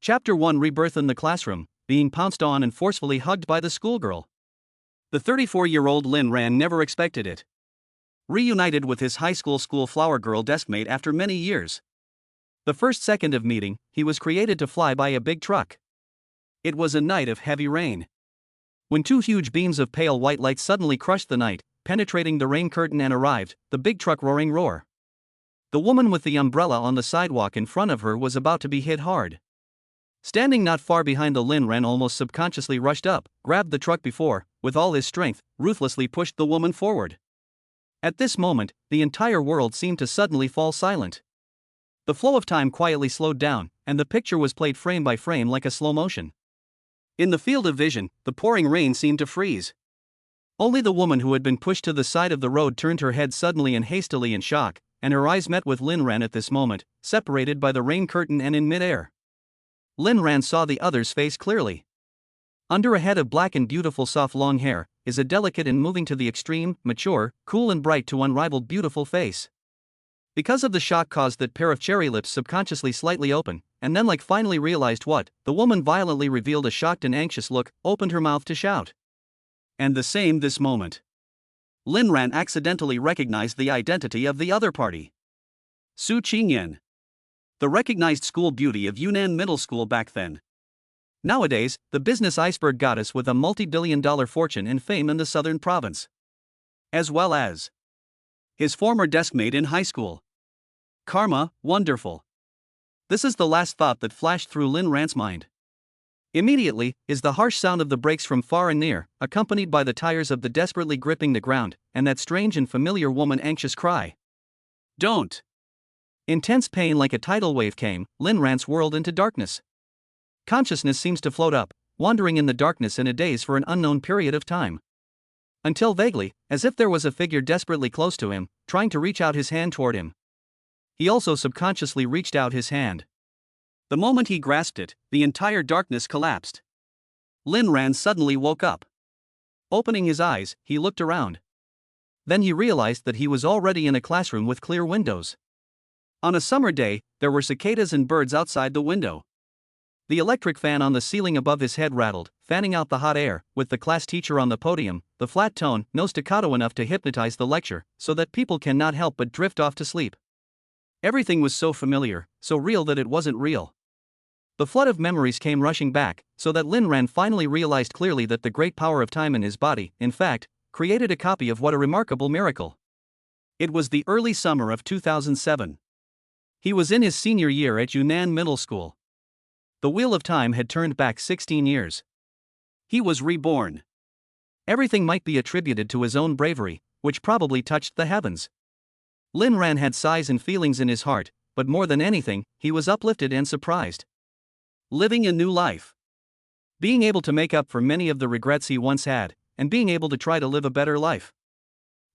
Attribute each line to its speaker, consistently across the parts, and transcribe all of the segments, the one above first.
Speaker 1: Chapter 1 Rebirth in the classroom, being pounced on and forcefully hugged by the schoolgirl. The 34-year-old Lin Ran never expected it. Reunited with his high school flower girl deskmate after many years. The first second of meeting, he was created to fly by a big truck. It was a night of heavy rain. When two huge beams of pale white light suddenly crushed the night, penetrating the rain curtain and arrived, the big truck roar. The woman with the umbrella on the sidewalk in front of her was about to be hit hard. Standing not far behind the Lin Ran almost subconsciously rushed up, grabbed the truck before, with all his strength, ruthlessly pushed the woman forward. At this moment, the entire world seemed to suddenly fall silent. The flow of time quietly slowed down, and the picture was played frame by frame like a slow motion. In the field of vision, the pouring rain seemed to freeze. Only the woman who had been pushed to the side of the road turned her head suddenly and hastily in shock, and her eyes met with Lin Ran at this moment, separated by the rain curtain and in midair. Lin Ran saw the other's face clearly. Under a head of black and beautiful soft long hair, is a delicate and moving to the extreme, mature, cool and bright to unrivaled beautiful face. Because of the shock caused that pair of cherry lips subconsciously slightly open, and then like finally realized what, the woman violently revealed a shocked and anxious look, opened her mouth to shout. And the same this moment. Lin Ran accidentally recognized the identity of the other party. Su Qingyan. The recognized school beauty of Yunnan Middle School back then. Nowadays, the business iceberg goddess with a multi-billion-dollar fortune and fame in the southern province. As well as his former deskmate in high school. Karma, wonderful. This is the last thought that flashed through Lin Ran's mind. Immediately, is the harsh sound of the brakes from far and near, accompanied by the tires of the desperately gripping the ground, and that strange and familiar woman anxious cry. Don't! Intense pain like a tidal wave came, Lin Ran whirled into darkness. Consciousness seems to float up, wandering in the darkness in a daze for an unknown period of time. Until vaguely, as if there was a figure desperately close to him, trying to reach out his hand toward him. He also subconsciously reached out his hand. The moment he grasped it, the entire darkness collapsed. Lin Ran suddenly woke up. Opening his eyes, he looked around. Then he realized that he was already in a classroom with clear windows. On a summer day, there were cicadas and birds outside the window. The electric fan on the ceiling above his head rattled, fanning out the hot air, with the class teacher on the podium, the flat tone, no staccato enough to hypnotize the lecture, so that people cannot help but drift off to sleep. Everything was so familiar, so real that it wasn't real. The flood of memories came rushing back, so that Lin Ran finally realized clearly that the great power of time in his body, in fact, created a copy of what a remarkable miracle. It was the early summer of 2007. He was in his senior year at Yunnan Middle School. The wheel of time had turned back 16 years. He was reborn. Everything might be attributed to his own bravery, which probably touched the heavens. Lin Ran had sighs and feelings in his heart, but more than anything, he was uplifted and surprised. Living a new life. Being able to make up for many of the regrets he once had, and being able to try to live a better life.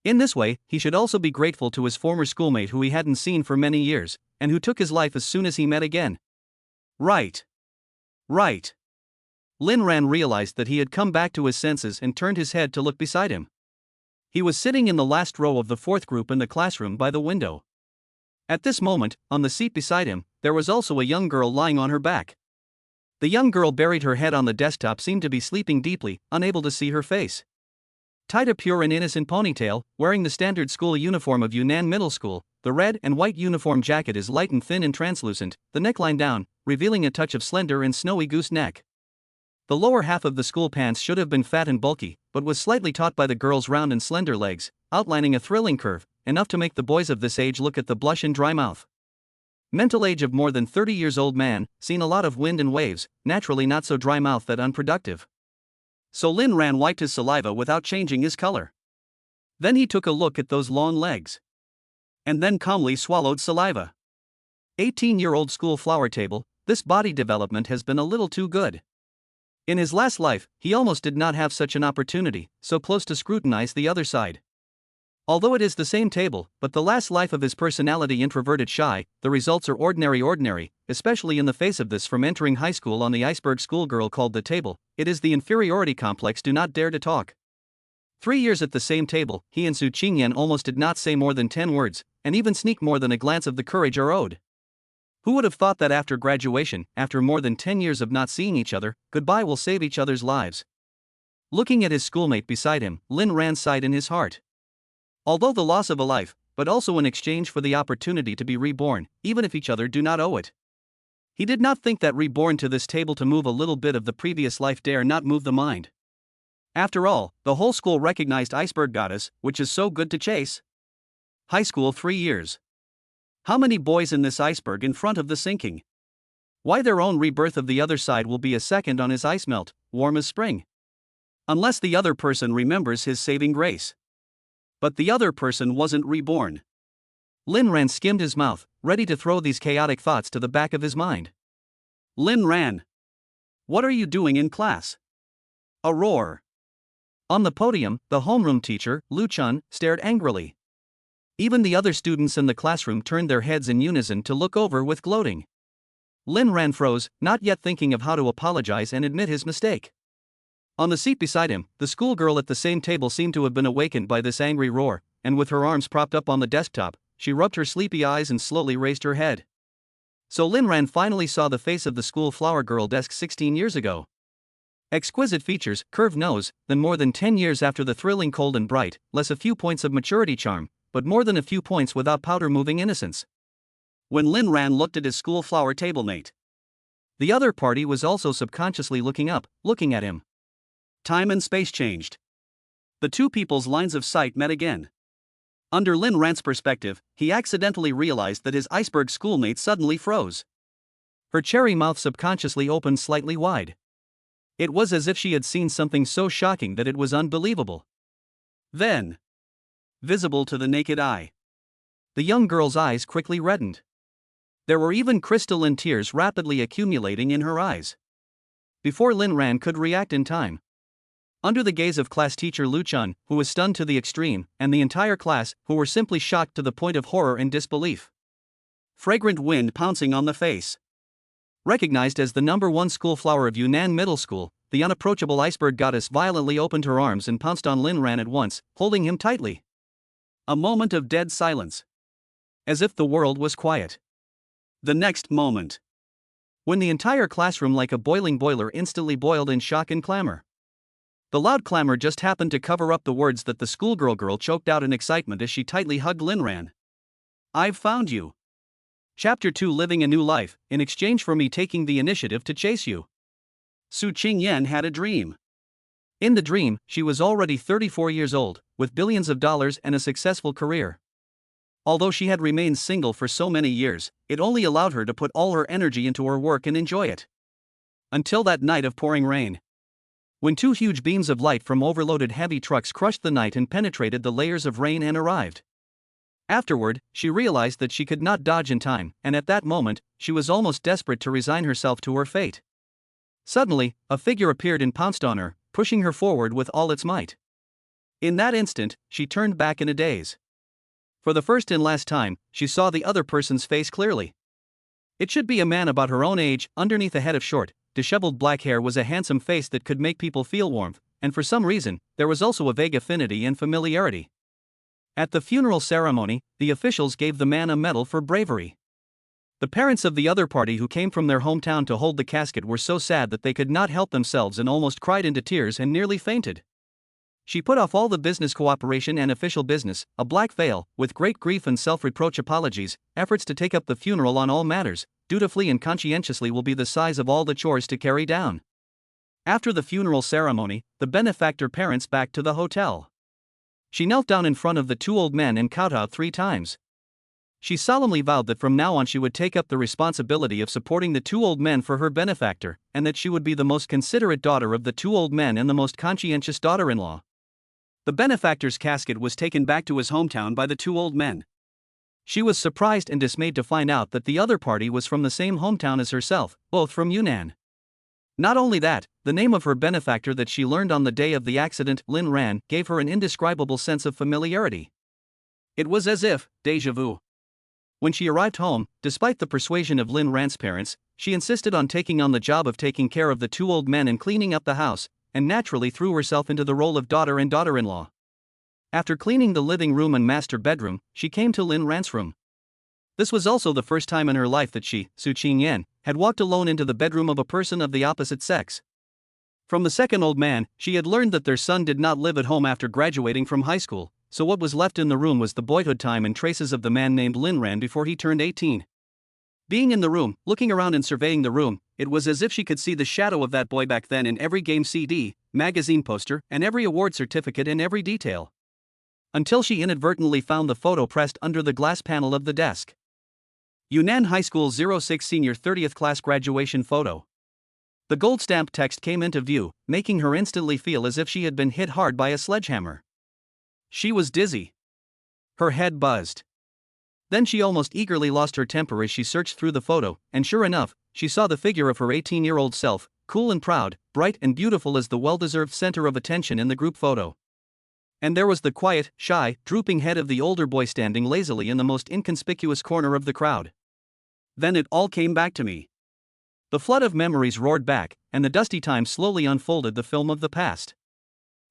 Speaker 1: In this way, he should also be grateful to his former schoolmate who he hadn't seen for many years, and who took his life as soon as he met again. Right. Lin Ran realized that he had come back to his senses and turned his head to look beside him. He was sitting in the last row of the fourth group in the classroom by the window. At this moment, on the seat beside him, there was also a young girl lying on her back. The young girl buried her head on the desktop, seemed to be sleeping deeply, unable to see her face. Tied a pure and innocent ponytail, wearing the standard school uniform of Yunnan Middle School, the red and white uniform jacket is light and thin and translucent, the neckline down, revealing a touch of slender and snowy goose neck. The lower half of the school pants should have been fat and bulky, but was slightly taut by the girl's round and slender legs, outlining a thrilling curve, enough to make the boys of this age look at the blush and dry mouth. Mental age of more than 30 years old man, seen a lot of wind and waves, naturally not so dry mouth that unproductive. So Lin Ran wiped his saliva without changing his color. Then he took a look at those long legs. And then calmly swallowed saliva. 18-year-old school flower table, this body development has been a little too good. In his last life, he almost did not have such an opportunity, so close to scrutinize the other side. Although it is the same table, but the last life of his personality introverted shy, the results are ordinary, especially in the face of this from entering high school on the iceberg schoolgirl called the table, it is the inferiority complex do not dare to talk. 3 years at the same table, he and Su Qingyan almost did not say more than 10 words, and even sneak more than a glance of the courage are owed. Who would have thought that after graduation, after more than 10 years of not seeing each other, goodbye will save each other's lives? Looking at his schoolmate beside him, Lin Ran sighed in his heart. Although the loss of a life, but also in exchange for the opportunity to be reborn, even if each other do not owe it. He did not think that reborn to this table to move a little bit of the previous life dare not move the mind. After all, the whole school recognized Iceberg Goddess, which is so good to chase. High school 3 years. How many boys in this iceberg in front of the sinking? Why their own rebirth of the other side will be a second on his ice melt, warm as spring. Unless the other person remembers his saving grace. But the other person wasn't reborn. Lin Ran skimmed his mouth, ready to throw these chaotic thoughts to the back of his mind. Lin Ran. What are you doing in class? A roar. On the podium, the homeroom teacher, Lu Chun, stared angrily. Even the other students in the classroom turned their heads in unison to look over with gloating. Lin Ran froze, not yet thinking of how to apologize and admit his mistake. On the seat beside him, the schoolgirl at the same table seemed to have been awakened by this angry roar, and with her arms propped up on the desktop, she rubbed her sleepy eyes and slowly raised her head. So Lin Ran finally saw the face of the school flower girl desk 16 years ago. Exquisite features, curved nose, then more than 10 years after the thrilling cold and bright, less a few points of maturity charm, but more than a few points without powder-moving innocence. When Lin Ran looked at his school flower tablemate, the other party was also subconsciously looking up, looking at him. Time and space changed. The two people's lines of sight met again. Under Lin Ran's perspective, he accidentally realized that his iceberg schoolmate suddenly froze. Her cherry mouth subconsciously opened slightly wide. It was as if she had seen something so shocking that it was unbelievable. Then, visible to the naked eye, the young girl's eyes quickly reddened. There were even crystalline tears rapidly accumulating in her eyes. Before Lin Ran could react in time, under the gaze of class teacher Lu Chun, who was stunned to the extreme, and the entire class, who were simply shocked to the point of horror and disbelief. Fragrant wind pouncing on the face. Recognized as the #1 school flower of Yunnan Middle School, the unapproachable iceberg goddess violently opened her arms and pounced on Lin Ran at once, holding him tightly. A moment of dead silence. As if the world was quiet. The next moment, when the entire classroom like a boiling boiler instantly boiled in shock and clamor. The loud clamor just happened to cover up the words that the schoolgirl choked out in excitement as she tightly hugged Lin Ran. I've found you. Chapter 2, Living a New Life, in exchange for me taking the initiative to chase you. Su Qingyan had a dream. In the dream, she was already 34 years old, with billions of dollars and a successful career. Although she had remained single for so many years, it only allowed her to put all her energy into her work and enjoy it. Until that night of pouring rain. When two huge beams of light from overloaded heavy trucks crushed the night and penetrated the layers of rain and arrived. Afterward, she realized that she could not dodge in time, and at that moment, she was almost desperate to resign herself to her fate. Suddenly, a figure appeared and pounced on her, pushing her forward with all its might. In that instant, she turned back in a daze. For the first and last time, she saw the other person's face clearly. It should be a man about her own age. Underneath a head of short, disheveled black hair was a handsome face that could make people feel warmth, and for some reason, there was also a vague affinity and familiarity. At the funeral ceremony, the officials gave the man a medal for bravery. The parents of the other party who came from their hometown to hold the casket were so sad that they could not help themselves and almost cried into tears and nearly fainted. She put off all the business cooperation and official business, a black veil, with great grief and self-reproach apologies, efforts to take up the funeral on all matters, dutifully and conscientiously will be the size of all the chores to carry down. After the funeral ceremony, the benefactor parents back to the hotel. She knelt down in front of the two old men and kowtowed 3 times. She solemnly vowed that from now on she would take up the responsibility of supporting the two old men for her benefactor, and that she would be the most considerate daughter of the two old men and the most conscientious daughter-in-law. The benefactor's casket was taken back to his hometown by the two old men. She was surprised and dismayed to find out that the other party was from the same hometown as herself, both from Yunnan. Not only that, the name of her benefactor that she learned on the day of the accident, Lin Ran, gave her an indescribable sense of familiarity. It was as if, déjà vu. When she arrived home, despite the persuasion of Lin Ran's parents, she insisted on taking on the job of taking care of the two old men and cleaning up the house, and naturally threw herself into the role of daughter and daughter-in-law. After cleaning the living room and master bedroom, she came to Lin Ran's room. This was also the first time in her life that she, Su Qingyan, had walked alone into the bedroom of a person of the opposite sex. From the second old man, she had learned that their son did not live at home after graduating from high school, so what was left in the room was the boyhood time and traces of the man named Lin Ran before he turned 18. Being in the room, looking around and surveying the room, it was as if she could see the shadow of that boy back then in every game CD, magazine poster, and every award certificate in every detail. Until she inadvertently found the photo pressed under the glass panel of the desk. Yunnan High School 06 Senior 30th Class Graduation Photo. The gold stamped text came into view, making her instantly feel as if she had been hit hard by a sledgehammer. She was dizzy. Her head buzzed. Then she almost eagerly lost her temper as she searched through the photo, and sure enough, she saw the figure of her 18-year-old self, cool and proud, bright and beautiful as the well-deserved center of attention in the group photo. And there was the quiet, shy, drooping head of the older boy standing lazily in the most inconspicuous corner of the crowd. Then it all came back to me. The flood of memories roared back, and the dusty time slowly unfolded the film of the past.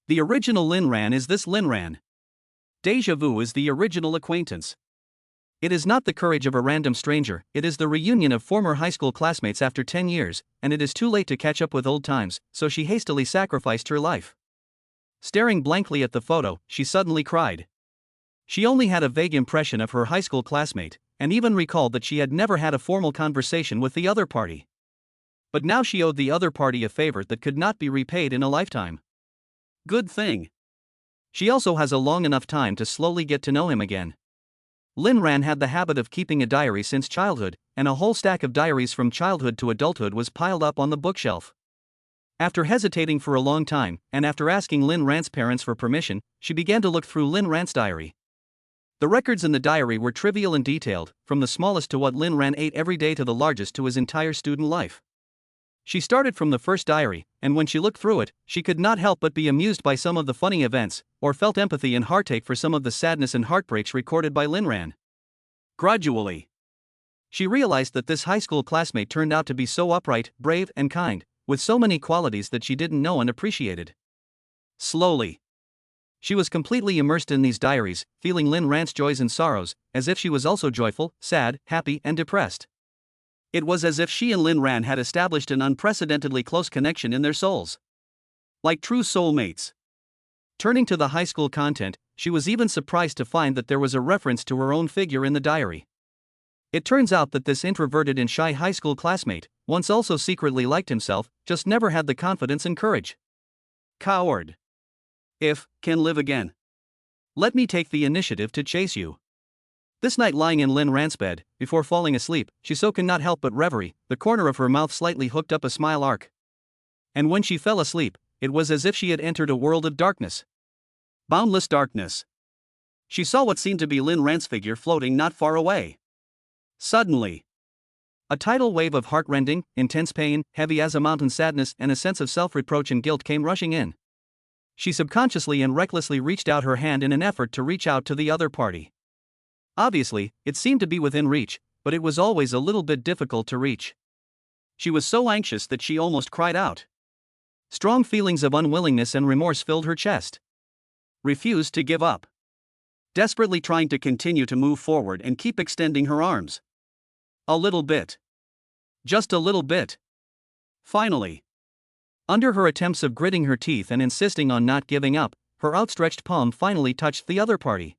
Speaker 1: The original Lin Ran is this Lin Ran. Deja vu is the original acquaintance. It is not the courage of a random stranger, it is the reunion of former high school classmates after 10 years, and it is too late to catch up with old times, so she hastily sacrificed her life. Staring blankly at the photo, she suddenly cried. She only had a vague impression of her high school classmate, and even recalled that she had never had a formal conversation with the other party. But now she owed the other party a favor that could not be repaid in a lifetime. Good thing. She also has a long enough time to slowly get to know him again. Lin Ran had the habit of keeping a diary since childhood, and a whole stack of diaries from childhood to adulthood was piled up on the bookshelf. After hesitating for a long time, and after asking Lin Ran's parents for permission, she began to look through Lin Ran's diary. The records in the diary were trivial and detailed, from the smallest to what Lin Ran ate every day to the largest to his entire student life. She started from the first diary, and when she looked through it, she could not help but be amused by some of the funny events, or felt empathy and heartache for some of the sadness and heartbreaks recorded by Lin Ran. Gradually, she realized that this high school classmate turned out to be so upright, brave, and kind, with so many qualities that she didn't know and appreciated. Slowly, she was completely immersed in these diaries, feeling Lin Ran's joys and sorrows, as if she was also joyful, sad, happy, and depressed. It was as if she and Lin Ran had established an unprecedentedly close connection in their souls. Like true soulmates. Turning to the high school content, she was even surprised to find that there was a reference to her own figure in the diary. It turns out that this introverted and shy high school classmate once also secretly liked himself, just never had the confidence and courage. Coward. If can live again. Let me take the initiative to chase you. This night lying in Lin Ran's bed, before falling asleep, she so could not help but reverie, the corner of her mouth slightly hooked up a smile arc. And when she fell asleep, it was as if she had entered a world of darkness. Boundless darkness. She saw what seemed to be Lin Ran's figure floating not far away. Suddenly, a tidal wave of heart-rending, intense pain, heavy as a mountain sadness, and a sense of self-reproach and guilt came rushing in. She subconsciously and recklessly reached out her hand in an effort to reach out to the other party. Obviously, it seemed to be within reach, but it was always a little bit difficult to reach. She was so anxious that she almost cried out. Strong feelings of unwillingness and remorse filled her chest. Refused to give up. Desperately trying to continue to move forward and keep extending her arms. A little bit. Just a little bit. Finally. Under her attempts of gritting her teeth and insisting on not giving up, her outstretched palm finally touched the other party.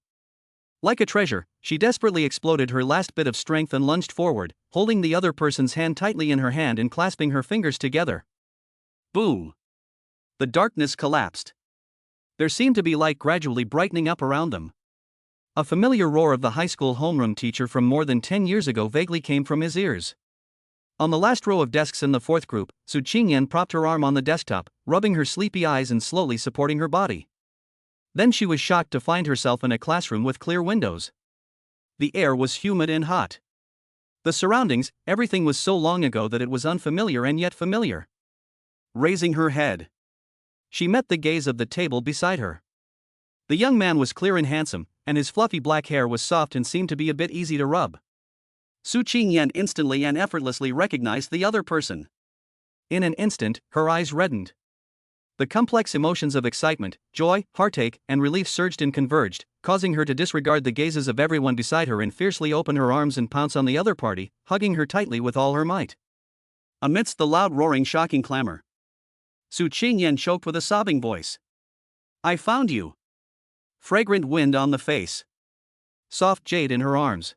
Speaker 1: Like a treasure, she desperately exploded her last bit of strength and lunged forward, holding the other person's hand tightly in her hand and clasping her fingers together. Boom! The darkness collapsed. There seemed to be light gradually brightening up around them. A familiar roar of the high school homeroom teacher from more than 10 years ago vaguely came from his ears. On the last row of desks in the fourth group, Su Qingyan propped her arm on the desktop, rubbing her sleepy eyes and slowly supporting her body. Then she was shocked to find herself in a classroom with clear windows. The air was humid and hot. The surroundings, everything was so long ago that it was unfamiliar and yet familiar. Raising her head, she met the gaze of the table beside her. The young man was clear and handsome, and his fluffy black hair was soft and seemed to be a bit easy to rub. Su Qingyan instantly and effortlessly recognized the other person. In an instant, her eyes reddened. The complex emotions of excitement, joy, heartache, and relief surged and converged, causing her to disregard the gazes of everyone beside her and fiercely open her arms and pounce on the other party, hugging her tightly with all her might. Amidst the loud roaring shocking clamor, Qingyan choked with a sobbing voice. "I found you." Fragrant wind on the face. Soft jade in her arms.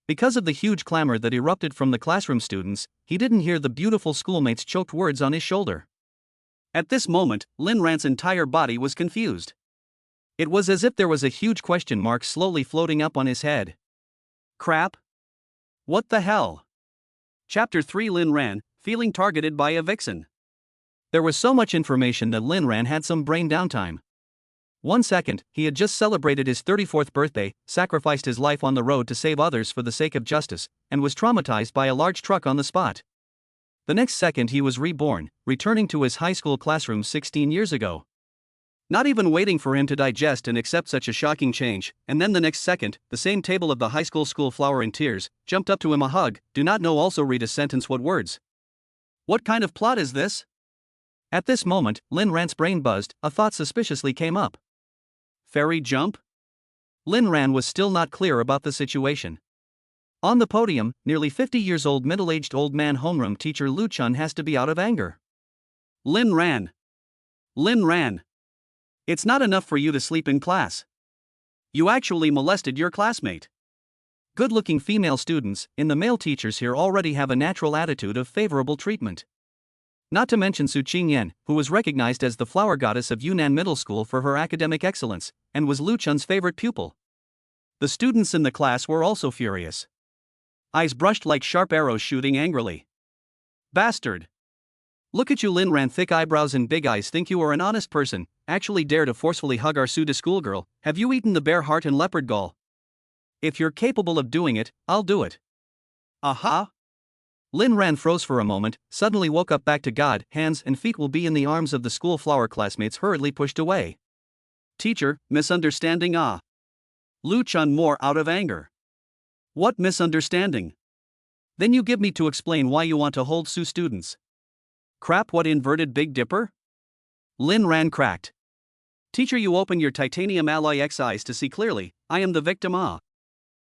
Speaker 1: Because of the huge clamor that erupted from the classroom students, he didn't hear the beautiful schoolmate's choked words on his shoulder. At this moment, Lin Ran's entire body was confused. It was as if there was a huge question mark slowly floating up on his head. Crap? What the hell? Chapter 3 Lin Ran, feeling targeted by a vixen. There was so much information that Lin Ran had some brain downtime. 1 second, he had just celebrated his 34th birthday, sacrificed his life on the road to save others for the sake of justice, and was traumatized by a large truck on the spot. The next second he was reborn, returning to his high school classroom 16 years ago. Not even waiting for him to digest and accept such a shocking change, and then the next second, the same table of the high school flower in tears, jumped up to him a hug, do not know also read a sentence what words. What kind of plot is this? At this moment, Lin Ran's brain buzzed, a thought suspiciously came up. Fairy jump? Lin Ran was still not clear about the situation. On the podium, nearly 50 years old middle-aged old man homeroom teacher Lu Chun has to be out of anger. Lin Ran. Lin Ran. It's not enough for you to sleep in class. You actually molested your classmate. Good-looking female students, in the male teachers here already have a natural attitude of favorable treatment. Not to mention Qingyan, who was recognized as the flower goddess of Yunnan Middle School for her academic excellence, and was Lu Chun's favorite pupil. The students in the class were also furious. Eyes brushed like sharp arrows shooting angrily. Bastard! Look at you, Lin Ran, thick eyebrows and big eyes, think you are an honest person, actually dare to forcefully hug our schoolgirl. Have you eaten the bear heart and leopard gall? If you're capable of doing it, I'll do it. Aha! Lin Ran froze for a moment, suddenly woke up back to God, hands and feet will be in the arms of the school flower classmates hurriedly pushed away. Teacher, misunderstanding ah. Lu Chun more out of anger. What misunderstanding? Then you give me to explain why you want to hold students. Crap, what inverted Big Dipper? Lin Ran cracked. Teacher, you open your titanium alloy X eyes to see clearly, I am the victim ah.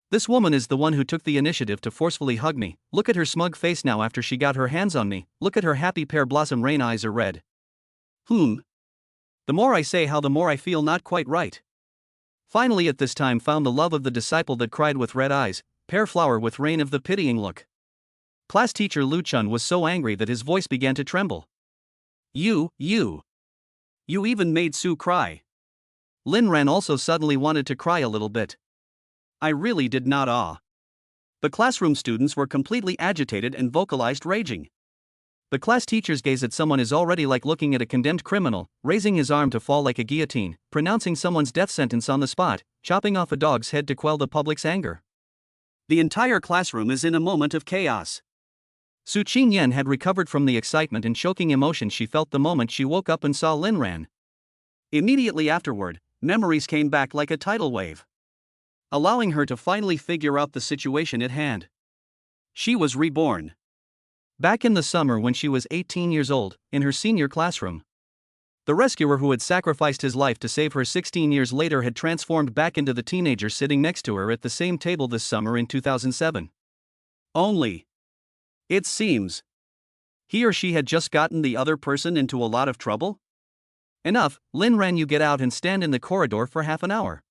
Speaker 1: This woman is the one who took the initiative to forcefully hug me. Look at her smug face now after she got her hands on me. Look at her happy pear blossom rain eyes are red. The more I say how the more I feel not quite right. Finally at this time found the love of the disciple that cried with red eyes, pear flower with rain of the pitying look. Class teacher Lu Chun was so angry that his voice began to tremble. You even made Sue cry. Lin Ran also suddenly wanted to cry a little bit. I really did not ah. The classroom students were completely agitated and vocalized raging. The class teacher's gaze at someone is already like looking at a condemned criminal, raising his arm to fall like a guillotine, pronouncing someone's death sentence on the spot, chopping off a dog's head to quell the public's anger. The entire classroom is in a moment of chaos. Qingyan had recovered from the excitement and choking emotion she felt the moment she woke up and saw Lin Ran. Immediately afterward, memories came back like a tidal wave, allowing her to finally figure out the situation at hand. She was reborn. Back in the summer when she was 18 years old, in her senior classroom. The rescuer who had sacrificed his life to save her 16 years later had transformed back into the teenager sitting next to her at the same table this summer in 2007. Only, it seems, he or she had just gotten the other person into a lot of trouble? Enough, Lin Ran, you get out and stand in the corridor for half an hour.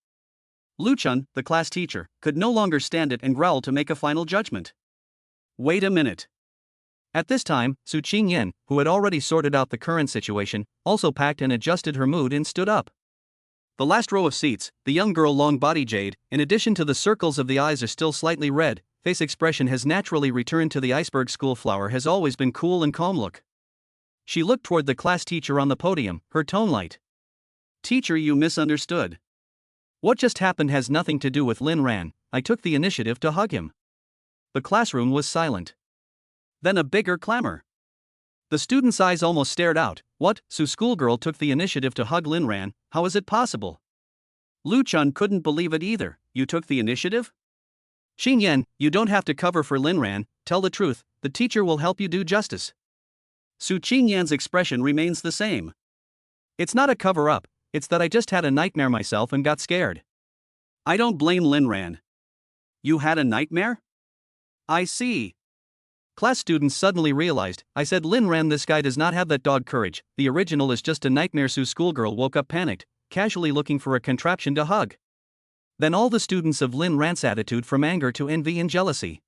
Speaker 1: Lu Chun, the class teacher, could no longer stand it and growled to make a final judgment. Wait a minute. At this time, Qingyan, who had already sorted out the current situation, also packed and adjusted her mood and stood up. The last row of seats, the young girl long body jade, in addition to the circles of the eyes are still slightly red, face expression has naturally returned to the iceberg school flower has always been cool and calm look. She looked toward the class teacher on the podium, her tone light. Teacher, you misunderstood. What just happened has nothing to do with Lin Ran, I took the initiative to hug him. The classroom was silent. Then a bigger clamor. The students' eyes almost stared out. What? Schoolgirl took the initiative to hug Lin Ran, how is it possible? Lu Chun couldn't believe it either. You took the initiative? Qingyan, you don't have to cover for Lin Ran, tell the truth, the teacher will help you do justice. Qingyan's expression remains the same. It's not a cover-up, it's that I just had a nightmare myself and got scared. I don't blame Lin Ran. You had a nightmare? I see. Class students suddenly realized, I said Lin Ran, this guy does not have that dog courage, the original is just a nightmare. Schoolgirl woke up panicked, casually looking for a contraption to hug. Then all the students of Lin Ran's attitude from anger to envy and jealousy.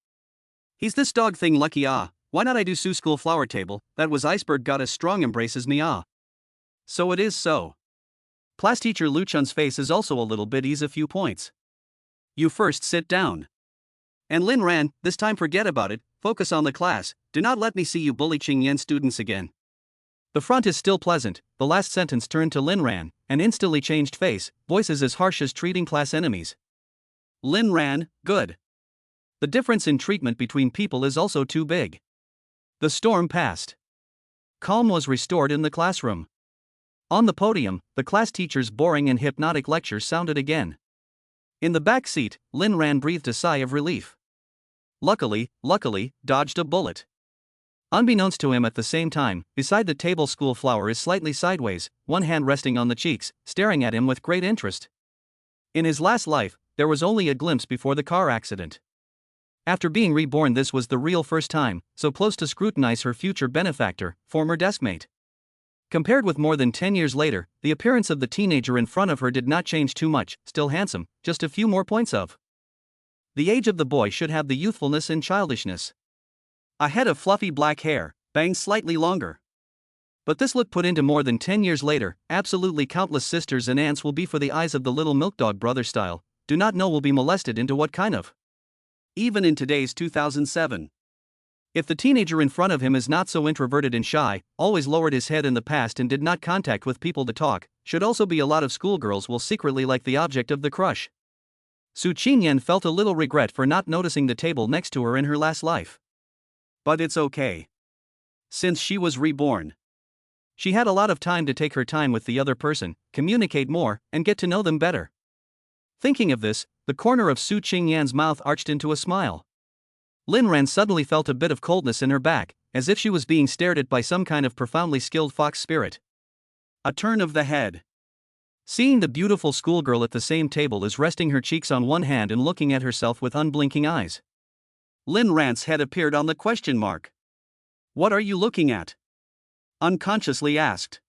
Speaker 1: He's this dog thing lucky why not I do school flower table, that was iceberg got as strong embraces me So it is so. Class teacher Lu Chun's face is also a little bit ease a few points. You first sit down. And Lin Ran, this time forget about it, focus on the class, do not let me see you bully Qingyan students again. The front is still pleasant, the last sentence turned to Lin Ran, an instantly changed face, voices as harsh as treating class enemies. Lin Ran, good. The difference in treatment between people is also too big. The storm passed. Calm was restored in the classroom. On the podium, the class teacher's boring and hypnotic lecture sounded again. In the back seat, Lin Ran breathed a sigh of relief. Luckily, dodged a bullet. Unbeknownst to him at the same time, beside the table school flower is slightly sideways, one hand resting on the cheeks, staring at him with great interest. In his last life, there was only a glimpse before the car accident. After being reborn, this was the real first time, so close to scrutinize her future benefactor, former deskmate. Compared with more than 10 years later, the appearance of the teenager in front of her did not change too much, still handsome, just a few more points of. The age of the boy should have the youthfulness and childishness. A head of fluffy black hair, bangs slightly longer. But this look put into more than 10 years later, absolutely countless sisters and aunts will be for the eyes of the little milk dog brother style, do not know will be molested into what kind of. Even in today's 2007. If the teenager in front of him is not so introverted and shy, always lowered his head in the past and did not contact with people to talk, should also be a lot of schoolgirls will secretly like the object of the crush. Qingyan felt a little regret for not noticing the table next to her in her last life. But it's okay. Since she was reborn, she had a lot of time to take her time with the other person, communicate more, and get to know them better. Thinking of this, the corner of Qingyan's mouth arched into a smile. Lin Ran suddenly felt a bit of coldness in her back, as if she was being stared at by some kind of profoundly skilled fox spirit. A turn of the head. Seeing the beautiful schoolgirl at the same table is resting her cheeks on one hand and looking at herself with unblinking eyes. Lin Ran's head appeared on the question mark. What are you looking at? Unconsciously asked.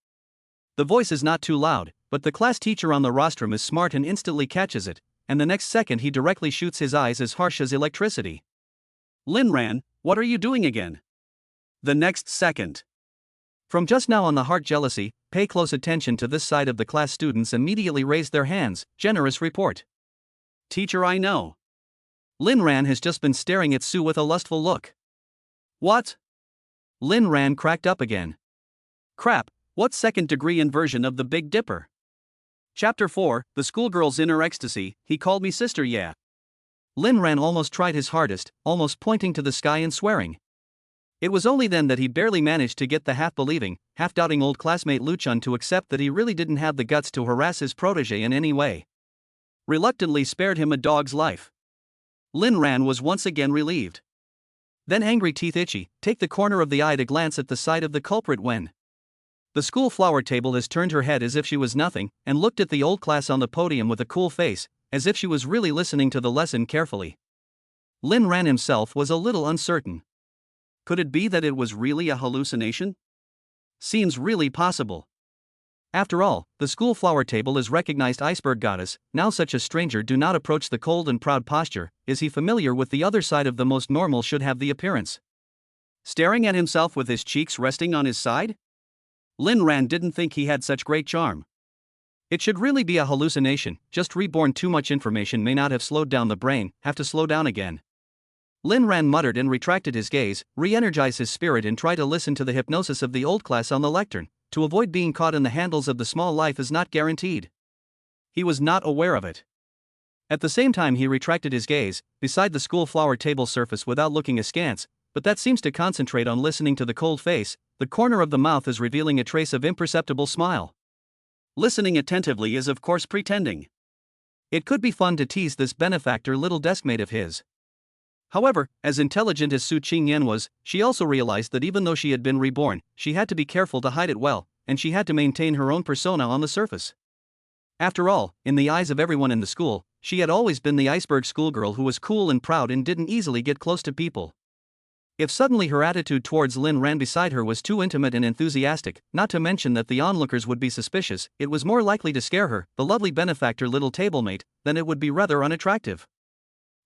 Speaker 1: The voice is not too loud, but the class teacher on the rostrum is smart and instantly catches it, and the next second he directly shoots his eyes as harsh as electricity. Lin Ran, what are you doing again? The next second. From just now on the heart jealousy, pay close attention to this side of the class. Students immediately raised their hands, generous report. Teacher, I know. Lin Ran has just been staring at Sue with a lustful look. What? Lin Ran cracked up again. Crap, what second-degree inversion of the Big Dipper? Chapter 4, The Schoolgirl's Inner Ecstasy, he called me sister, yeah. Lin Ran almost tried his hardest, almost pointing to the sky and swearing. It was only then that he barely managed to get the half-believing, half-doubting old classmate Lu Chun to accept that he really didn't have the guts to harass his protege in any way. Reluctantly spared him a dog's life. Lin Ran was once again relieved. Then angry, teeth itchy, take the corner of the eye to glance at the side of the culprit when the school flower table has turned her head as if she was nothing, and looked at the old class on the podium with a cool face, as if she was really listening to the lesson carefully. Lin Ran himself was a little uncertain. Could it be that it was really a hallucination? Seems really possible. After all, the school flower table is recognized iceberg goddess, now such a stranger do not approach the cold and proud posture, is he familiar with the other side of the most normal should have the appearance. Staring at himself with his cheeks resting on his side? Lin Ran didn't think he had such great charm. It should really be a hallucination, just reborn. Too much information may not have slowed down the brain, have to slow down again. Lin Ran muttered and retracted his gaze, re-energize his spirit and try to listen to the hypnosis of the old class on the lectern. To avoid being caught in the handles of the small life is not guaranteed. He was not aware of it. At the same time he retracted his gaze, beside the school flower table surface without looking askance, but that seems to concentrate on listening to the cold face, the corner of the mouth is revealing a trace of imperceptible smile. Listening attentively is of course pretending. It could be fun to tease this benefactor little deskmate of his. However, as intelligent as Qingyan was, she also realized that even though she had been reborn, she had to be careful to hide it well, and she had to maintain her own persona on the surface. After all, in the eyes of everyone in the school, she had always been the iceberg schoolgirl who was cool and proud and didn't easily get close to people. If suddenly her attitude towards Lin Ran beside her was too intimate and enthusiastic, not to mention that the onlookers would be suspicious, it was more likely to scare her, the lovely benefactor little tablemate, than it would be rather unattractive.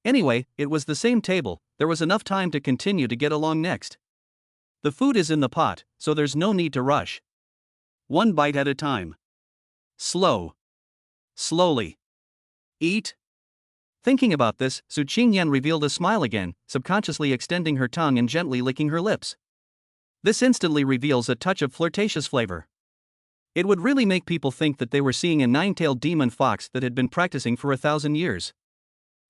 Speaker 1: Anyway, it was the same table, there was enough time to continue to get along next. The food is in the pot, so there's no need to rush. One bite at a time. Slowly. Eat. Thinking about this, Qingyan revealed a smile again, subconsciously extending her tongue and gently licking her lips. This instantly reveals a touch of flirtatious flavor. It would really make people think that they were seeing a nine-tailed demon fox that had been practicing for 1,000 years.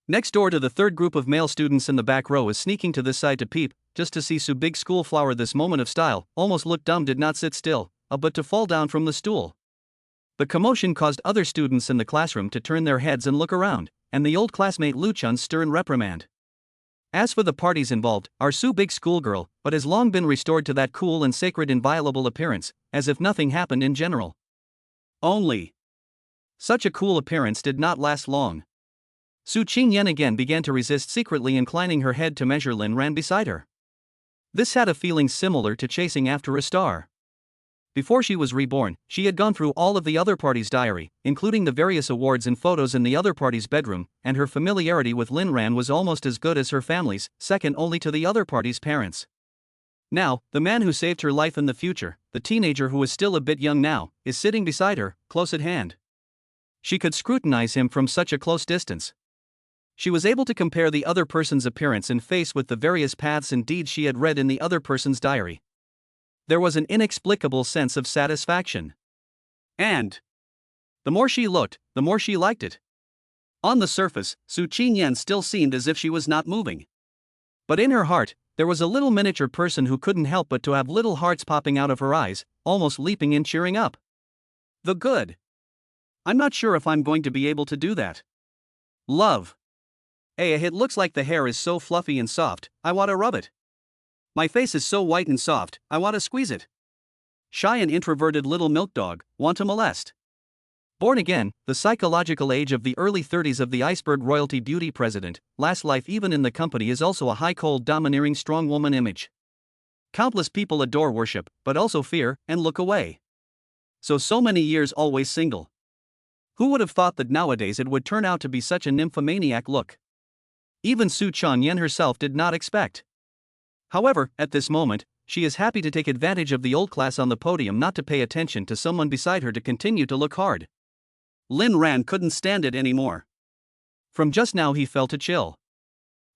Speaker 1: Next door to the third group of male students in the back row is sneaking to this side to peep, just to see Su Big School Flower. This moment of style, almost looked dumb, did not sit still, but to fall down from the stool. The commotion caused other students in the classroom to turn their heads and look around, and the old classmate Lu Chun's stern reprimand. As for the parties involved, our Su Big schoolgirl, but has long been restored to that cool and sacred inviolable appearance, as if nothing happened in general. Only. Such a cool appearance did not last long. Qingyan again began to resist, secretly inclining her head to measure Lin Ran beside her. This had a feeling similar to chasing after a star. Before she was reborn, she had gone through all of the other party's diary, including the various awards and photos in the other party's bedroom, and her familiarity with Lin Ran was almost as good as her family's, second only to the other party's parents. Now, the man who saved her life in the future, the teenager who is still a bit young now, is sitting beside her, close at hand. She could scrutinize him from such a close distance. She was able to compare the other person's appearance and face with the various paths and deeds she had read in the other person's diary. There was an inexplicable sense of satisfaction. And the more she looked, the more she liked it. On the surface, Qingyan still seemed as if she was not moving. But in her heart, there was a little miniature person who couldn't help but to have little hearts popping out of her eyes, almost leaping and cheering up. The good. I'm not sure if I'm going to be able to do that. Love. It looks like the hair is so fluffy and soft, I want to rub it. My face is so white and soft, I want to squeeze it. Shy and introverted little milk dog, want to molest. Born again, the psychological age of the early 30s of the iceberg royalty beauty president, last life even in the company is also a high cold domineering strong woman image. Countless people adore worship, but also fear, and look away. So many years always single. Who would have thought that nowadays it would turn out to be such a nymphomaniac look? Even Qingyan herself did not expect. However, at this moment, she is happy to take advantage of the old class on the podium not to pay attention to someone beside her to continue to look hard. Lin Ran couldn't stand it anymore. From just now he felt a chill.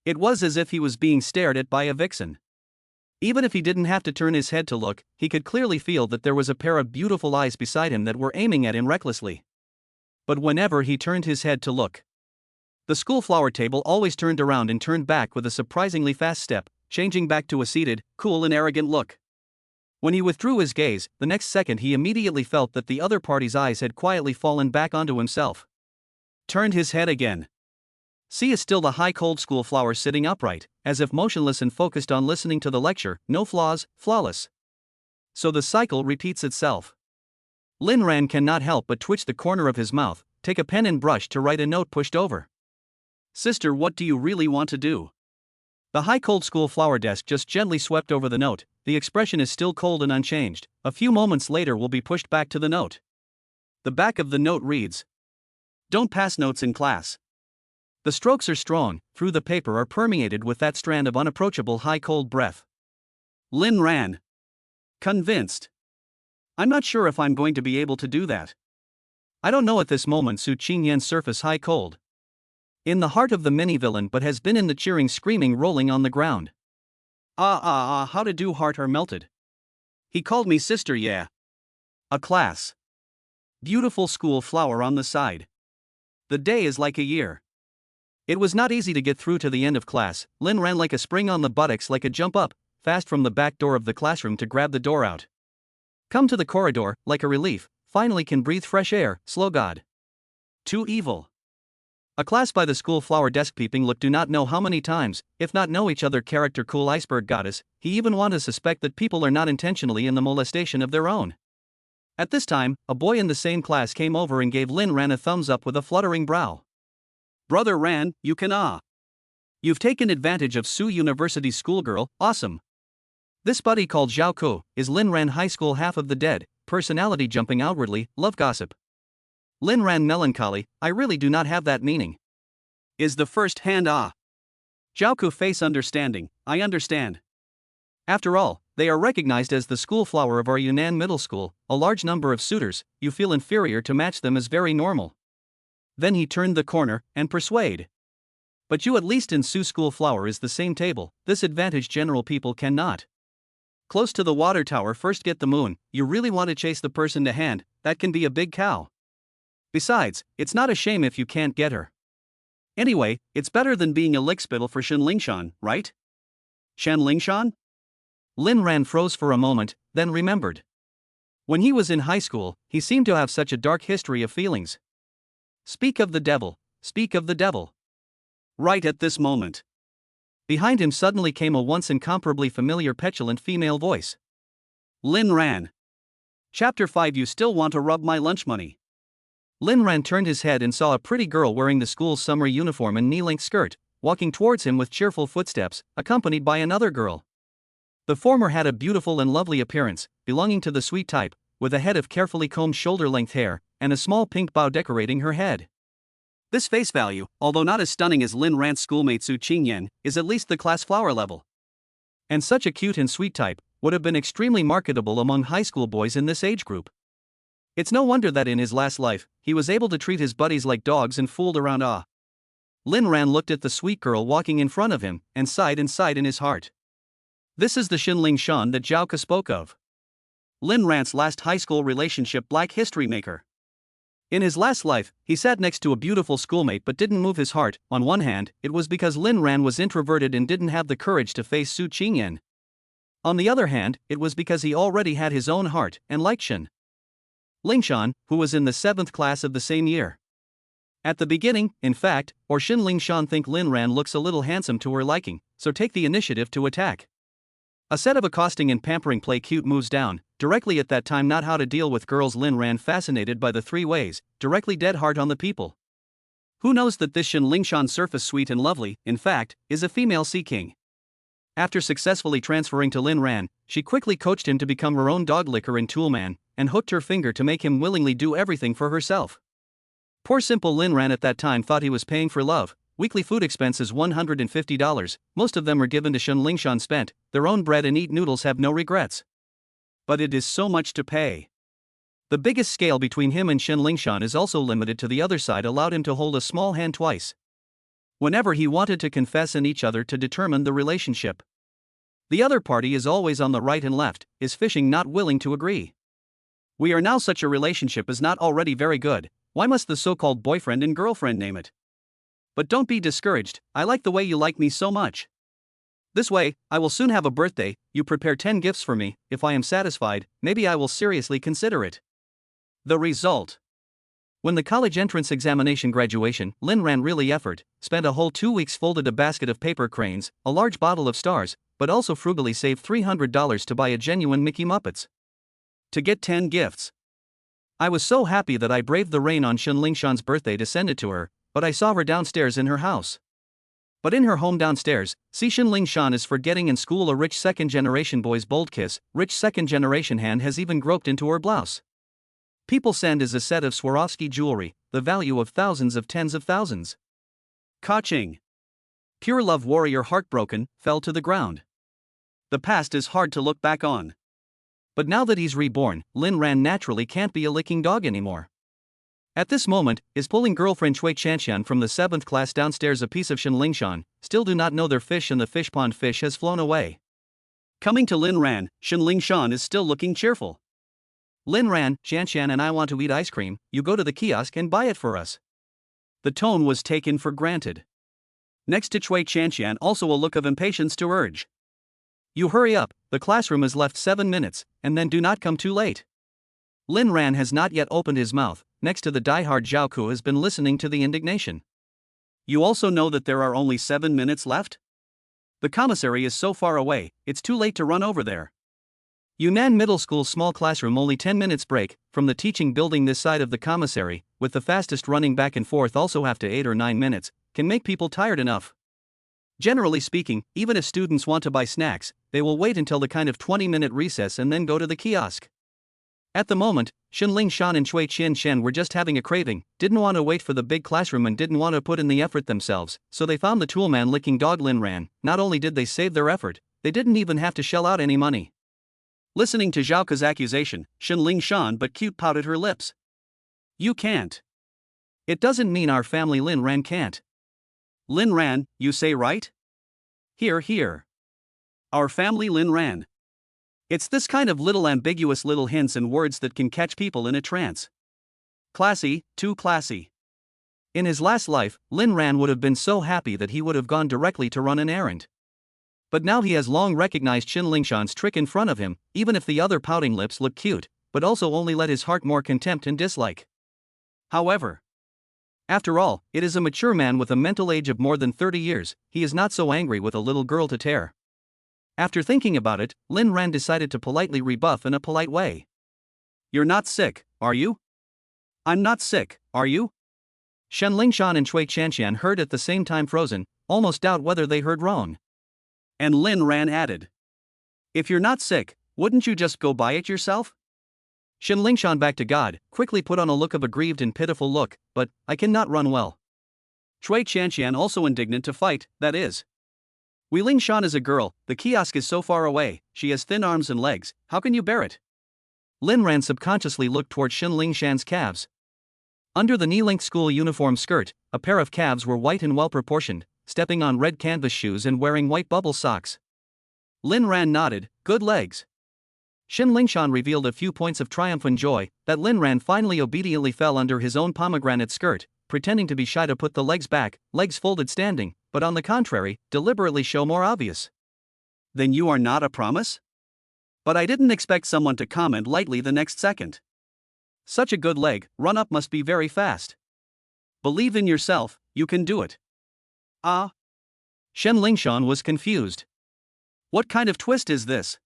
Speaker 1: It was as if he was being stared at by a vixen. Even if he didn't have to turn his head to look, he could clearly feel that there was a pair of beautiful eyes beside him that were aiming at him recklessly. But whenever he turned his head to look, the school flower table always turned around and turned back with a surprisingly fast step, changing back to a seated, cool and arrogant look. When he withdrew his gaze, the next second he immediately felt that the other party's eyes had quietly fallen back onto himself. Turned his head again. See is still the high cold school flower sitting upright, as if motionless and focused on listening to the lecture, no flaws, flawless. So the cycle repeats itself. Lin Ran cannot help but twitch the corner of his mouth, take a pen and brush to write a note pushed over. Sister, what do you really want to do? The high cold school flower desk just gently swept over the note, the expression is still cold and unchanged, a few moments later will be pushed back to the note. The back of the note reads, "Don't pass notes in class." The strokes are strong, through the paper are permeated with that strand of unapproachable high cold breath. Lin Ran. Convinced. I'm not sure if I'm going to be able to do that. I don't know at this moment. Qingyan's surface high cold. In the heart of the mini-villain but has been in the cheering screaming rolling on the ground. How to do heart are melted. He called me sister, yeah. A class. Beautiful school flower on the side. The day is like a year. It was not easy to get through to the end of class. Lin ran like a spring on the buttocks, like a jump up, fast from the back door of the classroom to grab the door out. Come to the corridor, like a relief, finally can breathe fresh air, slow God. Too evil. A class by the school flower desk peeping look, do not know how many times, if not know each other character cool iceberg goddess, he even want to suspect that people are not intentionally in the molestation of their own. At this time, a boy in the same class came over and gave Lin Ran a thumbs up with a fluttering brow. "Brother Ran, you can You've taken advantage of Su University's schoolgirl, awesome." This buddy called Zhao Ku is Lin Ran High School half of the dead, personality jumping outwardly, love gossip. Lin Ran melancholy, I really do not have that meaning. Is the first hand Zhao Ku face understanding, I understand. After all, they are recognized as the school flower of our Yunnan middle school, a large number of suitors, you feel inferior to match them is very normal. Then he turned the corner, and persuade. But you at least in Su school flower is the same table, this advantage general people cannot. Close to the water tower first get the moon, you really want to chase the person to hand, that can be a big cow. Besides, it's not a shame if you can't get her. Anyway, it's better than being a lickspittle for Shen Lingshan, right? Shen Lingshan? Lin Ran froze for a moment, then remembered. When he was in high school, he seemed to have such a dark history of feelings. Speak of the devil, speak of the devil. Right at this moment. Behind him suddenly came a once incomparably familiar petulant female voice. Lin Ran. Chapter 5 You still want to rub my lunch money. Lin Ran turned his head and saw a pretty girl wearing the school's summer uniform and knee-length skirt, walking towards him with cheerful footsteps, accompanied by another girl. The former had a beautiful and lovely appearance, belonging to the sweet type, with a head of carefully combed shoulder-length hair, and a small pink bow decorating her head. This face value, although not as stunning as Lin Ran's schoolmate Su Qingyan, is at least the class flower level. And such a cute and sweet type would have been extremely marketable among high school boys in this age group. It's no wonder that in his last life, he was able to treat his buddies like dogs and fooled around. Lin Ran looked at the sweet girl walking in front of him, and sighed in his heart. This is the Shen Lingshan that Zhao Ke spoke of. Lin Ran's last high school relationship Black History Maker. In his last life, he sat next to a beautiful schoolmate but didn't move his heart. On one hand, it was because Lin Ran was introverted and didn't have the courage to face Su Qingyan. On the other hand, it was because he already had his own heart and liked Shen Lingshan, who was in the 7th class of the same year. At the beginning, in fact, or Shen Lingshan think Lin Ran looks a little handsome to her liking, so take the initiative to attack. A set of accosting and pampering play cute moves down, directly at that time not how to deal with girls. Lin Ran fascinated by the 3 ways, directly dead hard on the people. Who knows that this Shen Lingshan surface sweet and lovely, in fact, is a female sea king. After successfully transferring to Lin Ran, she quickly coached him to become her own dog licker and toolman, and hooked her finger to make him willingly do everything for herself. Poor simple Lin Ran at that time thought he was paying for love. Weekly food expenses $150, most of them are given to Shen Lingshan spent, their own bread and eat noodles have no regrets. But it is so much to pay. The biggest scale between him and Shen Lingshan is also limited to the other side allowed him to hold a small hand twice. Whenever he wanted to confess in each other to determine the relationship. The other party is always on the right and left, is fishing not willing to agree. We are now such a relationship is not already very good, why must the so-called boyfriend and girlfriend name it? But don't be discouraged, I like the way you like me so much. This way, I will soon have a birthday, you prepare 10 gifts for me, if I am satisfied, maybe I will seriously consider it. The result. When the college entrance examination graduation, Lin Ran really spent a whole 2 weeks folded a basket of paper cranes, a large bottle of stars, but also frugally saved $300 to buy a genuine Mickey Muppets. To get 10 gifts. I was so happy that I braved the rain on Shen Lingshan's birthday to send it to her, but I saw her downstairs in her house. But in her home downstairs, see Shen Lingshan is forgetting in school a rich second-generation boy's bold kiss, rich second-generation hand has even groped into her blouse. People send is a set of Swarovski jewelry, the value of thousands of tens of thousands. Kaching. Pure love warrior heartbroken, fell to the ground. The past is hard to look back on. But now that he's reborn, Lin Ran naturally can't be a licking dog anymore. At this moment, is pulling girlfriend Chui Chanshan from the 7th class downstairs a piece of Shen Lingshan, still do not know their fish and the fish pond fish has flown away. Coming to Lin Ran, Shen Lingshan is still looking cheerful. Lin Ran, Chanshan and I want to eat ice cream, you go to the kiosk and buy it for us. The tone was taken for granted. Next to Chui Chanshan also a look of impatience to urge. You hurry up, the classroom is left 7 minutes, and then do not come too late. Lin Ran has not yet opened his mouth, next to the diehard Zhao Ku has been listening to the indignation. You also know that there are only 7 minutes left? The commissary is so far away, it's too late to run over there. Yunnan Middle School's small classroom, only 10 minutes break from the teaching building this side of the commissary, with the fastest running back and forth also have to 8 or 9 minutes, can make people tired enough. Generally speaking, even if students want to buy snacks, they will wait until the kind of 20-minute recess and then go to the kiosk. At the moment, Xinling Shan and Cui Qian were just having a craving, didn't want to wait for the big classroom and didn't want to put in the effort themselves, so they found the toolman licking dog Lin Ran. Not only did they save their effort, they didn't even have to shell out any money. Listening to Zhaoke's accusation, Xinling Shan but cute pouted her lips. You can't. It doesn't mean our family Lin Ran can't. Lin Ran, you say right? Here. Our family Lin Ran. It's this kind of little ambiguous little hints and words that can catch people in a trance. Classy, too classy. In his last life, Lin Ran would have been so happy that he would have gone directly to run an errand. But now he has long recognized Xinling Shan's trick in front of him, even if the other pouting lips look cute, but also only let his heart more contempt and dislike. However, after all, it is a mature man with a mental age of more than 30 years, he is not so angry with a little girl to tear. After thinking about it, Lin Ran decided to politely rebuff in a polite way. You're not sick, are you? I'm not sick, are you? Xinling Shan and Cui Qian heard at the same time, frozen, almost doubt whether they heard wrong. And Lin Ran added, if you're not sick, wouldn't you just go buy it yourself? Xinling Shan, back to God, quickly put on a look of aggrieved and pitiful look, but I cannot run well. Cui Qian also indignant to fight, that is. Ling Shan is a girl, the kiosk is so far away, she has thin arms and legs, how can you bear it? Lin Ran subconsciously looked toward Xinling Shan's calves. Under the knee-length school uniform skirt, a pair of calves were white and well-proportioned, stepping on red canvas shoes and wearing white bubble socks. Lin Ran nodded, good legs. Xinling Shan revealed a few points of triumph and joy, that Lin Ran finally obediently fell under his own pomegranate skirt, pretending to be shy to put the legs back, legs folded standing, but on the contrary, deliberately show more obvious. Then you are not a promise? But I didn't expect someone to comment lightly the next second. Such a good leg, run up must be very fast. Believe in yourself, you can do it. Ah? Xinling Shan was confused. What kind of twist is this?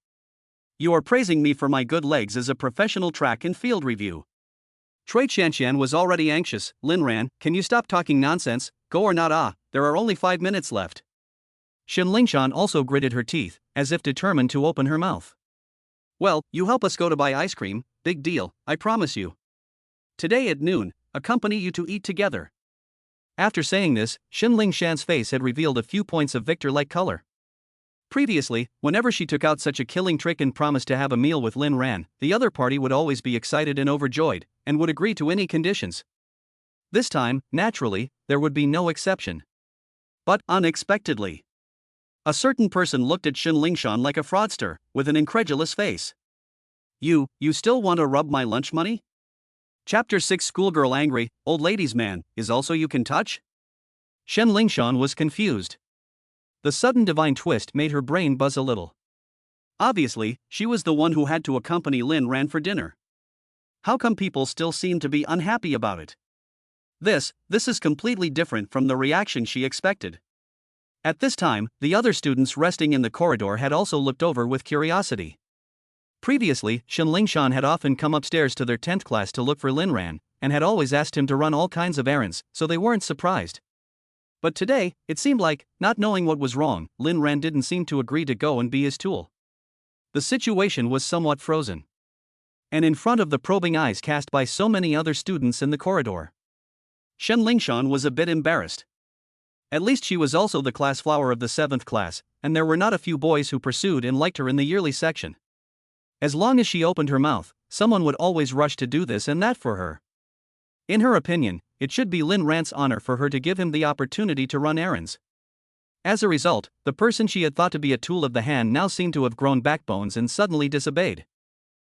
Speaker 1: You are praising me for my good legs as a professional track and field review. Cui Qian was already anxious. Lin Ran, can you stop talking nonsense, go or not? There are only 5 minutes left. Xinling Shan also gritted her teeth, as if determined to open her mouth. Well, you help us go to buy ice cream, big deal, I promise you. Today at noon, accompany you to eat together. After saying this, Xinling Shan's face had revealed a few points of victor-like color. Previously, whenever she took out such a killing trick and promised to have a meal with Lin Ran, the other party would always be excited and overjoyed, and would agree to any conditions. This time, naturally, there would be no exception. But, unexpectedly, a certain person looked at Xinling Shan like a fraudster, with an incredulous face. You still want to rub my lunch money? Chapter 6 Schoolgirl angry, old lady's man, is also you can touch? Xinling Shan was confused. The sudden divine twist made her brain buzz a little. Obviously, she was the one who had to accompany Lin Ran for dinner. How come people still seem to be unhappy about it? This is completely different from the reaction she expected. At this time, the other students resting in the corridor had also looked over with curiosity. Previously, Xinling Shan had often come upstairs to their 10th class to look for Lin Ran, and had always asked him to run all kinds of errands, so they weren't surprised. But today, it seemed like, not knowing what was wrong, Lin Ran didn't seem to agree to go and be his tool. The situation was somewhat frozen. And in front of the probing eyes cast by so many other students in the corridor, Xinling Shan was a bit embarrassed. At least she was also the class flower of the 7th class, and there were not a few boys who pursued and liked her in the yearly section. As long as she opened her mouth, someone would always rush to do this and that for her. In her opinion, it should be Lin Ran's honor for her to give him the opportunity to run errands. As a result, the person she had thought to be a tool of the hand now seemed to have grown backbones and suddenly disobeyed.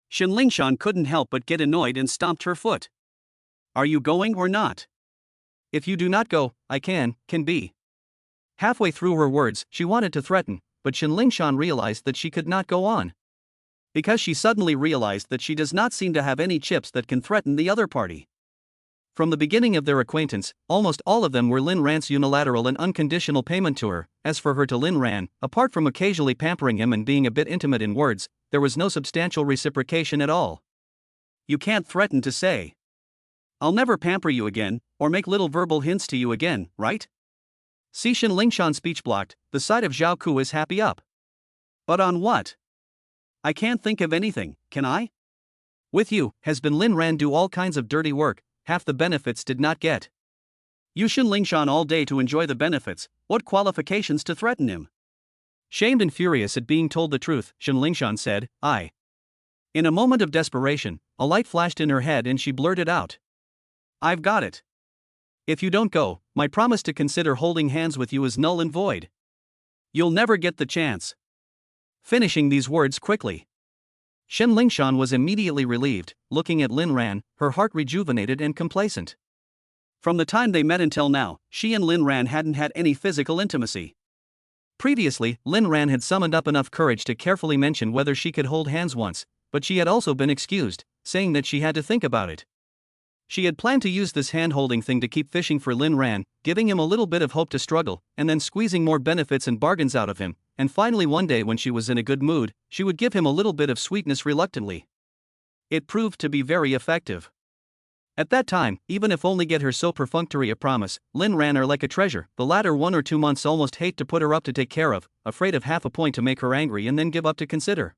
Speaker 1: Xinling Shan couldn't help but get annoyed and stomped her foot. Are you going or not? If you do not go, I can be. Halfway through her words, she wanted to threaten, but Xinling Shan realized that she could not go on. Because she suddenly realized that she does not seem to have any chips that can threaten the other party. From the beginning of their acquaintance, almost all of them were Lin Ran's unilateral and unconditional payment to her. As for her to Lin Ran, apart from occasionally pampering him and being a bit intimate in words, there was no substantial reciprocation at all. You can't threaten to say, "I'll never pamper you again," or make little verbal hints to you again, right? See Shin Lingshan speech blocked, the side of Zhao Ku is happy up. But on what? I can't think of anything, can I? With you, has been Lin Ran do all kinds of dirty work, half the benefits did not get. You Shin Lingshan all day to enjoy the benefits, what qualifications to threaten him? Shamed and furious at being told the truth, Shin Lingshan said, "I." In a moment of desperation, a light flashed in her head and she blurted out, "I've got it. If you don't go, my promise to consider holding hands with you is null and void. You'll never get the chance." Finishing these words quickly, Shin Lingshan was immediately relieved, looking at Lin Ran, her heart rejuvenated and complacent. From the time they met until now, she and Lin Ran hadn't had any physical intimacy. Previously, Lin Ran had summoned up enough courage to carefully mention whether she could hold hands once, but she had also been excused, saying that she had to think about it. She had planned to use this hand-holding thing to keep fishing for Lin Ran, giving him a little bit of hope to struggle, and then squeezing more benefits and bargains out of him, and finally one day when she was in a good mood, she would give him a little bit of sweetness reluctantly. It proved to be very effective. At that time, even if only get her so perfunctory a promise, Lin ran her like a treasure. The latter 1 or 2 months almost hate to put her up to take care of, afraid of half a point to make her angry and then give up to consider.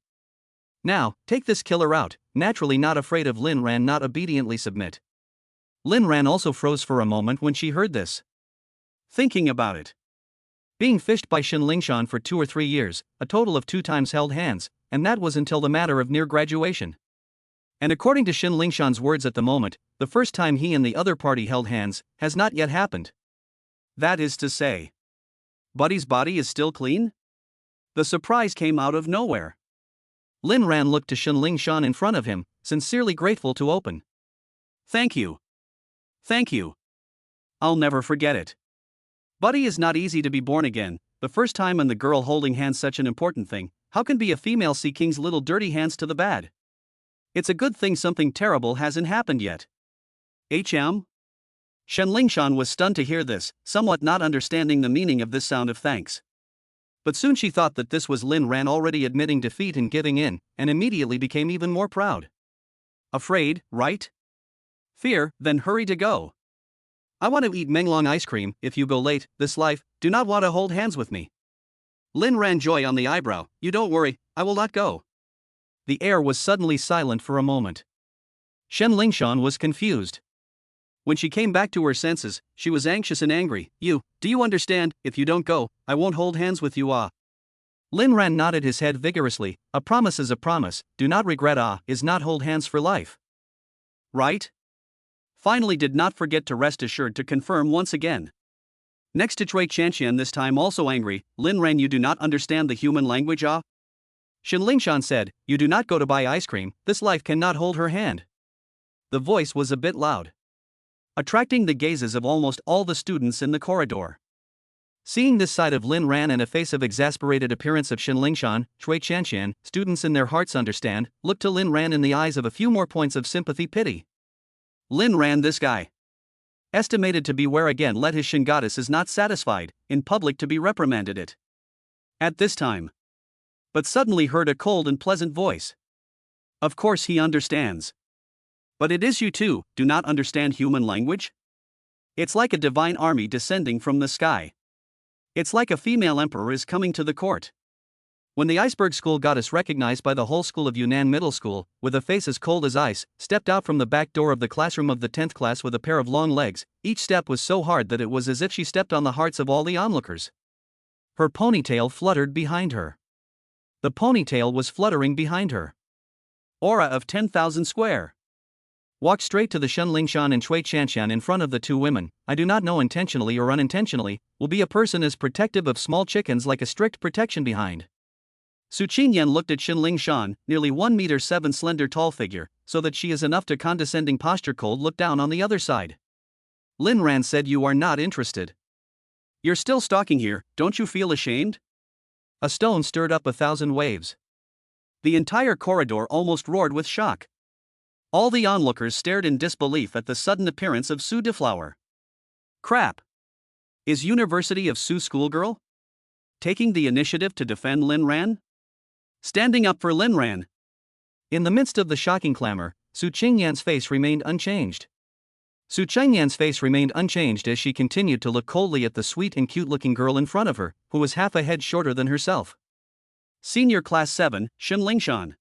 Speaker 1: Now, take this killer out, naturally not afraid of Lin Ran not obediently submit. Lin Ran also froze for a moment when she heard this. Thinking about it. Being fished by Shin Lingshan for 2 or 3 years, a total of 2 times held hands, and that was until the matter of near graduation. And according to Shin Lingshan's words at the moment, the first time he and the other party held hands has not yet happened. That is to say, Buddy's body is still clean? The surprise came out of nowhere. Lin Ran looked to Shin Lingshan in front of him, sincerely grateful to open. Thank you. Thank you. I'll never forget it. Buddy is not easy to be born again, the first time and the girl holding hands such an important thing, how can be a female see King's little dirty hands to the bad? It's a good thing something terrible hasn't happened yet. HM? Shin Lingshan was stunned to hear this, somewhat not understanding the meaning of this sound of thanks. But soon she thought that this was Lin Ran already admitting defeat and giving in, and immediately became even more proud. Afraid, right? Fear, then hurry to go. I want to eat Menglong ice cream. If you go late, this life, do not want to hold hands with me. Lin ran joy on the eyebrow. You don't worry, I will not go. The air was suddenly silent for a moment. Shen Lingshan was confused. When she came back to her senses, she was anxious and angry. Do you understand? If you don't go, I won't hold hands with you. Lin Ran nodded his head vigorously. A promise is a promise, do not regret. Is not hold hands for life. Right? Finally did not forget to rest assured to confirm once again. Next to Chui Chanxian, this time also angry. Lin Ran, you do not understand the human language. Shin Lingshan said, you do not go to buy ice cream, this life cannot hold her hand. The voice was a bit loud, attracting the gazes of almost all the students in the corridor. Seeing this side of Lin Ran and a face of exasperated appearance of Shin Lingshan, Chui Chanxian, students in their hearts understand, looked to Lin Ran in the eyes of a few more points of sympathy pity. Lin Ran, this guy. Estimated to beware again, let his Shin goddess is not satisfied, in public to be reprimanded it. At this time. But suddenly heard a cold and pleasant voice. Of course he understands. But it is you too, do not understand human language? It's like a divine army descending from the sky. It's like a female emperor is coming to the court. When the iceberg school goddess, recognized by the whole school of Yunnan Middle School, with a face as cold as ice, stepped out from the back door of the classroom of the 10th class with a pair of long legs, each step was so hard that it was as if she stepped on the hearts of all the onlookers. Her ponytail fluttered behind her. The ponytail was fluttering behind her. Aura of 10,000 square. Walked straight to the Shen Lingshan and Chui Chanxian in front of the 2 women. I do not know, intentionally or unintentionally, will be a person as protective of small chickens like a strict protection behind. Su Qingyan looked at Shin Lingshan, nearly 1 meter 7 slender tall figure, so that she is enough to condescending posture cold look down on the other side. Lin Ran said, you are not interested. You're still stalking here, don't you feel ashamed? A stone stirred up 1,000 waves. The entire corridor almost roared with shock. All the onlookers stared in disbelief at the sudden appearance of Su Deflower. Crap! Is University of Su schoolgirl taking the initiative to defend Lin Ran? Standing up for Lin Ran? In the midst of the shocking clamor, Su Qingyan's face remained unchanged. Su Qingyan's face remained unchanged as she continued to look coldly at the sweet and cute-looking girl in front of her, who was half a head shorter than herself. Senior Class 7, Shan.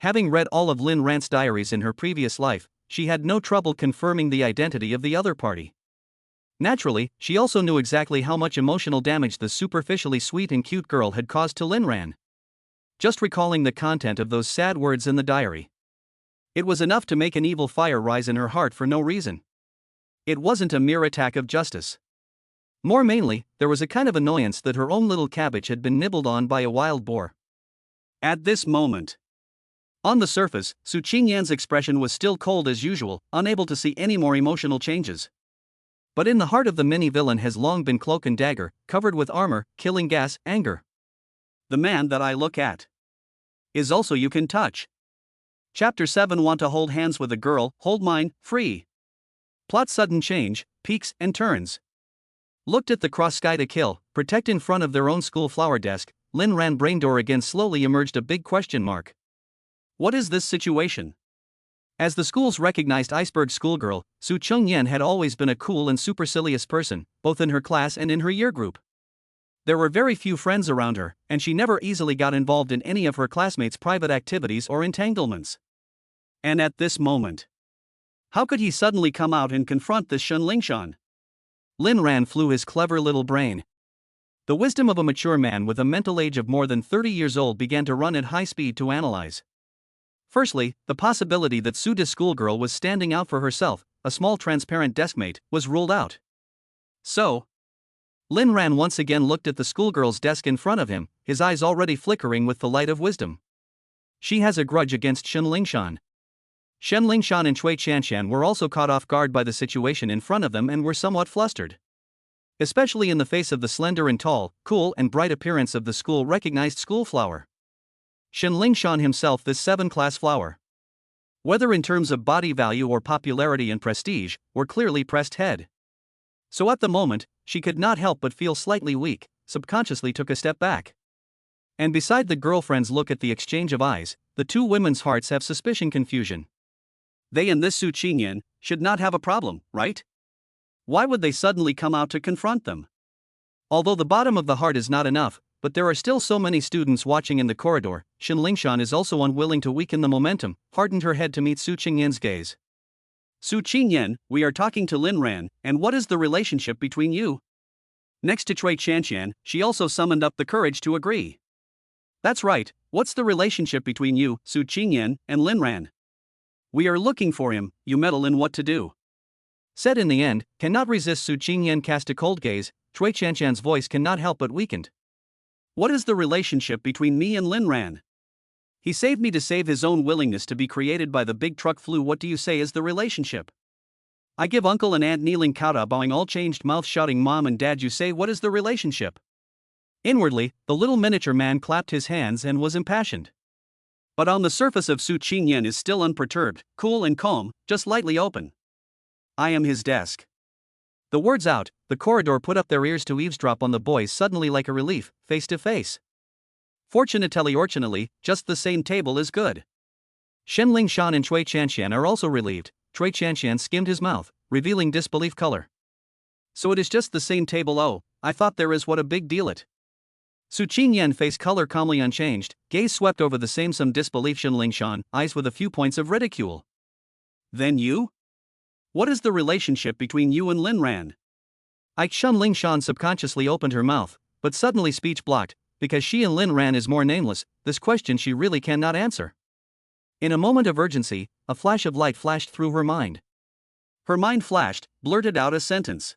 Speaker 1: Having read all of Lin Ran's diaries in her previous life, she had no trouble confirming the identity of the other party. Naturally, she also knew exactly how much emotional damage the superficially sweet and cute girl had caused to Lin Ran. Just recalling the content of those sad words in the diary, it was enough to make an evil fire rise in her heart for no reason. It wasn't a mere attack of justice. More mainly, there was a kind of annoyance that her own little cabbage had been nibbled on by a wild boar. At this moment, on the surface, Su Qingyan's expression was still cold as usual, unable to see any more emotional changes. But in the heart of the mini-villain has long been cloak and dagger, covered with armor, killing gas, anger. The man that I look at is also you can touch. Chapter 7. Want to hold hands with a girl, hold mine, free. Plot sudden change, peaks and turns. Looked at the cross sky to kill, protect in front of their own school flower desk, Lin Ran brain door again slowly emerged a big question mark. What is this situation? As the school's recognized iceberg schoolgirl, Su Qingyan had always been a cool and supercilious person, both in her class and in her year group. There were very few friends around her, and she never easily got involved in any of her classmates' private activities or entanglements. And at this moment, how could he suddenly come out and confront this Shan? Lin Ran flew his clever little brain. The wisdom of a mature man with a mental age of more than 30 years old began to run at high speed to analyze. Firstly, the possibility that Suda's schoolgirl was standing out for herself, a small transparent deskmate, was ruled out. So, Lin Ran once again looked at the schoolgirl's desk in front of him, his eyes already flickering with the light of wisdom. She has a grudge against Shen Lingshan and Cui Chanshan were also caught off guard by the situation in front of them and were somewhat flustered. Especially in the face of the slender and tall, cool and bright appearance of the school-recognized school flower. Shen Lingshan himself, this 7th-class flower, whether in terms of body value or popularity and prestige, were clearly pressed head. So at the moment, she could not help but feel slightly weak, subconsciously took a step back. And beside the girlfriend's look at the exchange of eyes, the two women's hearts have suspicion confusion. They and this Su Qingyan should not have a problem, right? Why would they suddenly come out to confront them? Although the bottom of the heart is not enough, but there are still so many students watching in the corridor, Shen Lingshan is also unwilling to weaken the momentum, hardened her head to meet Su Qingyan's gaze. Su Qingyan, we are talking to Lin Ran, and what is the relationship between you? Next to Cui Chanshan, she also summoned up the courage to agree. That's right, what's the relationship between you, Su Qingyan, and Lin Ran? We are looking for him, you meddle in what to do. Said in the end, cannot resist Su Qingyan cast a cold gaze, Cui Chanshan's voice cannot help but weakened. What is the relationship between me and Lin Ran? He saved me to save his own willingness to be created by the big truck flu. What do you say is the relationship? I give uncle and aunt kneeling kowtow bowing all changed mouth shouting mom and dad. You say what is the relationship? Inwardly, the little miniature man clapped his hands and was impassioned. But on the surface of Su Qingyan is still unperturbed, cool and calm, just lightly open. I am his desk. The words out, the corridor put up their ears to eavesdrop on the boys suddenly like a relief, face to face. Fortunately, just the same table is good. Shen Lingshan and Cui Chanshan are also relieved. Cui Chanshan skimmed his mouth, revealing disbelief color. So it is just the same table. Oh, I thought there is what a big deal it. Su Qingyan face color calmly unchanged, gaze swept over the same some disbelief Shen Lingshan, eyes with a few points of ridicule. Then you? What is the relationship between you and Lin Ran? Shen Lingshan subconsciously opened her mouth, but suddenly speech blocked, because she and Lin Ran is more nameless, this question she really cannot answer. In a moment of urgency, a flash of light flashed through her mind. Her mind flashed, blurted out a sentence.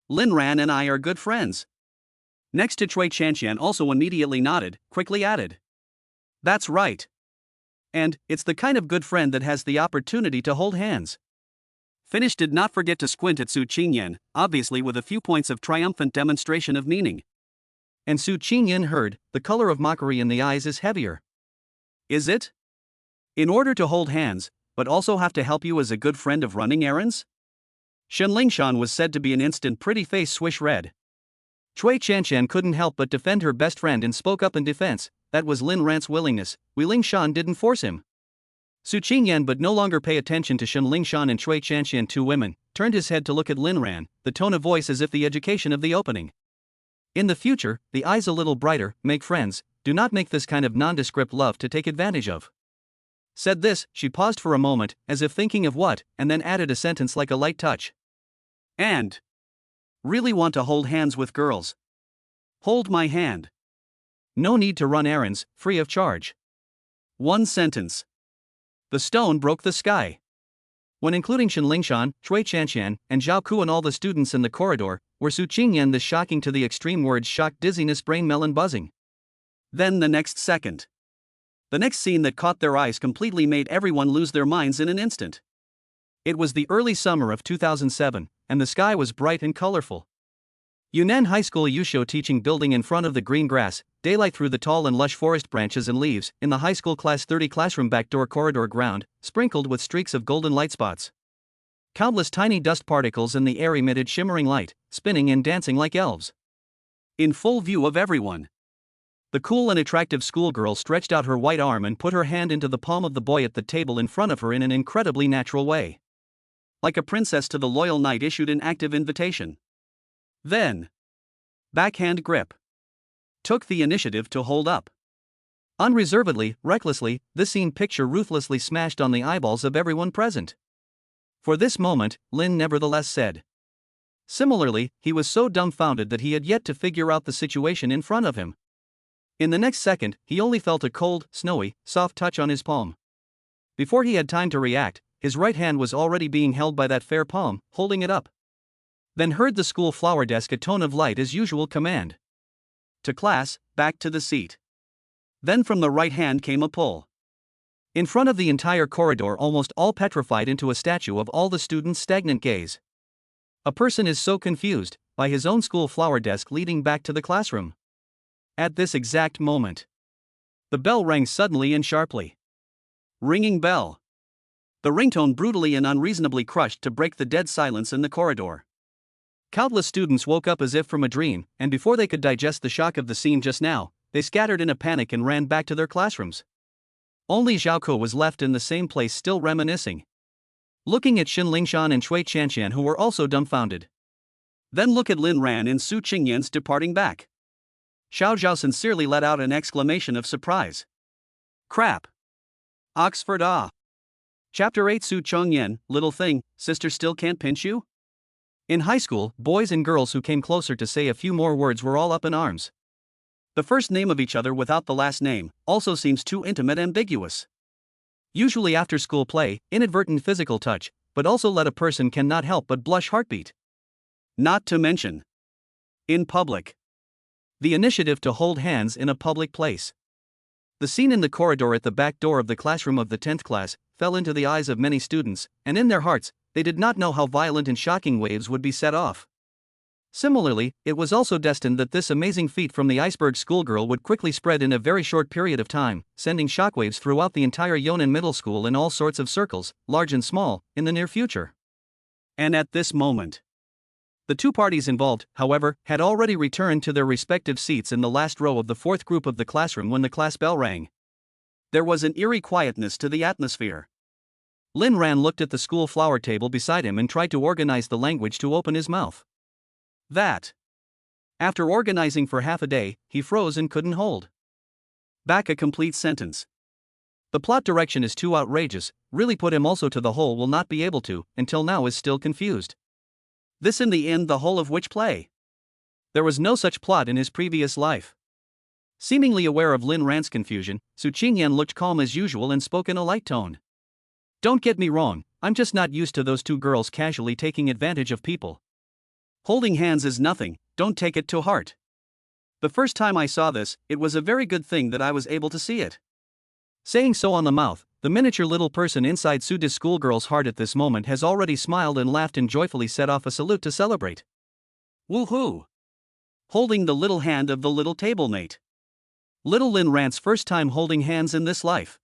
Speaker 1: Lin Ran and I are good friends. Next to Cui Chanshan also immediately nodded, quickly added. That's right. And, it's the kind of good friend that has the opportunity to hold hands. Finish did not forget to squint at Su Qingyan, obviously with a few points of triumphant demonstration of meaning. And Su Qingyan heard, the color of mockery in the eyes is heavier. Is it? In order to hold hands, but also have to help you as a good friend of running errands? Shan was said to be an instant pretty face swish red. Chui Chanshan couldn't help but defend her best friend and spoke up in defense. That was Lin Ran's willingness. Wei Lingshan didn't force him. Su Qingyan but no longer pay attention to Shan Lingshan and Chui Chanshan, two women, turned his head to look at Lin Ran, the tone of voice as if the education of the opening. In the future, the eyes a little brighter, make friends, do not make this kind of nondescript love to take advantage of. Said this, she paused for a moment, as if thinking of what, and then added a sentence like a light touch. And really want to hold hands with girls. Hold my hand. No need to run errands, free of charge. One sentence. The stone broke the sky. When including Shan Lingshan, Chui Chanshan, and Zhao Ku and all the students in the corridor, were Su Qingyan the shocking to the extreme words shocked dizziness brain melon buzzing. Then the next second. The next scene that caught their eyes completely made everyone lose their minds in an instant. It was the early summer of 2007, and the sky was bright and colorful. Yunnan High School Yusho teaching building in front of the green grass, daylight through the tall and lush forest branches and leaves, in the high school class 30 classroom backdoor corridor ground, sprinkled with streaks of golden light spots. Countless tiny dust particles in the air emitted shimmering light, spinning and dancing like elves. In full view of everyone. The cool and attractive schoolgirl stretched out her white arm and put her hand into the palm of the boy at the table in front of her in an incredibly natural way. Like a princess to the loyal knight issued an active invitation. Then, backhand grip. Took the initiative to hold up. Unreservedly, recklessly, this scene picture ruthlessly smashed on the eyeballs of everyone present. For this moment, Lin nevertheless said. Similarly, he was so dumbfounded that he had yet to figure out the situation in front of him. In the next second, he only felt a cold, snowy, soft touch on his palm. Before he had time to react, his right hand was already being held by that fair palm, holding it up. Then heard the school flower desk a tone of light as usual command. To class, back to the seat. Then from the right hand came a pull. In front of the entire corridor, almost all petrified into a statue of all the students' stagnant gaze. A person is so confused, by his own school flower desk leading back to the classroom. At this exact moment, the bell rang suddenly and sharply. Ringing bell. The ringtone brutally and unreasonably crushed to break the dead silence in the corridor. Countless students woke up as if from a dream, and before they could digest the shock of the scene just now, they scattered in a panic and ran back to their classrooms. Only Zhao Ku was left in the same place still reminiscing. Looking at Shan Lingshan and Chui Chanshan, who were also dumbfounded. Then look at Lin Ran and Su Qingyan's departing back. Xiao Zhao sincerely let out an exclamation of surprise. Crap. Oxford ah. Chapter 8 Su Qingyan, little thing, sister still can't pinch you? In high school, boys and girls who came closer to say a few more words were all up in arms. The first name of each other without the last name also seems too intimate, ambiguous. Usually after school play, inadvertent physical touch, but also let a person cannot help but blush heartbeat. Not to mention, in public. The initiative to hold hands in a public place. The scene in the corridor at the back door of the classroom of the 10th class fell into the eyes of many students, and in their hearts, they did not know how violent and shocking waves would be set off. Similarly, it was also destined that this amazing feat from the iceberg schoolgirl would quickly spread in a very short period of time, sending shockwaves throughout the entire Yunnan Middle School in all sorts of circles, large and small, in the near future. And at this moment, the two parties involved, however, had already returned to their respective seats in the last row of the fourth group of the classroom when the class bell rang. There was an eerie quietness to the atmosphere. Lin Ran looked at the school flower table beside him and tried to organize the language to open his mouth. That. After organizing for half a day, he froze and couldn't hold back a complete sentence. The plot direction is too outrageous, really put him also to the whole will not be able to, until now is still confused. This in the end the whole of which play? There was no such plot in his previous life. Seemingly aware of Lin Ran's confusion, Su Qingyan looked calm as usual and spoke in a light tone. Don't get me wrong, I'm just not used to those two girls casually taking advantage of people. Holding hands is nothing, don't take it to heart. The first time I saw this, it was a very good thing that I was able to see it. Saying so on the mouth, the miniature little person inside Suda's schoolgirl's heart at this moment has already smiled and laughed and joyfully set off a salute to celebrate. Woohoo! Holding the little hand of the little table mate. Little Lin Ran's first time holding hands in this life.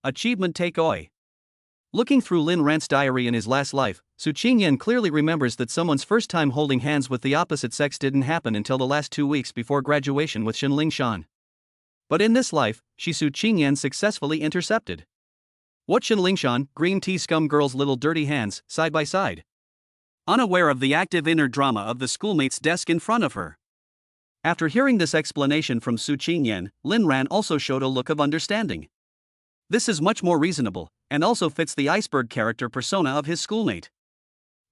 Speaker 1: Achievement take oi. Looking through Lin Ran's diary in his last life, Qingyan clearly remembers that someone's first time holding hands with the opposite sex didn't happen until the last 2 weeks before graduation with Shinling Shan. But in this life, Qingyan successfully intercepted. What Shinling Shan, green tea scum girl's little dirty hands, side by side. Unaware of the active inner drama of the schoolmate's desk in front of her. After hearing this explanation from Qingyan, Lin Ran also showed a look of understanding. This is much more reasonable, and also fits the iceberg character persona of his schoolmate.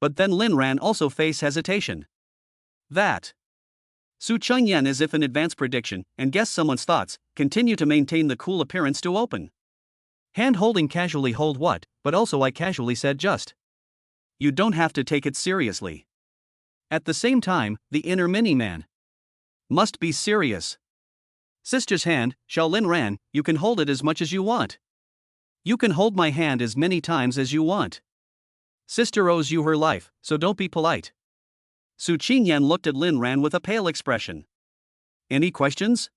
Speaker 1: But then Lin Ran also faced hesitation. That Qingyan, as if in advance prediction, and guess someone's thoughts, continue to maintain the cool appearance to open. Hand holding casually hold what, but also I casually said just. You don't have to take it seriously. At the same time, the inner mini-man. Must be serious. Sister's hand, Xiao Lin Ran, you can hold it as much as you want. You can hold my hand as many times as you want. Sister owes you her life, so don't be polite. Qingyan looked at Lin Ran with a pale expression. Any questions?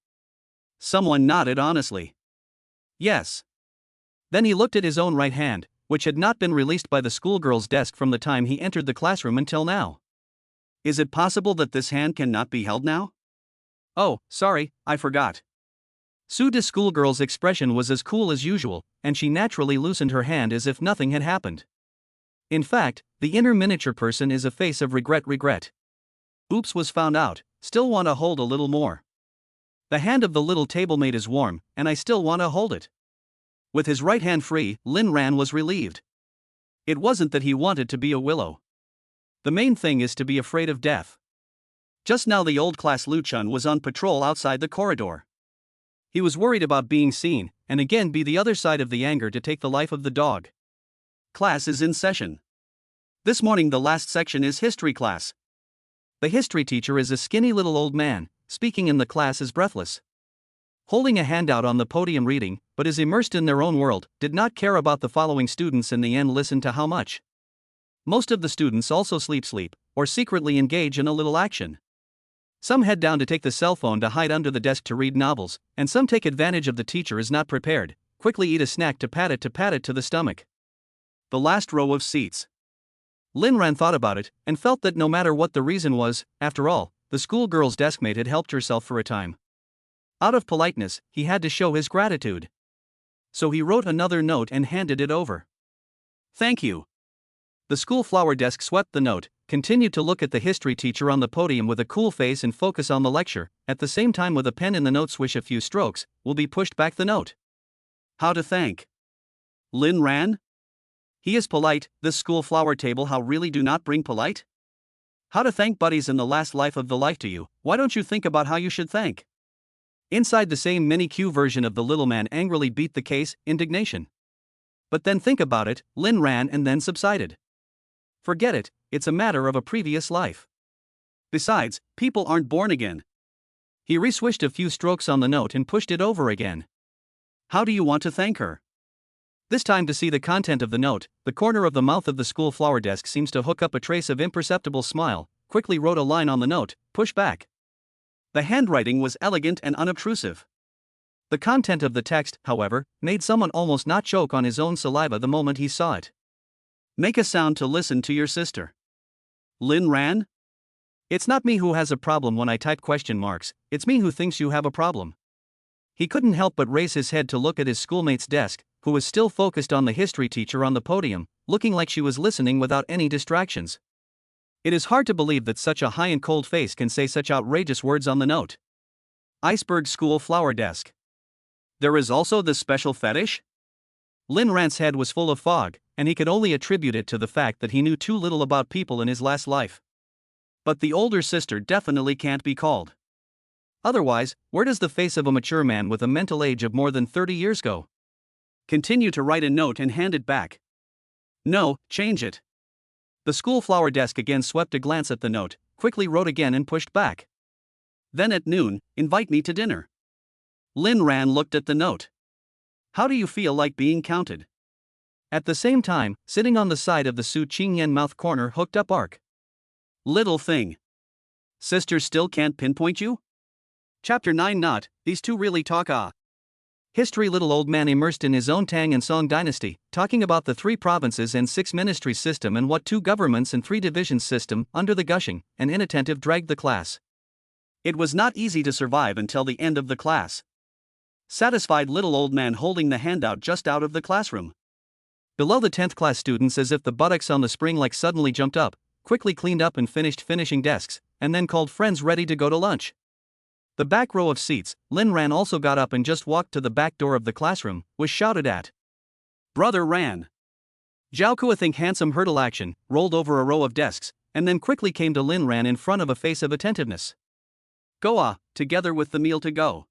Speaker 1: Someone nodded honestly. Yes. Then he looked at his own right hand, which had not been released by the schoolgirl's desk from the time he entered the classroom until now. Is it possible that this hand cannot be held now? Oh, sorry, I forgot. The schoolgirl's expression was as cool as usual, and she naturally loosened her hand as if nothing had happened. In fact, the inner miniature person is a face of regret. Oops, was found out, still want to hold a little more. The hand of the little tablemate is warm, and I still want to hold it. With his right hand free, Lin Ran was relieved. It wasn't that he wanted to be a willow. The main thing is to be afraid of death. Just now the old class Lu Chun was on patrol outside the corridor. He was worried about being seen, and again be the other side of the anger to take the life of the dog. Class is in session. This morning the last section is history class. The history teacher is a skinny little old man, speaking in the class is breathless. Holding a handout on the podium reading, but is immersed in their own world, did not care about the following students in the end listen to how much. Most of the students also sleep, or secretly engage in a little action. Some head down to take the cell phone to hide under the desk to read novels, and some take advantage of the teacher is not prepared, quickly eat a snack to pat it to the stomach. The last row of seats. Lin Ran thought about it, and felt that no matter what the reason was, after all, the schoolgirl's deskmate had helped herself for a time. Out of politeness, he had to show his gratitude. So he wrote another note and handed it over. Thank you. The school flower desk swept the note, continued to look at the history teacher on the podium with a cool face and focus on the lecture, at the same time with a pen in the note swish a few strokes, will be pushed back the note. How to thank Lin Ran? He is polite, this school flower table how really do not bring polite? How to thank buddies in the last life of the life to you, why don't you think about how you should thank? Inside the same mini-Q version of the little man angrily beat the case, indignation. But then think about it, Lin Ran and then subsided. Forget it, it's a matter of a previous life. Besides, people aren't born again. He reswished a few strokes on the note and pushed it over again. How do you want to thank her? This time to see the content of the note, the corner of the mouth of the school flower desk seems to hook up a trace of imperceptible smile, quickly wrote a line on the note, push back. The handwriting was elegant and unobtrusive. The content of the text, however, made someone almost not choke on his own saliva the moment he saw it. Make a sound to listen to your sister. Lin Ran? It's not me who has a problem when I type question marks, it's me who thinks you have a problem. He couldn't help but raise his head to look at his schoolmate's desk, who was still focused on the history teacher on the podium, looking like she was listening without any distractions. It is hard to believe that such a high and cold face can say such outrageous words on the note. Iceberg school flower desk. There is also this special fetish? Lin Ran's head was full of fog, and he could only attribute it to the fact that he knew too little about people in his last life. But the older sister definitely can't be called. Otherwise, where does the face of a mature man with a mental age of more than 30 years go? Continue to write a note and hand it back. No, change it. The school flower desk again swept a glance at the note, quickly wrote again and pushed back. Then at noon, invite me to dinner. Lin Ran looked at the note. How do you feel like being counted? At the same time, sitting on the side of the Qingyan mouth corner hooked up arc. Little thing. Sister still can't pinpoint you? Chapter 9 Not, these two really talk History. Little old man immersed in his own Tang and Song dynasty, talking about the 3 provinces and 6 ministries system and what 2 governments and 3 divisions system, under the gushing and inattentive dragged the class. It was not easy to survive until the end of the class. Satisfied little old man holding the handout just out of the classroom. Below the 10th class students, as if the buttocks on the spring like suddenly jumped up, quickly cleaned up and finished finishing desks, and then called friends ready to go to lunch. The back row of seats, Lin Ran also got up and just walked to the back door of the classroom, was shouted at. Brother Ran. Zhao think handsome hurdle action, rolled over a row of desks, and then quickly came to Lin Ran in front of a face of attentiveness. Go together with the meal to go.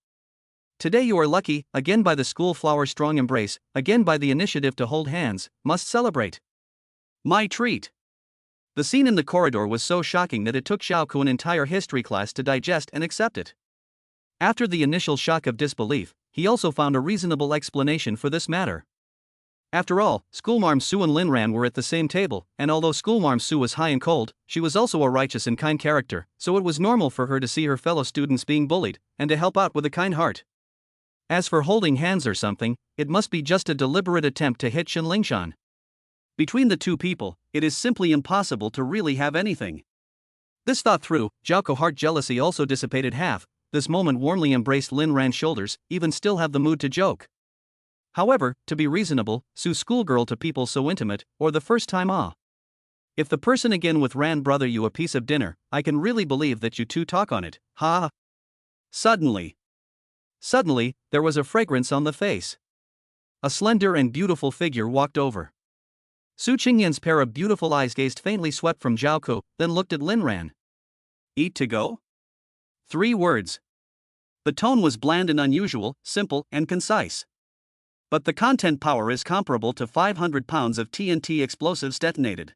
Speaker 1: Today you are lucky, again by the school flower strong embrace, again by the initiative to hold hands, must celebrate. My treat. The scene in the corridor was so shocking that it took Zhao an entire history class to digest and accept it. After the initial shock of disbelief, he also found a reasonable explanation for this matter. After all, Schoolmarm Su and Lin Ran were at the same table, and although Schoolmarm Su was high and cold, she was also a righteous and kind character, so it was normal for her to see her fellow students being bullied, and to help out with a kind heart. As for holding hands or something, it must be just a deliberate attempt to hit Shen Lingshan. Between the 2 people, it is simply impossible to really have anything. This thought through, Zhao heart jealousy also dissipated half. This moment warmly embraced Lin Ran's shoulders, even still have the mood to joke. However, to be reasonable, Su schoolgirl to people so intimate, or the first time If the person again with Ran brother you a piece of dinner, I can really believe that you 2 talk on it, ha. Suddenly, there was a fragrance on the face. A slender and beautiful figure walked over. Su Qingyan's pair of beautiful eyes gazed faintly swept from Zhao, then looked at Lin Ran. Eat to go? 3 words. The tone was bland and unusual, simple and concise. But the content power is comparable to 500 pounds of TNT explosives detonated.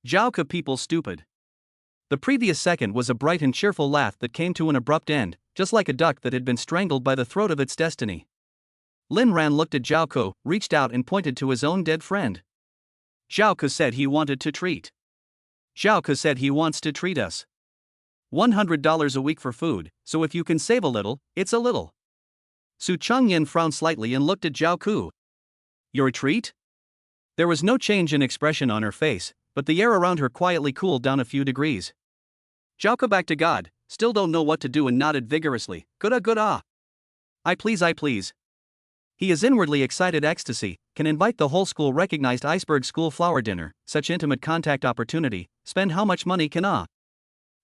Speaker 1: Zhao people stupid. The previous second was a bright and cheerful laugh that came to an abrupt end, just like a duck that had been strangled by the throat of its destiny. Lin Ran looked at Zhao, reached out and pointed to his own dead friend. Zhao said he wanted to treat. Zhao said he wants to treat us. $100 a week for food, so if you can save a little, it's a little. Su Changyan frowned slightly and looked at Zhao. Your treat? There was no change in expression on her face, but the air around her quietly cooled down a few degrees. Zhao back to God, still don't know what to do and nodded vigorously, good. I please. He is inwardly excited ecstasy, can invite the whole school recognized iceberg school flower dinner, such intimate contact opportunity, spend how much money can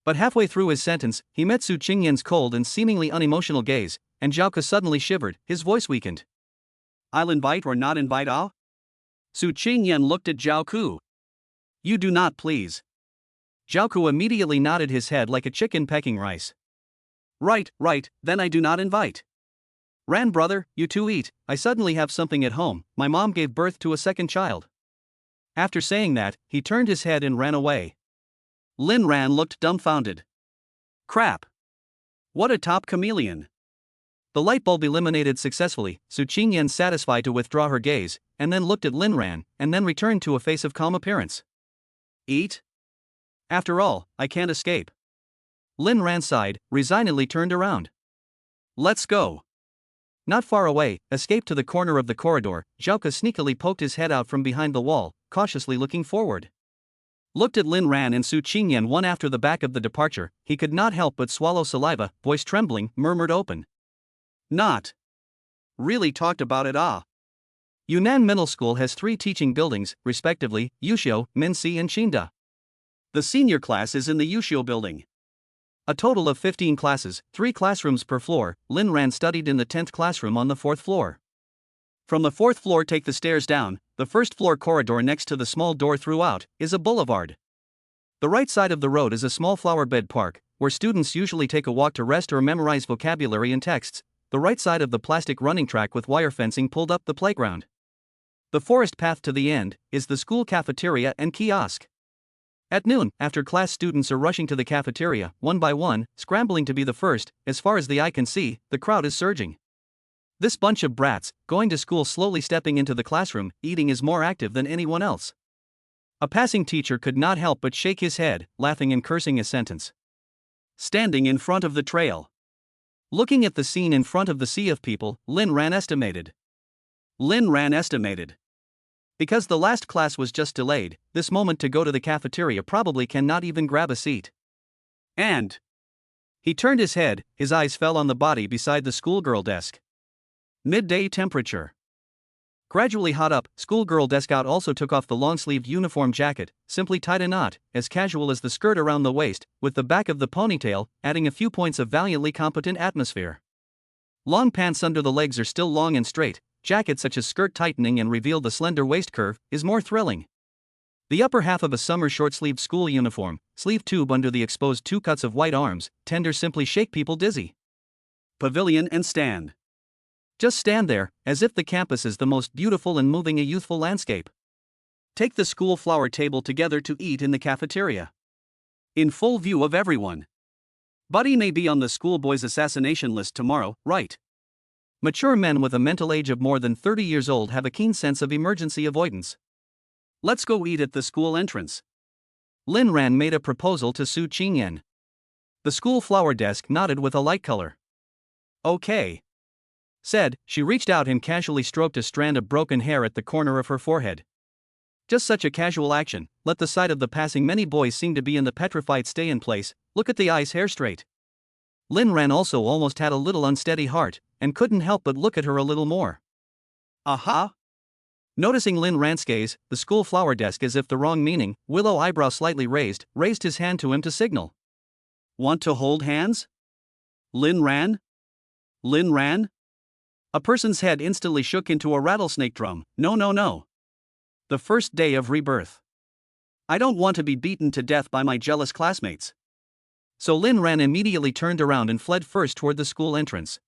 Speaker 1: But halfway through his sentence, he met Su Qingyan's cold and seemingly unemotional gaze, and Zhao suddenly shivered, his voice weakened. I'll invite or not invite Su Qingyan looked at Zhao. You do not please. Zhao immediately nodded his head like a chicken pecking rice. Right, then I do not invite. Ran brother, you 2 eat, I suddenly have something at home, my mom gave birth to a second child. After saying that, he turned his head and ran away. Lin Ran looked dumbfounded. Crap. What a top chameleon. The light bulb eliminated successfully, Su Qingyan satisfied to withdraw her gaze, and then looked at Lin Ran, and then returned to a face of calm appearance. Eat? After all, I can't escape. Lin Ran sighed, resignedly turned around. Let's go. Not far away, escaped to the corner of the corridor, Zhao sneakily poked his head out from behind the wall, cautiously looking forward. Looked at Lin Ran and Su Qingyan one after the back of the departure, he could not help but swallow saliva, voice trembling, murmured open. Not. Really talked about it Yunnan Middle School has 3 teaching buildings, respectively, Yuxiu, Minxi and Qingda. The senior class is in the Yuxiu building. A total of 15 classes, 3 classrooms per floor. Lin Ran studied in the 10th classroom on the 4th floor. From the 4th floor take the stairs down, the 1st floor corridor next to the small door throughout, is a boulevard. The right side of the road is a small flower-bed park, where students usually take a walk to rest or memorize vocabulary and texts. The right side of the plastic running track with wire fencing pulled up the playground. The forest path to the end is the school cafeteria and kiosk. At noon, after class, students are rushing to the cafeteria, one by one, scrambling to be the first. As far as the eye can see, the crowd is surging. This bunch of brats, going to school slowly stepping into the classroom, eating is more active than anyone else. A passing teacher could not help but shake his head, laughing and cursing a sentence. Standing in front of the trail. Looking at the scene in front of the sea of people, Lin ran estimated. Because the last class was just delayed, this moment to go to the cafeteria probably cannot even grab a seat. And he turned his head, his eyes fell on the body beside the schoolgirl desk. Midday temperature. Gradually hot up, schoolgirl desk out also took off the long-sleeved uniform jacket, simply tied a knot, as casual as the skirt around the waist, with the back of the ponytail, adding a few points of valiantly competent atmosphere. Long pants under the legs are still long and straight, jacket such as skirt tightening and reveal the slender waist curve, is more thrilling. The upper half of a summer short-sleeved school uniform, sleeve tube under the exposed two cuts of white arms, tender simply shake people dizzy. Pavilion and stand. Just stand there, as if the campus is the most beautiful and moving a youthful landscape. Take the school flower table together to eat in the cafeteria. In full view of everyone. Buddy may be on the schoolboy's assassination list tomorrow, right? Mature men with a mental age of more than 30 years old have a keen sense of emergency avoidance. Let's go eat at the school entrance. Lin Ran made a proposal to Su Qingyan. The school flower desk nodded with a light color. Okay. Said, she reached out and casually stroked a strand of broken hair at the corner of her forehead. Just such a casual action, let the sight of the passing many boys seem to be in the petrified stay in place, look at the eyes hair straight. Lin Ran also almost had a little unsteady heart, and couldn't help but look at her a little more. Aha! Noticing Lin Ran's gaze, the school flower desk as if the wrong meaning, willow eyebrow slightly raised his hand to him to signal. Want to hold hands? Lin Ran? Lin Ran? A person's head instantly shook into a rattlesnake drum. No. The first day of rebirth. I don't want to be beaten to death by my jealous classmates. So Lin Ran immediately turned around and fled first toward the school entrance.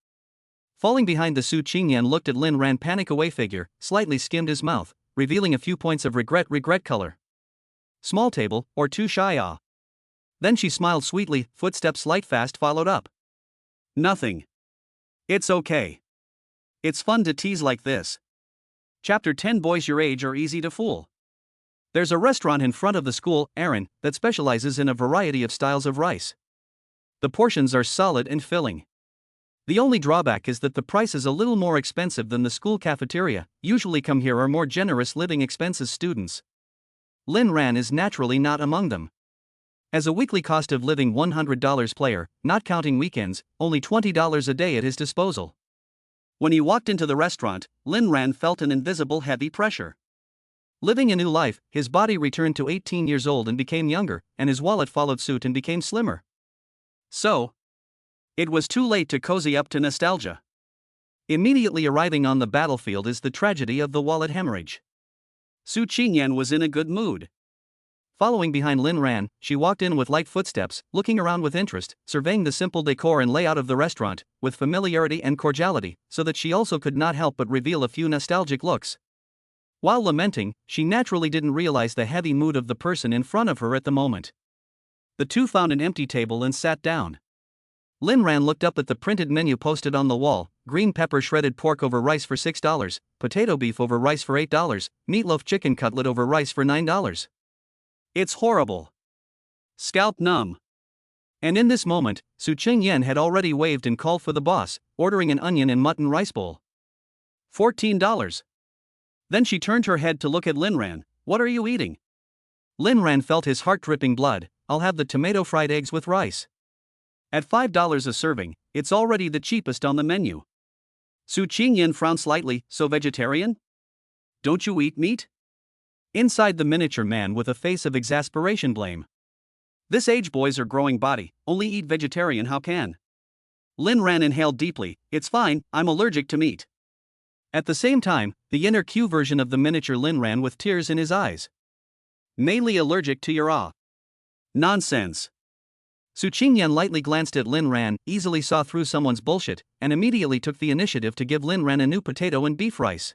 Speaker 1: Falling behind the Su Qingyan looked at Lin Ran panic away figure, slightly skimmed his mouth, revealing a few points of regret color. Small table, or too shy ah. Then she smiled sweetly, footsteps light fast followed up. Nothing. It's okay. It's fun to tease like this. Chapter 10 Boys your age are easy to fool. There's a restaurant in front of the school, Aaron, that specializes in a variety of styles of rice. The portions are solid and filling. The only drawback is that the price is a little more expensive than the school cafeteria. Usually come here are more generous living expenses students. Lin Ran is naturally not among them. As a weekly cost of living $100 player, not counting weekends, only $20 a day at his disposal. When he walked into the restaurant, Lin Ran felt an invisible heavy pressure. Living a new life, his body returned to 18 years old and became younger, and his wallet followed suit and became slimmer. So, it was too late to cozy up to nostalgia. Immediately arriving on the battlefield is the tragedy of the wallet hemorrhage. Su Qingyan was in a good mood. Following behind Lin Ran, she walked in with light footsteps, looking around with interest, surveying the simple decor and layout of the restaurant, with familiarity and cordiality, so that she also could not help but reveal a few nostalgic looks. While lamenting, she naturally didn't realize the heavy mood of the person in front of her at the moment. The two found an empty table and sat down. Lin Ran looked up at the printed menu posted on the wall: green pepper shredded pork over rice for $6, potato beef over rice for $8, meatloaf chicken cutlet over rice for $9. It's horrible. Scalp numb. And in this moment, Su Qingyan had already waved and called for the boss, ordering an onion and mutton rice bowl. $14. Then she turned her head to look at Lin Ran. What are you eating? Lin Ran felt his heart dripping blood. I'll have the tomato fried eggs with rice. At $5 a serving, it's already the cheapest on the menu. Su Qingyan frowned slightly. So vegetarian? Don't you eat meat? Inside the miniature man with a face of exasperation blame. This age boys are growing body, only eat vegetarian how can? Lin Ran inhaled deeply. It's fine, I'm allergic to meat. At the same time, the inner Q version of the miniature Lin ran with tears in his eyes. Mainly allergic to your nonsense. Su Qingyan lightly glanced at Lin Ran, easily saw through someone's bullshit, and immediately took the initiative to give Lin Ran a new potato and beef rice.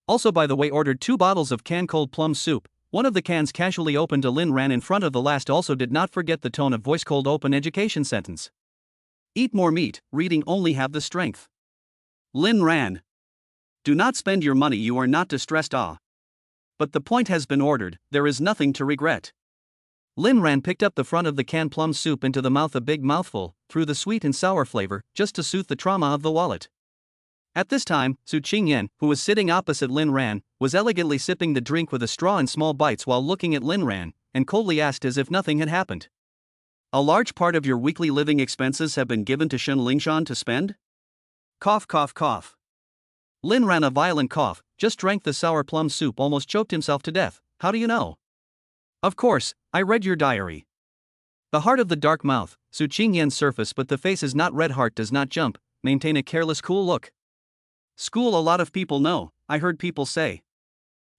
Speaker 1: Also by the way ordered 2 bottles of canned cold plum soup. One of the cans casually opened to Lin Ran in front of the last. Also did not forget the tone of voice cold open education sentence. Eat more meat, reading only have the strength. Lin Ran. Do not spend your money, you are not distressed But the point has been ordered, there is nothing to regret. Lin Ran picked up the front of the canned plum soup into the mouth a big mouthful, through the sweet and sour flavor, just to soothe the trauma of the wallet. At this time, Su Qingyan, who was sitting opposite Lin Ran, was elegantly sipping the drink with a straw in small bites while looking at Lin Ran, and coldly asked as if nothing had happened. A large part of your weekly living expenses have been given to Shen Lingshan to spend? Cough, cough, cough. Lin ran a violent cough, just drank the sour plum soup, almost choked himself to death. How do you know? Of course, I read your diary. The heart of the dark mouth, Su Qingyan's surface, but the face is not red, heart does not jump, maintain a careless cool look. School, a lot of people know, I heard people say.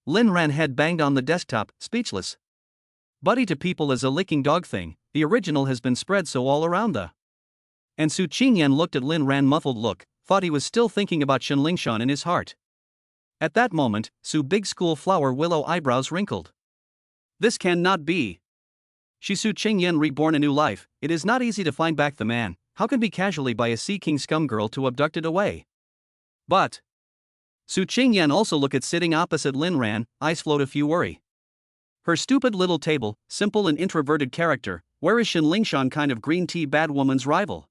Speaker 1: Lin Ran head banged on the desktop, speechless. Buddy to people is a licking dog thing, the original has been spread so all around the. And Su Qingyan looked at Lin Ran muffled look, thought he was still thinking about Shen Lingshan in his heart. At that moment, Su big school flower willow eyebrows wrinkled. This cannot be. She Su Qingyan reborn a new life, it is not easy to find back the man, how can be casually by a Sea King scum girl to abducted away? But. Su Qingyan also look at sitting opposite Lin Ran, eyes float a few worry. Her stupid little table, simple and introverted character, where is Shen Lingshan kind of green tea bad woman's rival?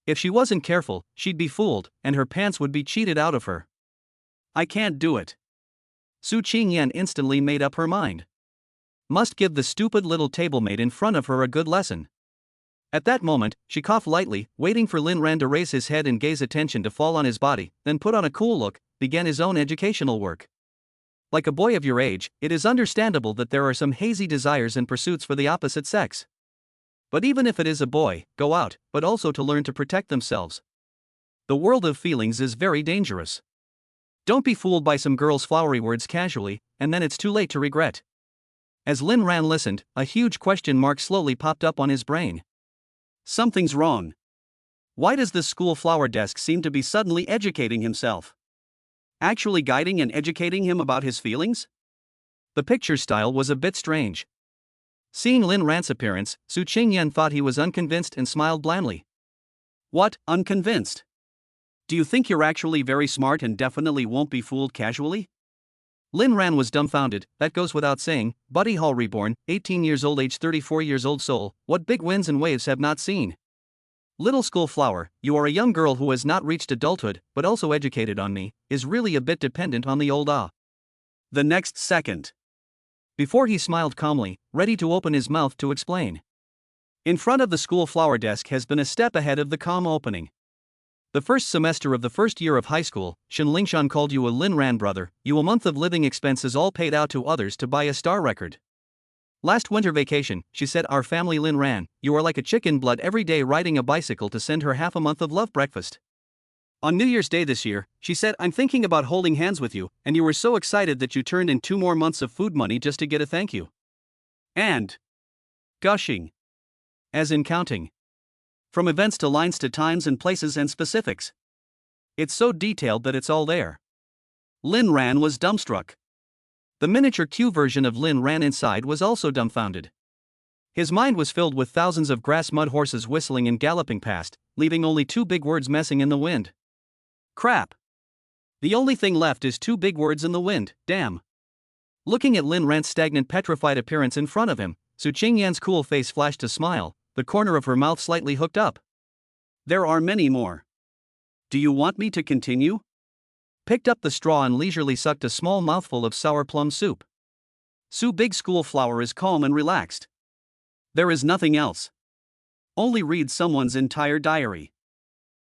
Speaker 1: If she wasn't careful, she'd be fooled, and her pants would be cheated out of her. I can't do it. Su Qingyan instantly made up her mind. Must give the stupid little tablemate in front of her a good lesson. At that moment, she coughed lightly, waiting for Lin Ran to raise his head and gaze attention to fall on his body, then put on a cool look, began his own educational work. Like a boy of your age, it is understandable that there are some hazy desires and pursuits for the opposite sex. But even if it is a boy, go out, but also to learn to protect themselves. The world of feelings is very dangerous. Don't be fooled by some girl's flowery words casually, and then it's too late to regret. As Lin Ran listened, a huge question mark slowly popped up on his brain. Something's wrong. Why does this school flower desk seem to be suddenly educating himself? Actually guiding and educating him about his feelings? The picture style was a bit strange. Seeing Lin Ran's appearance, Su Qingyan thought he was unconvinced and smiled blandly. What, unconvinced? Do you think you're actually very smart and definitely won't be fooled casually? Lin Ran was dumbfounded, that goes without saying, Buddy Hall reborn, 18 years old, age 34 years old soul, what big winds and waves have not seen? Little school flower, you are a young girl who has not reached adulthood, but also educated on me, is really a bit dependent on the old The next second. Before he smiled calmly, ready to open his mouth to explain. In front of the school flower desk has been a step ahead of the calm opening. The first semester of the first year of high school, Shen Lingshan called you a Lin Ran brother, you a month of living expenses all paid out to others to buy a star record. Last winter vacation, she said our family Lin Ran, you are like a chicken blood every day riding a bicycle to send her half a month of love breakfast. On New Year's Day this year, she said I'm thinking about holding hands with you, and you were so excited that you turned in 2 more months of food money just to get a thank you. And. Gushing. As in counting. From events to lines to times and places and specifics. It's so detailed that it's all there. Lin Ran was dumbstruck. The miniature Q version of Lin Ran inside was also dumbfounded. His mind was filled with thousands of grass mud horses whistling and galloping past, leaving only 2 big words messing in the wind. Crap. The only thing left is 2 big words in the wind, damn. Looking at Lin Ran's stagnant petrified appearance in front of him, Su Qingyan's cool face flashed a smile, the corner of her mouth slightly hooked up. There are many more. Do you want me to continue? Picked up the straw and leisurely sucked a small mouthful of sour plum soup. Su big school flower is calm and relaxed. There is nothing else. Only read someone's entire diary.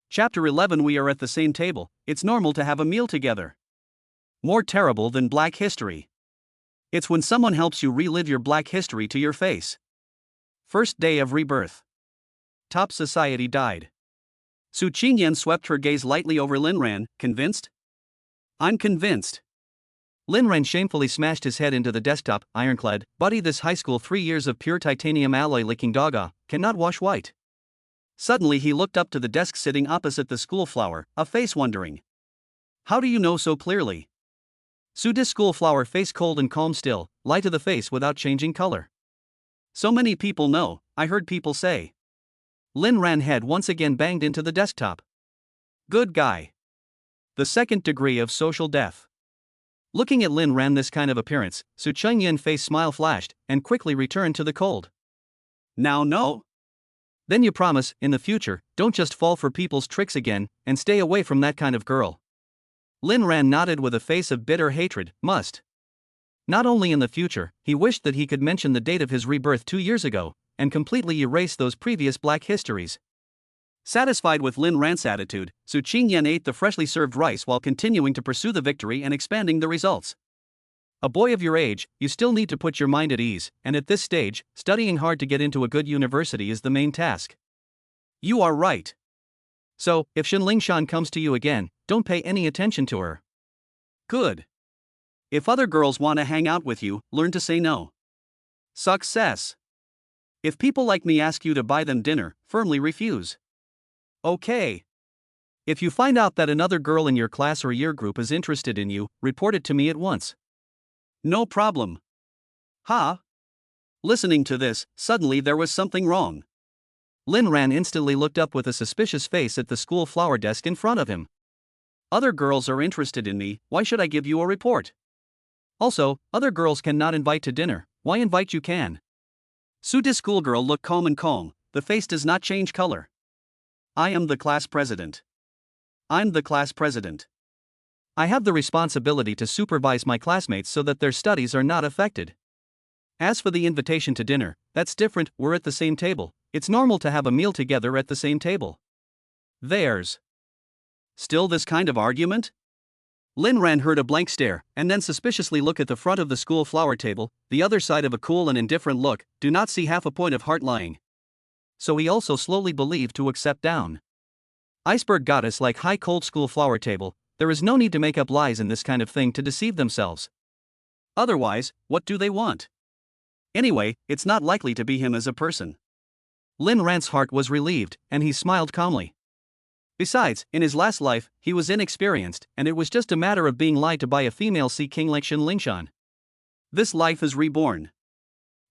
Speaker 1: Chapter 11. We are at the same table, it's normal to have a meal together. More terrible than Black history. It's when someone helps you relive your Black history to your face. First day of rebirth. Top society died. Su Qingyan swept her gaze lightly over Lin Ran, convinced? I'm convinced. Lin Ran shamefully smashed his head into the desktop, ironclad, buddy this high school 3 years of pure titanium alloy licking dog cannot wash white. Suddenly he looked up to the desk sitting opposite the school flower, a face wondering. How do you know so clearly? Su dis school flower face cold and calm still, light to the face without changing color. So many people know, I heard people say. Lin Ran head once again banged into the desktop. Good guy. The second degree of social death. Looking at Lin Ran this kind of appearance, Su Qingyan face smile flashed, and quickly returned to the cold. Now no? Then you promise, in the future, don't just fall for people's tricks again, and stay away from that kind of girl. Lin Ran nodded with a face of bitter hatred. Must. Not only in the future, he wished that he could mention the date of his rebirth 2 years ago, and completely erase those previous black histories. Satisfied with Lin Ran's attitude, Su Qingyan ate the freshly served rice while continuing to pursue the victory and expanding the results. A boy of your age, you still need to put your mind at ease, and at this stage, studying hard to get into a good university is the main task. You are right. So, if Shen Lingshan comes to you again, don't pay any attention to her. Good. If other girls want to hang out with you, learn to say no. Success. If people like me ask you to buy them dinner, firmly refuse. Okay. If you find out that another girl in your class or year group is interested in you, report it to me at once. No problem. Ha? Listening to this, suddenly there was something wrong. Lin Ran instantly looked up with a suspicious face at the school flower desk in front of him. Other girls are interested in me, why should I give you a report? Also, other girls cannot invite to dinner, why invite you can? Su's schoolgirl looked calm, the face does not change color. I am the class president. I'm the class president. I have the responsibility to supervise my classmates so that their studies are not affected. As for the invitation to dinner, that's different, we're at the same table, it's normal to have a meal together at the same table. There's still this kind of argument? Lin Ran heard a blank stare, and then suspiciously look at the front of the school flower table, the other side of a cool and indifferent look, do not see half a point of heart lying. So he also slowly believed to accept down. Iceberg goddess like high cold school flower table, there is no need to make up lies in this kind of thing to deceive themselves. Otherwise, what do they want? Anyway, it's not likely to be him as a person. Lin Ran's heart was relieved, and he smiled calmly. Besides, in his last life, he was inexperienced, and it was just a matter of being lied to by a female Sea King like Shen Lingshan. This life is reborn.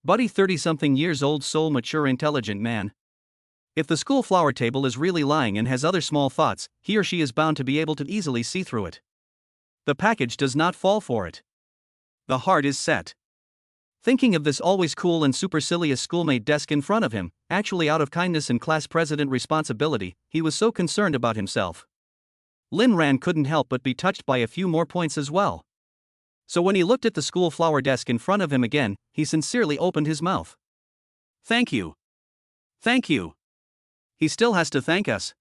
Speaker 1: Buddy 30-something years old soul mature intelligent man. If the school flower table is really lying and has other small thoughts, he or she is bound to be able to easily see through it. The package does not fall for it. The heart is set. Thinking of this always cool and supercilious schoolmate desk in front of him, actually out of kindness and class president responsibility, he was so concerned about himself. Lin Ran couldn't help but be touched by a few more points as well. So when he looked at the school flower desk in front of him again, he sincerely opened his mouth. Thank you. Thank you. He still has to thank us.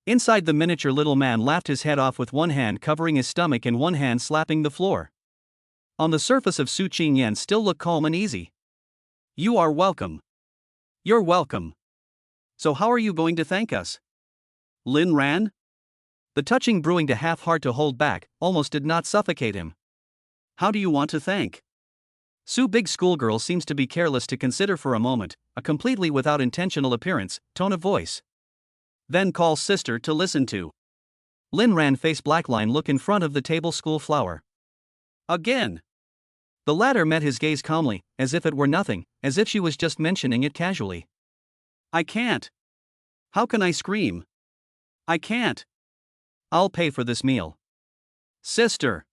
Speaker 1: Inside, the miniature little man laughed his head off with one hand covering his stomach and one hand slapping the floor. On the surface of Su Qingyan still looked calm and easy. You are welcome. You're welcome. So how are you going to thank us? Lin Ran? The touching brewing to half hard to hold back, almost did not suffocate him. How do you want to thank? Su big schoolgirl seems to be careless to consider for a moment, a completely without intentional appearance, tone of voice. Then call sister to listen to. Lin Ran face blackline look in front of the table school flower. Again. The latter met his gaze calmly, as if it were nothing, as if she was just mentioning it casually. I can't. How can I scream? I can't. I'll pay for this meal. Sister.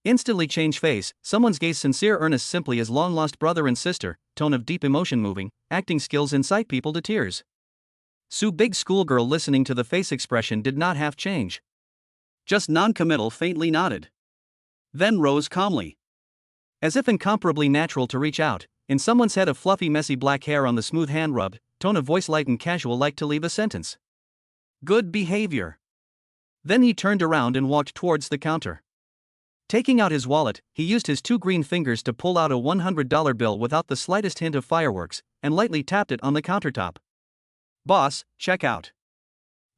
Speaker 1: Instantly change face, someone's gaze sincere earnest simply as long-lost brother and sister, tone of deep emotion moving, acting skills incite people to tears. Su big schoolgirl listening to the face expression did not half change. Just non-committal faintly nodded. Then rose calmly. As if incomparably natural to reach out, in someone's head of fluffy messy black hair on the smooth hand rubbed, tone of voice light and casual like to leave a sentence. Good behavior. Then he turned around and walked towards the counter. Taking out his wallet, he used his 2 green fingers to pull out a $100 bill without the slightest hint of fireworks, and lightly tapped it on the countertop. Boss, check out.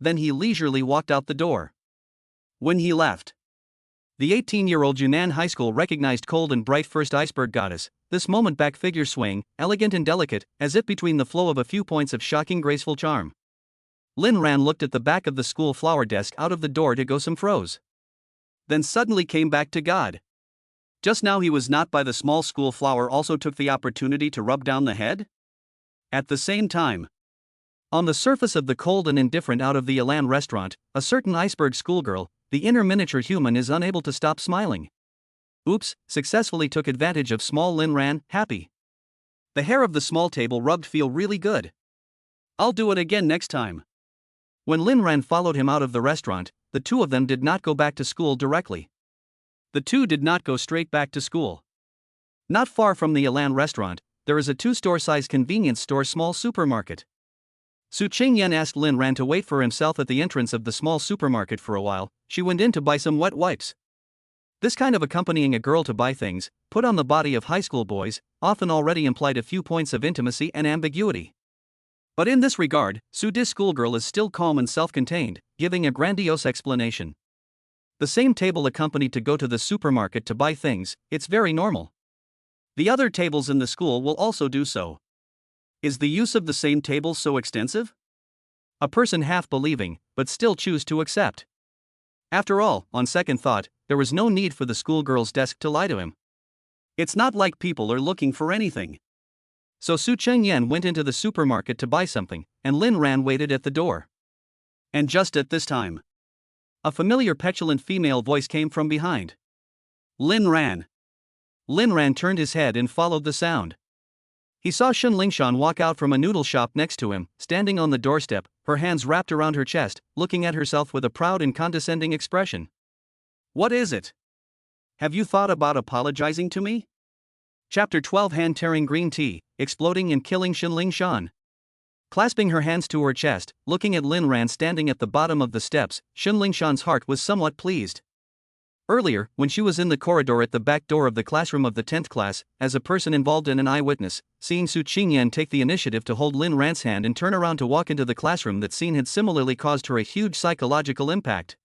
Speaker 1: Then he leisurely walked out the door. When he left, the 18-year-old Yunnan High School recognized cold and bright first iceberg goddess, this moment back figure swaying, elegant and delicate, as if between the flow of a few points of shocking graceful charm. Lin Ran looked at the back of the school flower desk out of the door to go some froze. Then suddenly came back to God. Just now he was not by the small school flower also took the opportunity to rub down the head? At the same time. On the surface of the cold and indifferent out of the Elan restaurant, a certain iceberg schoolgirl, the inner miniature human is unable to stop smiling. Oops, successfully took advantage of small Lin Ran, happy. The hair of the small table rubbed feel really good. I'll do it again next time. When Lin Ran followed him out of the restaurant, the two of them did not go back to school directly. The two did not go straight back to school. Not far from the Elan restaurant, there is a two-store size convenience store small supermarket. Su Qingyan asked Lin Ran to wait for himself at the entrance of the small supermarket for a while. She went in to buy some wet wipes. This kind of accompanying a girl to buy things, put on the body of high school boys, often already implied a few points of intimacy and ambiguity. But in this regard, Su's schoolgirl is still calm and self-contained, giving a grandiose explanation. The same table accompanied to go to the supermarket to buy things, it's very normal. The other tables in the school will also do so. Is the use of the same table so extensive? A person half believing, but still choose to accept. After all, on second thought, there was no need for the schoolgirl's desk to lie to him. It's not like people are looking for anything. So Su Qingyan went into the supermarket to buy something, and Lin Ran waited at the door. And just at this time, a familiar petulant female voice came from behind. Lin Ran. Lin Ran turned his head and followed the sound. He saw Shen Lingshan walk out from a noodle shop next to him, standing on the doorstep, her hands wrapped around her chest, looking at herself with a proud and condescending expression. What is it? Have you thought about apologizing to me? Chapter 12 Hand tearing green tea, exploding and killing Shen Lingshan. Clasping her hands to her chest, looking at Lin Ran standing at the bottom of the steps, Shen Lingshan's heart was somewhat pleased. Earlier, when she was in the corridor at the back door of the classroom of the 10th class, as a person involved in an eyewitness, seeing Su Qingyan take the initiative to hold Lin Ran's hand and turn around to walk into the classroom, that scene had similarly caused her a huge psychological impact.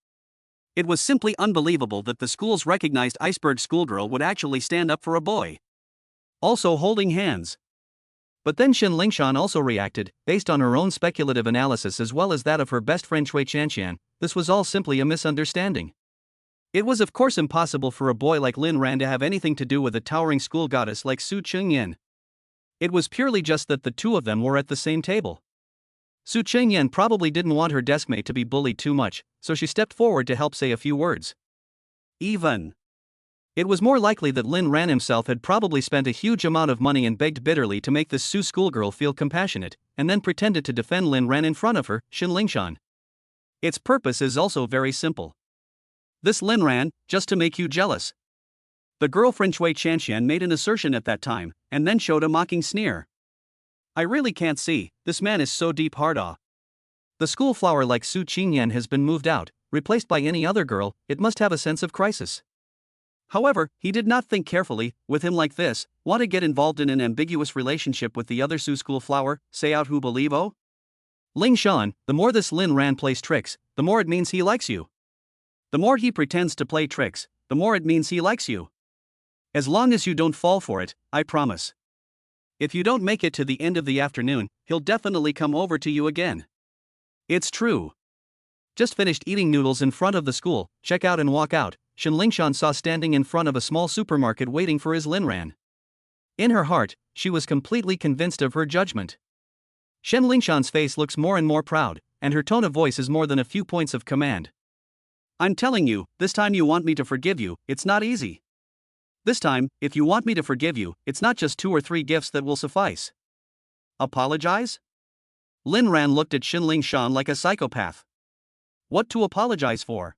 Speaker 1: It was simply unbelievable that the school's recognized iceberg schoolgirl would actually stand up for a boy. Also holding hands. But then Shen Lingshan also reacted, based on her own speculative analysis as well as that of her best friend Shui Chanxian. This was all simply a misunderstanding. It was of course impossible for a boy like Lin Ran to have anything to do with a towering school goddess like Su Qingyan. It was purely just that the two of them were at the same table. Su Qingyan probably didn't want her deskmate to be bullied too much, so she stepped forward to help say a few words. It was more likely that Lin Ran himself had probably spent a huge amount of money and begged bitterly to make this Su schoolgirl feel compassionate, and then pretended to defend Lin Ran in front of her, Shen Lingshan. Its purpose is also very simple. This Lin Ran, just to make you jealous. The girlfriend Shui Chanxian made an assertion at that time, and then showed a mocking sneer. I really can't see, this man is so deep hard-ah. The school flower like Su Qingyan has been moved out, replaced by any other girl, it must have a sense of crisis. However, he did not think carefully. With him like this, want to get involved in an ambiguous relationship with the other Su school flower, say out who believe oh? Ling Shan, the more this Lin Ran plays tricks, the more it means he likes you. The more he pretends to play tricks, the more it means he likes you. As long as you don't fall for it, I promise. If you don't make it to the end of the afternoon, he'll definitely come over to you again. It's true. Just finished eating noodles in front of the school, check out and walk out, Shen Lingshan saw standing in front of a small supermarket waiting for his Lin Ran. In her heart, she was completely convinced of her judgment. Shen Lingshan's face looks more and more proud, and her tone of voice is more than a few points of command. I'm telling you, this time you want me to forgive you, it's not easy. This time, if you want me to forgive you, it's not just 2 or 3 gifts that will suffice. Apologize? Lin Ran looked at Shen Lingshan like a psychopath. What to apologize for?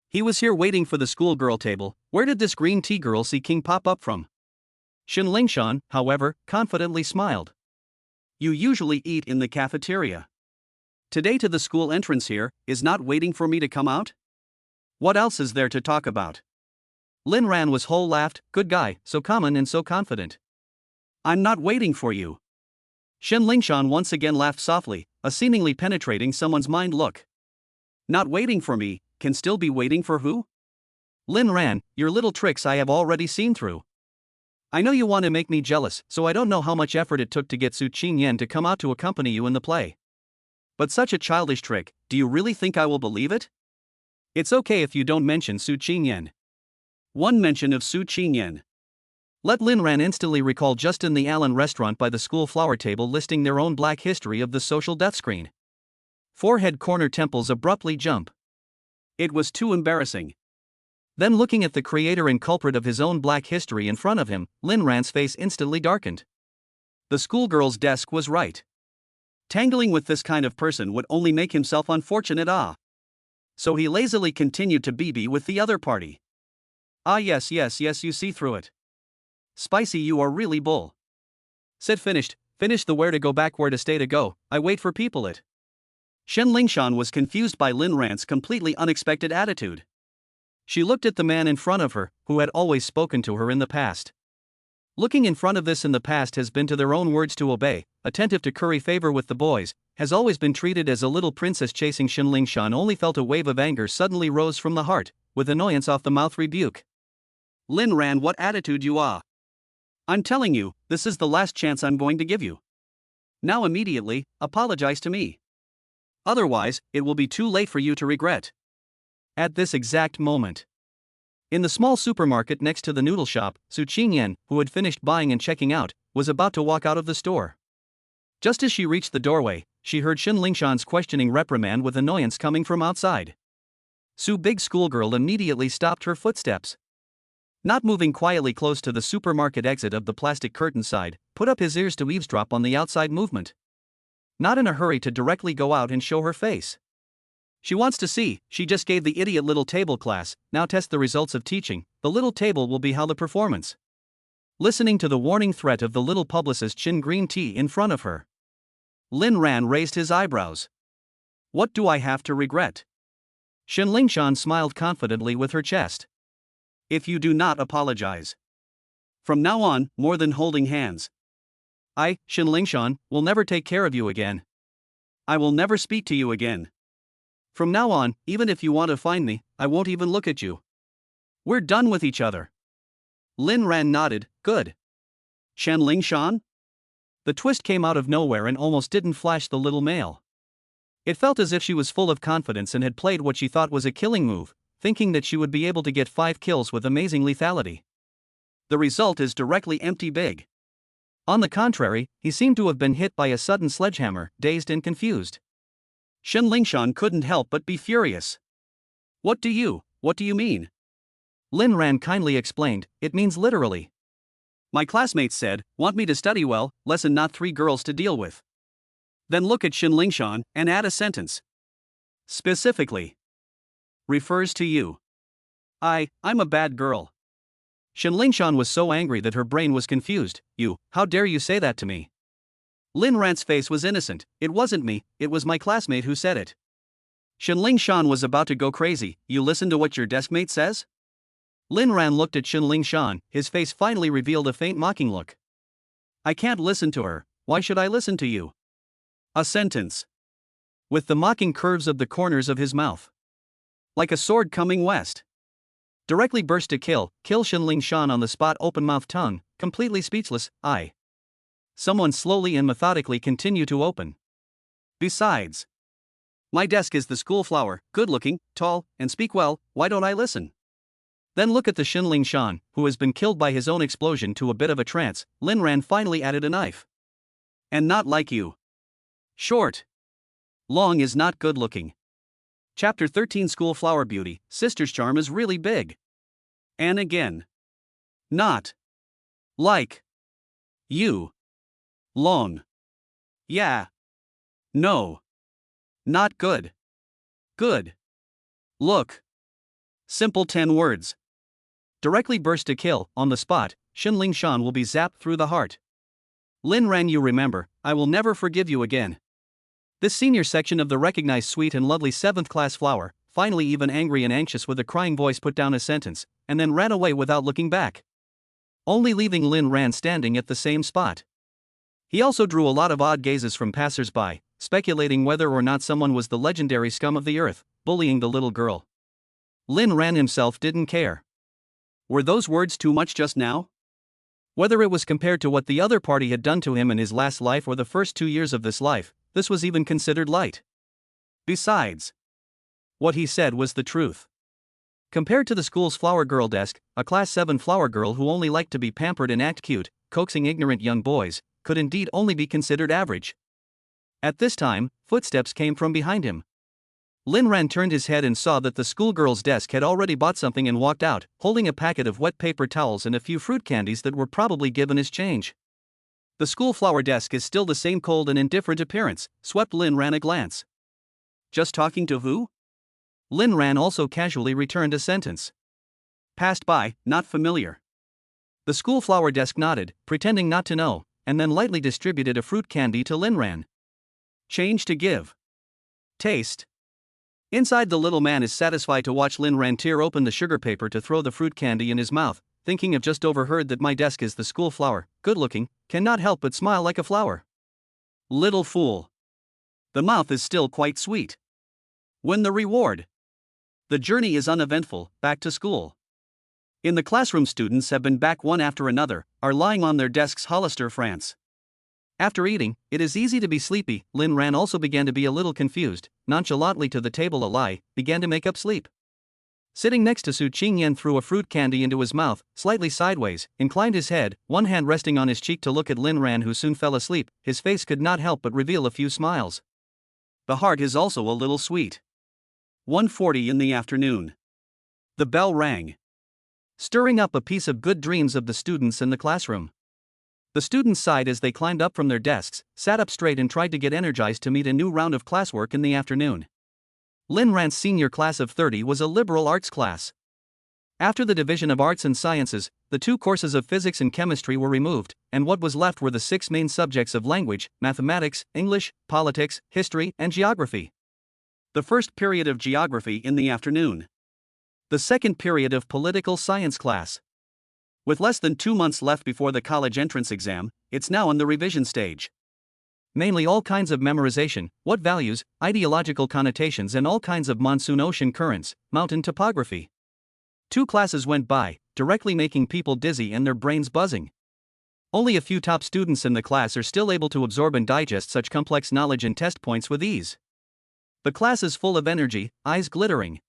Speaker 1: He was here waiting for the schoolgirl table. Where did this green tea girl see King pop up from? Shen Lingshan, however, confidently smiled. You usually eat in the cafeteria. Today to the school entrance here, is not waiting for me to come out? What else is there to talk about? Lin Ran was whole laughed, good guy, so common and so confident. I'm not waiting for you. Shen Lingshan once again laughed softly, a seemingly penetrating someone's mind look. Not waiting for me, can still be waiting for who? Lin Ran, your little tricks I have already seen through. I know you want to make me jealous, so I don't know how much effort it took to get Su Qingyan to come out to accompany you in the play. But such a childish trick, do you really think I will believe it? It's okay if you don't mention Su Qingyan. One mention of Su Qingyan. Let Lin Ran instantly recall just in the Allen restaurant by the school flower table listing their own black history of the social death screen. Forehead corner temples abruptly jump. It was too embarrassing. Then looking at the creator and culprit of his own black history in front of him, Lin Ran's face instantly darkened. The schoolgirl's desk was right. Tangling with this kind of person would only make himself unfortunate. So he lazily continued to BB with the other party. Yes, you see through it. Spicy, you are really bull. Said finished the where to go back where to stay to go, I wait for people it. Shen Lingshan was confused by Lin Ran's completely unexpected attitude. She looked at the man in front of her, who had always spoken to her in the past. Looking in front of this in the past has been to their own words to obey, attentive to curry favor with the boys, has always been treated as a little princess chasing Shen Lingshan only felt a wave of anger suddenly rose from the heart, with annoyance off the mouth rebuke. Lin Ran, what attitude you are! I'm telling you, this is the last chance I'm going to give you. Now immediately, apologize to me. Otherwise, it will be too late for you to regret. At this exact moment, in the small supermarket next to the noodle shop, Su Qingyan, who had finished buying and checking out, was about to walk out of the store. Just as she reached the doorway, she heard Shen Lingshan's questioning reprimand with annoyance coming from outside. Su, big schoolgirl, immediately stopped her footsteps. Not moving quietly close to the supermarket exit of the plastic curtain side, put up his ears to eavesdrop on the outside movement. Not in a hurry to directly go out and show her face. She wants to see, she just gave the idiot little table class, now test the results of teaching, the little table will be how the performance. Listening to the warning threat of the little publicist Chin Green Tea in front of her. Lin Ran raised his eyebrows. What do I have to regret? Shen Lingshan smiled confidently with her chest. If you do not apologize. From now on, more than holding hands. I, Shen Lingshan, will never take care of you again. I will never speak to you again. From now on, even if you want to find me, I won't even look at you. We're done with each other. Lin Ran nodded, good. Shen Lingshan? The twist came out of nowhere and almost didn't flash the little male. It felt as if she was full of confidence and had played what she thought was a killing move, thinking that she would be able to get 5 kills with amazing lethality. The result is directly empty big. On the contrary, he seemed to have been hit by a sudden sledgehammer, dazed and confused. Shen Lingshan couldn't help but be furious. What do you mean? Lin Ran kindly explained, it means literally. My classmates said, want me to study well, lesson not 3 girls to deal with. Then look at Shen Lingshan and add a sentence. Specifically. Refers to you. I'm a bad girl. Shen Lingshan was so angry that her brain was confused. You, how dare you say that to me? Lin Ran's face was innocent, it wasn't me, it was my classmate who said it. Shen Lingshan was about to go crazy, you listen to what your deskmate says? Lin Ran looked at Shen Lingshan, his face finally revealed a faint mocking look. I can't listen to her, why should I listen to you? A sentence. With the mocking curves of the corners of his mouth. Like a sword coming west. Directly burst to kill Shen Lingshan on the spot, open-mouthed tongue, completely speechless, Someone slowly and methodically continue to open. Besides. My desk is the school flower, good-looking, tall, and speak well, why don't I listen? Then look at the Shen Lingshan, who has been killed by his own explosion to a bit of a trance, Lin Ran finally added a knife. And not like you. Short. Long is not good-looking. Chapter 13 School Flower Beauty, Sister's charm is really big. And again. Not. Like. You. Long. Yeah. No. Not good. Good. Look. Simple 10 words. Directly burst to kill, on the spot, Shen Lingshan will be zapped through the heart. Lin Ran, you remember, I will never forgive you again. This senior section of the recognized sweet and lovely 7th class flower, finally even angry and anxious with a crying voice put down a sentence, and then ran away without looking back. Only leaving Lin Ran standing at the same spot. He also drew a lot of odd gazes from passers-by, speculating whether or not someone was the legendary scum of the earth, bullying the little girl. Lin Ran himself didn't care. Were those words too much just now? Whether it was compared to what the other party had done to him in his last life or the first 2 years of this life, this was even considered light. Besides, what he said was the truth. Compared to the school's flower girl desk, a class 7 flower girl who only liked to be pampered and act cute, coaxing ignorant young boys, could indeed only be considered average. At this time, footsteps came from behind him. Lin Ran turned his head and saw that the schoolgirl's desk had already bought something and walked out, holding a packet of wet paper towels and a few fruit candies that were probably given as change. The school flower desk is still the same cold and indifferent appearance, swept Lin Ran a glance. Just talking to who? Lin Ran also casually returned a sentence. Passed by, not familiar. The school flower desk nodded, pretending not to know, and then lightly distributed a fruit candy to Lin Ran. Change to give. Taste. Inside, the little man is satisfied to watch Lin Ran tear open the sugar paper to throw the fruit candy in his mouth, thinking I've just overheard that my desk is the school flower, good looking, cannot help but smile like a flower. Little fool. The mouth is still quite sweet. When the reward. The journey is uneventful, back to school. In the classroom, students have been back one after another, are lying on their desks Hollister France. After eating, it is easy to be sleepy. Lin Ran also began to be a little confused, nonchalantly to the table a lie, began to make up sleep. Sitting next to Su Qingyan threw a fruit candy into his mouth, slightly sideways, inclined his head, one hand resting on his cheek to look at Lin Ran, who soon fell asleep. His face could not help but reveal a few smiles. The heart is also a little sweet. 1:40 in the afternoon. The bell rang, stirring up a piece of good dreams of the students in the classroom. The students sighed as they climbed up from their desks, sat up straight and tried to get energized to meet a new round of classwork in the afternoon. Lin Ran's senior class of 30 was a liberal arts class. After the division of arts and sciences, the 2 courses of physics and chemistry were removed, and what was left were the 6 main subjects of language, mathematics, English, politics, history, and geography. The first period of geography in the afternoon. The second period of political science class. With less than 2 months left before the college entrance exam, it's now in the revision stage. Mainly all kinds of memorization, what values, ideological connotations, and all kinds of monsoon ocean currents, mountain topography. 2 classes went by, directly making people dizzy and their brains buzzing. Only a few top students in the class are still able to absorb and digest such complex knowledge and test points with ease. The class is full of energy, eyes glittering.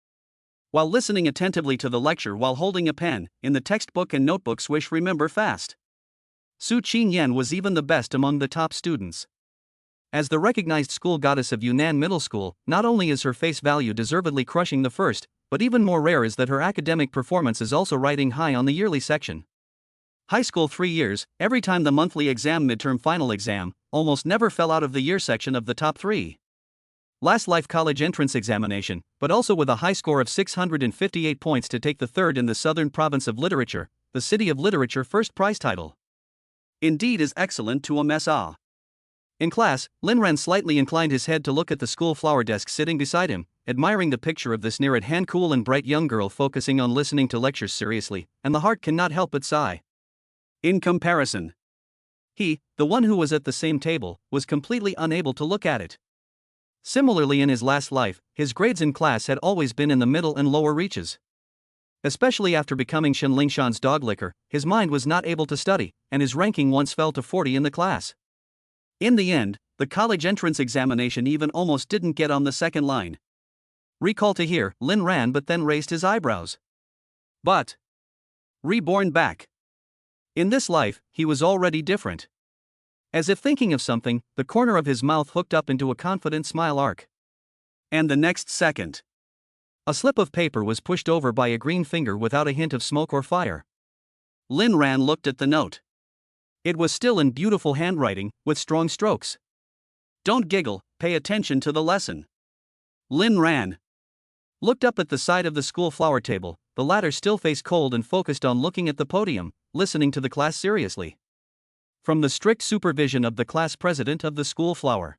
Speaker 1: While listening attentively to the lecture while holding a pen, in the textbook and notebook swish remember fast. Su Qingyan was even the best among the top students. As the recognized school goddess of Yunnan Middle School, not only is her face value deservedly crushing the first, but even more rare is that her academic performance is also riding high on the yearly section. High school 3 years, every time the monthly exam midterm final exam, almost never fell out of the year section of the top 3. Last life college entrance examination, but also with a high score of 658 points to take the 3rd in the Southern Province of Literature, the City of Literature first prize title. Indeed is excellent to a mess ah. In class, Lin Ran slightly inclined his head to look at the school flower desk sitting beside him, admiring the picture of this near-at-hand cool and bright young girl focusing on listening to lectures seriously, and the heart cannot help but sigh. In comparison, he, the one who was at the same table, was completely unable to look at it. Similarly, in his last life, his grades in class had always been in the middle and lower reaches. Especially after becoming Shen Lingshan's dog licker, his mind was not able to study, and his ranking once fell to 40 in the class. In the end, the college entrance examination even almost didn't get on the second line. Recall to hear, Lin Ran but then raised his eyebrows. But reborn back. In this life, he was already different. As if thinking of something, the corner of his mouth hooked up into a confident smile arc. And the next second, a slip of paper was pushed over by a green finger without a hint of smoke or fire. Lin Ran looked at the note. It was still in beautiful handwriting, with strong strokes. Don't giggle, pay attention to the lesson. Lin Ran looked up at the side of the school flower table, the latter still face cold and focused on looking at the podium, listening to the class seriously. From the strict supervision of the class president of the school flower,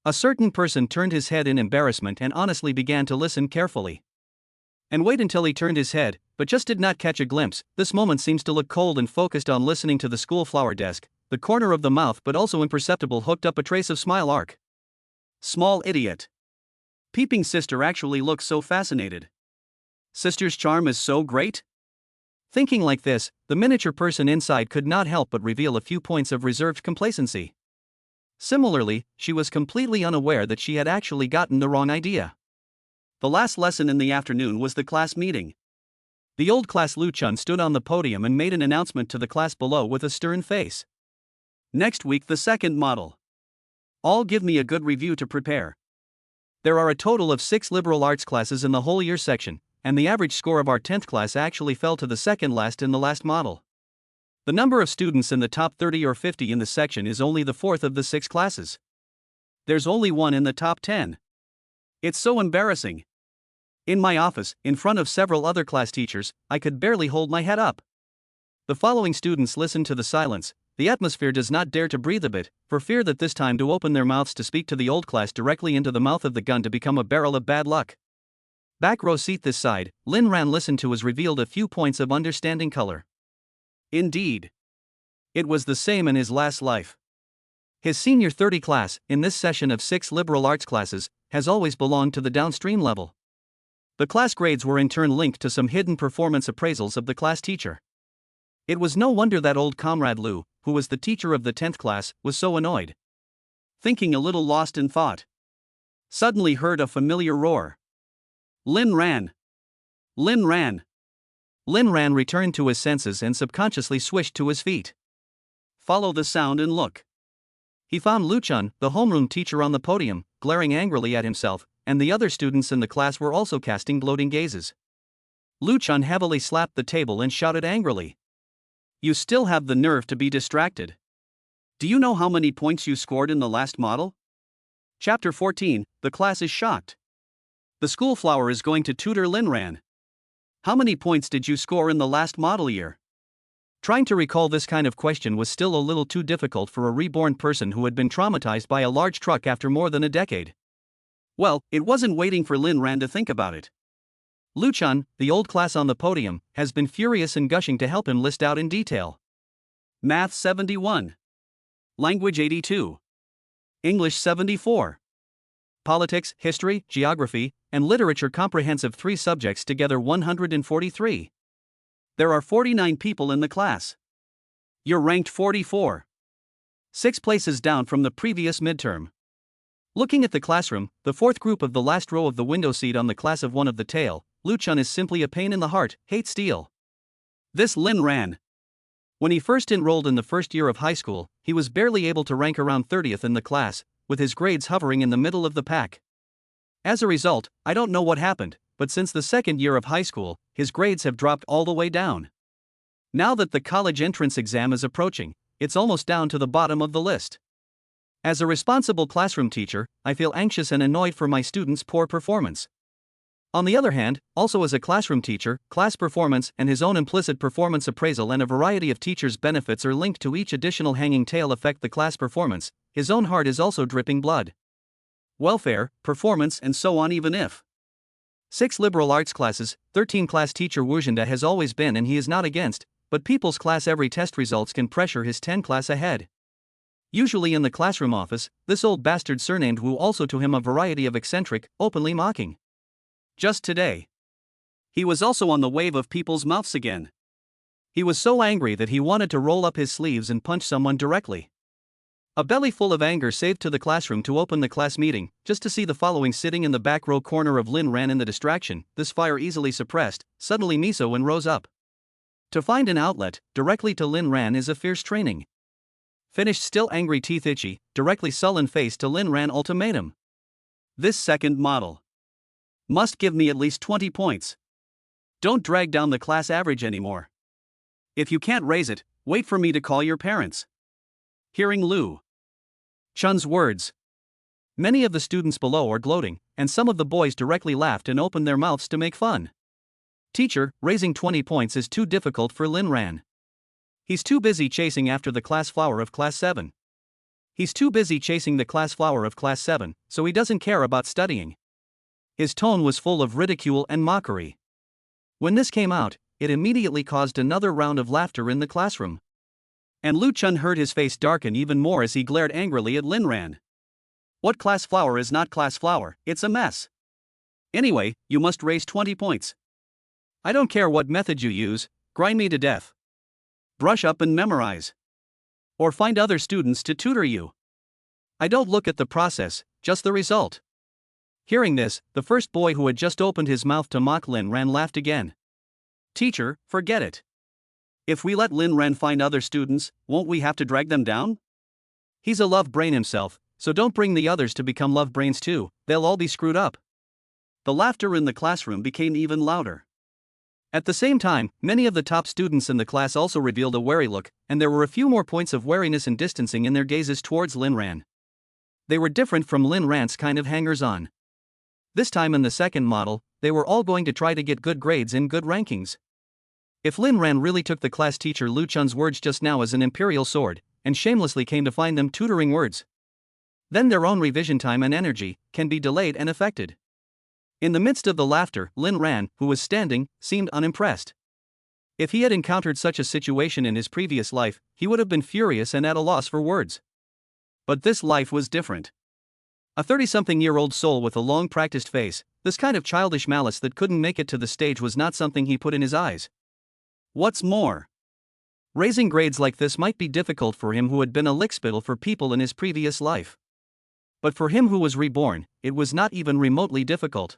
Speaker 1: a certain person turned his head in embarrassment and honestly began to listen carefully. And wait until he turned his head, but just did not catch a glimpse. This moment seems to look cold and focused on listening to the school flower desk, the corner of the mouth but also imperceptible hooked up a trace of smile arc. Small idiot. Peeping sister actually looks so fascinated. Sister's charm is so great? Thinking like this, the miniature person inside could not help but reveal a few points of reserved complacency. Similarly, she was completely unaware that she had actually gotten the wrong idea. The last lesson in the afternoon was the class meeting. The old class Lu Chun stood on the podium and made an announcement to the class below with a stern face. Next week the second model. All give me a good review to prepare. There are a total of 6 liberal arts classes in the whole year section, and the average score of our 10th class actually fell to the second last in the last model. The number of students in the top 30 or 50 in the section is only the fourth of the 6 classes. There's only one in the top 10. It's so embarrassing. In my office, in front of several other class teachers, I could barely hold my head up. The following students listen to the silence. The atmosphere does not dare to breathe a bit, for fear that this time to open their mouths to speak to the old class directly into the mouth of the gun to become a barrel of bad luck. Back row seat this side, Lin Ran listened to was revealed a few points of understanding color. Indeed. It was the same in his last life. His senior 30 class, in this session of 6 liberal arts classes, has always belonged to the downstream level. The class grades were in turn linked to some hidden performance appraisals of the class teacher. It was no wonder that old comrade Lu, who was the teacher of the 10th class, was so annoyed. Thinking a little lost in thought, suddenly heard a familiar roar. Lin Ran! Lin Ran! Lin Ran returned to his senses and subconsciously swished to his feet. Follow the sound and look. He found Lu Chun, the homeroom teacher, on the podium, glaring angrily at himself, and the other students in the class were also casting gloating gazes. Lu Chun heavily slapped the table and shouted angrily. You still have the nerve to be distracted. Do you know how many points you scored in the last model? Chapter 14, the class is shocked. The school flower is going to tutor Lin Ran. How many points did you score in the last model year? Trying to recall this kind of question was still a little too difficult for a reborn person who had been traumatized by a large truck after more than a decade. Well, it wasn't waiting for Lin Ran to think about it. Lu Chun, the old class on the podium, has been furious and gushing to help him list out in detail. Math 71. Language 82. English 74. Politics, history, geography, and literature comprehensive 3 subjects together 143. There are 49 people in the class. You're ranked 44. 6 places down from the previous midterm. Looking at the classroom, the 4th group of the last row of the window seat on the class of 1 of the tail, Lu Chun is simply a pain in the heart, hate steel. This Lin Ran. When he first enrolled in the first year of high school, he was barely able to rank around 30th in the class, with his grades hovering in the middle of the pack. As a result, I don't know what happened, but since the second year of high school, his grades have dropped all the way down. Now that the college entrance exam is approaching, it's almost down to the bottom of the list. As a responsible classroom teacher, I feel anxious and annoyed for my students' poor performance. On the other hand, also as a classroom teacher, class performance and his own implicit performance appraisal and a variety of teachers' benefits are linked to each additional hanging tail affect the class performance. His own heart is also dripping blood. Welfare, performance, and so on. Even if 6 liberal arts classes, 13 class teacher Wujinda has always been and he is not against, but people's class every test results can pressure his 10 class ahead. Usually in the classroom office, this old bastard surnamed Wu also to him a variety of eccentric, openly mocking. Just today, he was also on the wave of people's mouths again. He was so angry that he wanted to roll up his sleeves and punch someone directly. A belly full of anger saved to the classroom to open the class meeting, just to see the following sitting in the back row corner of Lin Ran in the distraction, this fire easily suppressed, suddenly miso and rose up. To find an outlet, directly to Lin Ran is a fierce training. Finished still angry teeth itchy, directly sullen face to Lin Ran ultimatum. This second model must give me at least 20 points. Don't drag down the class average anymore. If you can't raise it, wait for me to call your parents. Hearing Lu Chun's words, many of the students below are gloating, and some of the boys directly laughed and opened their mouths to make fun. Teacher, raising 20 points is too difficult for Lin Ran. He's too busy chasing after the class flower of class 7. He's too busy chasing the class flower of class 7, so he doesn't care about studying. His tone was full of ridicule and mockery. When this came out, it immediately caused another round of laughter in the classroom. And Lu Chun heard his face darken even more as he glared angrily at Lin Ran. What class flower is not class flower? It's a mess. Anyway, you must raise 20 points. I don't care what method you use, grind me to death. Brush up and memorize. Or find other students to tutor you. I don't look at the process, just the result. Hearing this, the first boy who had just opened his mouth to mock Lin Ran laughed again. Teacher, forget it. If we let Lin Ran find other students, won't we have to drag them down? He's a love brain himself, so don't bring the others to become love brains too, they'll all be screwed up. The laughter in the classroom became even louder. At the same time, many of the top students in the class also revealed a wary look, and there were a few more points of wariness and distancing in their gazes towards Lin Ran. They were different from Lin Ran's kind of hangers-on. This time in the second model, they were all going to try to get good grades and good rankings. If Lin Ran really took the class teacher Lu Chun's words just now as an imperial sword, and shamelessly came to find them tutoring words, then their own revision time and energy can be delayed and affected. In the midst of the laughter, Lin Ran, who was standing, seemed unimpressed. If he had encountered such a situation in his previous life, he would have been furious and at a loss for words. But this life was different. A 30-something-year-old soul with a long practiced face, this kind of childish malice that couldn't make it to the stage was not something he put in his eyes. What's more, raising grades like this might be difficult for him who had been a lickspittle for people in his previous life. But for him who was reborn, it was not even remotely difficult.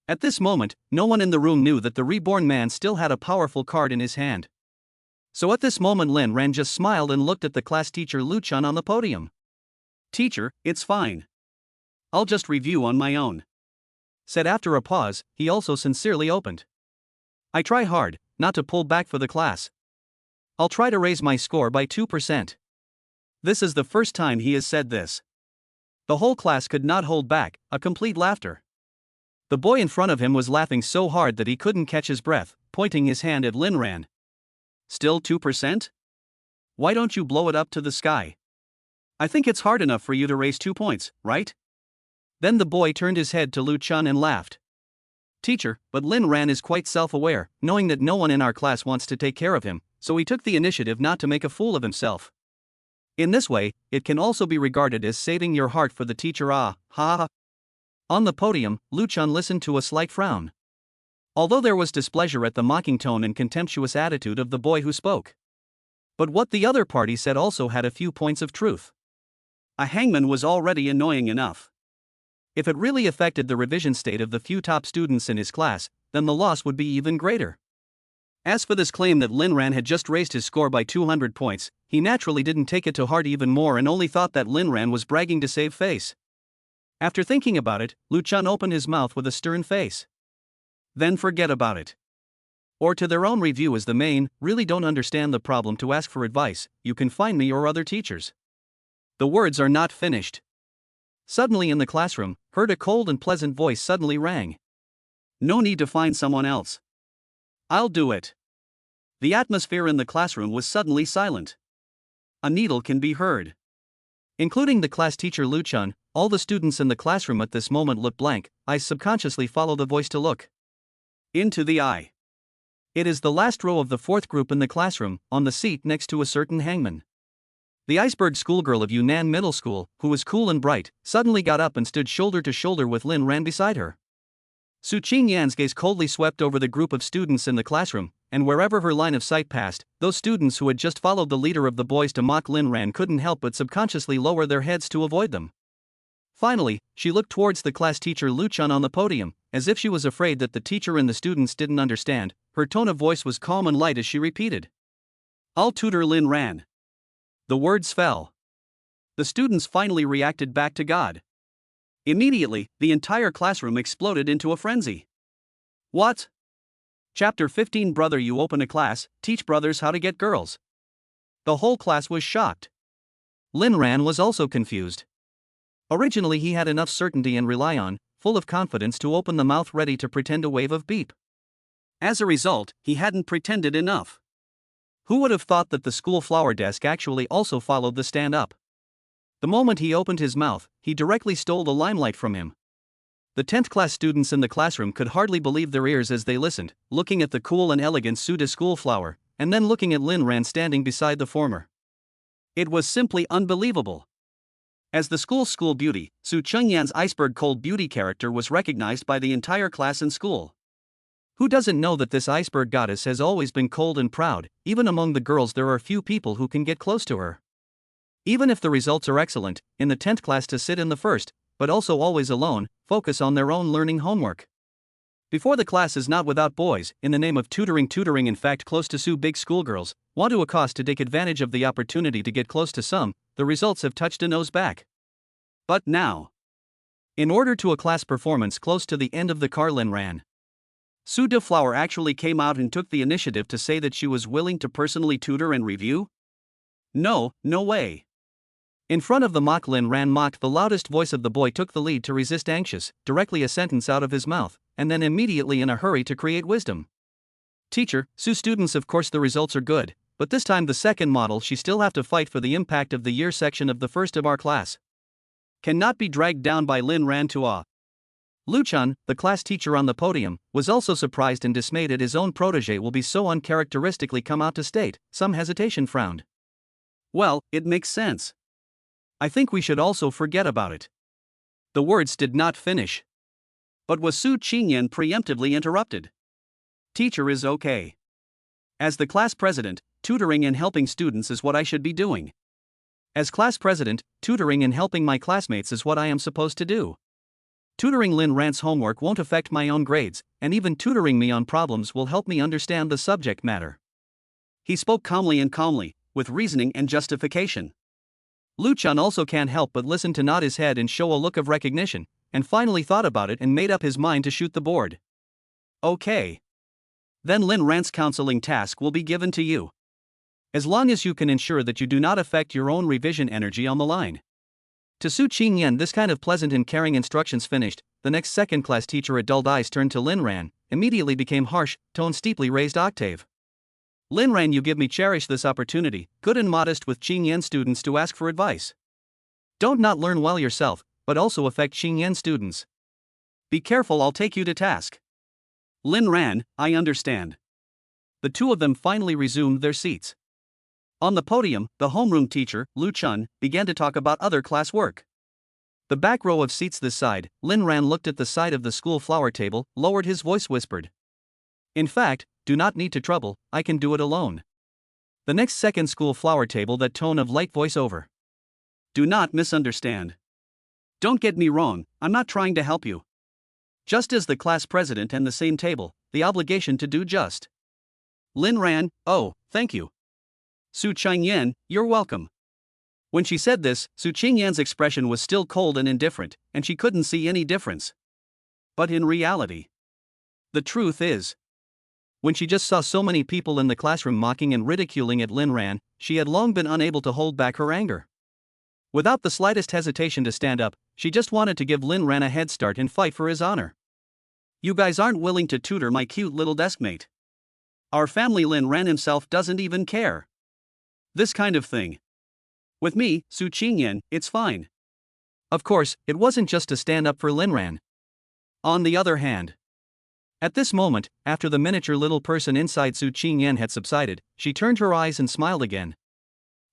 Speaker 1: At this moment, no one in the room knew that the reborn man still had a powerful card in his hand. So at this moment Lin Ran just smiled and looked at the class teacher Lu Chun on the podium. "Teacher, it's fine. I'll just review on my own," said after a pause. He also sincerely opened. "I try hard not to pull back for the class. I'll try to raise my score by 2%. This is the first time he has said this. The whole class could not hold back, a complete laughter. The boy in front of him was laughing so hard that he couldn't catch his breath, pointing his hand at Lin Ran. "Still 2%? Why don't you blow it up to the sky? I think it's hard enough for you to raise 2 points, right?" Then the boy turned his head to Lu Chun and laughed. "Teacher, but Lin Ran is quite self-aware, knowing that no one in our class wants to take care of him, so he took the initiative not to make a fool of himself. In this way, it can also be regarded as saving your heart for the teacher. Ah, ha ha." On the podium, Lu Chun listened to a slight frown. Although there was displeasure at the mocking tone and contemptuous attitude of the boy who spoke. But what the other party said also had a few points of truth. A hangman was already annoying enough. If it really affected the revision state of the few top students in his class, then the loss would be even greater. As for this claim that Lin Ran had just raised his score by 200 points, he naturally didn't take it to heart even more and only thought that Lin Ran was bragging to save face. After thinking about it, Lu Chun opened his mouth with a stern face. "Then forget about it. Or to their own review as the main, really don't understand the problem to ask for advice, you can find me or other teachers." The words are not finished. Suddenly in the classroom, heard a cold and pleasant voice suddenly rang. "No need to find someone else. I'll do it." The atmosphere in the classroom was suddenly silent. A needle can be heard. Including the class teacher Lu Chun, all the students in the classroom at this moment look blank. Eyes subconsciously follow the voice to look into the eye. It is the last row of the fourth group in the classroom, on the seat next to a certain hangman. The iceberg schoolgirl of Yunnan Middle School, who was cool and bright, suddenly got up and stood shoulder to shoulder with Lin Ran beside her. Su Qingyan's gaze coldly swept over the group of students in the classroom, and wherever her line of sight passed, those students who had just followed the leader of the boys to mock Lin Ran couldn't help but subconsciously lower their heads to avoid them. Finally, she looked towards the class teacher Lu Chun on the podium, as if she was afraid that the teacher and the students didn't understand. Her tone of voice was calm and light as she repeated, "I'll tutor Lin Ran." The words fell. The students finally reacted back to God. Immediately, the entire classroom exploded into a frenzy. "What? Chapter 15 Brother, you open a class, teach brothers how to get girls." The whole class was shocked. Lin Ran was also confused. Originally he had enough certainty and rely on, full of confidence to open the mouth ready to pretend a wave of beep. As a result, he hadn't pretended enough. Who would have thought that the school flower desk actually also followed the stand-up? The moment he opened his mouth, he directly stole the limelight from him. The 10th class students in the classroom could hardly believe their ears as they listened, looking at the cool and elegant Su de school flower, and then looking at Lin Ran standing beside the former. It was simply unbelievable. As the school's school beauty, Su Qingyan's iceberg cold beauty character was recognized by the entire class and school. Who doesn't know that this iceberg goddess has always been cold and proud? Even among the girls there are few people who can get close to her. Even if the results are excellent, in the 10th class to sit in the first, but also always alone, focus on their own learning homework. Before the class is not without boys, in the name of tutoring in fact close to Su big schoolgirls, want to accost to take advantage of the opportunity to get close to some, the results have touched a nose back. But now, in order to a class performance close to the end of the car Lin Ran Sue de Flower actually came out and took the initiative to say that she was willing to personally tutor and review? No, no way. In front of the mock, Lin Ran mocked. The loudest voice of the boy took the lead to resist anxious, directly a sentence out of his mouth, and then immediately in a hurry to create wisdom. Teacher, Sue, students, of course the results are good, but this time the second model she still have to fight for the impact of the year section of the first of our class. Cannot be dragged down by Lin Ran to awe. Luchan, the class teacher on the podium, was also surprised and dismayed at his own protege will be so uncharacteristically come out to state. Some hesitation frowned. Well, it makes sense. I think we should also forget about it. The words did not finish. But was Su Qingyan preemptively interrupted. Teacher is okay. As the class president, tutoring and helping students is what I should be doing. As class president, tutoring and helping my classmates is what I am supposed to do. Tutoring Lin Ran's homework won't affect my own grades, and even tutoring me on problems will help me understand the subject matter. He spoke calmly, with reasoning and justification. Luchan also can't help but listen to nod his head and show a look of recognition, and finally thought about it and made up his mind to shoot the board. Okay. Then Lin Ran's counseling task will be given to you. As long as you can ensure that you do not affect your own revision energy on the line. To Su Qingyan, this kind of pleasant and caring instructions finished, the next second class teacher, a dulled eyes turned to Lin Ran, immediately became harsh, tone steeply raised octave. Lin Ran, you give me cherish this opportunity, good and modest with Qingyan students to ask for advice. Don't not learn well yourself, but also affect Qingyan students. Be careful, I'll take you to task. Lin Ran, I understand. The two of them finally resumed their seats. On the podium, the homeroom teacher, Lu Chun, began to talk about other class work. The back row of seats this side, Lin Ran looked at the side of the school flower table, lowered his voice, whispered. In fact, do not need to trouble, I can do it alone. The next second school flower table, that tone of light voice over. Do not misunderstand. Don't get me wrong, I'm not trying to help you. Just as the class president and the same table, the obligation to do just. Lin Ran, oh, thank you. Su Qingyan, you're welcome. When she said this, Su Qingyan's expression was still cold and indifferent, and she couldn't see any difference. But in reality, the truth is, when she just saw so many people in the classroom mocking and ridiculing at Lin Ran, she had long been unable to hold back her anger. Without the slightest hesitation to stand up, she just wanted to give Lin Ran a head start and fight for his honor. You guys aren't willing to tutor my cute little deskmate. Our family, Lin Ran himself doesn't even care. This kind of thing. With me, Su Qingyan, it's fine. Of course, it wasn't just to stand up for Lin Ran. On the other hand, at this moment, after the miniature little person inside Su Qingyan had subsided, she turned her eyes and smiled again.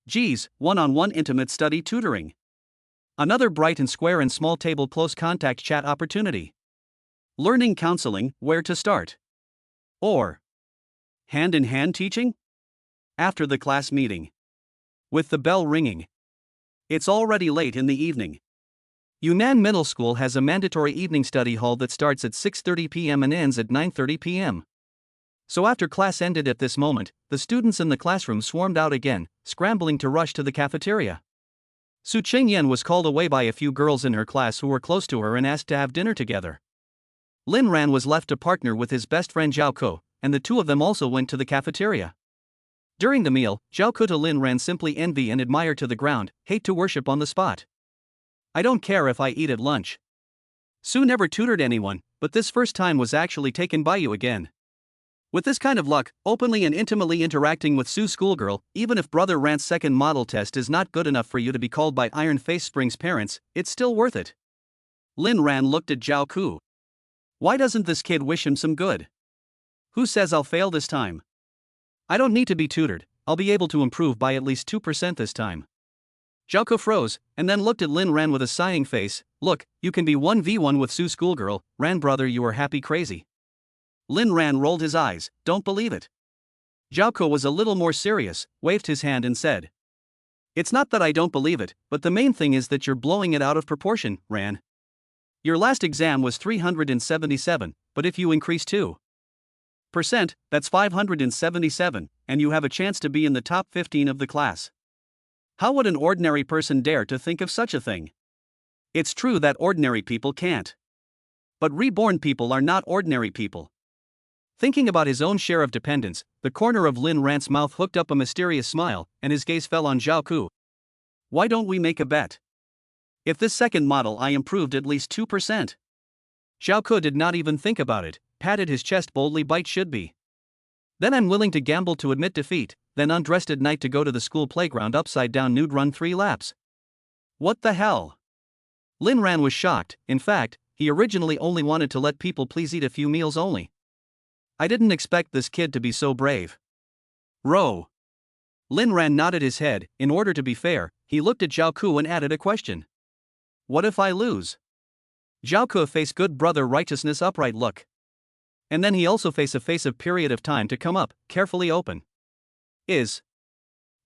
Speaker 1: Geez, one-on-one intimate study tutoring. Another bright and square and small table close contact chat opportunity. Learning counseling, where to start? Or hand-in-hand teaching? After the class meeting. With the bell ringing. It's already late in the evening. Yunnan Middle School has a mandatory evening study hall that starts at 6:30 p.m. and ends at 9:30 p.m. So after class ended at this moment, the students in the classroom swarmed out again, scrambling to rush to the cafeteria. Su Qingyan was called away by a few girls in her class who were close to her and asked to have dinner together. Lin Ran was left to partner with his best friend Zhao Ko, and the two of them also went to the cafeteria. During the meal, Zhao Ko to Lin Ran simply envy and admire to the ground, hate to worship on the spot. I don't care if I eat at lunch. Su never tutored anyone, but this first time was actually taken by you again. With this kind of luck, openly and intimately interacting with Su schoolgirl, even if Brother Rant's second model test is not good enough for you to be called by Iron Face Spring's parents, it's still worth it. Lin Ran looked at Zhao Ku. Why doesn't this kid wish him some good? Who says I'll fail this time? I don't need to be tutored, I'll be able to improve by at least 2% this time. Zhao Ku froze, and then looked at Lin Ran with a sighing face. Look, you can be 1v1 with Su schoolgirl, Ran brother, you are happy crazy. Lin Ran rolled his eyes, don't believe it. Zhao Ku was a little more serious, waved his hand and said. It's not that I don't believe it, but the main thing is that you're blowing it out of proportion, Ran. Your last exam was 377, but if you increase 2%, that's 577, and you have a chance to be in the top 15 of the class. How would an ordinary person dare to think of such a thing? It's true that ordinary people can't. But reborn people are not ordinary people. Thinking about his own share of dependence, the corner of Lin Ran's mouth hooked up a mysterious smile, and his gaze fell on Zhao Ku. Why don't we make a bet? If this second model I improved at least 2%. Zhao Ku did not even think about it, patted his chest boldly. Bite should be. Then I'm willing to gamble to admit defeat, then undressed at night to go to the school playground upside down nude, run 3 laps. What the hell? Lin Ran was shocked. In fact, he originally only wanted to let people please eat a few meals only. I didn't expect this kid to be so brave. Row. Lin Ran nodded his head. In order to be fair, he looked at Zhao Ku and added a question. What if I lose? Zhao Ku faced good brother righteousness upright look. And then he also faced a face of period of time to come up, carefully open.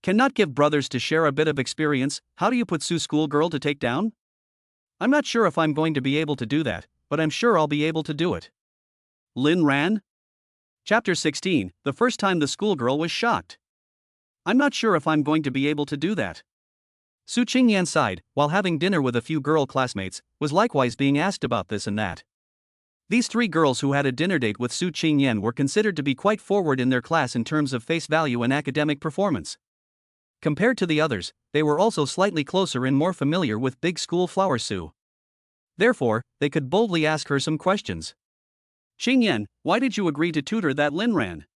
Speaker 1: Cannot give brothers to share a bit of experience. How do you put Su schoolgirl to take down? I'm not sure if I'm going to be able to do that, but I'm sure I'll be able to do it. Lin Ran? Chapter 16, the first time the schoolgirl was shocked. I'm not sure if I'm going to be able to do that. Su Qingyan sighed, while having dinner with a few girl classmates, was likewise being asked about this and that. These 3 girls who had a dinner date with Su Qingyan were considered to be quite forward in their class in terms of face value and academic performance. Compared to the others, they were also slightly closer and more familiar with big school flower Su. Therefore, they could boldly ask her some questions. Qingyan, why did you agree to tutor that Lin Ran?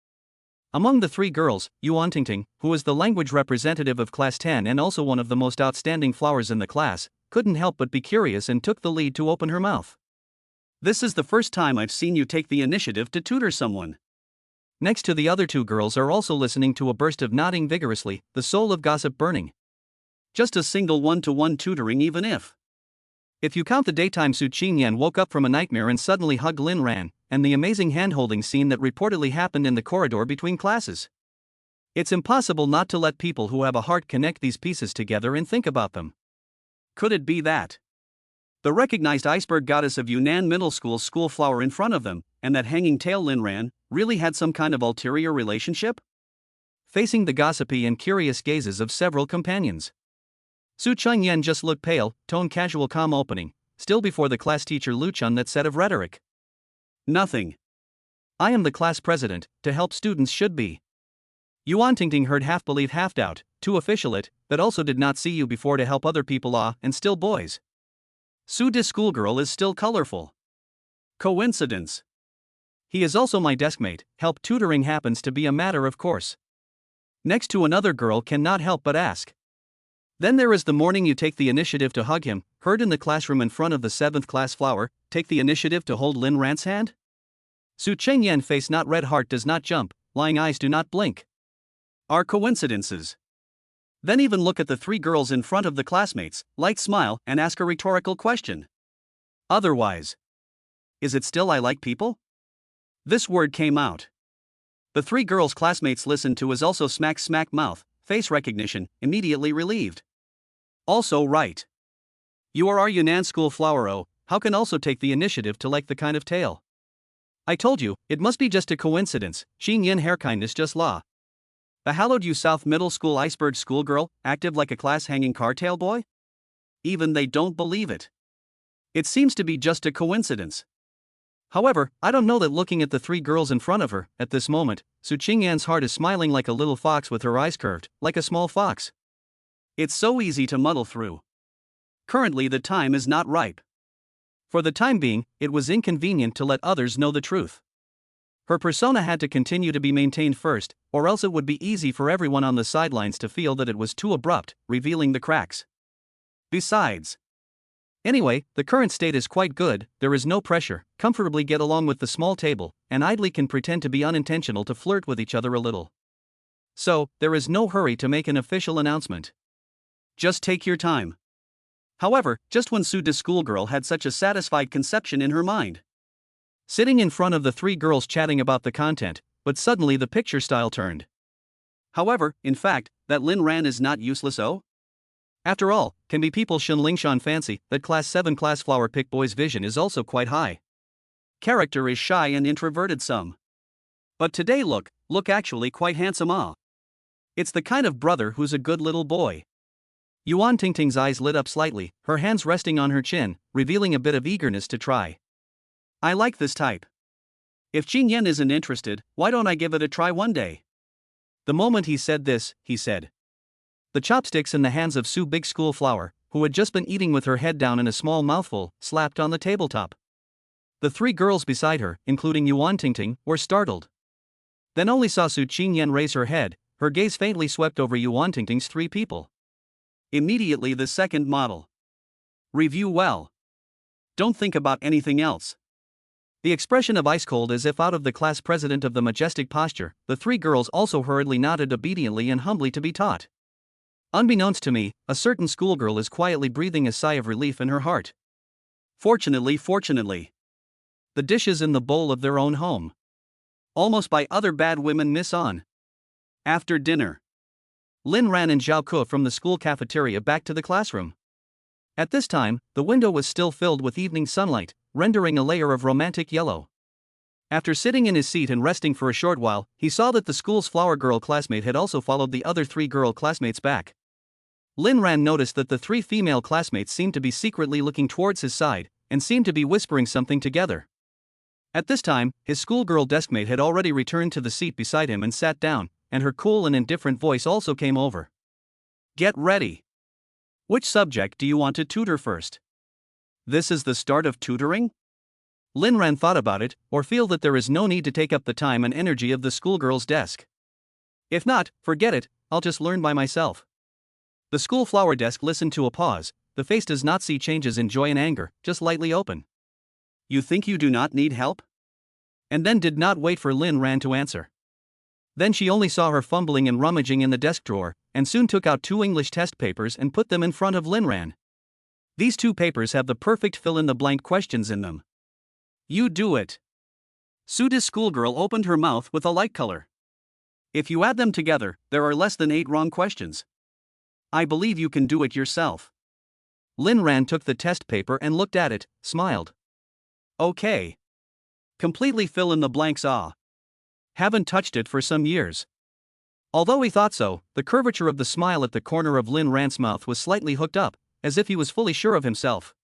Speaker 1: Among the 3 girls, Yuantingting, who was the language representative of Class 10 and also one of the most outstanding flowers in the class, couldn't help but be curious and took the lead to open her mouth. This is the first time I've seen you take the initiative to tutor someone. Next to the other 2 girls are also listening to a burst of nodding vigorously, the soul of gossip burning. Just a single one-to-one tutoring, even if you count the daytime Su Qingyan woke up from a nightmare and suddenly hugged Lin Ran, and the amazing hand-holding scene that reportedly happened in the corridor between classes. It's impossible not to let people who have a heart connect these pieces together and think about them. Could it be that the recognized iceberg goddess of Yunnan Middle School's school flower in front of them, and that hanging tail Lin Ran, really had some kind of ulterior relationship? Facing the gossipy and curious gazes of several companions, Su Qingyan just looked pale, tone casual, calm opening, still before the class teacher Lu Chun that set of rhetoric. Nothing. I am the class president, to help students should be. Yuan Tingting heard half believe half doubt, too official it, but also did not see you before to help other people and still boys. Su de schoolgirl is still colorful. Coincidence. He is also my deskmate, help tutoring happens to be a matter of course. Next to another girl cannot help but ask. Then there is the morning you take the initiative to hug him, heard in the classroom in front of the 7th class flower, take the initiative to hold Lin Ran's hand? Su Qingyan face not red, heart does not jump, lying eyes do not blink. Are coincidences. Then even look at the 3 girls in front of the classmates, light smile, and ask a rhetorical question. Otherwise, is it still I like people? This word came out. The 3 girls classmates listened to is also smack mouth, face recognition, immediately relieved. Also right. You are our Yunnan school flower how can also take the initiative to like the kind of tail? I told you, it must be just a coincidence, Qingyan hair kindness just law. The hallowed you South Middle School iceberg schoolgirl, active like a class hanging car tail boy? Even they don't believe it. It seems to be just a coincidence. However, I don't know that looking at the 3 girls in front of her, at this moment, Su Qingyan's heart is smiling like a little fox with her eyes curved, like a small fox. It's so easy to muddle through. Currently the time is not ripe. For the time being, it was inconvenient to let others know the truth. Her persona had to continue to be maintained first, or else it would be easy for everyone on the sidelines to feel that it was too abrupt, revealing the cracks. Besides, anyway, the current state is quite good, there is no pressure, comfortably get along with the small table, and idly can pretend to be unintentional to flirt with each other a little. So, there is no hurry to make an official announcement. Just take your time. However, just when Su de schoolgirl had such a satisfied conception in her mind, sitting in front of the 3 girls chatting about the content, but suddenly the picture style turned. However, in fact, that Lin Ran is not useless After all, can be people Lingshan fancy that class 7 class flower pick boy's vision is also quite high. Character is shy and introverted some. But today look actually quite handsome It's the kind of brother who's a good little boy. Yuan Tingting's eyes lit up slightly, her hands resting on her chin, revealing a bit of eagerness to try. I like this type. If Qingyan isn't interested, why don't I give it a try one day? The moment he said this, he said. The chopsticks in the hands of Sue Big School Flower, who had just been eating with her head down in a small mouthful, slapped on the tabletop. The three girls beside her, including Yuan Tingting, were startled. Then only saw Su Qingyan raise her head, her gaze faintly swept over Yuan Tingting's three people. Immediately the second model. Review well. Don't think about anything else. The expression of ice cold as if out of the class president of the majestic posture, the three girls also hurriedly nodded obediently and humbly to be taught. Unbeknownst to me, a certain schoolgirl is quietly breathing a sigh of relief in her heart. Fortunately, the dishes in the bowl of their own home. Almost by other bad women miss on. After dinner, Lin ran and Zhao Ke from the school cafeteria back to the classroom. At this time, the window was still filled with evening sunlight, rendering a layer of romantic yellow. After sitting in his seat and resting for a short while, he saw that the school's flower girl classmate had also followed the other three girl classmates back. Lin Ran noticed that the three female classmates seemed to be secretly looking towards his side, and seemed to be whispering something together. At this time, his schoolgirl deskmate had already returned to the seat beside him and sat down, and her cool and indifferent voice also came over. Get ready. Which subject do you want to tutor first? This is the start of tutoring? Lin Ran thought about it, or feel that there is no need to take up the time and energy of the schoolgirl's desk. If not, forget it, I'll just learn by myself. The school flower desk listened to a pause, the face does not see changes in joy and anger, just lightly open. You think you do not need help? And then did not wait for Lin Ran to answer. Then she only saw her fumbling and rummaging in the desk drawer, and soon took out 2 English test papers and put them in front of Lin Ran. These 2 papers have the perfect fill-in-the-blank questions in them. You do it. Suda's schoolgirl opened her mouth with a light color. If you add them together, there are less than 8 wrong questions. I believe you can do it yourself. Lin Ran took the test paper and looked at it, smiled. Okay. Completely fill in the blanks. Haven't touched it for some years. Although he thought so, the curvature of the smile at the corner of Lin Ran's mouth was slightly hooked up, as if he was fully sure of himself.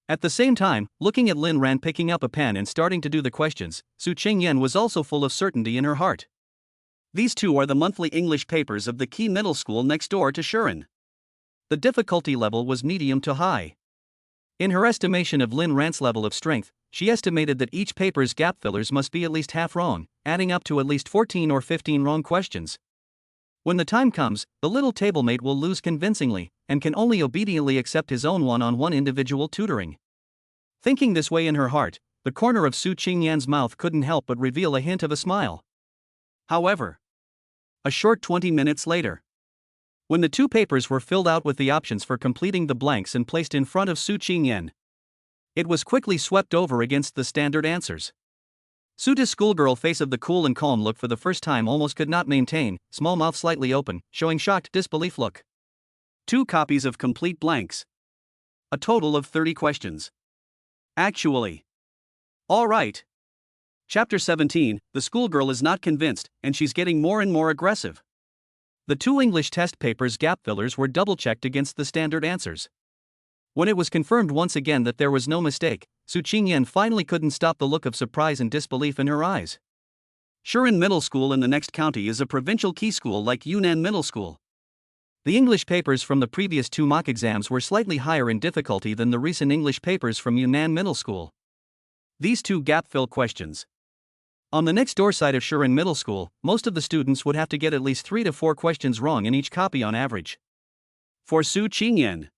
Speaker 1: At the same time, looking at Lin Ran picking up a pen and starting to do the questions, Su Qingyan was also full of certainty in her heart. These 2 are the monthly English papers of the Key Middle School next door to Shuren. The difficulty level was medium to high. In her estimation of Lin Ran's level of strength, she estimated that each paper's gap fillers must be at least half wrong, adding up to at least 14 or 15 wrong questions. When the time comes, the little tablemate will lose convincingly, and can only obediently accept his own one-on-one individual tutoring. Thinking this way in her heart, the corner of Su Qingyan's mouth couldn't help but reveal a hint of a smile. However, a short 20 minutes later, when the 2 papers were filled out with the options for completing the blanks and placed in front of Su Qingyan, it was quickly swept over against the standard answers. Suda's schoolgirl face of the cool and calm look for the first time almost could not maintain, small mouth slightly open, showing shocked disbelief look. 2 copies of complete blanks. A total of 30 questions. Actually. All right. Chapter 17, the schoolgirl is not convinced, and she's getting more and more aggressive. The 2 English test papers' gap fillers were double-checked against the standard answers. When it was confirmed once again that there was no mistake, Su Qingyan finally couldn't stop the look of surprise and disbelief in her eyes. Shuren Middle School in the next county is a provincial key school like Yunnan Middle School. The English papers from the previous 2 mock exams were slightly higher in difficulty than the recent English papers from Yunnan Middle School. These 2 gap-fill questions. On the next door side of Shuren Middle School, most of the students would have to get at least 3 to 4 questions wrong in each copy on average. For Su Qingyan,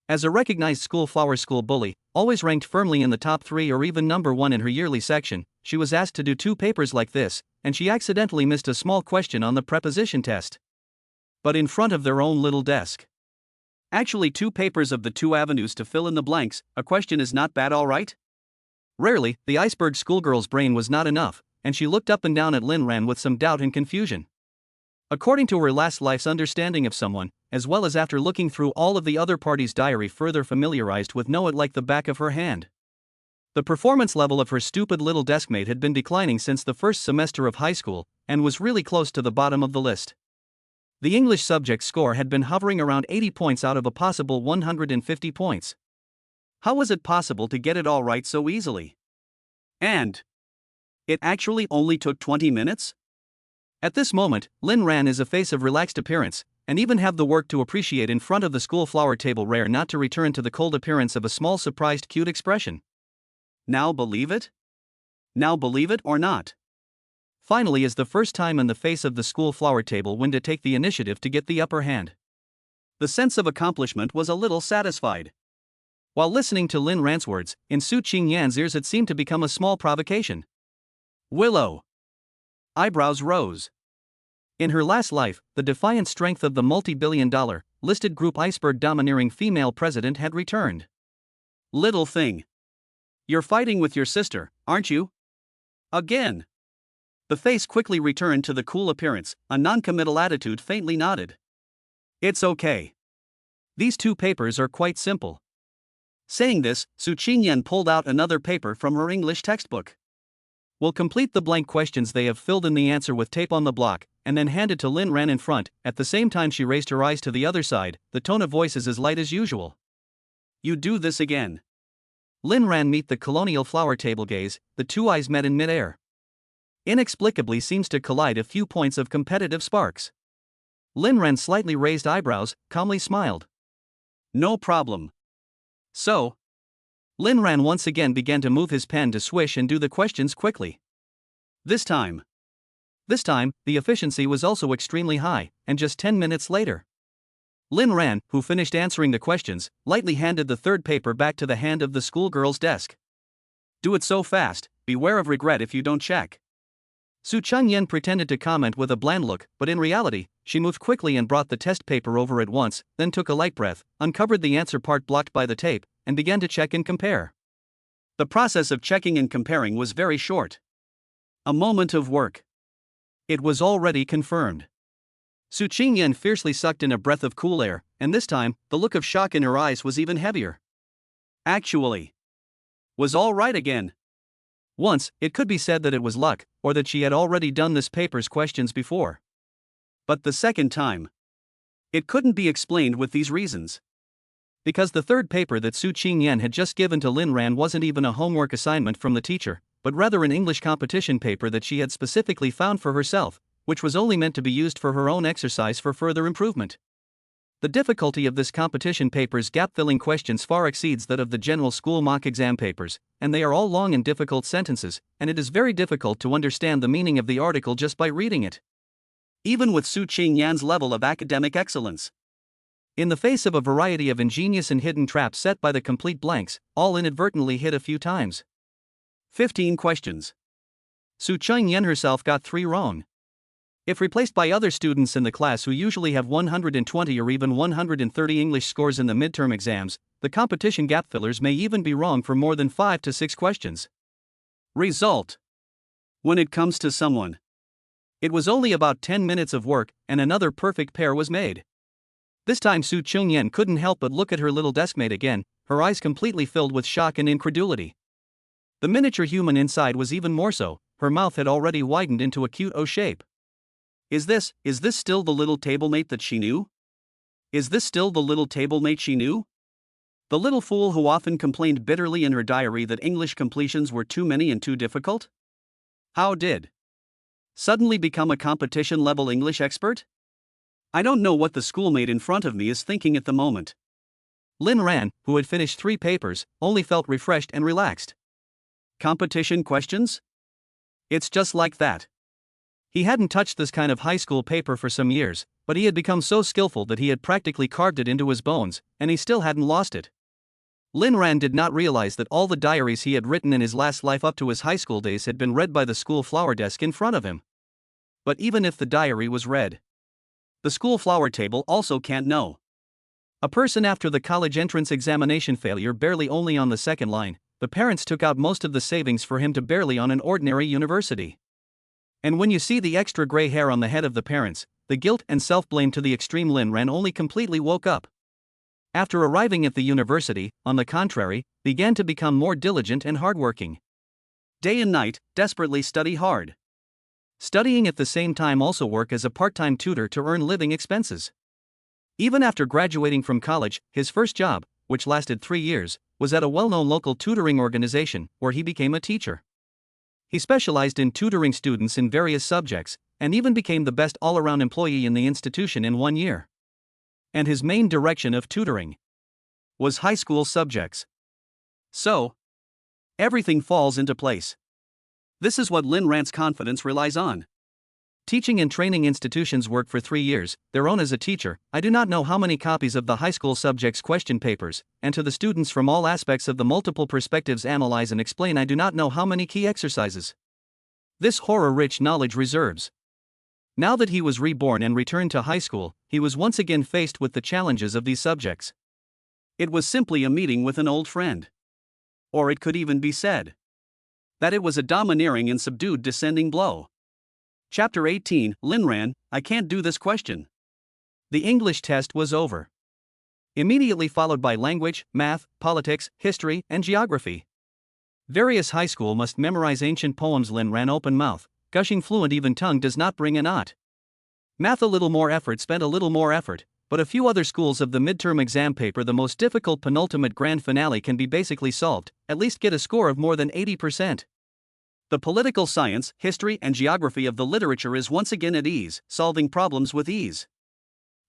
Speaker 1: as a recognized school flower school bully, always ranked firmly in the top 3 or even number 1 in her yearly section, she was asked to do 2 papers like this, and she accidentally missed a small question on the preposition test. But in front of their own little desk. Actually 2 papers of the 2 avenues to fill in the blanks, a question is not bad, alright? Rarely, the iceberg schoolgirl's brain was not enough, and she looked up and down at Lin Ran with some doubt and confusion. According to her last life's understanding of someone, as well as after looking through all of the other party's diary further familiarized with know it like the back of her hand. The performance level of her stupid little deskmate had been declining since the first semester of high school, and was really close to the bottom of the list. The English subject score had been hovering around 80 points out of a possible 150 points. How was it possible to get it all right so easily? And It actually only took 20 minutes? At this moment, Lin Ran is a face of relaxed appearance, and even have the work to appreciate in front of the school flower table, rare not to return to the cold appearance of a small surprised cute expression. Now believe it? Now believe it or not? Finally is the first time in the face of the school flower table when to take the initiative to get the upper hand. The sense of accomplishment was a little satisfied. While listening to Lin Ran's words, in Su Qingyan's ears it seemed to become a small provocation. Willow. Eyebrows rose. In her last life, the defiant strength of the multi-billion-dollar, listed group iceberg domineering female president had returned. Little thing. You're fighting with your sister, aren't you? Again. The face quickly returned to the cool appearance, a non-committal attitude faintly nodded. It's okay. These two papers are quite simple. Saying this, Su Qingyan pulled out another paper from her English textbook. We'll complete the blank questions they have filled in the answer with tape on the block, and then hand it to Lin Ran in front. At the same time she raised her eyes to the other side, the tone of voice is as light as usual. You do this again. Lin Ran meet the colonial flower table gaze, the two eyes met in midair. Inexplicably seems to collide a few points of competitive sparks. Lin Ran slightly raised eyebrows, calmly smiled. No problem. So, Lin Ran once again began to move his pen to swish and do the questions quickly. This time, the efficiency was also extremely high, and just 10 minutes later, Lin Ran, who finished answering the questions, lightly handed the third paper back to the hand of the schoolgirl's desk. Do it so fast, beware of regret if you don't check. Su Qingyan pretended to comment with a bland look, but in reality, she moved quickly and brought the test paper over at once, then took a light breath, uncovered the answer part blocked by the tape, and began to check and compare. The process of checking and comparing was very short. A moment of work. It was already confirmed. Su Qingyan fiercely sucked in a breath of cool air, and this time, the look of shock in her eyes was even heavier. Actually, was all right again. Once, it could be said that it was luck, or that she had already done this paper's questions before. But the second time, it couldn't be explained with these reasons. Because the third paper that Su Qingyan had just given to Lin Ran wasn't even a homework assignment from the teacher, but rather an English competition paper that she had specifically found for herself, which was only meant to be used for her own exercise for further improvement. The difficulty of this competition paper's gap-filling questions far exceeds that of the general school mock exam papers, and they are all long and difficult sentences, and it is very difficult to understand the meaning of the article just by reading it. Even with Su Qingyan's level of academic excellence. In the face of a variety of ingenious and hidden traps set by the complete blanks, all inadvertently hit a few times. 15 questions. Su Qingyan herself got 3 wrong. If replaced by other students in the class who usually have 120 or even 130 English scores in the midterm exams, the competition gap fillers may even be wrong for more than 5 to 6 questions. Result. When it comes to someone, it was only about 10 minutes of work, and another perfect pair was made. This time Su Qingyan couldn't help but look at her little deskmate again, her eyes completely filled with shock and incredulity. The miniature human inside was even more so, her mouth had already widened into a cute O shape. Is this still the little tablemate that she knew? Is this still the little tablemate she knew? The little fool who often complained bitterly in her diary that English completions were too many and too difficult? How did suddenly become a competition-level English expert? I don't know what the schoolmate in front of me is thinking at the moment. Lin Ran, who had finished 3 papers, only felt refreshed and relaxed. Competition questions? It's just like that. He hadn't touched this kind of high school paper for some years, but he had become so skillful that he had practically carved it into his bones, and he still hadn't lost it. Lin Ran did not realize that all the diaries he had written in his last life up to his high school days had been read by the school flower desk in front of him. But even if the diary was read, the school flower table also can't know. A person after the college entrance examination failure barely only on the second line, the parents took out most of the savings for him to barely on an ordinary university. And when you see the extra gray hair on the head of the parents, the guilt and self-blame to the extreme, Lin Ran only completely woke up. After arriving at the university, on the contrary, began to become more diligent and hardworking. Day and night, desperately study hard. Studying at the same time also work as a part-time tutor to earn living expenses. Even after graduating from college, his first job, which lasted 3 years, was at a well-known local tutoring organization, where he became a teacher. He specialized in tutoring students in various subjects, and even became the best all-around employee in the institution in 1 year. And his main direction of tutoring was high school subjects. So, everything falls into place. This is what Lin Ran's confidence relies on. Teaching and training institutions work for 3 years, their own as a teacher. I do not know how many copies of the high school subjects question papers, and to the students from all aspects of the multiple perspectives analyze and explain. I do not know how many key exercises this horror-rich knowledge reserves. Now that he was reborn and returned to high school, he was once again faced with the challenges of these subjects. It was simply a meeting with an old friend. Or it could even be said that it was a domineering and subdued descending blow. Chapter 18, Lin Ran, I can't do this question. The English test was over. Immediately followed by language, math, politics, history, and geography. Various high school must memorize ancient poems. Lin Ran open mouth, gushing fluent. Even tongue does not bring a knot. Math a little more effort, spent a little more effort, but a few other schools of the midterm exam paper. The most difficult penultimate grand finale can be basically solved, at least get a score of more than 80%. The political science, history, and geography of the literature is once again at ease, solving problems with ease.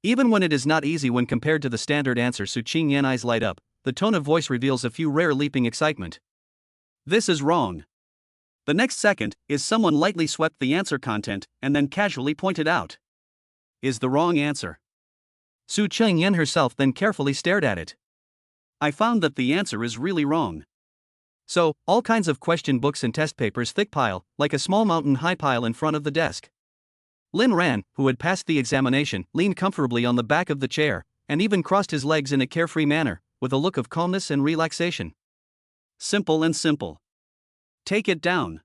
Speaker 1: Even when it is not easy when compared to the standard answer. Su Qingyan eyes light up, the tone of voice reveals a few rare leaping excitement. This is wrong. The next second, is someone lightly swept the answer content, and then casually pointed out. Is the wrong answer. Su Qingyan herself then carefully stared at it. I found that the answer is really wrong. So, all kinds of question books and test papers, thick pile, like a small mountain high pile in front of the desk. Lin Ran, who had passed the examination, leaned comfortably on the back of the chair, and even crossed his legs in a carefree manner, with a look of calmness and relaxation. Simple and simple. Take it down.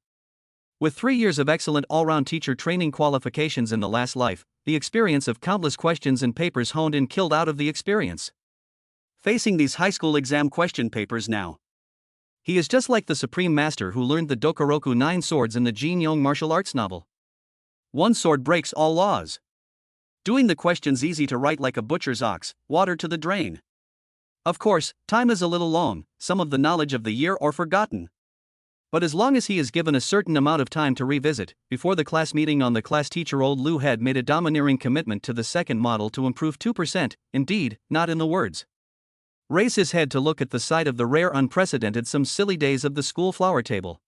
Speaker 1: With 3 years of excellent all-round teacher training qualifications in the last life, the experience of countless questions and papers honed and killed out of the experience. Facing these high school exam question papers now, he is just like the supreme master who learned the Dokoroku 9 swords in the Jin Yong martial arts novel. One sword breaks all laws. Doing the questions easy to write like a butcher's ox, water to the drain. Of course, time is a little long, some of the knowledge of the year or forgotten. But as long as he is given a certain amount of time to revisit, before the class meeting on the class teacher old Lu had made a domineering commitment to the second model to improve 2%, indeed, not in the words. Raise his head to look at the sight of the rare unprecedented some silly days of the school flower table.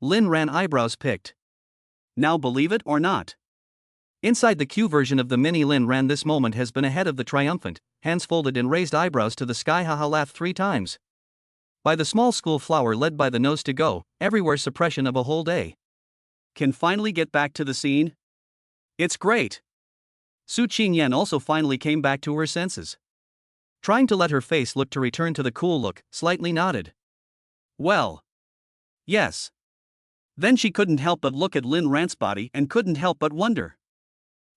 Speaker 1: Lin Ran eyebrows picked. Now believe it or not. Inside the Q version of the mini Lin Ran this moment has been ahead of the triumphant, hands folded and raised eyebrows to the sky haha laugh 3 times. By the small school flower led by the nose to go, everywhere suppression of a whole day. Can finally get back to the scene? It's great. Su Qingyan also finally came back to her senses. Trying to let her face look to return to the cool look, slightly nodded. Well. Yes. Then she couldn't help but look at Lin Ran's body and couldn't help but wonder.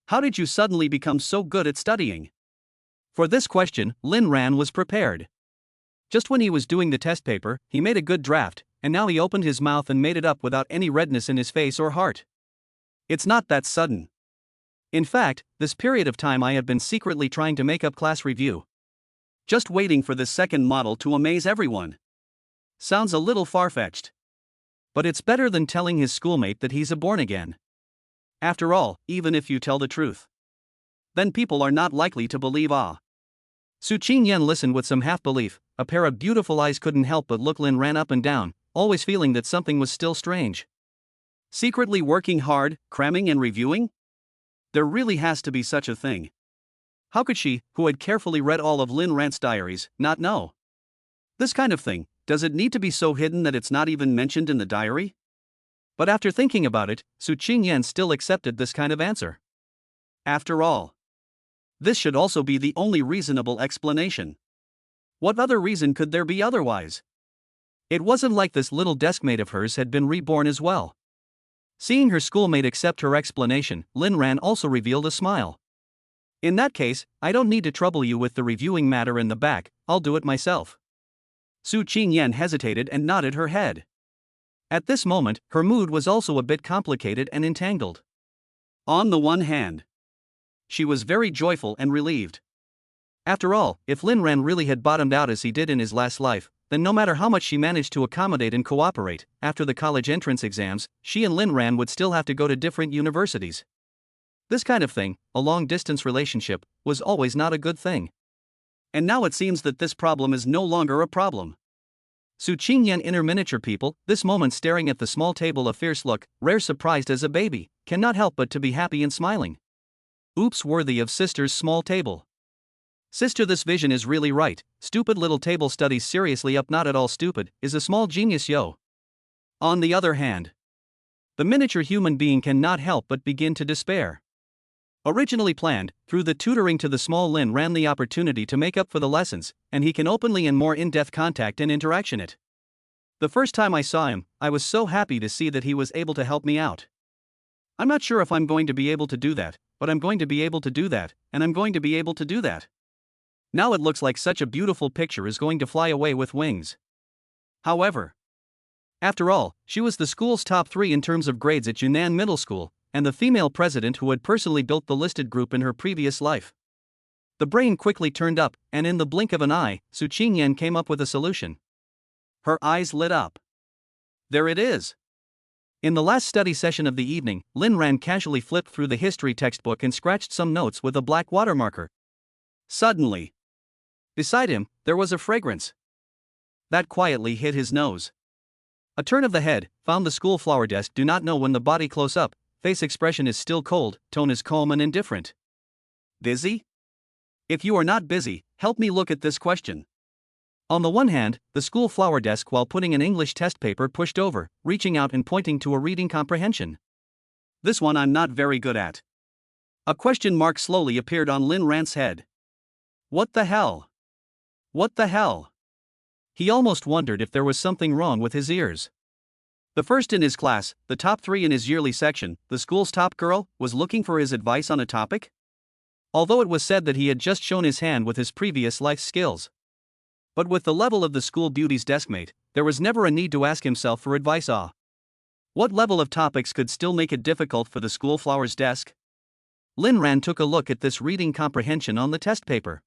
Speaker 1: How did you suddenly become so good at studying? For this question, Lin Ran was prepared. Just when he was doing the test paper, he made a good draft, and now he opened his mouth and made it up without any redness in his face or heart. It's not that sudden. In fact, this period of time I have been secretly trying to make up class review. Just waiting for this second model to amaze everyone. Sounds a little far-fetched. But it's better than telling his schoolmate that he's a born-again. After all, even if you tell the truth, then people are not likely to believe. Su Qingyan listened with some half-belief. A pair of beautiful eyes couldn't help but look Lin Ran up and down, always feeling that something was still strange. Secretly working hard, cramming and reviewing? There really has to be such a thing. How could she, who had carefully read all of Lin Ran's diaries, not know? This kind of thing, does it need to be so hidden that it's not even mentioned in the diary? But after thinking about it, Su Qingyan still accepted this kind of answer. After all, this should also be the only reasonable explanation. What other reason could there be otherwise? It wasn't like this little deskmate of hers had been reborn as well. Seeing her schoolmate accept her explanation, Lin Ran also revealed a smile. In that case, I don't need to trouble you with the reviewing matter in the back, I'll do it myself. Su Qingyan hesitated and nodded her head. At this moment, her mood was also a bit complicated and entangled. On the one hand, she was very joyful and relieved. After all, if Lin Ran really had bottomed out as he did in his last life, then no matter how much she managed to accommodate and cooperate, after the college entrance exams, she and Lin Ran would still have to go to different universities. This kind of thing, a long-distance relationship, was always not a good thing. And now it seems that this problem is no longer a problem. Qingyan inner miniature people, this moment staring at the small table a fierce look, rare surprised as a baby, cannot help but to be happy and smiling. Oops, worthy of sister's small table. Sister, this vision is really right. Stupid little table studies seriously up, not at all stupid, is a small genius, yo. On the other hand, the miniature human being cannot help but begin to despair. Originally planned, through the tutoring to the small Lin ran the opportunity to make up for the lessons, and he can openly and more in-depth contact and interaction it. The first time I saw him, I was so happy to see that he was able to help me out. I'm not sure if I'm going to be able to do that, but I'm going to be able to do that, and I'm going to be able to do that. Now it looks like such a beautiful picture is going to fly away with wings. However, after all, she was the school's top 3 in terms of grades at Yunnan Middle School, and the female president who had personally built the listed group in her previous life. The brain quickly turned up, and in the blink of an eye, Qingyan came up with a solution. Her eyes lit up. There it is. In the last study session of the evening, Lin Ran casually flipped through the history textbook and scratched some notes with a black water marker. Suddenly, beside him, there was a fragrance that quietly hit his nose. A turn of the head, found the school flower desk. Do not know when the body close up, face expression is still cold, tone is calm and indifferent. Busy? If you are not busy, help me look at this question. On the one hand, the school flower desk while putting an English test paper pushed over, reaching out and pointing to a reading comprehension. This one I'm not very good at. A question mark slowly appeared on Lin Ran's head. What the hell? What the hell? He almost wondered if there was something wrong with his ears. The first in his class, the top 3 in his yearly section, the school's top girl, was looking for his advice on a topic? Although it was said that he had just shown his hand with his previous life skills. But with the level of the school beauty's deskmate, there was never a need to ask himself for advice. What level of topics could still make it difficult for the school flower's desk? Lin Ran took a look at this reading comprehension on the test paper.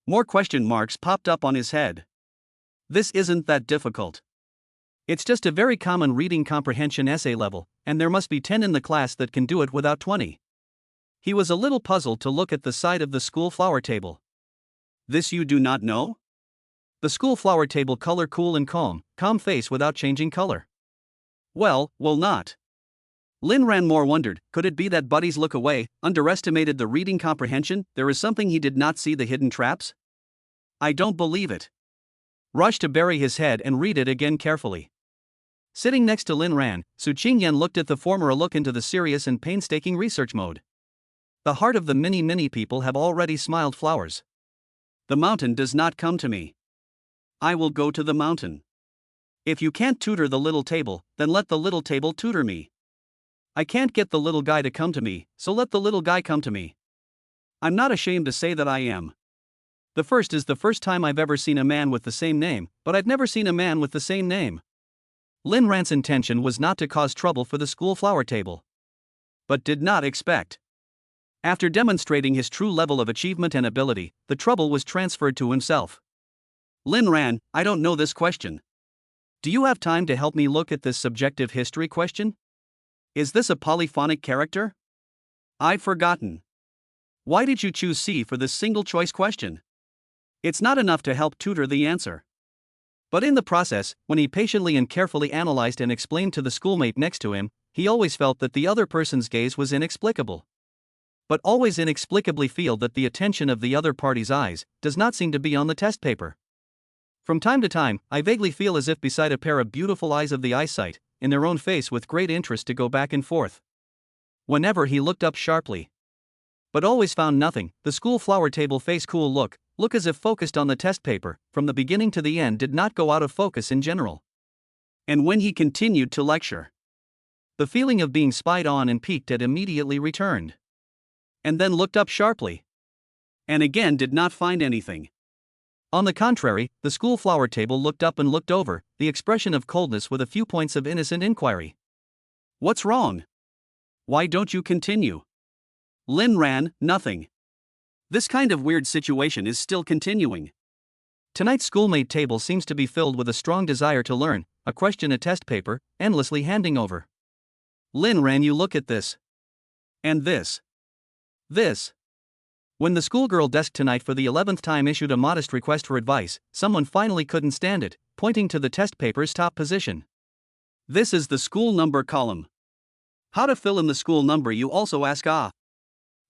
Speaker 1: More question marks popped up on his head. This isn't that difficult. It's just a very common reading comprehension essay level, and there must be 10 in the class that can do it without 20. He was a little puzzled to look at the side of the school flower table. This you do not know? The school flower table color cool and calm face without changing color. Well, not. Lin Ran more wondered, could it be that buddies look away, underestimated the reading comprehension, there is something he did not see, the hidden traps? I don't believe it. Rushed to bury his head and read it again carefully. Sitting next to Lin Ran, Qingyan looked at the former a look into the serious and painstaking research mode. The heart of the many people have already smiled flowers. The mountain does not come to me. I will go to the mountain. If you can't tutor the little table, then let the little table tutor me. I can't get the little guy to come to me, so let the little guy come to me. I'm not ashamed to say that I am. The first is the first time I've ever seen a man with the same name, but I've never seen a man with the same name. Lin Ran's intention was not to cause trouble for the school flower table. But did not expect. After demonstrating his true level of achievement and ability, the trouble was transferred to himself. Lin Ran, I don't know this question. Do you have time to help me look at this subjective history question? Is this a polyphonic character? I've forgotten. Why did you choose C for this single choice question? It's not enough to help tutor the answer. But in the process, when he patiently and carefully analyzed and explained to the schoolmate next to him, he always felt that the other person's gaze was inexplicable. But always inexplicably feel that the attention of the other party's eyes does not seem to be on the test paper. From time to time, I vaguely feel as if beside a pair of beautiful eyes of the eyesight, in their own face with great interest to go back and forth. Whenever he looked up sharply. But always found nothing, the school flower table face cool look as if focused on the test paper, from the beginning to the end did not go out of focus in general. And when he continued to lecture, the feeling of being spied on and peeked at immediately returned. And then looked up sharply. And again did not find anything. On the contrary, the school flower table looked up and looked over, the expression of coldness with a few points of innocent inquiry. What's wrong? Why don't you continue? Lin Ran, nothing. This kind of weird situation is still continuing. Tonight's schoolmate table seems to be filled with a strong desire to learn, a question a test paper, endlessly handing over. Lin Ran, you look at this. And this. This. When the schoolgirl desk tonight for the 11th time issued a modest request for advice, someone finally couldn't stand it, pointing to the test paper's top position. This is the school number column. How to fill in the school number, you also ask?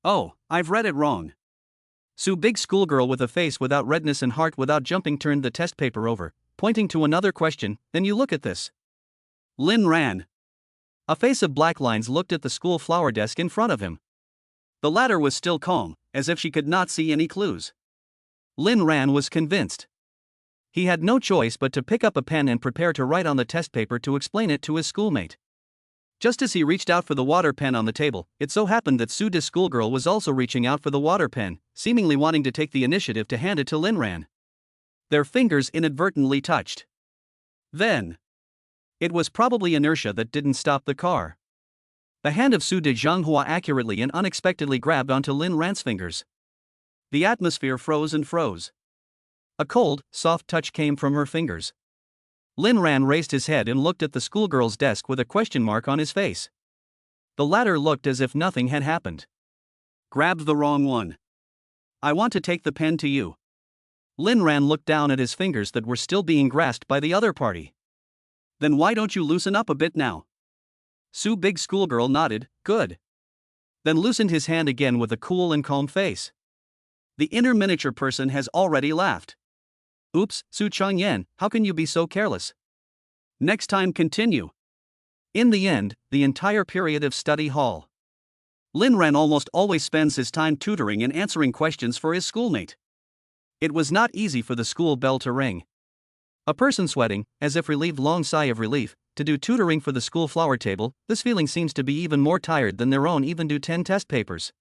Speaker 1: Oh, I've read it wrong. Sue, big schoolgirl with a face without redness and heart without jumping, turned the test paper over, pointing to another question. Then you look at this. Lin Ran. A face of black lines looked at the school flower desk in front of him. The latter was still calm, as if she could not see any clues. Lin Ran was convinced. He had no choice but to pick up a pen and prepare to write on the test paper to explain it to his schoolmate. Just as he reached out for the water pen on the table, it so happened that Sue, the schoolgirl, was also reaching out for the water pen, seemingly wanting to take the initiative to hand it to Lin Ran. Their fingers inadvertently touched. Then. It was probably inertia that didn't stop the car. The hand of Su de Zhanghua accurately and unexpectedly grabbed onto Lin Ran's fingers. The atmosphere froze and froze. A cold, soft touch came from her fingers. Lin Ran raised his head and looked at the schoolgirl's desk with a question mark on his face. The latter looked as if nothing had happened. Grabbed the wrong one. I want to take the pen to you. Lin Ran looked down at his fingers that were still being grasped by the other party. Then why don't you loosen up a bit now? Sue, big schoolgirl, nodded. Good. Then loosened his hand again with a cool and calm face. The inner miniature person has already laughed. Oops, Su Qingyan, how can you be so careless? Next time continue. In the end, the entire period of study hall. Lin Ran almost always spends his time tutoring and answering questions for his schoolmate. It was not easy for the school bell to ring. A person sweating, as if relieved, long sigh of relief, to do tutoring for the school flower table. This feeling seems to be even more tired than their own even do 10 test papers.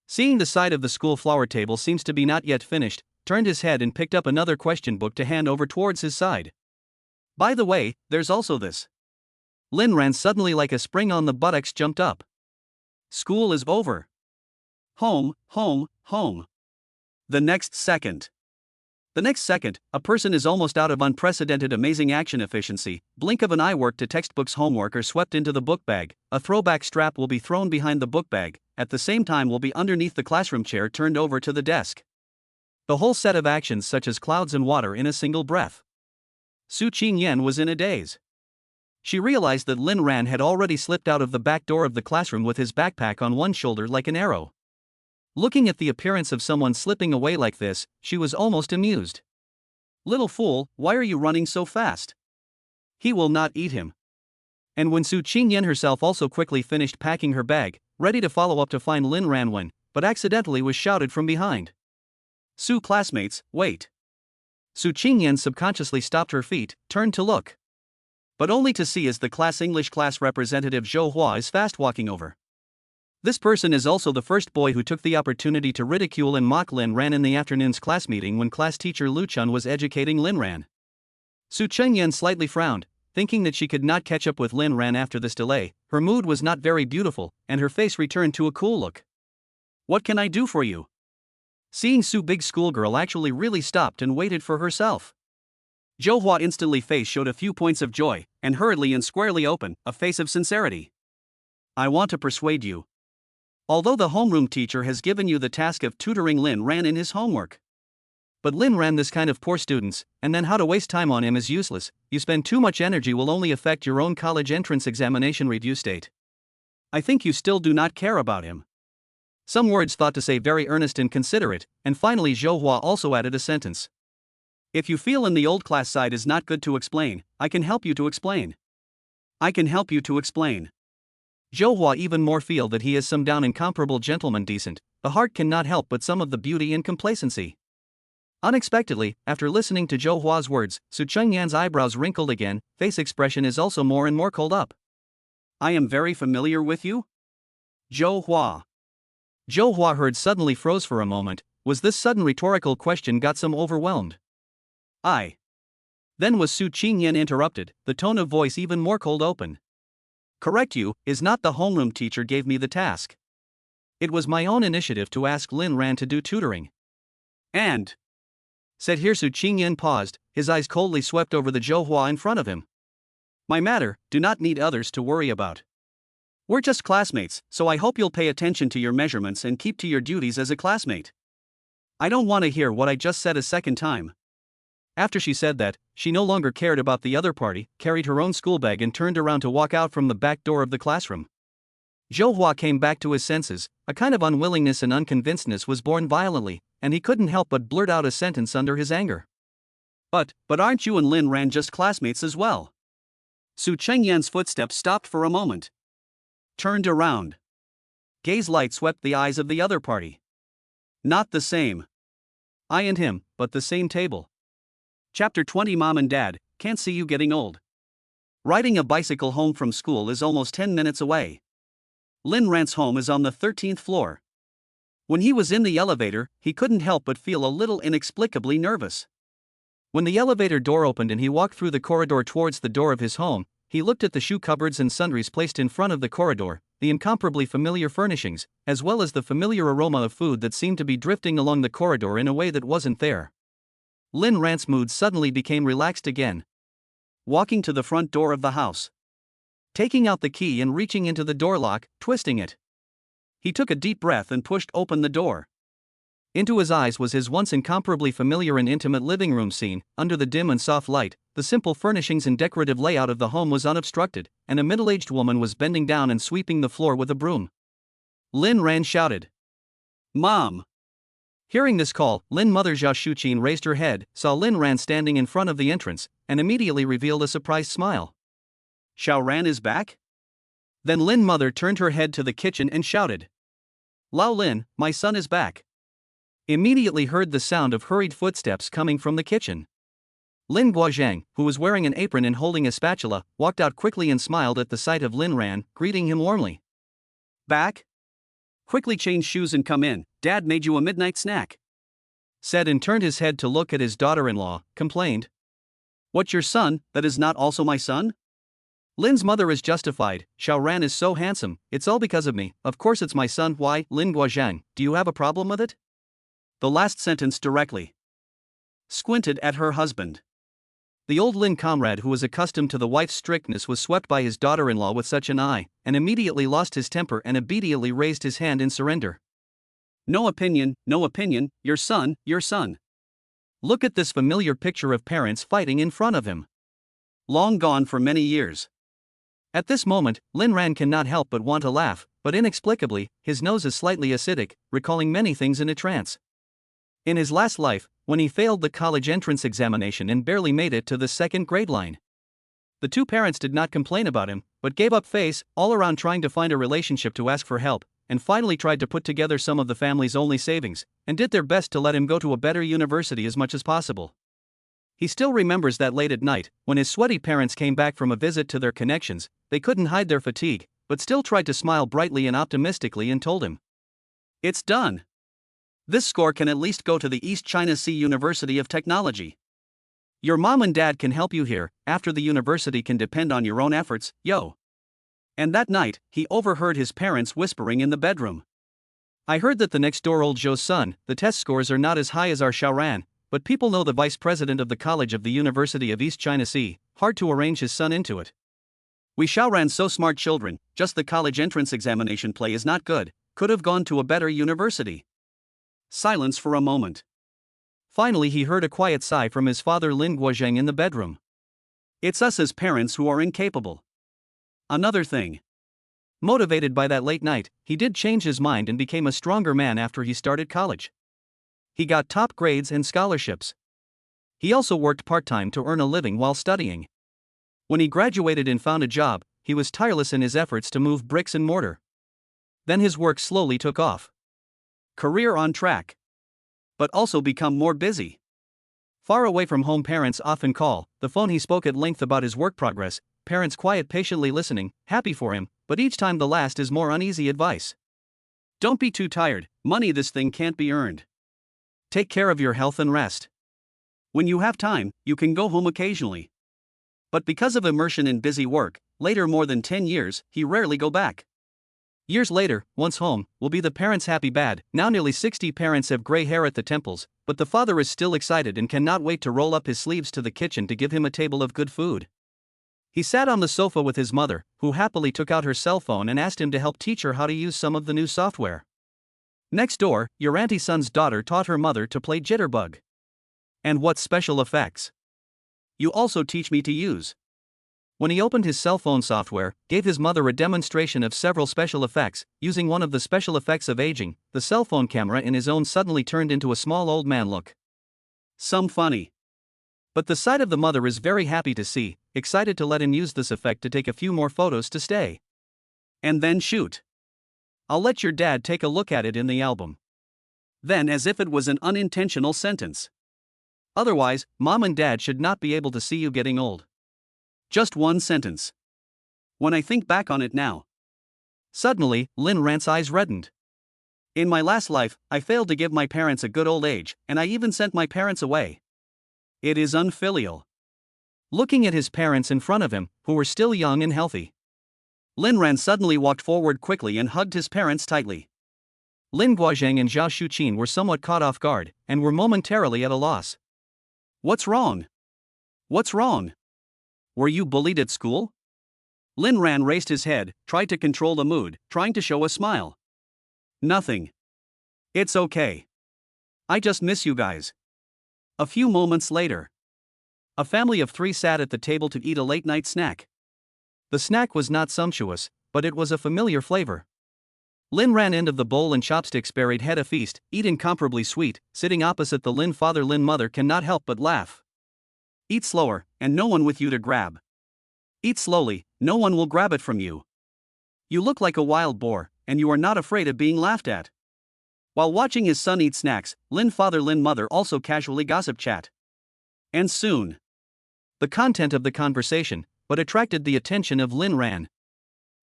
Speaker 1: Seeing the side of the school flower table seems to be not yet finished, turned his head and picked up another question book to hand over towards his side. By the way, there's also this. Lin Ran suddenly, like a spring on the buttocks, jumped up. School is over. Home, home, home. The next second, a person is almost out of unprecedented amazing action efficiency. Blink of an eye, work to textbooks, homework are swept into the book bag. A throwback strap will be thrown behind the book bag, at the same time will be underneath the classroom chair, turned over to the desk. The whole set of actions such as clouds and water in a single breath. Su Qingyan was in a daze. She realized that Lin Ran had already slipped out of the back door of the classroom with his backpack on one shoulder like an arrow. Looking at the appearance of someone slipping away like this, she was almost amused. Little fool, why are you running so fast? He will not eat him. And when Su Qingyan herself also quickly finished packing her bag, ready to follow up to find Lin Ran when, but accidentally was shouted from behind. Su, classmates, wait. Su Qingyan subconsciously stopped her feet, turned to look. But only to see as the English class representative Zhou Hua is fast walking over. This person is also the first boy who took the opportunity to ridicule and mock Lin Ran in the afternoon's class meeting when class teacher Lu Chun was educating Lin Ran. Su Qingyan slightly frowned, thinking that she could not catch up with Lin Ran after this delay. Her mood was not very beautiful, and her face returned to a cool look. What can I do for you? Seeing Su, big schoolgirl actually really stopped and waited for herself. Zhou Hua instantly face showed a few points of joy, and hurriedly and squarely open, a face of sincerity. I want to persuade you. Although the homeroom teacher has given you the task of tutoring Lin Ran in his homework. But Lin Ran, this kind of poor students, and then how to waste time on him is useless. You spend too much energy will only affect your own college entrance examination review state. I think you still do not care about him. Some words thought to say very earnest and considerate, and finally Zhou Hua also added a sentence. If you feel in the old class side is not good to explain, I can help you to explain. I can help you to explain. Zhou Hua even more feel that he is some down incomparable gentleman decent, the heart cannot help but some of the beauty and complacency. Unexpectedly, after listening to Zhou Hua's words, Su Qingyan's eyebrows wrinkled again, face expression is also more and more cold up. I am very familiar with you? Zhou Hua. Zhou Hua heard suddenly froze for a moment. Was this sudden rhetorical question got some overwhelmed? Then was Su Qingyan interrupted, the tone of voice even more cold open. Correct you, is not the homeroom teacher gave me the task. It was my own initiative to ask Lin Ran to do tutoring. And said Hirsu. Qingyan paused, his eyes coldly swept over the Zhouhua in front of him. My matter, do not need others to worry about. We're just classmates, so I hope you'll pay attention to your measurements and keep to your duties as a classmate. I don't want to hear what I just said a second time. After she said that, she no longer cared about the other party, carried her own school bag and turned around to walk out from the back door of the classroom. Zhouhua came back to his senses, a kind of unwillingness and unconvincedness was born violently, and he couldn't help but blurt out a sentence under his anger. But aren't you and Lin Ran just classmates as well? Su Chengyan's footsteps stopped for a moment. Turned around. Gaze light swept the eyes of the other party. Not the same. I and him, but the same table. Chapter 20. Mom and Dad, can't see you getting old. Riding a bicycle home from school is almost 10 minutes away. Lin Ran's home is on the 13th floor. When he was in the elevator, he couldn't help but feel a little inexplicably nervous. When the elevator door opened and he walked through the corridor towards the door of his home, he looked at the shoe cupboards and sundries placed in front of the corridor, the incomparably familiar furnishings, as well as the familiar aroma of food that seemed to be drifting along the corridor in a way that wasn't there. Lin Ran's mood suddenly became relaxed again. Walking to the front door of the house. Taking out the key and reaching into the door lock, twisting it. He took a deep breath and pushed open the door. Into his eyes was his once incomparably familiar and intimate living room scene. Under the dim and soft light, the simple furnishings and decorative layout of the home was unobstructed, and a middle-aged woman was bending down and sweeping the floor with a broom. Lin Ran shouted. Mom! Hearing this call, Lin mother Zhao Shuqin raised her head, saw Lin Ran standing in front of the entrance, and immediately revealed a surprised smile. Xiao Ran is back? Then Lin mother turned her head to the kitchen and shouted. Lao Lin, my son is back. Immediately heard the sound of hurried footsteps coming from the kitchen. Lin Guozhang, who was wearing an apron and holding a spatula, walked out quickly and smiled at the sight of Lin Ran, greeting him warmly. Back? Quickly change shoes and come in, Dad made you a midnight snack. Said and turned his head to look at his daughter-in-law, complained. What's your son, that is not also my son? Lin's mother is justified. Xiao Ran is so handsome, it's all because of me, of course it's my son. Why, Lin Guozhang, do you have a problem with it? The last sentence directly. Squinted at her husband. The old Lin comrade who was accustomed to the wife's strictness was swept by his daughter-in-law with such an eye, and immediately lost his temper and obediently raised his hand in surrender. No opinion, your son, your son. Look at this familiar picture of parents fighting in front of him. Long gone for many years. At this moment, Lin Ran cannot help but want to laugh, but inexplicably, his nose is slightly acidic, recalling many things in a trance. In his last life, when he failed the college entrance examination and barely made it to the second grade line. The two parents did not complain about him, but gave up face, all around trying to find a relationship to ask for help, and finally tried to put together some of the family's only savings, and did their best to let him go to a better university as much as possible. He still remembers that late at night, when his sweaty parents came back from a visit to their connections, they couldn't hide their fatigue, but still tried to smile brightly and optimistically and told him. It's done. This score can at least go to the East China Sea University of Technology. Your mom and dad can help you here, after the university can depend on your own efforts, yo. And that night, he overheard his parents whispering in the bedroom. I heard that the next door old Zhou's son, the test scores are not as high as our Xiao Ran, but people know the vice president of the college of the University of East China Sea, hard to arrange his son into it. We Xiao Ran's so smart children, just the college entrance examination play is not good, could have gone to a better university. Silence for a moment. Finally he heard a quiet sigh from his father Lin Guozhang in the bedroom. It's us as parents who are incapable. Another thing. Motivated by that late night, he did change his mind and became a stronger man after he started college. He got top grades and scholarships. He also worked part-time to earn a living while studying. When he graduated and found a job, he was tireless in his efforts to move bricks and mortar. Then his work slowly took off. Career on track. But also become more busy. Far away from home, parents often call the phone. He spoke at length about his work progress, parents quiet patiently listening, happy for him, but each time the last is more uneasy advice. Don't be too tired, money this thing can't be earned. Take care of your health and rest. When you have time, you can go home occasionally. But because of immersion in busy work, later more than 10 years, he rarely go back. Years later, once home, will be the parents happy bad. Now nearly 60 parents have gray hair at the temples, but the father is still excited and cannot wait to roll up his sleeves to the kitchen to give him a table of good food. He sat on the sofa with his mother, who happily took out her cell phone and asked him to help teach her how to use some of the new software. Next door, your auntie son's daughter taught her mother to play Jitterbug. And what special effects? You also teach me to use. When he opened his cell phone software, gave his mother a demonstration of several special effects, using one of the special effects of aging, the cell phone camera in his own suddenly turned into a small old man look. Some funny. But the sight of the mother is very happy to see, excited to let him use this effect to take a few more photos to stay. And then shoot. I'll let your dad take a look at it in the album. Then, as if it was an unintentional sentence. Otherwise, mom and dad should not be able to see you getting old. Just one sentence. When I think back on it now. Suddenly, Lin Ran's eyes reddened. In my last life, I failed to give my parents a good old age, and I even sent my parents away. It is unfilial. Looking at his parents in front of him, who were still young and healthy. Lin Ran suddenly walked forward quickly and hugged his parents tightly. Lin Guozhang and Zhao Shuqin were somewhat caught off guard, and were momentarily at a loss. What's wrong? What's wrong? Were you bullied at school? Lin Ran raised his head, tried to control the mood, trying to show a smile. Nothing. It's okay. I just miss you guys. A few moments later. A family of 3 sat at the table to eat a late-night snack. The snack was not sumptuous, but it was a familiar flavor. Lin Ran end of the bowl and chopsticks buried head a feast, eat incomparably sweet, sitting opposite the Lin father Lin mother cannot help but laugh. Eat slower, and no one with you to grab. Eat slowly, no one will grab it from you. You look like a wild boar, and you are not afraid of being laughed at. While watching his son eat snacks, Lin father Lin mother also casually gossip chat. And soon. The content of the conversation, but attracted the attention of Lin Ran.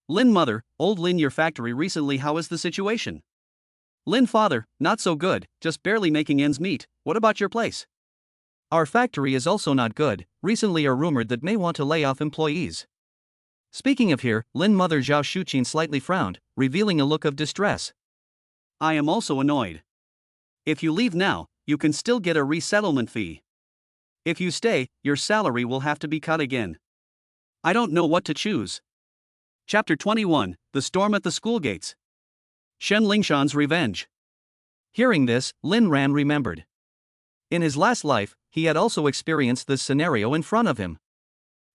Speaker 1: Lin mother, old Lin your factory recently, how is the situation? Lin father, not so good, just barely making ends meet, what about your place? Our factory is also not good, recently are rumored that may want to lay off employees. Speaking of here, Lin mother Zhao Shuqin slightly frowned, revealing a look of distress. I am also annoyed. If you leave now, you can still get a resettlement fee. If you stay, your salary will have to be cut again. I don't know what to choose. Chapter 21, The Storm at the School Gates. Shen Lingshan's Revenge. Hearing this, Lin Ran remembered. In his last life, he had also experienced this scenario in front of him.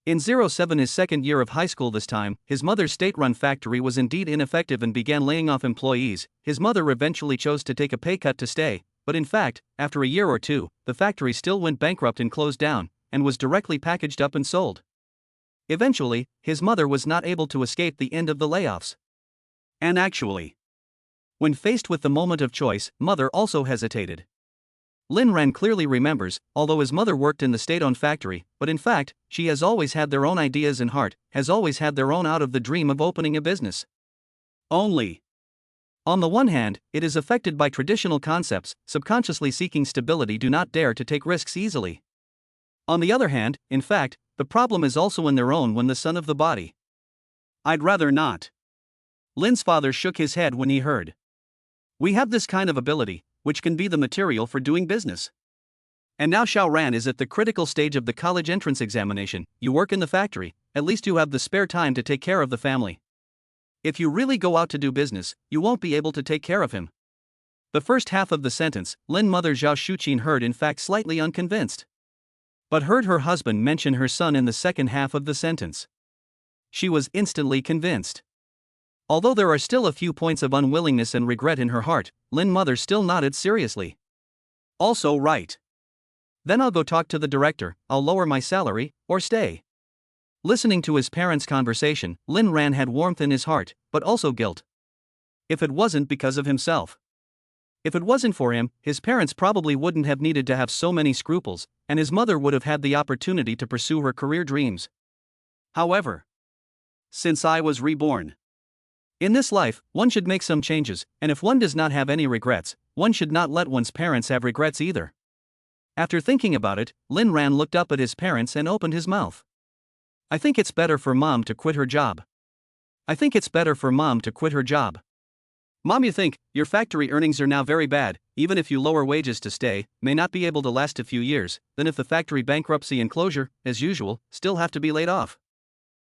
Speaker 1: In 07, his second year of high school this time, his mother's state-run factory was indeed ineffective and began laying off employees. His mother eventually chose to take a pay cut to stay, but in fact, after a year or two, the factory still went bankrupt and closed down, and was directly packaged up and sold. Eventually, his mother was not able to escape the end of the layoffs. And actually, when faced with the moment of choice, mother also hesitated. Lin Ran clearly remembers, although his mother worked in the state-owned factory, but in fact, she has always had their own ideas and heart, has always had their own out of the dream of opening a business. Only. On the one hand, it is affected by traditional concepts, subconsciously seeking stability, do not dare to take risks easily. On the other hand, in fact, the problem is also in their own when the son of the body. I'd rather not. Lin's father shook his head when he heard. We have this kind of ability, which can be the material for doing business. And now Xiao Ran is at the critical stage of the college entrance examination. You work in the factory, at least you have the spare time to take care of the family. If you really go out to do business, you won't be able to take care of him. The first half of the sentence, Lin mother Zhao Shuqin heard, in fact slightly unconvinced. But heard her husband mention her son in the second half of the sentence. She was instantly convinced. Although there are still a few points of unwillingness and regret in her heart, Lin mother still nodded seriously. Also right. Then I'll go talk to the director, I'll lower my salary, or stay. Listening to his parents' conversation, Lin Ran had warmth in his heart, but also guilt. If it wasn't because of himself. If it wasn't for him, his parents probably wouldn't have needed to have so many scruples, and his mother would have had the opportunity to pursue her career dreams. However, since I was reborn. In this life, one should make some changes, and if one does not have any regrets, one should not let one's parents have regrets either. After thinking about it, Lin Ran looked up at his parents and opened his mouth. I think it's better for mom to quit her job. I think it's better for Mom to quit her job. Mom, you think, your factory earnings are now very bad, even if you lower wages to stay, may not be able to last a few years, then if the factory bankruptcy and closure, as usual, still have to be laid off.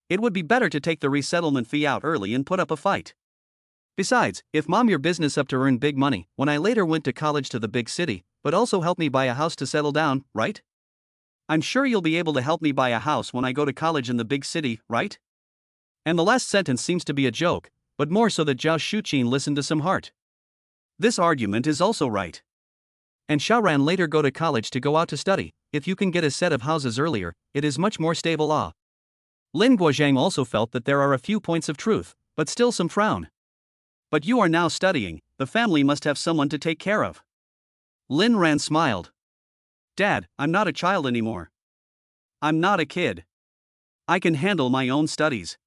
Speaker 1: It would be better to take the resettlement fee out early and put up a fight. Besides, if Mom your business up to earn big money, when I later went to college to the big city, but also help me buy a house to settle down, right? I'm sure you'll be able to help me buy a house when I go to college in the big city, right? And the last sentence seems to be a joke, but more so that Zhao Shuqin listened to some heart. This argument is also right. And Xiaoran later go to college to go out to study. If you can get a set of houses earlier, it is much more stable. Lin Guozhang also felt that there are a few points of truth, but still some frown. But you are now studying, the family must have someone to take care of. Lin Ran smiled. Dad, I'm not a child anymore. I'm not a kid. I can handle my own studies.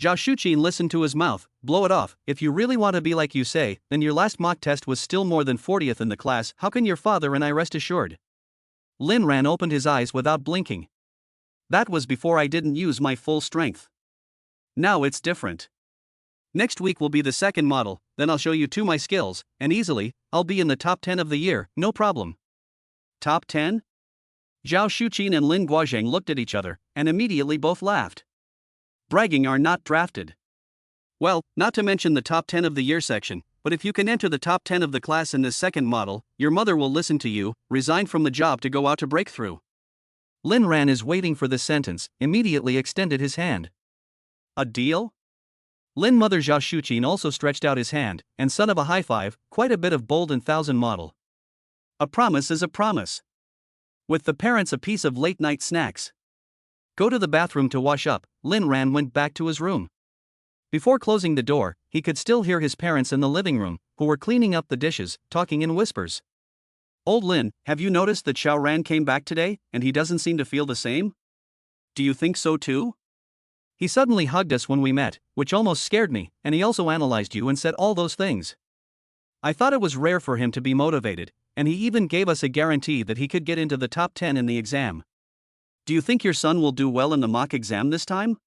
Speaker 1: Zhao Shuqin listened to his mouth. Blow it off. If you really want to be like you say, then your last mock test was still more than 40th in the class. How can your father and I rest assured? Lin Ran opened his eyes without blinking. That was before I didn't use my full strength. Now it's different. Next week will be the second model, then I'll show you my skills, and easily, I'll be in the top 10 of the year, no problem. Top 10? Zhao Shuqin and Lin Guozhang looked at each other, and immediately both laughed. Bragging are not drafted. Well, not to mention the top 10 of the year section, but if you can enter the top 10 of the class in this second model, your mother will listen to you, resign from the job to go out to breakthrough. Lin Ran is waiting for this sentence, immediately extended his hand. A deal? Lin Mother Zhao Shuqin also stretched out his hand, and son of a high five, quite a bit of bold and thousand model. A promise is a promise. With the parents a piece of late night snacks. Go to the bathroom to wash up, Lin Ran went back to his room. Before closing the door, he could still hear his parents in the living room, who were cleaning up the dishes, talking in whispers. Old Lin, have you noticed that Xiao Ran came back today, and he doesn't seem to feel the same? Do you think so too? He suddenly hugged us when we met, which almost scared me, and he also analyzed you and said all those things. I thought it was rare for him to be motivated, and he even gave us a guarantee that he could get into the top 10 in the exam. Do you think your son will do well in the mock exam this time?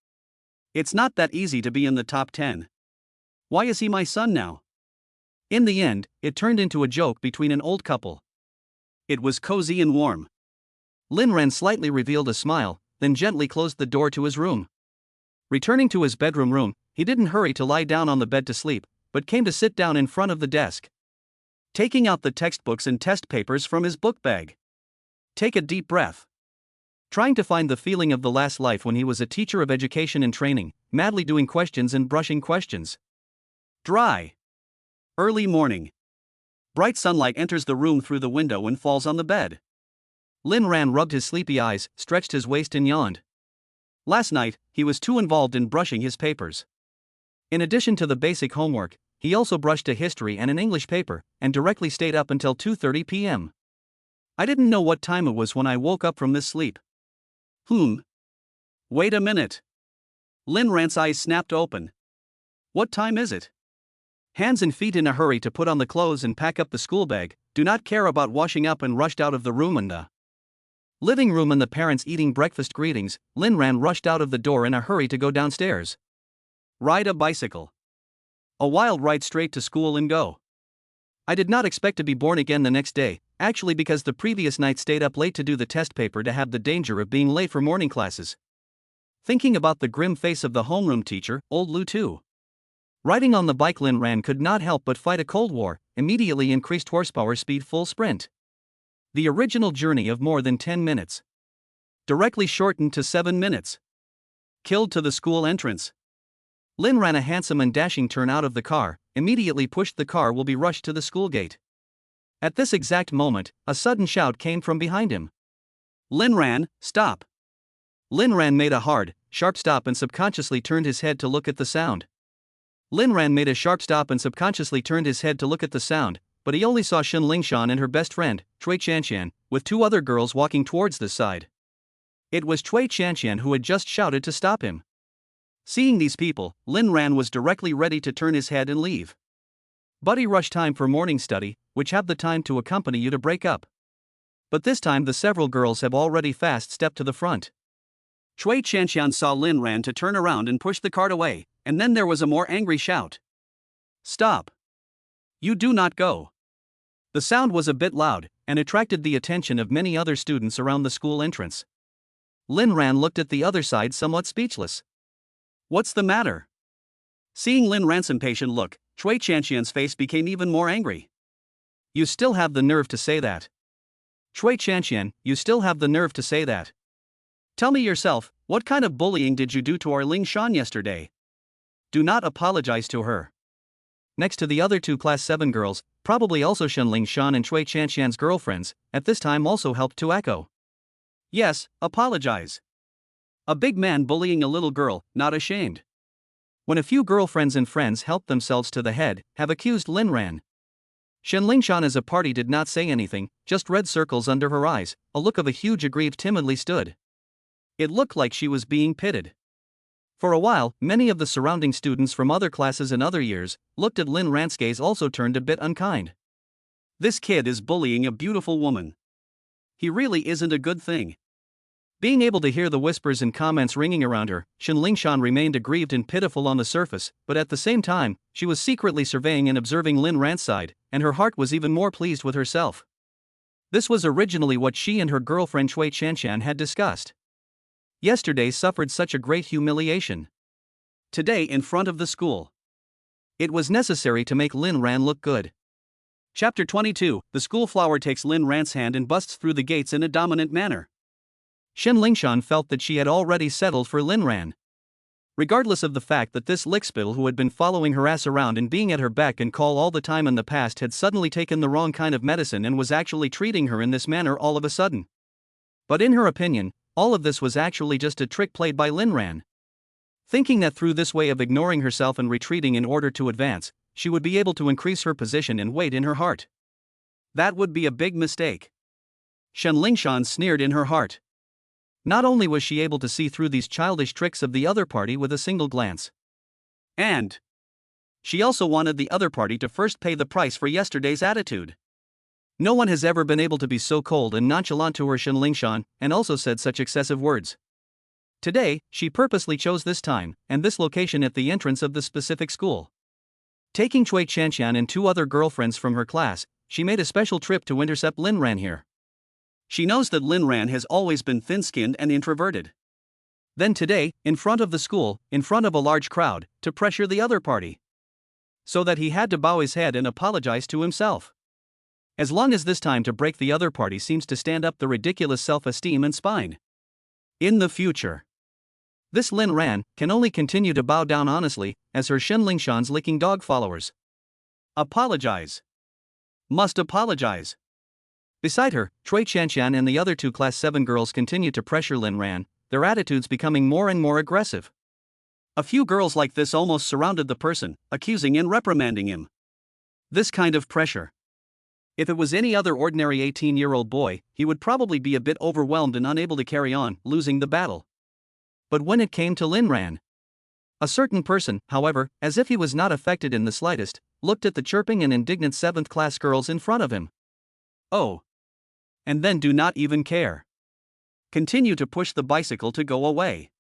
Speaker 1: It's not that easy to be in the top 10. Why is he my son now? In the end, it turned into a joke between an old couple. It was cozy and warm. Lin Ran slightly revealed a smile, then gently closed the door to his room. Returning to his bedroom room, he didn't hurry to lie down on the bed to sleep, but came to sit down in front of the desk. Taking out the textbooks and test papers from his book bag. Take a deep breath. Trying to find the feeling of the last life when he was a teacher of education and training, madly doing questions and brushing questions. Dry. Early morning. Bright sunlight enters the room through the window and falls on the bed. Lin Ran rubbed his sleepy eyes, stretched his waist and yawned. Last night, he was too involved in brushing his papers. In addition to the basic homework, he also brushed a history and an English paper, and directly stayed up until 2:30 p.m. I didn't know what time it was when I woke up from this sleep. Wait a minute. Lin Ran's eyes snapped open. What time is it? Hands and feet in a hurry to put on the clothes and pack up the school bag, do not care about washing up and rushed out of the room and the living room and the parents eating breakfast greetings. Lin Ran rushed out of the door in a hurry to go downstairs. Ride a bicycle. A wild ride straight to school and go. I did not expect to be born again the next day, actually because the previous night stayed up late to do the test paper to have the danger of being late for morning classes. Thinking about the grim face of the homeroom teacher, old Lu too. Riding on the bike, Lin Ran could not help but fight a cold war, immediately increased horsepower speed full sprint. The original journey of more than 10 minutes. Directly shortened to 7 minutes. Killed to the school entrance. Lin ran a handsome and dashing turn out of the car, immediately pushed the car will be rushed to the school gate. At this exact moment, a sudden shout came from behind him. Lin Ran, stop! Lin Ran made a hard, sharp stop and subconsciously turned his head to look at the sound. Lin Ran made a sharp stop and subconsciously turned his head to look at the sound, but he only saw Shen Lingshan and her best friend, Cui Qianqian, with 2 other girls walking towards this side. It was Cui Qianqian who had just shouted to stop him. Seeing these people, Lin Ran was directly ready to turn his head and leave. Buddy rush time for morning study, which have the time to accompany you to break up. But this time the several girls have already fast stepped to the front. Cui Qianqian saw Lin Ran to turn around and push the cart away, And then there was a more angry shout. Stop! You do not go! The sound was a bit loud, and attracted the attention of many other students around the school entrance. Lin Ran looked at the other side somewhat speechless. What's the matter? Seeing Lin Ran's impatient look, Cui Chanxian's face became even more angry. You still have the nerve to say that. Cui Chanxian, you still have the nerve to say that. Tell me yourself, what kind of bullying did you do to our Ling Shan yesterday? Do not apologize to her. Next to the other two Class 7 girls, probably also Shen Ling Shan and Cui Chanxian's girlfriends, at this time also helped to echo. Yes, apologize. A big man bullying a little girl, not ashamed. When a few girlfriends and friends helped themselves to the head, have accused Lin Ran. Shen Lingshan as a party did not say anything, just red circles under her eyes, a look of a huge aggrieved timidly stood. It looked like she was being pitted. For a while, many of the surrounding students from other classes and other years looked at Lin Ran's gaze also turned a bit unkind. This kid is bullying a beautiful woman. He really isn't a good thing. Being able to hear the whispers and comments ringing around her, Shen Lingshan remained aggrieved and pitiful on the surface, but at the same time, she was secretly surveying and observing Lin Ran's side, and her heart was even more pleased with herself. This was originally what she and her girlfriend Cui Chanshan had discussed. Yesterday suffered such a great humiliation. Today in front of the school. It was necessary to make Lin Ran look good. Chapter 22, the school flower takes Lin Ran's hand and busts through the gates in a dominant manner. Shen Lingshan felt that she had already settled for Lin Ran. Regardless of the fact that this lickspittle who had been following her ass around and being at her beck and call all the time in the past had suddenly taken the wrong kind of medicine and was actually treating her in this manner all of a sudden. But in her opinion, all of this was actually just a trick played by Lin Ran. Thinking that through this way of ignoring herself and retreating in order to advance, she would be able to increase her position and weight in her heart. That would be a big mistake. Shen Lingshan sneered in her heart. Not only was she able to see through these childish tricks of the other party with a single glance, and she also wanted the other party to first pay the price for yesterday's attitude. No one has ever been able to be so cold and nonchalant to her Shen Lingshan, and also said such excessive words. Today, she purposely chose this time, and this location at the entrance of the specific school. Taking Cui Chanshan and two other girlfriends from her class, she made a special trip to intercept Lin Ran here. She knows that Lin Ran has always been thin-skinned and introverted. Then today, in front of the school, in front of a large crowd, to pressure the other party. So that he had to bow his head and apologize to himself. As long as this time to break the other party seems to stand up the ridiculous self-esteem and spine. In the future, this Lin Ran can only continue to bow down honestly, as her Shen Lingshan's licking dog followers. Apologize. Must apologize. Beside her, Cui Chanshan and the other two Class 7 girls continued to pressure Lin Ran, their attitudes becoming more and more aggressive. A few girls like this almost surrounded the person, accusing and reprimanding him. This kind of pressure. If it was any other ordinary 18-year-old boy, he would probably be a bit overwhelmed and unable to carry on, losing the battle. But when it came to Lin Ran, a certain person, however, as if he was not affected in the slightest, looked at the chirping and indignant 7th class girls in front of him. Oh. And then do not even care. Continue to push the bicycle to go away.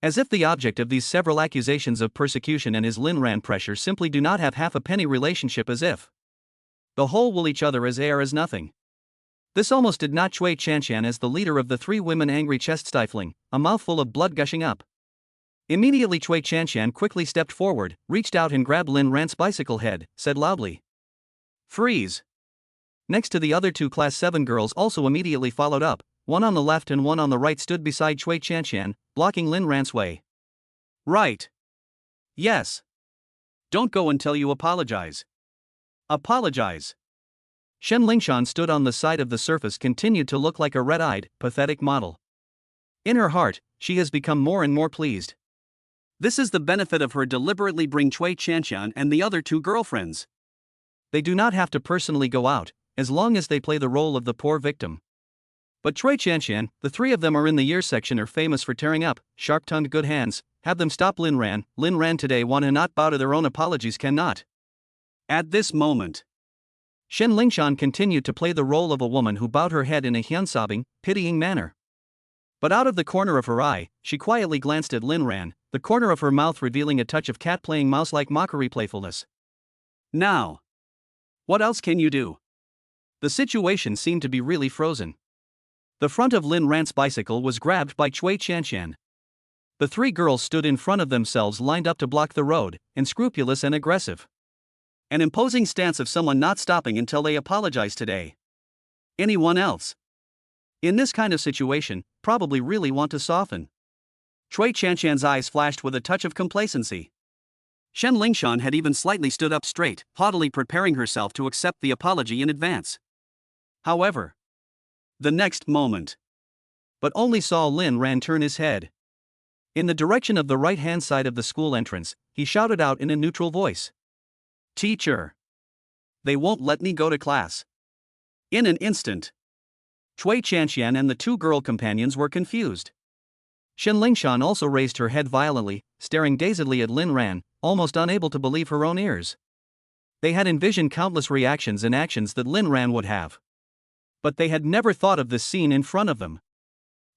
Speaker 1: As if the object of these several accusations of persecution and his Lin Ran pressure simply do not have half a penny relationship, as if the whole will each other as air as nothing. This almost did not Cui Chanshan as the leader of the three women angry chest stifling, a mouthful of blood gushing up. Immediately Cui Chanshan quickly stepped forward, reached out and grabbed Lin Ran's bicycle head, said loudly, "Freeze." Next to the other two Class 7 girls also immediately followed up, one on the left and one on the right stood beside Cui Chanshan, blocking Lin Ran's way. Right. Yes. Don't go until you apologize. Apologize. Shen Lingshan stood on the side of the surface, continued to look like a red-eyed, pathetic model. In her heart, she has become more and more pleased. This is the benefit of her deliberately bring Cui Chanshan and the other two girlfriends. They do not have to personally go out, as long as they play the role of the poor victim. But Cui Chanshan, the three of them are in the year section, are famous for tearing up, sharp-tongued good hands. Have them stop Lin Ran. Lin Ran today want to not bow to their own apologies, cannot. At this moment, Shen Lingshan continued to play the role of a woman who bowed her head in a hyun-sobbing, pitying manner. But out of the corner of her eye, she quietly glanced at Lin Ran, the corner of her mouth revealing a touch of cat-playing mouse-like mockery playfulness. Now, what else can you do? The situation seemed to be really frozen. The front of Lin Ran's bicycle was grabbed by Cui Qianqian. The three girls stood in front of themselves, lined up to block the road, unscrupulous and aggressive. An imposing stance of someone not stopping until they apologize today. Anyone else, in this kind of situation, probably really want to soften. Cui Qianqian's eyes flashed with a touch of complacency. Shen Lingshan had even slightly stood up straight, haughtily preparing herself to accept the apology in advance. However, the next moment, but only saw Lin Ran turn his head. In the direction of the right-hand side of the school entrance, he shouted out in a neutral voice. "Teacher! They won't let me go to class." In an instant, Cui Qianqian and the two girl companions were confused. Shen Lingshan also raised her head violently, staring dazedly at Lin Ran, almost unable to believe her own ears. They had envisioned countless reactions and actions that Lin Ran would have. But they had never thought of this scene in front of them.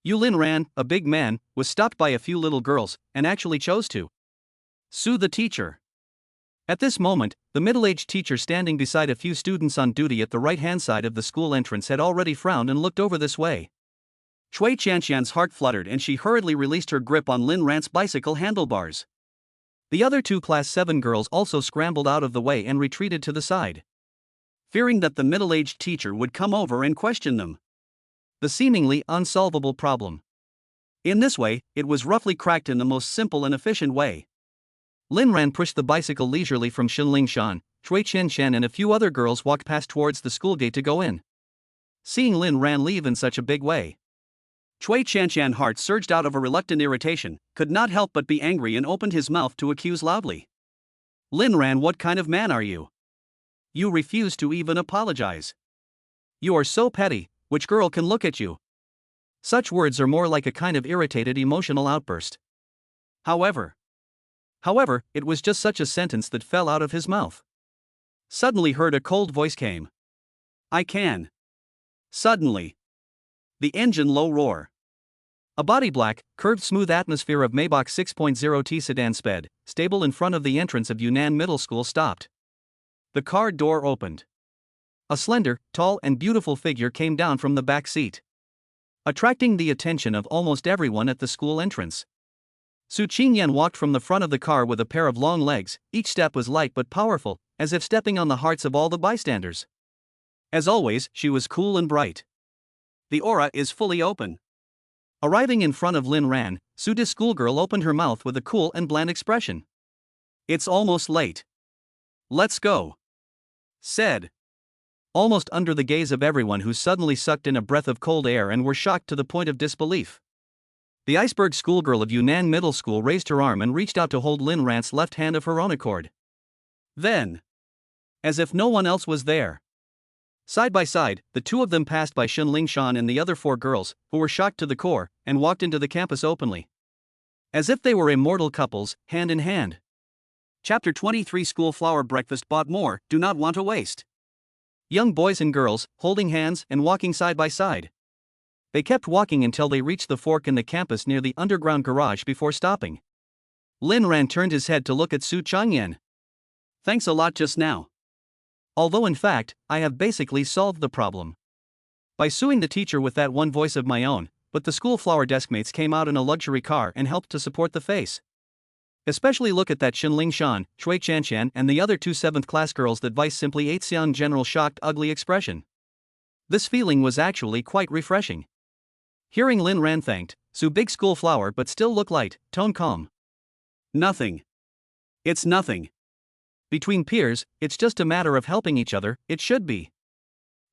Speaker 1: Lin Ran, a big man, was stopped by a few little girls, and actually chose to sue the teacher. At this moment, the middle-aged teacher standing beside a few students on duty at the right-hand side of the school entrance had already frowned and looked over this way. Cui Qianqian's heart fluttered and she hurriedly released her grip on Lin Ran's bicycle handlebars. The other two Class 7 girls also scrambled out of the way and retreated to the side, fearing that the middle-aged teacher would come over and question them. The seemingly unsolvable problem. In this way, it was roughly cracked in the most simple and efficient way. Lin Ran pushed the bicycle leisurely from Shen Lingshan. Cui Qianqian and a few other girls walked past towards the school gate to go in. Seeing Lin Ran leave in such a big way, Cui Qianqian's heart surged out of a reluctant irritation, could not help but be angry and opened his mouth to accuse loudly. "Lin Ran, what kind of man are you? You refuse to even apologize. You are so petty, which girl can look at you?" Such words are more like a kind of irritated emotional outburst. However, it was just such a sentence that fell out of his mouth. Suddenly heard a cold voice came. "I can." Suddenly, the engine low roar. A body black, curved smooth atmosphere of Maybach 6.0T sedan sped, stable in front of the entrance of Yunnan Middle School stopped. The car door opened. A slender, tall and beautiful figure came down from the back seat, attracting the attention of almost everyone at the school entrance. Su Qingyan walked from the front of the car with a pair of long legs, each step was light but powerful, as if stepping on the hearts of all the bystanders. As always, she was cool and bright. The aura is fully open. Arriving in front of Lin Ran, Su's schoolgirl opened her mouth with a cool and bland expression. "It's almost late. Let's go," said, almost under the gaze of everyone who suddenly sucked in a breath of cold air and were shocked to the point of disbelief. The iceberg schoolgirl of Yunnan Middle School raised her arm and reached out to hold Lin Ran's left hand of her own accord. Then, as if no one else was there, side by side, the two of them passed by Shen Lingshan and the other four girls, who were shocked to the core, and walked into the campus openly, as if they were immortal couples, hand in hand. Chapter 23 School Flower Breakfast Bought More, Do Not Want to Waste. Young boys and girls, holding hands and walking side by side. They kept walking until they reached the fork in the campus near the underground garage before stopping. Lin Ran turned his head to look at Su Changyan. "Thanks a lot just now. Although in fact, I have basically solved the problem by suing the teacher with that one voice of my own, but the school flower deskmates came out in a luxury car and helped to support the face. Especially look at that Shen Lingshan, Cui Qianqian and the other two 7th class girls that vice simply ate Xian general shocked ugly expression. This feeling was actually quite refreshing." Hearing Lin Ran thanked, Su big school flower but still look light, tone calm. "Nothing. It's nothing. Between peers, it's just a matter of helping each other, it should be.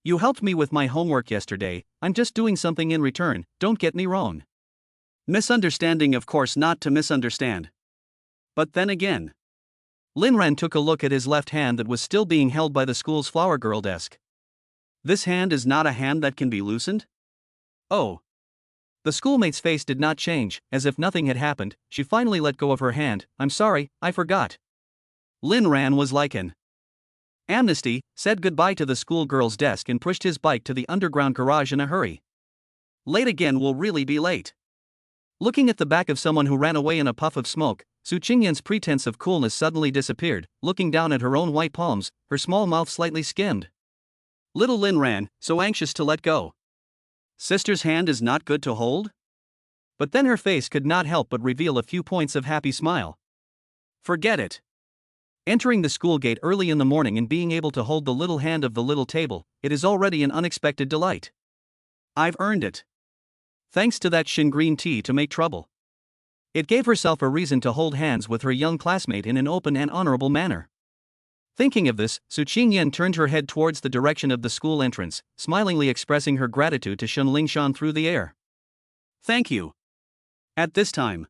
Speaker 1: You helped me with my homework yesterday, I'm just doing something in return, don't get me wrong. Misunderstanding, of course, not to misunderstand. But then again." Lin Ran took a look at his left hand that was still being held by the school's flower girl desk. This hand is not a hand that can be loosened? Oh. The schoolmate's face did not change, as if nothing had happened. She finally let go of her hand. "I'm sorry, I forgot." Lin Ran was like an amnesty, said goodbye to the schoolgirl's desk and pushed his bike to the underground garage in a hurry. "Late again, will really be late." Looking at the back of someone who ran away in a puff of smoke, Qingyan's pretense of coolness suddenly disappeared. Looking down at her own white palms, her small mouth slightly skimmed. Little Lin ran, so anxious to let go. Sister's hand is not good to hold? But then her face could not help but reveal a few points of happy smile. Forget it. Entering the school gate early in the morning and being able to hold the little hand of the little table, it is already an unexpected delight. I've earned it. Thanks to that Shin green tea to make trouble. It gave herself a reason to hold hands with her young classmate in an open and honorable manner. Thinking of this, Qingyan turned her head towards the direction of the school entrance, smilingly expressing her gratitude to Shen Lingshan through the air. Thank you. At this time,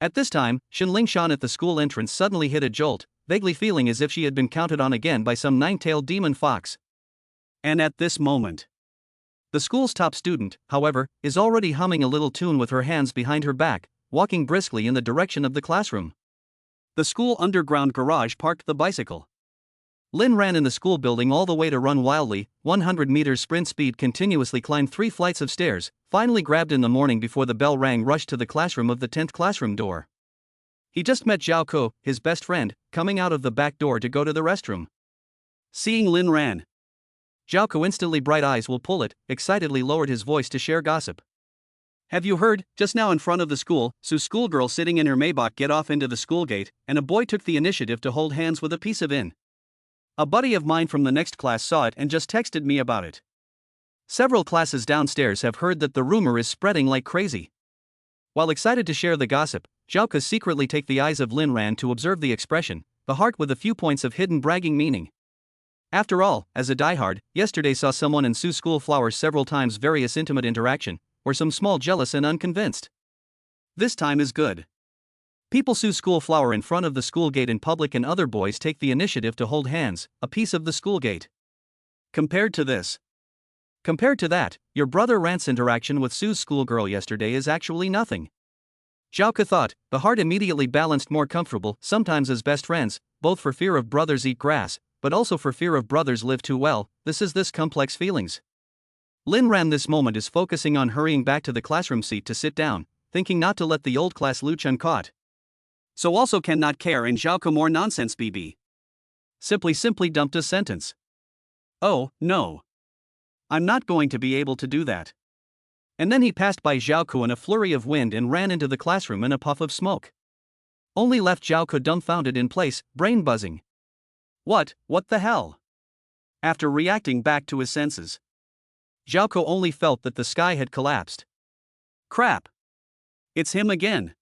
Speaker 1: Shen Lingshan at the school entrance suddenly hit a jolt, vaguely feeling as if she had been counted on again by some nine-tailed demon fox. And at this moment, the school's top student, however, is already humming a little tune with her hands behind her back, walking briskly in the direction of the classroom. The school underground garage parked the bicycle. Lin ran in the school building all the way to run wildly, 100 meters sprint speed, continuously climbed 3 flights of stairs, finally grabbed in the morning before the bell rang, rushed to the classroom of the 10th classroom door. He just met Zhao Ko, his best friend, coming out of the back door to go to the restroom. Seeing Lin ran, Zhao Ko, instantly bright eyes will pull it, excitedly lowered his voice to share gossip. Have you heard? Just now in front of the school, schoolgirl sitting in her Maybach get off into the school gate, and a boy took the initiative to hold hands with a piece of in. A buddy of mine from the next class saw it and just texted me about it. Several classes downstairs have heard that the rumor is spreading like crazy. While excited to share the gossip, Zhao Ko secretly take the eyes of Lin ran to observe the expression, the heart with a few points of hidden bragging meaning. After all, as a diehard, yesterday saw someone in Su's school flowers several times, various intimate interaction, or some small jealous and unconvinced. This time is good. People Su's school flower in front of the school gate in public, and other boys take the initiative to hold hands, a piece of the school gate. Compared to that, your brother Rant's interaction with Su's schoolgirl yesterday is actually nothing. Zhao Ke thought, the heart immediately balanced, more comfortable, sometimes as best friends, both for fear of brothers eat grass, but also for fear of brothers live too well. This complex feelings. Lin ran this moment is focusing on hurrying back to the classroom seat to sit down, thinking not to let the old class Lu Chun caught. So also cannot care, and Zhao Ke more nonsense BB. Simply dumped a sentence. Oh, no. I'm not going to be able to do that. And then he passed by Zhao Ke in a flurry of wind and ran into the classroom in a puff of smoke. Only left Zhao Ke dumbfounded in place, brain buzzing. What the hell? After reacting back to his senses, Zhao Ke only felt that the sky had collapsed. Crap. It's him again.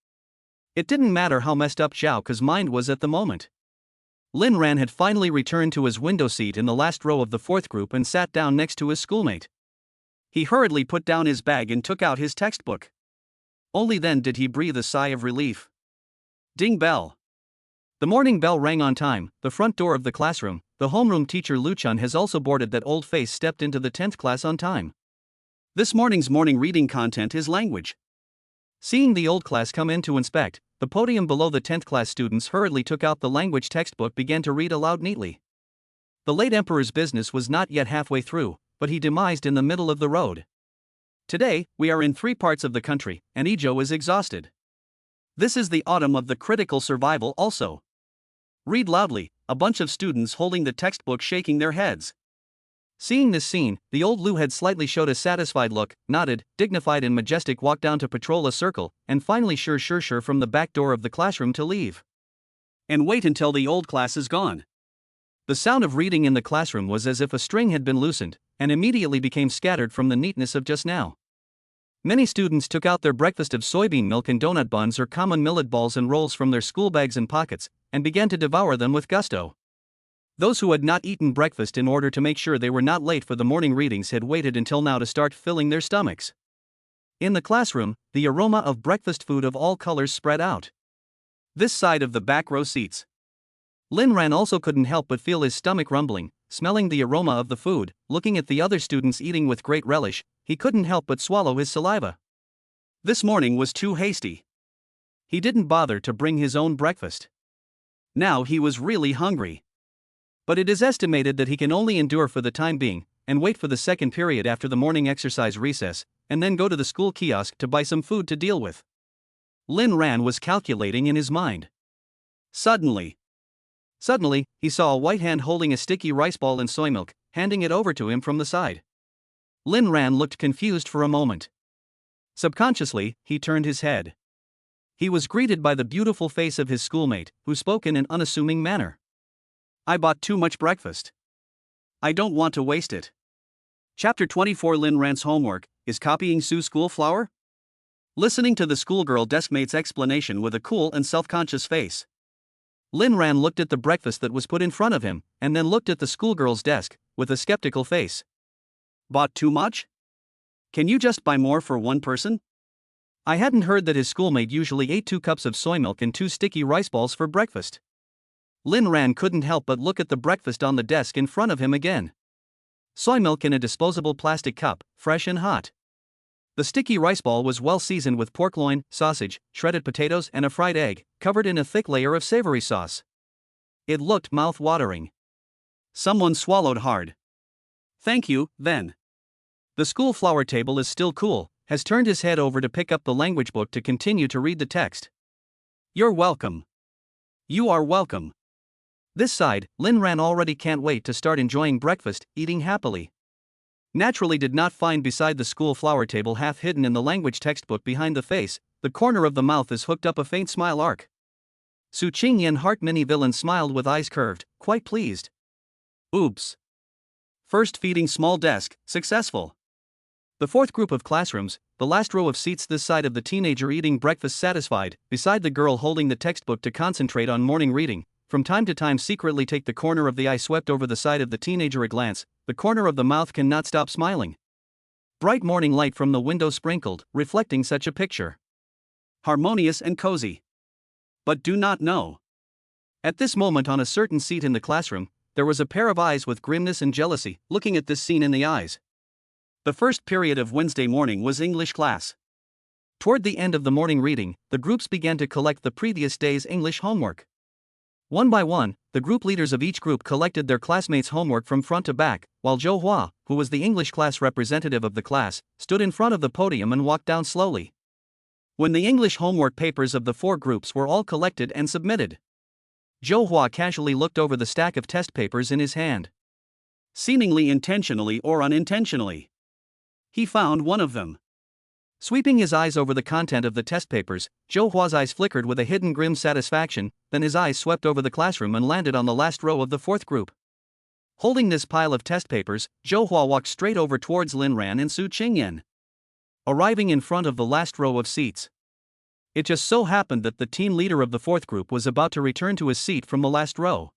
Speaker 1: It didn't matter how messed up Zhao Ke's mind was at the moment. Lin ran had finally returned to his window seat in the last row of the 4th group and sat down next to his schoolmate. He hurriedly put down his bag and took out his textbook. Only then did he breathe a sigh of relief. Ding bell. The morning bell rang on time. The front door of the classroom, the homeroom teacher Lu Chun has also boarded that old face, stepped into the 10th class on time. This morning's morning reading content is language. Seeing the old class come in to inspect, the podium below the 10th class students hurriedly took out the language textbook, began to read aloud neatly. The late emperor's business was not yet halfway through, but he demised in the middle of the road. Today, we are in 3 parts of the country, and Ijo is exhausted. This is the autumn of the critical survival also. Read loudly, a bunch of students holding the textbook shaking their heads. Seeing this scene, the old Lu head slightly showed a satisfied look, nodded, dignified and majestic, walked down to patrol a circle, and finally sure from the back door of the classroom to leave. And wait until the old class is gone. The sound of reading in the classroom was as if a string had been loosened, and immediately became scattered from the neatness of just now. Many students took out their breakfast of soybean milk and donut buns or common millet balls and rolls from their school bags and pockets, and began to devour them with gusto. Those who had not eaten breakfast in order to make sure they were not late for the morning readings had waited until now to start filling their stomachs. In the classroom, the aroma of breakfast food of all colors spread out. This side of the back row seats. Lin ran also couldn't help but feel his stomach rumbling, smelling the aroma of the food. Looking at the other students eating with great relish, he couldn't help but swallow his saliva. This morning was too hasty. He didn't bother to bring his own breakfast. Now he was really hungry. But it is estimated that he can only endure for the time being, and wait for the second period after the morning exercise recess, and then go to the school kiosk to buy some food to deal with. Lin Ran was calculating in his mind. Suddenly, he saw a white hand holding a sticky rice ball in soy milk, handing it over to him from the side. Lin Ran looked confused for a moment. Subconsciously, he turned his head. He was greeted by the beautiful face of his schoolmate, who spoke in an unassuming manner. I bought too much breakfast. I don't want to waste it. Chapter 24. Lin Ran's homework, is copying Sue's school flower? Listening to the schoolgirl deskmate's explanation with a cool and self-conscious face, Lin Ran looked at the breakfast that was put in front of him, and then looked at the schoolgirl's desk, with a skeptical face. Bought too much? Can you just buy more for one person? I hadn't heard that his schoolmate usually ate 2 cups of soy milk and 2 sticky rice balls for breakfast. Lin Ran couldn't help but look at the breakfast on the desk in front of him again. Soy milk in a disposable plastic cup, fresh and hot. The sticky rice ball was well seasoned with pork loin, sausage, shredded potatoes, and a fried egg, covered in a thick layer of savory sauce. It looked mouth-watering. Someone swallowed hard. Thank you, then. The school flower table is still cool, has turned his head over to pick up the language book to continue to read the text. You're welcome. You are welcome. This side, Lin Ran already can't wait to start enjoying breakfast, eating happily. Naturally did not find beside the school flower table half hidden in the language textbook behind the face, the corner of the mouth is hooked up a faint smile arc. Su Qingyan heart mini villain smiled with eyes curved, quite pleased. Oops. First feeding small desk, successful. The fourth group of classrooms, the last row of seats this side of the teenager eating breakfast satisfied, beside the girl holding the textbook to concentrate on morning reading, from time to time secretly take the corner of the eye swept over the side of the teenager a glance, the corner of the mouth cannot stop smiling. Bright morning light from the window sprinkled, reflecting such a picture. Harmonious and cozy. But do not know. At this moment on a certain seat in the classroom, there was a pair of eyes with grimness and jealousy, looking at this scene in the eyes. The first period of Wednesday morning was English class. Toward the end of the morning reading, the groups began to collect the previous day's English homework. One by one, the group leaders of each group collected their classmates' homework from front to back, while Zhou Hua, who was the English class representative of the class, stood in front of the podium and walked down slowly. When the English homework papers of the 4 groups were all collected and submitted, Zhou Hua casually looked over the stack of test papers in his hand. Seemingly intentionally or unintentionally, he found one of them. Sweeping his eyes over the content of the test papers, Zhou Hua's eyes flickered with a hidden grim satisfaction, then his eyes swept over the classroom and landed on the last row of the 4th group. Holding this pile of test papers, Zhou Hua walked straight over towards Lin Ran and Su Qingyan. Arriving in front of the last row of seats, it just so happened that the team leader of the 4th group was about to return to his seat from the last row.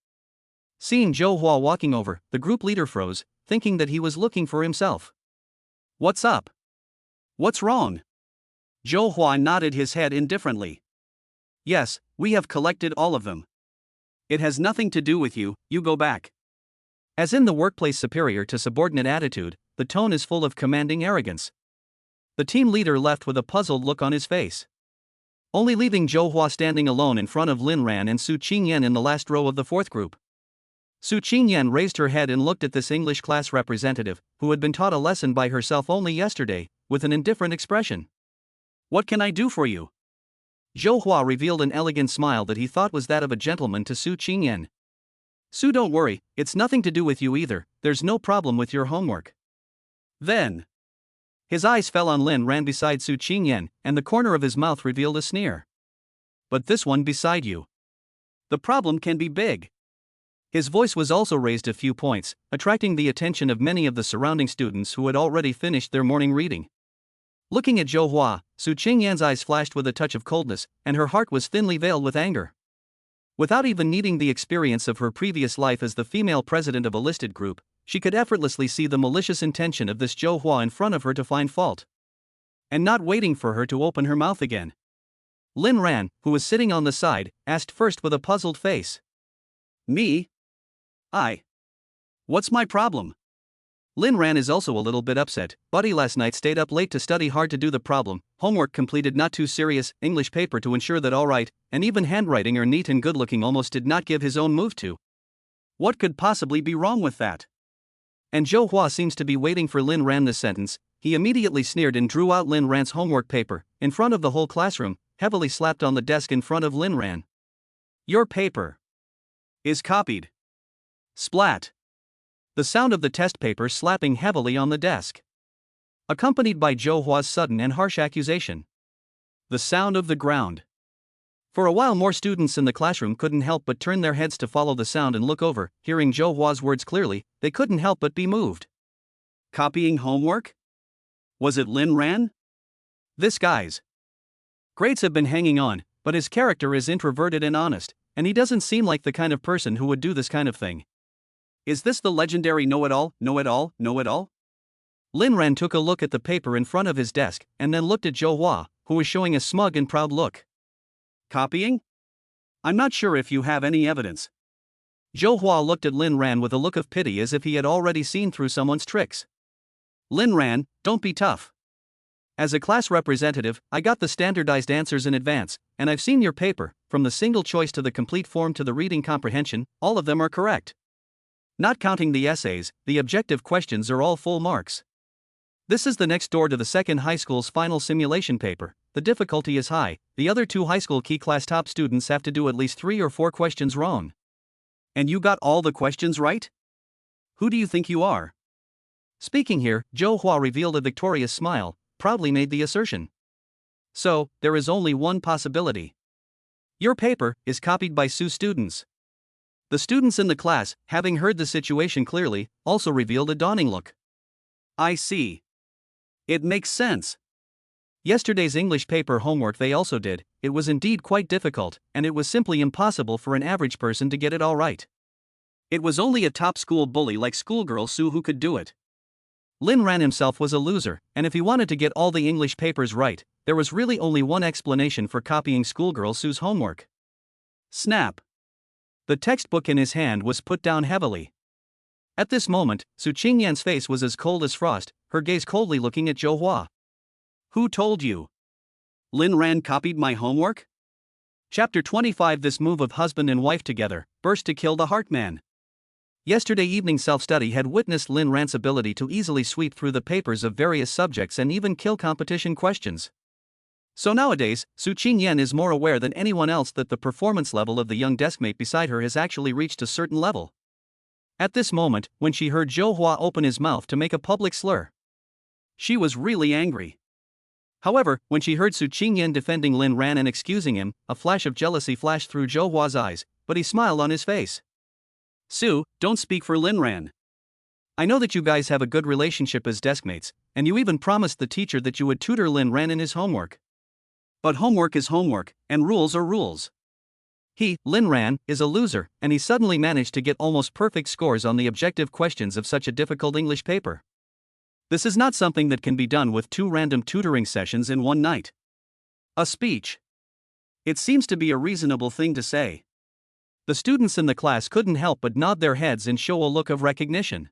Speaker 1: Seeing Zhou Hua walking over, the group leader froze, thinking that he was looking for himself. What's up? What's wrong? Zhou Hua nodded his head indifferently. Yes, we have collected all of them. It has nothing to do with you, you go back. As in the workplace superior to subordinate attitude, the tone is full of commanding arrogance. The team leader left with a puzzled look on his face, only leaving Zhou Hua standing alone in front of Lin Ran and Su Qingyan in the last row of the 4th group. Su Qingyan raised her head and looked at this English class representative, who had been taught a lesson by herself only yesterday, with an indifferent expression. What can I do for you? Zhou Hua revealed an elegant smile that he thought was that of a gentleman to Su Qingyan. Su, don't worry, it's nothing to do with you either, there's no problem with your homework. Then, his eyes fell on Lin Ran beside Su Qingyan, and the corner of his mouth revealed a sneer. But this one beside you. The problem can be big. His voice was also raised a few points, attracting the attention of many of the surrounding students who had already finished their morning reading. Looking at Zhou Hua, Su Qingyan's eyes flashed with a touch of coldness, and her heart was thinly veiled with anger. Without even needing the experience of her previous life as the female president of a listed group, she could effortlessly see the malicious intention of this Zhou Hua in front of her to find fault, and not waiting for her to open her mouth again. Lin Ran, who was sitting on the side, asked first with a puzzled face. Me? What's my problem? Lin Ran is also a little bit upset. Buddy last night stayed up late to study hard to do the problem, homework completed not too serious, English paper to ensure that alright, and even handwriting are neat and good looking almost did not give his own move to. What could possibly be wrong with that? And Zhou Hua seems to be waiting for Lin Ran this sentence. He immediately sneered and drew out Lin Ran's homework paper, in front of the whole classroom, heavily slapped on the desk in front of Lin Ran. Your paper is copied. Splat. The sound of the test paper slapping heavily on the desk, accompanied by Zhou Hua's sudden and harsh accusation. The sound of the ground. For a while, more students in the classroom couldn't help but turn their heads to follow the sound and look over. Hearing Zhou Hua's words clearly, they couldn't help but be moved. Copying homework? Was it Lin Ran? This guy's grades have been hanging on, but his character is introverted and honest, and he doesn't seem like the kind of person who would do this kind of thing. Is this the legendary know-it-all, know-it-all, know-it-all? Lin Ran took a look at the paper in front of his desk and then looked at Zhou Hua, who was showing a smug and proud look. Copying? I'm not sure if you have any evidence. Zhou Hua looked at Lin Ran with a look of pity as if he had already seen through someone's tricks. Lin Ran, don't be tough. As a class representative, I got the standardized answers in advance, and I've seen your paper, from the single choice to the complete form to the reading comprehension, all of them are correct. Not counting the essays, the objective questions are all full marks. This is the next door to the second high school's final simulation paper. The difficulty is high. The other two high school key class top students have to do at least 3 or 4 questions wrong. And you got all the questions right? Who do you think you are? Speaking here, Zhou Hua revealed a victorious smile, proudly made the assertion. So, there is only one possibility. Your paper is copied by Su students. The students in the class, having heard the situation clearly, also revealed a dawning look. I see. It makes sense. Yesterday's English paper homework they also did. It was indeed quite difficult, and it was simply impossible for an average person to get it all right. It was only a top school bully like schoolgirl Su who could do it. Lin Ran himself was a loser, and if he wanted to get all the English papers right, there was really only one explanation for copying schoolgirl Su's homework. Snap. The textbook in his hand was put down heavily. At this moment, Su Qingyan's face was as cold as frost, her gaze coldly looking at Zhou Hua. Who told you? Lin Ran copied my homework? Chapter 25. This move of husband and wife together, burst to kill the Heartman. Yesterday evening self-study had witnessed Lin Ran's ability to easily sweep through the papers of various subjects and even kill competition questions. So nowadays, Su Qingyan is more aware than anyone else that the performance level of the young deskmate beside her has actually reached a certain level. At this moment, when she heard Zhou Hua open his mouth to make a public slur, she was really angry. However, when she heard Su Qingyan defending Lin Ran and excusing him, a flash of jealousy flashed through Zhou Hua's eyes, but he smiled on his face. Su, don't speak for Lin Ran. I know that you guys have a good relationship as deskmates, and you even promised the teacher that you would tutor Lin Ran in his homework. But homework is homework, and rules are rules. He, Lin Ran, is a loser, and he suddenly managed to get almost perfect scores on the objective questions of such a difficult English paper. This is not something that can be done with 2 random tutoring sessions in one night. A speech. It seems to be a reasonable thing to say. The students in the class couldn't help but nod their heads and show a look of recognition.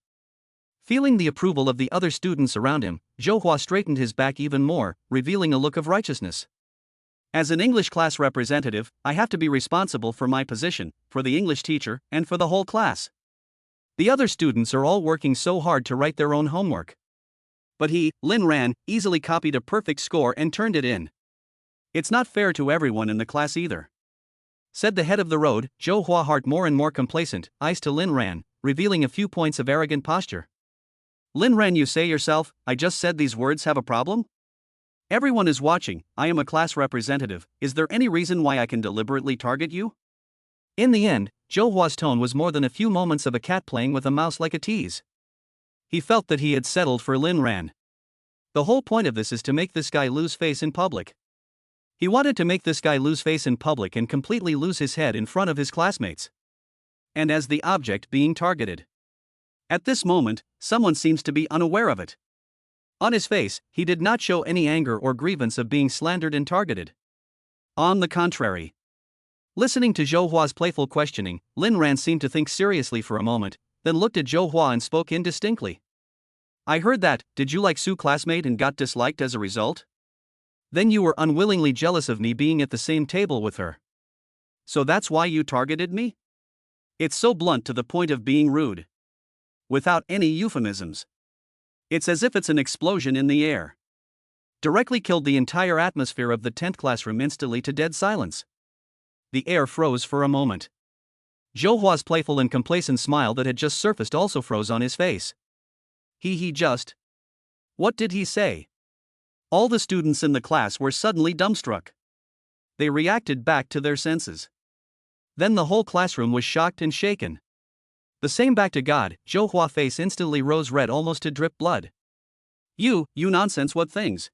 Speaker 1: Feeling the approval of the other students around him, Zhou Hua straightened his back even more, revealing a look of righteousness. As an English class representative, I have to be responsible for my position, for the English teacher, and for the whole class. The other students are all working so hard to write their own homework. But he, Lin Ran, easily copied a perfect score and turned it in. It's not fair to everyone in the class either. Said the head of the road, Zhou Hua, heart more and more complacent, eyes to Lin Ran, revealing a few points of arrogant posture. Lin Ran, you say yourself, I just said these words have a problem? Everyone is watching, I am a class representative, is there any reason why I can deliberately target you? In the end, Zhou Hua's tone was more than a few moments of a cat playing with a mouse like a tease. He felt that he had settled for Lin Ran. The whole point of this is to make this guy lose face in public. He wanted to make this guy lose face in public and completely lose his head in front of his classmates. And as the object being targeted. At this moment, someone seems to be unaware of it. On his face, he did not show any anger or grievance of being slandered and targeted. On the contrary. Listening to Zhou Hua's playful questioning, Lin Ran seemed to think seriously for a moment, then looked at Zhou Hua and spoke indistinctly. I heard that, did you like Su classmate and got disliked as a result? Then you were unwillingly jealous of me being at the same table with her. So that's why you targeted me? It's so blunt to the point of being rude. Without any euphemisms. It's as if it's an explosion in the air. directly killed the entire atmosphere of the 10th classroom instantly to dead silence. The air froze for a moment. Zhou Hua's playful and complacent smile that had just surfaced also froze on his face. He just. What did he say? All the students in the class were suddenly dumbstruck. They reacted back to their senses. Then the whole classroom was shocked and shaken. The same back to God, Zhou Hua's face instantly rose red almost to drip blood. You nonsense, what things?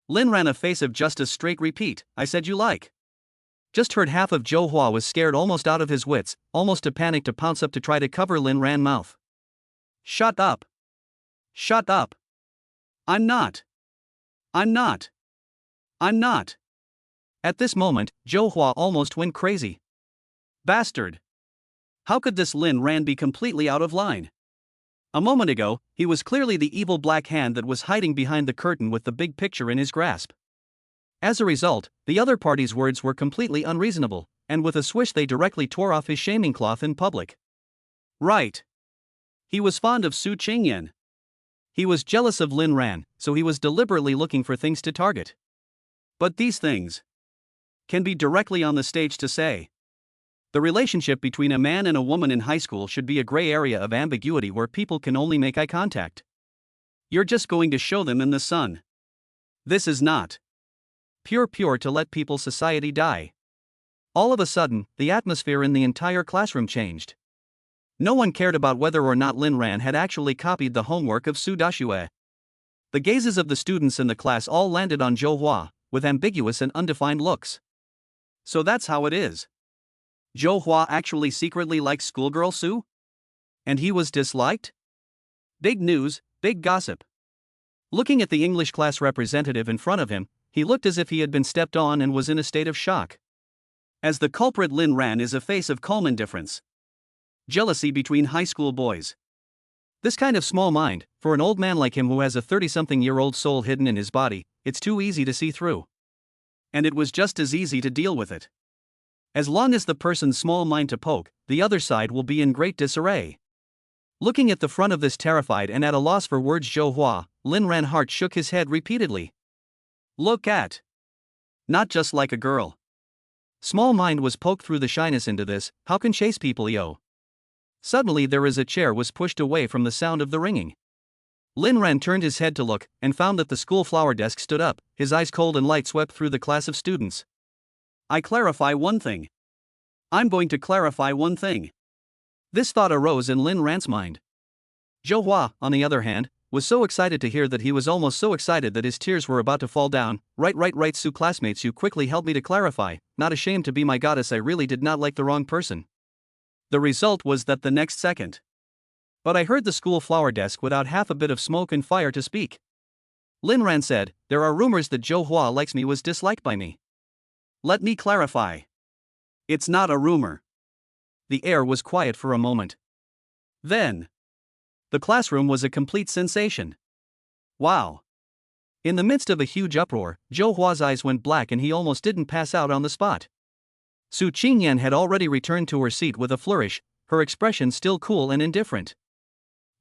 Speaker 1: Lin ran a face of just a straight repeat, I said you like. Just heard half of Zhou Hua was scared almost out of his wits, almost a panic to pounce up to try to cover Lin Ran mouth. Shut up. Shut up. I'm not. I'm not. I'm not. At this moment, Zhou Hua almost went crazy. Bastard. How could this Lin Ran be completely out of line? A moment ago, he was clearly the evil black hand that was hiding behind the curtain with the big picture in his grasp. As a result, the other party's words were completely unreasonable, and with a swish they directly tore off his shaming cloth in public. Right. He was fond of Su Qingyan. He was jealous of Lin Ran, so he was deliberately looking for things to target. But these things can be directly on the stage to say. The relationship between a man and a woman in high school should be a gray area of ambiguity where people can only make eye contact. You're just going to show them in the sun. This is not pure to let people's society die. All of a sudden, the atmosphere in the entire classroom changed. No one cared about whether or not Lin Ran had actually copied the homework of Su Dashue. The gazes of the students in the class all landed on Zhou Hua, with ambiguous and undefined looks. So that's how it is. Zhou Hua actually secretly likes schoolgirl Su? And he was disliked? Big news, big gossip. Looking at the English class representative in front of him, he looked as if he had been stepped on and was in a state of shock. As the culprit Lin Ran is a face of calm indifference. Jealousy between high school boys. This kind of small mind, for an old man like him who has a 30-something-year-old soul hidden in his body, it's too easy to see through. And it was just as easy to deal with it. As long as the person's small mind to poke, the other side will be in great disarray. Looking at the front of this terrified and at a loss for words Zhou Hua, Lin Ran Hart shook his head repeatedly. Look at. Not just like a girl. Small mind was poked through the shyness into this, how can chase people yo? Suddenly there is a chair was pushed away from the sound of the ringing. Lin Ran turned his head to look, and found that the school flower desk stood up, his eyes cold and light swept through the class of students. I clarify one thing. I'm going to clarify one thing. This thought arose in Lin Ran's mind. Zhou Hua, on the other hand, was so excited to hear that he was almost so excited that his tears were about to fall down. Right, Su classmates, you quickly helped me to clarify, not ashamed to be my goddess, I really did not like the wrong person. The result was that the next second. But I heard the school flower desk without half a bit of smoke and fire to speak. Lin Ran said, there are rumors that Zhou Hua likes me was disliked by me. Let me clarify. It's not a rumor. The air was quiet for a moment. Then. The classroom was a complete sensation. Wow. In the midst of a huge uproar, Zhou Hua's eyes went black and he almost didn't pass out on the spot. Su Qingyan had already returned to her seat with a flourish, her expression still cool and indifferent.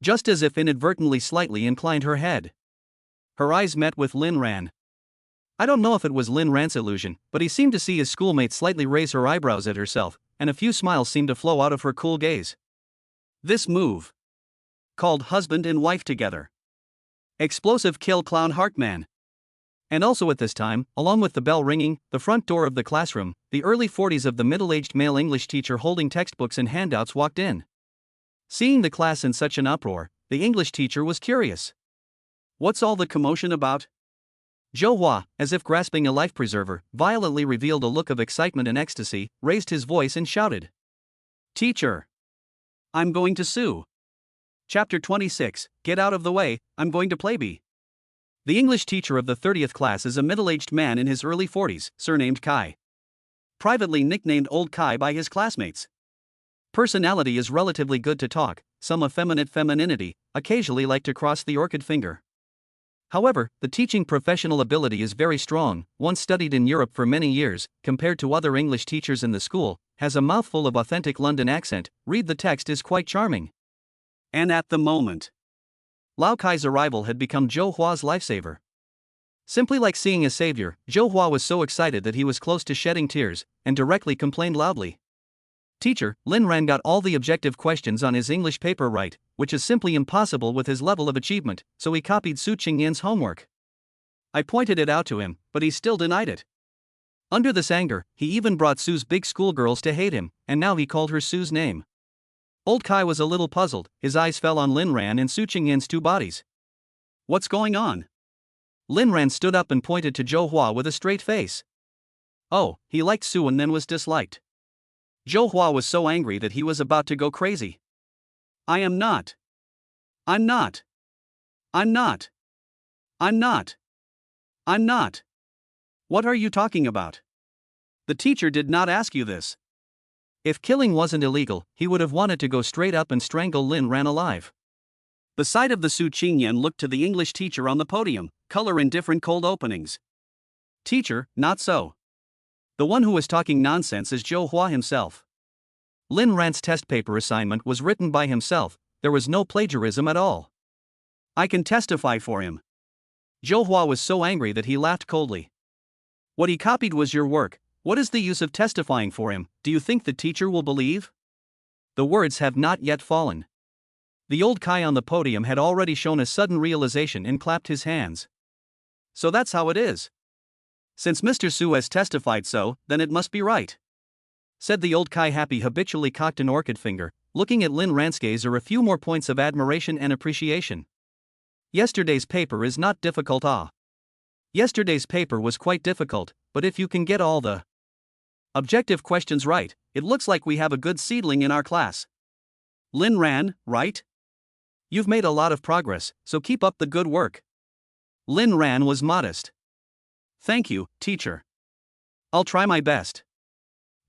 Speaker 1: Just as if inadvertently slightly inclined her head. Her eyes met with Lin Ran. I don't know if it was Lin Ran's illusion, but he seemed to see his schoolmate slightly raise her eyebrows at herself, and a few smiles seemed to flow out of her cool gaze. This move. Called husband and wife together. Explosive kill clown Heartman. And also at this time, along with the bell ringing, the front door of the classroom, the early 40s of the middle-aged male English teacher holding textbooks and handouts walked in. Seeing the class in such an uproar, the English teacher was curious. What's all the commotion about? Zhou Hua, as if grasping a life preserver, violently revealed a look of excitement and ecstasy, raised his voice and shouted. Teacher! I'm going to sue. Chapter 26, Get out of the way, I'm going to play bee. The English teacher of the 30th class is a middle-aged man in his early 40s, surnamed Kai. Privately nicknamed Old Kai by his classmates. Personality is relatively good to talk, some effeminate femininity, occasionally like to cross the orchid finger. However, the teaching professional ability is very strong, once studied in Europe for many years, compared to other English teachers in the school, has a mouthful of authentic London accent, read the text is quite charming. And at the moment, Lao Kai's arrival had become Zhou Hua's lifesaver. Simply like seeing a savior, Zhou Hua was so excited that he was close to shedding tears, and directly complained loudly. Teacher, Lin Ran got all the objective questions on his English paper right, which is simply impossible with his level of achievement, so he copied Su Qingyan's homework. I pointed it out to him, but he still denied it. Under this anger, he even brought Su's big schoolgirls to hate him, and now he called her Su's name. Old Kai was a little puzzled, his eyes fell on Lin Ran and Su Qingyan's two bodies. What's going on? Lin Ran stood up and pointed to Zhou Hua with a straight face. Oh, he liked Su and then was disliked. Zhou Hua was so angry that he was about to go crazy. I am not. I'm not. I'm not. I'm not. I'm not. What are you talking about? The teacher did not ask you this. If killing wasn't illegal, he would have wanted to go straight up and strangle Lin Ran alive. The side of the Su Qingyan looked to the English teacher on the podium, color in different cold openings. Teacher, not so. The one who was talking nonsense is Zhou Hua himself. Lin Ran's test paper assignment was written by himself, there was no plagiarism at all. I can testify for him. Zhou Hua was so angry that he laughed coldly. What he copied was your work. What is the use of testifying for him? Do you think the teacher will believe? The words have not yet fallen. The old Kai on the podium had already shown a sudden realization and clapped his hands. So that's how it is. Since Mr. Su has testified so, then it must be right. Said the old Kai happy habitually cocked an orchid finger, looking at Lin Ran's gaze are a few more points of admiration and appreciation. Yesterday's paper is not difficult Yesterday's paper was quite difficult, but if you can get all the objective questions right, it looks like we have a good seedling in our class. Lin Ran, right? You've made a lot of progress, so keep up the good work. Lin Ran was modest. Thank you, teacher. I'll try my best.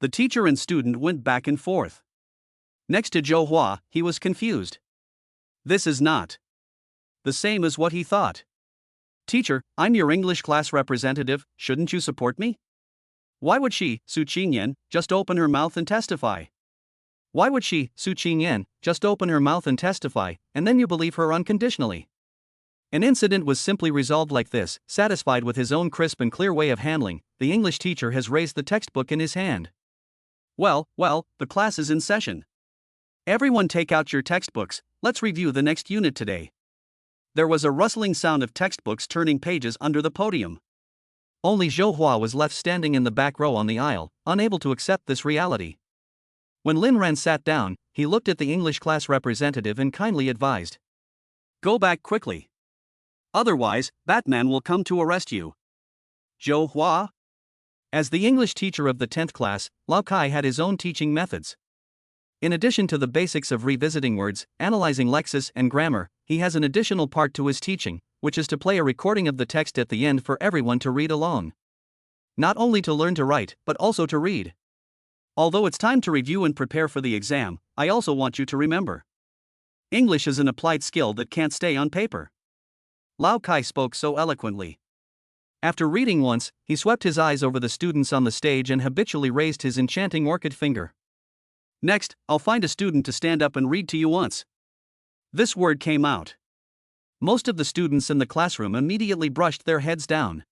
Speaker 1: The teacher and student went back and forth. Next to Zhou Hua, he was confused. This is not the same as what he thought. Teacher, I'm your English class representative, shouldn't you support me? Why would she, Su Qingyan, just open her mouth and testify? Why would she, Su Qingyan, just open her mouth and testify, and then you believe her unconditionally? An incident was simply resolved like this. Satisfied with his own crisp and clear way of handling, the English teacher has raised the textbook in his hand. Well, the class is in session. Everyone take out your textbooks, let's review the next unit today. There was a rustling sound of textbooks turning pages under the podium. Only Zhou Hua was left standing in the back row on the aisle, unable to accept this reality. When Lin Ran sat down, he looked at the English class representative and kindly advised. Go back quickly. Otherwise, Batman will come to arrest you. Zhou Hua? As the English teacher of the 10th class, Lao Kai had his own teaching methods. In addition to the basics of revisiting words, analyzing lexis and grammar, he has an additional part to his teaching, which is to play a recording of the text at the end for everyone to read along. Not only to learn to write, but also to read. Although it's time to review and prepare for the exam, I also want you to remember. English is an applied skill that can't stay on paper. Lao Kai spoke so eloquently. After reading once, he swept his eyes over the students on the stage and habitually raised his enchanting orchid finger. Next, I'll find a student to stand up and read to you once. This word came out. Most of the students in the classroom immediately brushed their heads down.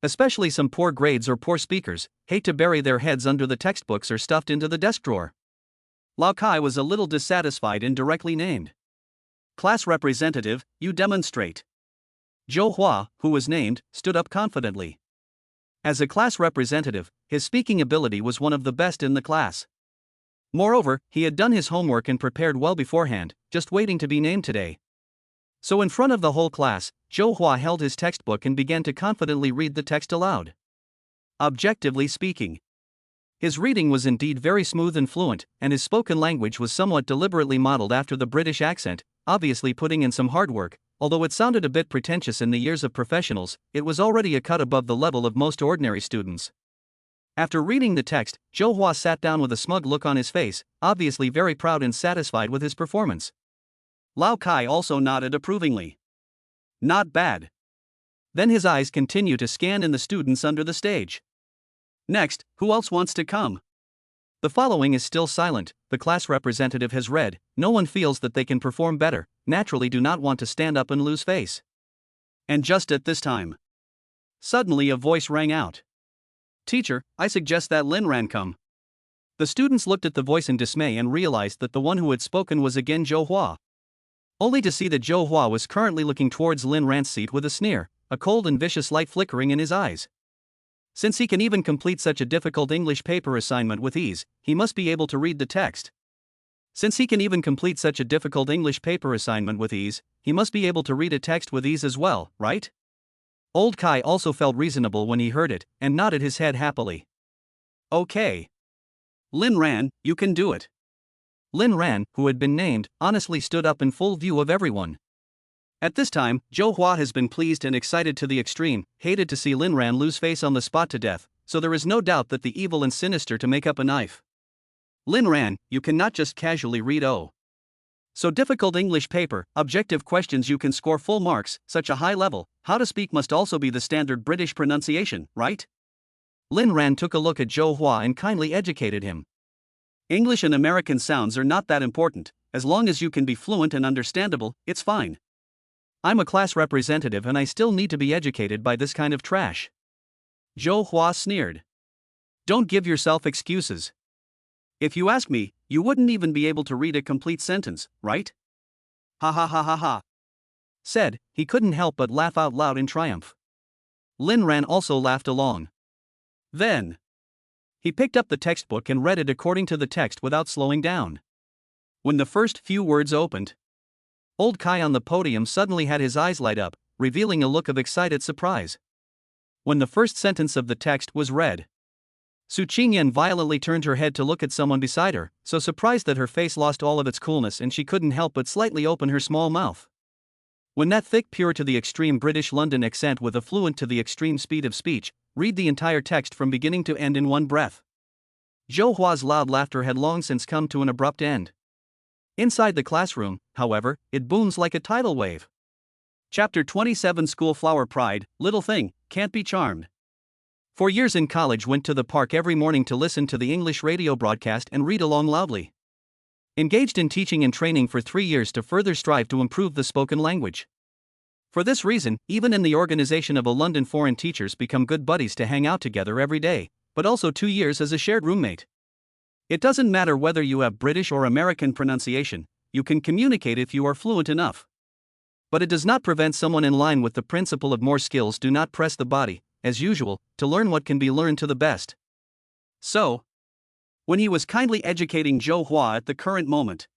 Speaker 1: Especially some poor grades or poor speakers, hate to bury their heads under the textbooks or stuffed into the desk drawer. Lao Kai was a little dissatisfied and directly named. Class representative, you demonstrate. Zhou Hua, who was named, stood up confidently. As a class representative, his speaking ability was one of the best in the class. Moreover, he had done his homework and prepared well beforehand, just waiting to be named today. So in front of the whole class, Zhou Hua held his textbook and began to confidently read the text aloud. Objectively speaking, his reading was indeed very smooth and fluent, and his spoken language was somewhat deliberately modeled after the British accent, obviously putting in some hard work. Although it sounded a bit pretentious in the ears of professionals, it was already a cut above the level of most ordinary students. After reading the text, Zhou Hua sat down with a smug look on his face, obviously very proud and satisfied with his performance. Lao Kai also nodded approvingly. Not bad. Then his eyes continued to scan in the students under the stage. Next, who else wants to come? The following is still silent. The class representative has read. No one feels that they can perform better, naturally do not want to stand up and lose face. And just at this time, Suddenly a voice rang out. "Teacher, I suggest that Lin Ran come." The students looked at the voice in dismay and realized that the one who had spoken was again Zhou Hua. Only to see that Zhou Hua was currently looking towards Lin Ran's seat with a sneer, a cold and vicious light flickering in his eyes. Since he can even complete such a difficult English paper assignment with ease, he must be able to read the text. Since he can even complete such a difficult English paper assignment with ease, he must be able to read a text with ease as well, right? Old Kai also felt reasonable when he heard it, and nodded his head happily. "Okay. Lin Ran, you can do it." Lin Ran, who had been named, honestly stood up in full view of everyone. At this time, Zhou Hua has been pleased and excited to the extreme, hated to see Lin Ran lose face on the spot to death, so there is no doubt that the evil and sinister to make up a knife. "Lin Ran, you cannot just casually read so difficult English paper, objective questions you can score full marks, such a high level, how to speak must also be the standard British pronunciation, right?" Lin Ran took a look at Zhou Hua and kindly educated him. "English and American sounds are not that important, as long as you can be fluent and understandable, it's fine. I'm a class representative and I still need to be educated by this kind of trash." Zhou Hua sneered. "Don't give yourself excuses. If you ask me, you wouldn't even be able to read a complete sentence, right?" "Ha ha ha ha ha," said, he couldn't help but laugh out loud in triumph. Lin Ran also laughed along. Then he picked up the textbook and read it according to the text without slowing down. When the first few words opened, old Kai on the podium suddenly had his eyes light up, revealing a look of excited surprise. When the first sentence of the text was read, Qingyan violently turned her head to look at someone beside her, so surprised that her face lost all of its coolness and she couldn't help but slightly open her small mouth. When that thick, pure to the extreme British London accent with a fluent to the extreme speed of speech, read the entire text from beginning to end in one breath. Zhou Hua's loud laughter had long since come to an abrupt end. Inside the classroom, however, it booms like a tidal wave. Chapter 27 School Flower Pride, Little Thing, Can't Be Charmed. For years in college went to the park every morning to listen to the English radio broadcast and read along loudly. Engaged in teaching and training for 3 years to further strive to improve the spoken language. For this reason, even in the organization of a London foreign teachers become good buddies to hang out together every day, but also 2 years as a shared roommate. It doesn't matter whether you have British or American pronunciation, you can communicate if you are fluent enough. But it does not prevent someone in line with the principle of more skills do not press the body, as usual, to learn what can be learned to the best. So, when he was kindly educating Zhou Hua at the current moment,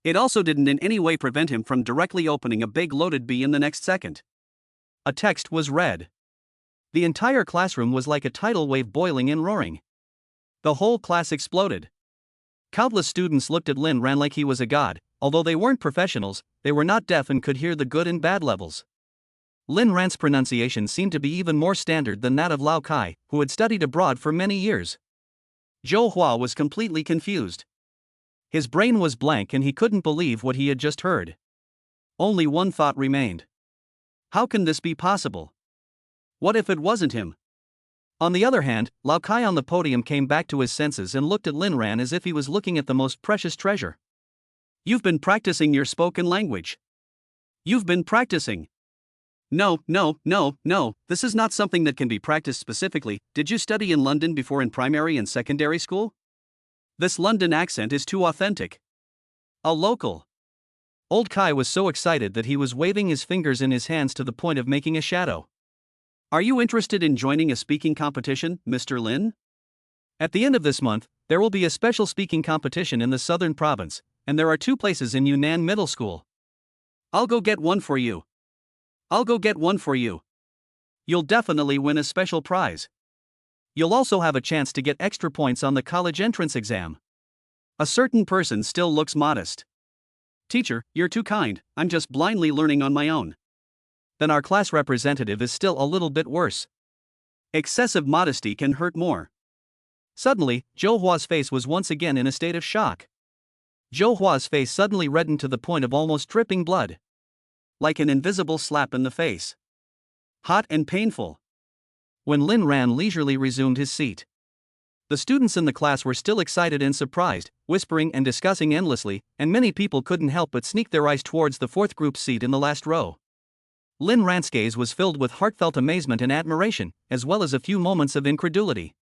Speaker 1: it also didn't in any way prevent him from directly opening a big loaded bee in the next second. A text was read. The entire classroom was like a tidal wave boiling and roaring. The whole class exploded. Countless students looked at Lin Ran like he was a god. Although they weren't professionals, they were not deaf and could hear the good and bad levels. Lin Ran's pronunciation seemed to be even more standard than that of Lao Kai, who had studied abroad for many years. Zhou Hua was completely confused. His brain was blank and he couldn't believe what he had just heard. Only one thought remained. How can this be possible? What if it wasn't him? On the other hand, Lao Kai on the podium came back to his senses and looked at Lin Ran as if he was looking at the most precious treasure. You've been practicing your spoken language. You've been practicing. No, this is not something that can be practiced specifically. Did you study in London before in primary and secondary school? This London accent is too authentic. A local. Old Kai was so excited that he was waving his fingers in his hands to the point of making a shadow. Are you interested in joining a speaking competition, Mr. Lin? At the end of this month, there will be a special speaking competition in the southern province, and there are 2 places in Yunnan Middle School. I'll go get one for you. You'll definitely win a special prize. You'll also have a chance to get extra points on the college entrance exam. A certain person still looks modest. Teacher, you're too kind, I'm just blindly learning on my own. Then our class representative is still a little bit worse. Excessive modesty can hurt more. Suddenly, Zhou Hua's face was once again in a state of shock. Zhou Hua's face suddenly reddened to the point of almost dripping blood. Like an invisible slap in the face. Hot and painful. When Lin Ran leisurely resumed his seat, the students in the class were still excited and surprised, whispering and discussing endlessly, and many people couldn't help but sneak their eyes towards the 4th group seat in the last row. Lin Ran's gaze was filled with heartfelt amazement and admiration, as well as a few moments of incredulity.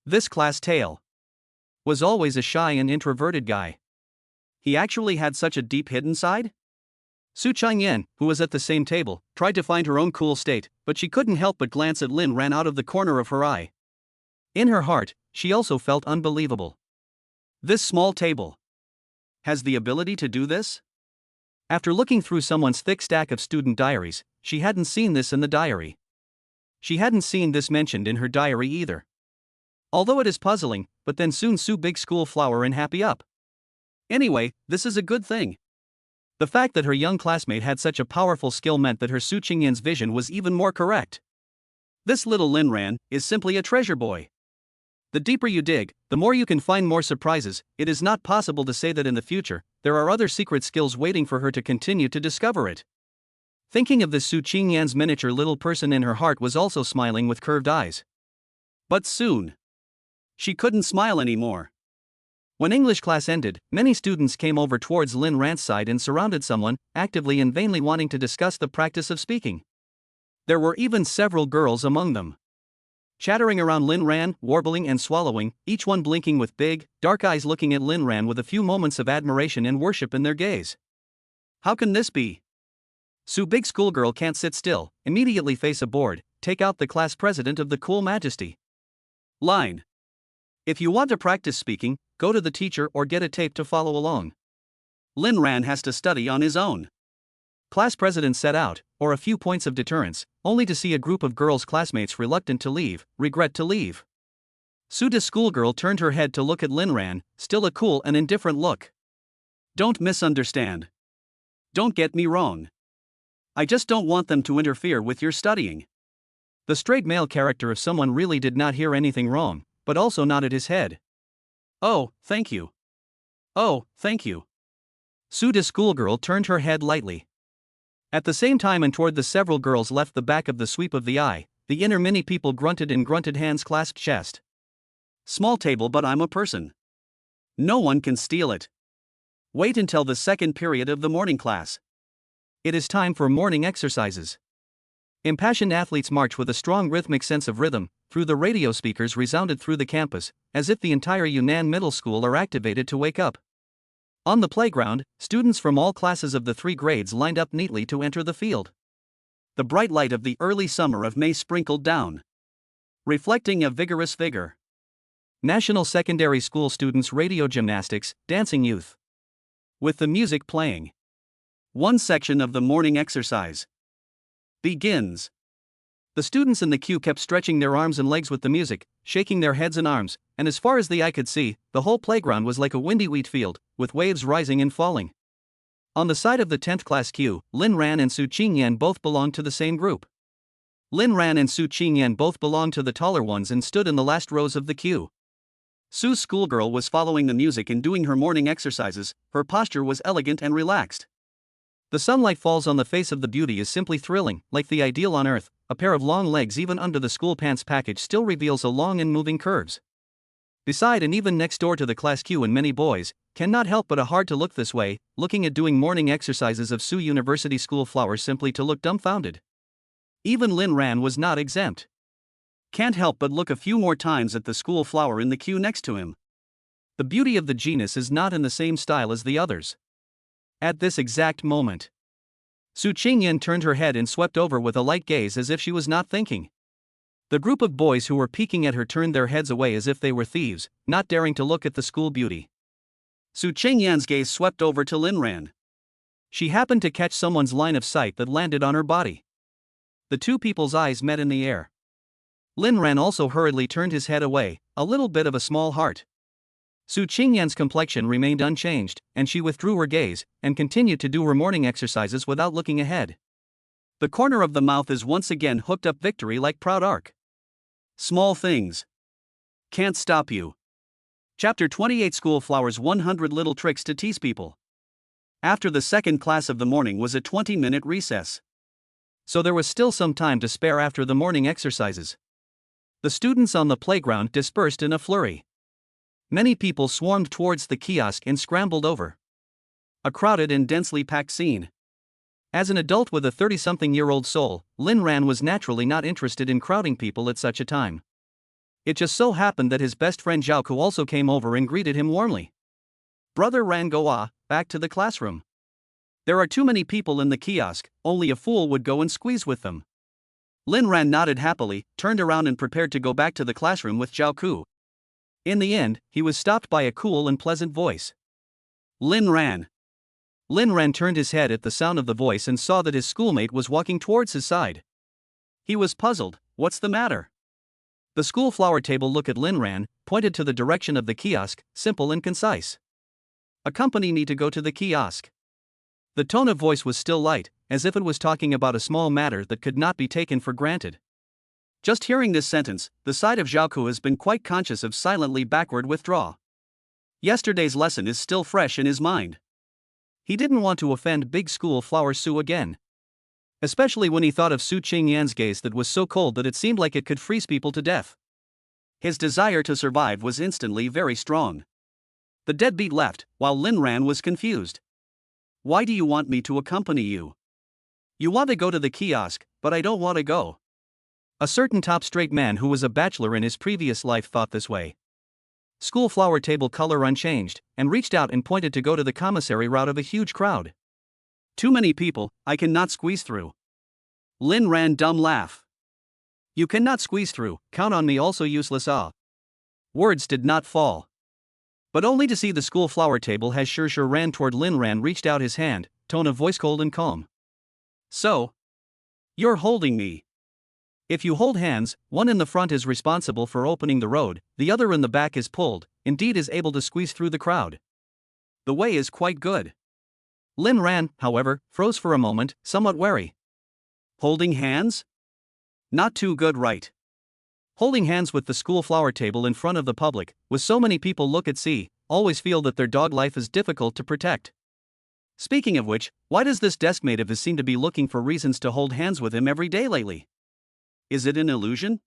Speaker 1: This class tail was always a shy and introverted guy. He actually had such a deep hidden side? Qingyan, who was at the same table, tried to find her own cool state, but she couldn't help but glance at Lin Ran out of the corner of her eye. In her heart, she also felt unbelievable. This small table has the ability to do this? After looking through someone's thick stack of student diaries, she hadn't seen this in the diary. She hadn't seen this mentioned in her diary either. Although it is puzzling, but then soon Sue Big School Flower and happy up. Anyway, this is a good thing. The fact that her young classmate had such a powerful skill meant that her Su Qingyan's vision was even more correct. This little Lin Ran is simply a treasure boy. The deeper you dig, the more you can find more surprises. It is not possible to say that in the future, there are other secret skills waiting for her to continue to discover it. Thinking of this, Su Qingyan's miniature little person in her heart was also smiling with curved eyes. But soon, she couldn't smile anymore. When English class ended, many students came over towards Lin Ran's side and surrounded someone, actively and vainly wanting to discuss the practice of speaking. There were even several girls among them. Chattering around Lin Ran, warbling and swallowing, each one blinking with big, dark eyes looking at Lin Ran with a few moments of admiration and worship in their gaze. How can this be? Su Big Schoolgirl can't sit still, immediately face a board, take out the class president of the cool majesty. Line. If you want to practice speaking, go to the teacher or get a tape to follow along. Lin Ran has to study on his own. Class president set out, or a few points of deterrence, only to see a group of girls' classmates reluctant to leave, regret to leave. Suda's schoolgirl turned her head to look at Lin Ran, still a cool and indifferent look. Don't misunderstand. Don't get me wrong. I just don't want them to interfere with your studying. The straight male character of someone really did not hear anything wrong, but also nodded his head. Oh, thank you. Oh, thank you. Suda's schoolgirl turned her head lightly. At the same time, and toward the several girls left the back of the sweep of the eye, the inner many people grunted and grunted, hands clasped chest. Small table, but I'm a person. No one can steal it. Wait until the second period of the morning class. It is time for morning exercises. Impassioned athletes march with a strong rhythmic sense of rhythm, through the radio speakers resounded through the campus, as if the entire Yunnan Middle School are activated to wake up. On the playground, students from all classes of the 3 grades lined up neatly to enter the field. The bright light of the early summer of May sprinkled down, reflecting a vigorous vigor. National Secondary School students radio gymnastics, dancing youth. With the music playing. One section of the morning exercise begins. The students in the queue kept stretching their arms and legs with the music, shaking their heads and arms, and as far as the eye could see, the whole playground was like a windy wheat field, with waves rising and falling. On the side of the 10th class queue, Lin Ran and Su Qingyan both belonged to the same group. Lin Ran and Su Qingyan both belonged to the taller ones and stood in the last rows of the queue. Su's schoolgirl was following the music and doing her morning exercises. Her posture was elegant and relaxed. The sunlight falls on the face of the beauty is simply thrilling, like the ideal on earth. A pair of long legs even under the school pants package still reveals a long and moving curves. Beside and even next door to the class queue, and many boys cannot help but a hard to look this way, looking at doing morning exercises of Su University School Flower simply to look dumbfounded. Even Lin Ran was not exempt. Can't help but look a few more times at the school flower in the queue next to him. The beauty of the genus is not in the same style as the others. At this exact moment, Su Qingyan turned her head and swept over with a light gaze as if she was not thinking. The group of boys who were peeking at her turned their heads away as if they were thieves, not daring to look at the school beauty. Su Qingyan's gaze swept over to Lin Ran. She happened to catch someone's line of sight that landed on her body. The two people's eyes met in the air. Lin Ran also hurriedly turned his head away, a little bit of a small heart. Su Qingyan's complexion remained unchanged, and she withdrew her gaze, and continued to do her morning exercises without looking ahead. The corner of the mouth is once again hooked up, victory like proud arc. Small things can't stop you. Chapter 28, School Flowers, 100 Little Tricks to Tease People. After the second class of the morning was a 20-minute recess. So there was still some time to spare after the morning exercises. The students on the playground dispersed in a flurry. Many people swarmed towards the kiosk and scrambled over. A crowded and densely packed scene. As an adult with a 30-something-year-old soul, Lin Ran was naturally not interested in crowding people at such a time. It just so happened that his best friend Zhaoku also came over and greeted him warmly. Brother Ran go back to the classroom. There are too many people in the kiosk, only a fool would go and squeeze with them. Lin Ran nodded happily, turned around and prepared to go back to the classroom with Zhaoku. In the end, he was stopped by a cool and pleasant voice. Lin Ran. Lin Ran turned his head at the sound of the voice and saw that his schoolmate was walking towards his side. He was puzzled. What's the matter? The school flower table looked at Lin Ran, pointed to the direction of the kiosk, simple and concise. Accompany me to go to the kiosk. The tone of voice was still light, as if it was talking about a small matter that could not be taken for granted. Just hearing this sentence, the side of Zhaoku has been quite conscious of silently backward withdraw. Yesterday's lesson is still fresh in his mind. He didn't want to offend big school flower Su again. Especially when he thought of Su Qingyan's gaze that was so cold that it seemed like it could freeze people to death. His desire to survive was instantly very strong. The deadbeat left, while Lin Ran was confused. Why do you want me to accompany you? You want to go to the kiosk, but I don't want to go. A certain top straight man who was a bachelor in his previous life thought this way. School flower table color unchanged, and reached out and pointed to go to the commissary route of a huge crowd. Too many people, I cannot squeeze through. Lin Ran dumb laugh. You cannot squeeze through, count on me also useless Words did not fall. But only to see the school flower table as Sure ran toward Lin Ran reached out his hand, tone of voice cold and calm. So? You're holding me. If you hold hands, one in the front is responsible for opening the road, the other in the back is pulled, indeed is able to squeeze through the crowd. The way is quite good. Lin Ran, however, froze for a moment, somewhat wary. Holding hands? Not too good, right? Holding hands with the school flower table in front of the public, with so many people look at see, always feel that their dog life is difficult to protect. Speaking of which, why does this deskmate of his seem to be looking for reasons to hold hands with him every day lately? Is it an illusion?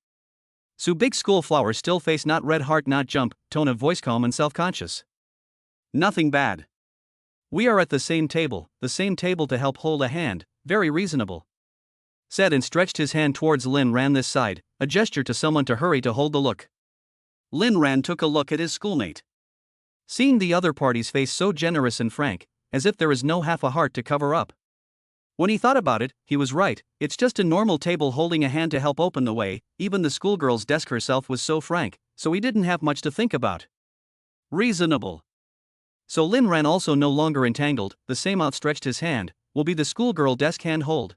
Speaker 1: Su big school flower still face not red heart not jump, tone of voice calm and self-conscious. Nothing bad. We are at the same table to help hold a hand, very reasonable. Said and stretched his hand towards Lin Ran this side, a gesture to someone to hurry to hold the look. Lin Ran took a look at his schoolmate. Seeing the other party's face so generous and frank, as if there is no half a heart to cover up. When he thought about it, he was right, it's just a normal table holding a hand to help open the way, even the schoolgirl's desk herself was so frank, so he didn't have much to think about. Reasonable. So Lin Ran also no longer entangled, the same outstretched his hand, will be the schoolgirl desk hand hold.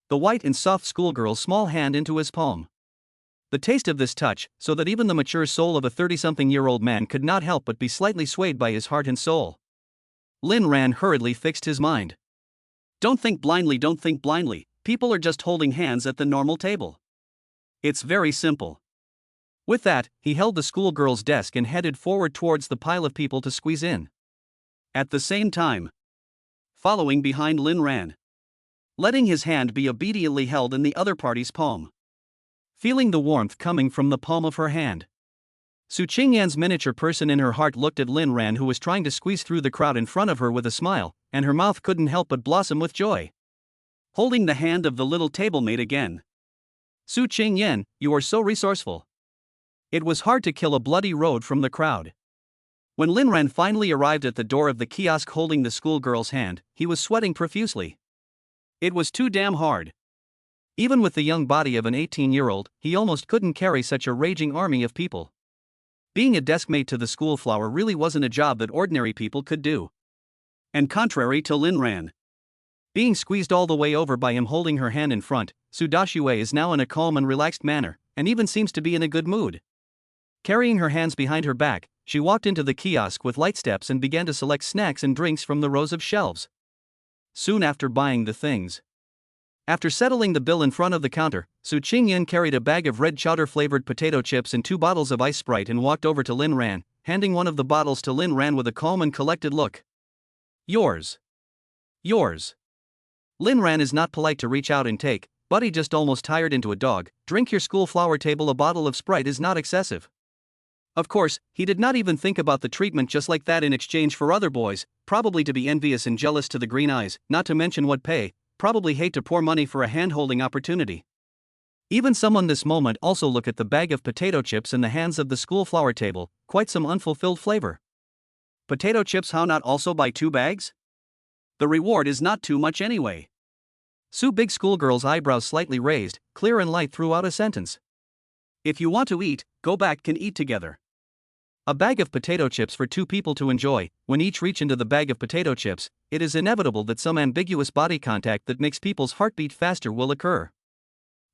Speaker 1: The white and soft schoolgirl's small hand into his palm. The taste of this touch, so that even the mature soul of a 30-something-year-old man could not help but be slightly swayed by his heart and soul. Lin Ran hurriedly fixed his mind. Don't think blindly, people are just holding hands at the normal table. It's very simple. With that, he held the schoolgirl's desk and headed forward towards the pile of people to squeeze in. At the same time, following behind Lin Ran. Letting his hand be obediently held in the other party's palm. Feeling the warmth coming from the palm of her hand. Su Qingyan's miniature person in her heart looked at Lin Ran who was trying to squeeze through the crowd in front of her with a smile, and her mouth couldn't help but blossom with joy. Holding the hand of the little tablemate again. Su Qingyan, you are so resourceful. It was hard to kill a bloody road from the crowd. When Lin Ran finally arrived at the door of the kiosk holding the schoolgirl's hand, he was sweating profusely. It was too damn hard. Even with the young body of an 18-year-old, he almost couldn't carry such a raging army of people. Being a deskmate to the school flower really wasn't a job that ordinary people could do. And contrary to Lin Ran, being squeezed all the way over by him holding her hand in front, Su Dashue is now in a calm and relaxed manner, and even seems to be in a good mood. Carrying her hands behind her back, she walked into the kiosk with light steps and began to select snacks and drinks from the rows of shelves. Soon after buying the things. After settling the bill in front of the counter, Su Qingyan carried a bag of red chowder-flavored potato chips and 2 bottles of ice Sprite and walked over to Lin Ran, handing one of the bottles to Lin Ran with a calm and collected look. Yours. Yours. Lin Ran is not polite to reach out and take, buddy just almost tired into a dog, drink your school flower table, a bottle of Sprite is not excessive. Of course, he did not even think about the treatment just like that in exchange for other boys, probably to be envious and jealous to the green eyes, not to mention what pay, probably hate to pour money for a hand-holding opportunity. Even someone this moment also look at the bag of potato chips in the hands of the school flower table, quite some unfulfilled flavor. Potato chips, how not also buy 2 bags? The reward is not too much anyway. Sue Big Schoolgirl's eyebrows slightly raised, clear and light throughout a sentence. If you want to eat, go back can eat together. A bag of potato chips for 2 people to enjoy. When each reach into the bag of potato chips, it is inevitable that some ambiguous body contact that makes people's heartbeat faster will occur.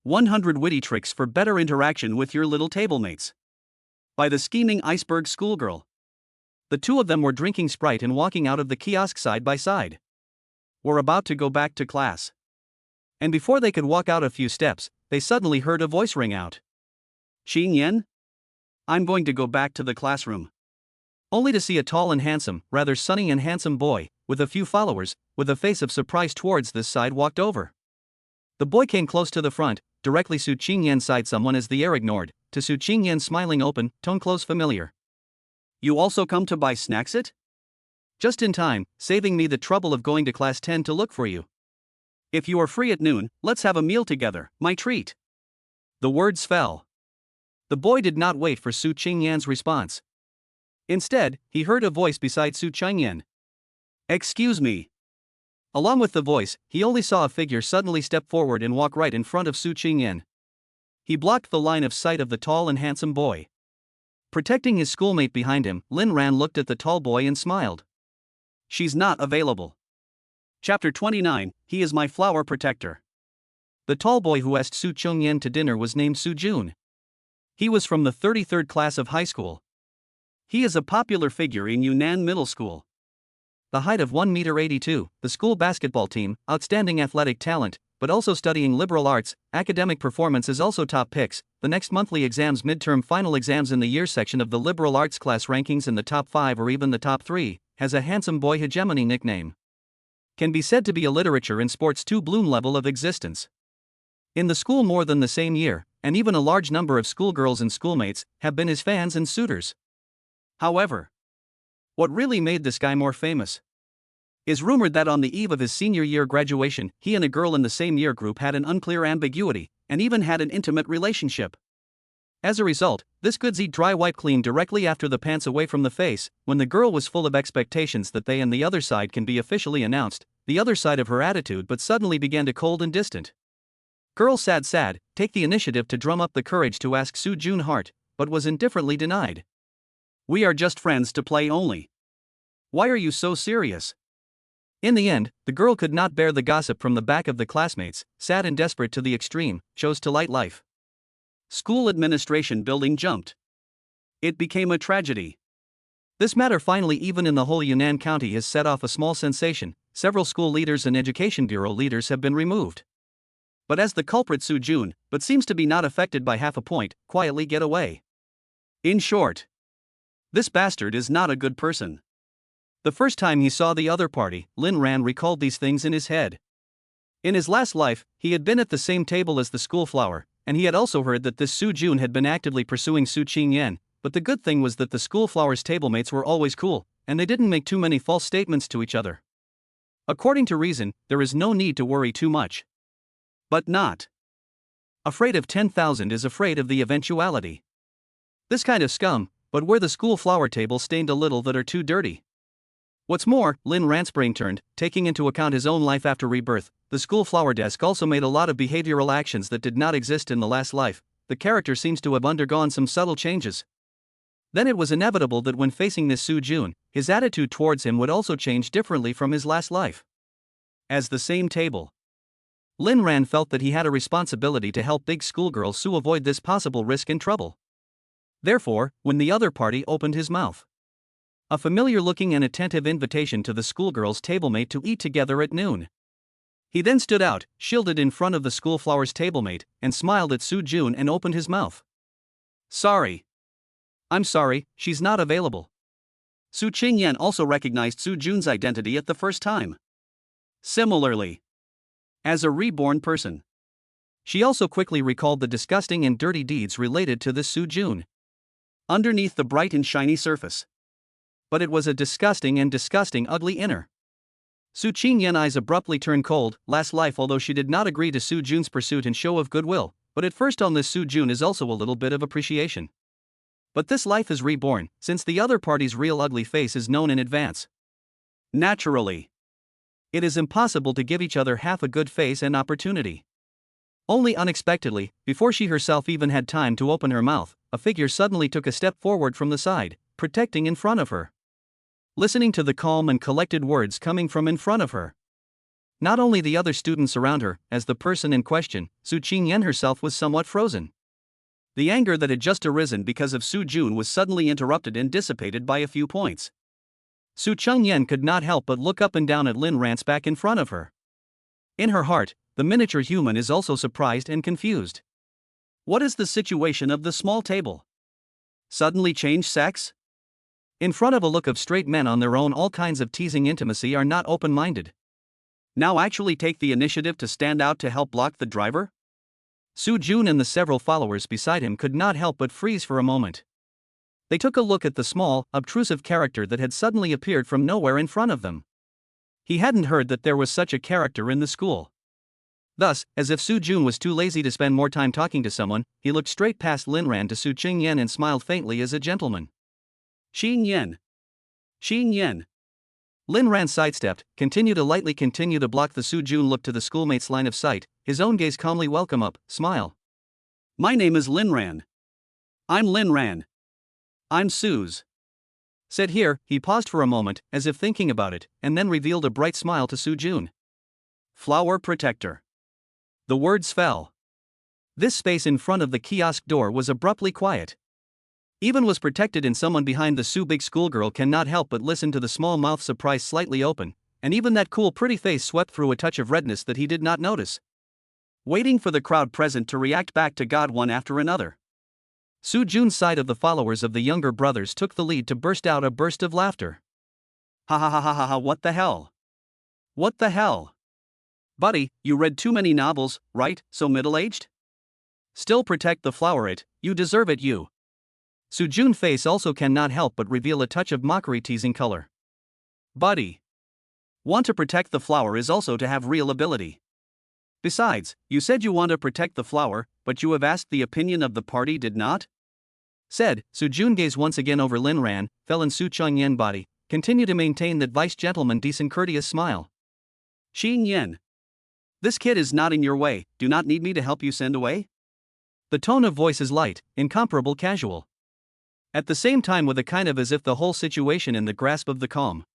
Speaker 1: 100 witty tricks for better interaction with your little tablemates. By the scheming iceberg schoolgirl. The 2 of them were drinking Sprite and walking out of the kiosk side by side. Were about to go back to class. And before they could walk out a few steps, they suddenly heard a voice ring out. Qingyan? I'm going to go back to the classroom. Only to see a tall and handsome, rather sunny and handsome boy, with a few followers, with a face of surprise towards this side walked over. The boy came close to the front, directly Su Qingyan sighed someone as the air ignored, to Su Qingyan smiling open, tone close familiar. You also come to buy snacks it? Just in time, saving me the trouble of going to class 10 to look for you. If you are free at noon, let's have a meal together, my treat. The words fell. The boy did not wait for Su Qingyan's response. Instead, he heard a voice beside Su Qingyan. Excuse me. Along with the voice, he only saw a figure suddenly step forward and walk right in front of Su Qingyan. He blocked the line of sight of the tall and handsome boy. Protecting his schoolmate behind him, Lin Ran looked at the tall boy and smiled. She's not available. Chapter 29, He is my flower protector. The tall boy who asked Su Qingyan to dinner was named Su Jun. He was from the 33rd class of high school. He is a popular figure in Yunnan Middle School. The height of 1.82 m, the school basketball team, outstanding athletic talent, but also studying liberal arts, academic performance is also top picks, the next monthly exams midterm final exams in the year section of the liberal arts class rankings in the top 5 or even the top 3, has a handsome boy hegemony nickname. Can be said to be a literature in sports 2 bloom level of existence. In the school more than the same year, and even a large number of schoolgirls and schoolmates have been his fans and suitors. However, what really made this guy more famous is rumored that on the eve of his senior year graduation, he and a girl in the same year group had an unclear ambiguity, and even had an intimate relationship. As a result, this goodsy dry wipe clean directly after the pants away from the face, when the girl was full of expectations that they and the other side can be officially announced, the other side of her attitude but suddenly began to cold and distant. Girl sad, take the initiative to drum up the courage to ask Su Jun Hart, but was indifferently denied. We are just friends to play only. Why are you so serious? In the end, the girl could not bear the gossip from the back of the classmates, sad and desperate to the extreme, chose to light life. School administration building jumped. It became a tragedy. This matter finally even in the whole Yunnan County has set off a small sensation, several school leaders and education bureau leaders have been removed. But as the culprit Su Jun, but seems to be not affected by half a point, quietly get away. In short, this bastard is not a good person. The first time he saw the other party, Lin Ran recalled these things in his head. In his last life, he had been at the same table as the school flower, and he had also heard that this Su Jun had been actively pursuing Su Qingyan, but the good thing was that the school flower's tablemates were always cool, and they didn't make too many false statements to each other. According to reason, there is no need to worry too much. But not. Afraid of 10,000 is afraid of the eventuality. This kind of scum, but where the school flower table stained a little that are too dirty. What's more, Lin Ran's brain turned, taking into account his own life after rebirth. The school flower desk also made a lot of behavioral actions that did not exist in the last life. The character seems to have undergone some subtle changes. Then it was inevitable that when facing this Su Jun, his attitude towards him would also change differently from his last life. As the same table, Lin Ran felt that he had a responsibility to help big schoolgirl Su avoid this possible risk and trouble. Therefore, when the other party opened his mouth, a familiar-looking and attentive invitation to the schoolgirl's tablemate to eat together at noon. He then stood out, shielded in front of the schoolflower's tablemate, and smiled at Su Jun and opened his mouth. Sorry. I'm sorry, she's not available. Su Qingyan also recognized Su Jun's identity at the first time. Similarly, as a reborn person, she also quickly recalled the disgusting and dirty deeds related to this Su Jun. underneath the bright and shiny surface. But it was a disgusting ugly inner. Su Qingyan's eyes abruptly turned cold. Last life, although she did not agree to Su Jun's pursuit and show of goodwill, but at first on this Su Jun is also a little bit of appreciation. But this life is reborn, since the other party's real ugly face is known in advance. Naturally, it is impossible to give each other half a good face and opportunity. Only unexpectedly, before she herself even had time to open her mouth, a figure suddenly took a step forward from the side, protecting in front of her. Listening to the calm and collected words coming from in front of her. Not only the other students around her, as the person in question, Su Qingyan herself was somewhat frozen. The anger that had just arisen because of Su Jun was suddenly interrupted and dissipated by a few points. Su Qingyan could not help but look up and down at Lin Ran's back in front of her. In her heart, the miniature human is also surprised and confused. What is the situation of the small table? Suddenly change sex? In front of a look of straight men on their own, all kinds of teasing intimacy are not open-minded. Now actually take the initiative to stand out to help block the driver? Su Jun and the several followers beside him could not help but freeze for a moment. They took a look at the small, obtrusive character that had suddenly appeared from nowhere in front of them. He hadn't heard that there was such a character in the school. Thus, as if Su Jun was too lazy to spend more time talking to someone, he looked straight past Lin Ran to Su Qingyan and smiled faintly as a gentleman. Qingyan. Qingyan. Lin Ran sidestepped, continued to block the Su Jun look to the schoolmate's line of sight, his own gaze calmly welcome up, smile. My name is Lin Ran. I'm Lin Ran. I'm Su's. Said here, he paused for a moment, as if thinking about it, and then revealed a bright smile to Su Jun. Flower protector. The words fell. This space in front of the kiosk door was abruptly quiet. Even was protected in someone behind the Su big schoolgirl cannot help but listen to the small mouth surprised slightly open, and even that cool pretty face swept through a touch of redness that he did not notice. Waiting for the crowd present to react back to God one after another. Su Jun's side of the followers of the younger brothers took the lead to burst out a burst of laughter. Ha ha ha ha ha ha, what the hell? What the hell? Buddy, you read too many novels, right, so middle-aged? Still protect the flower it, you deserve it you. Su Jun's face also cannot help but reveal a touch of mockery teasing color. Buddy. Want to protect the flower is also to have real ability. Besides, you said you want to protect the flower, but you have asked the opinion of the party did not? Said, Su Jun gaze once again over Lin Ran, fell in Su Qingyan body, continue to maintain that vice gentleman decent courteous smile. Qingyan. This kid is not in your way, do not need me to help you send away? The tone of voice is light, incomparable casual. At the same time with a kind of as if the whole situation in the grasp of the calm.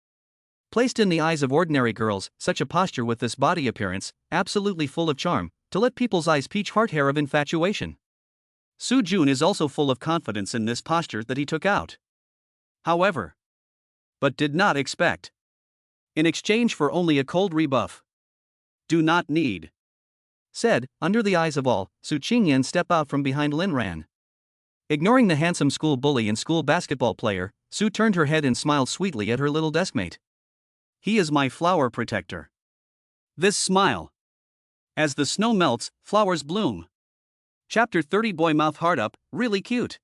Speaker 1: Placed in the eyes of ordinary girls, such a posture with this body appearance, absolutely full of charm, to let people's eyes peach heart hair of infatuation. Su Jun is also full of confidence in this posture that he took out. However. But did not expect. In exchange for only a cold rebuff. Do not need. Said, under the eyes of all, Su Qingyan stepped out from behind Lin Ran. Ignoring the handsome school bully and school basketball player, Su turned her head and smiled sweetly at her little deskmate. He is my flower protector. This smile. As the snow melts, flowers bloom. Chapter 30 Boy mouth hard up, really cute.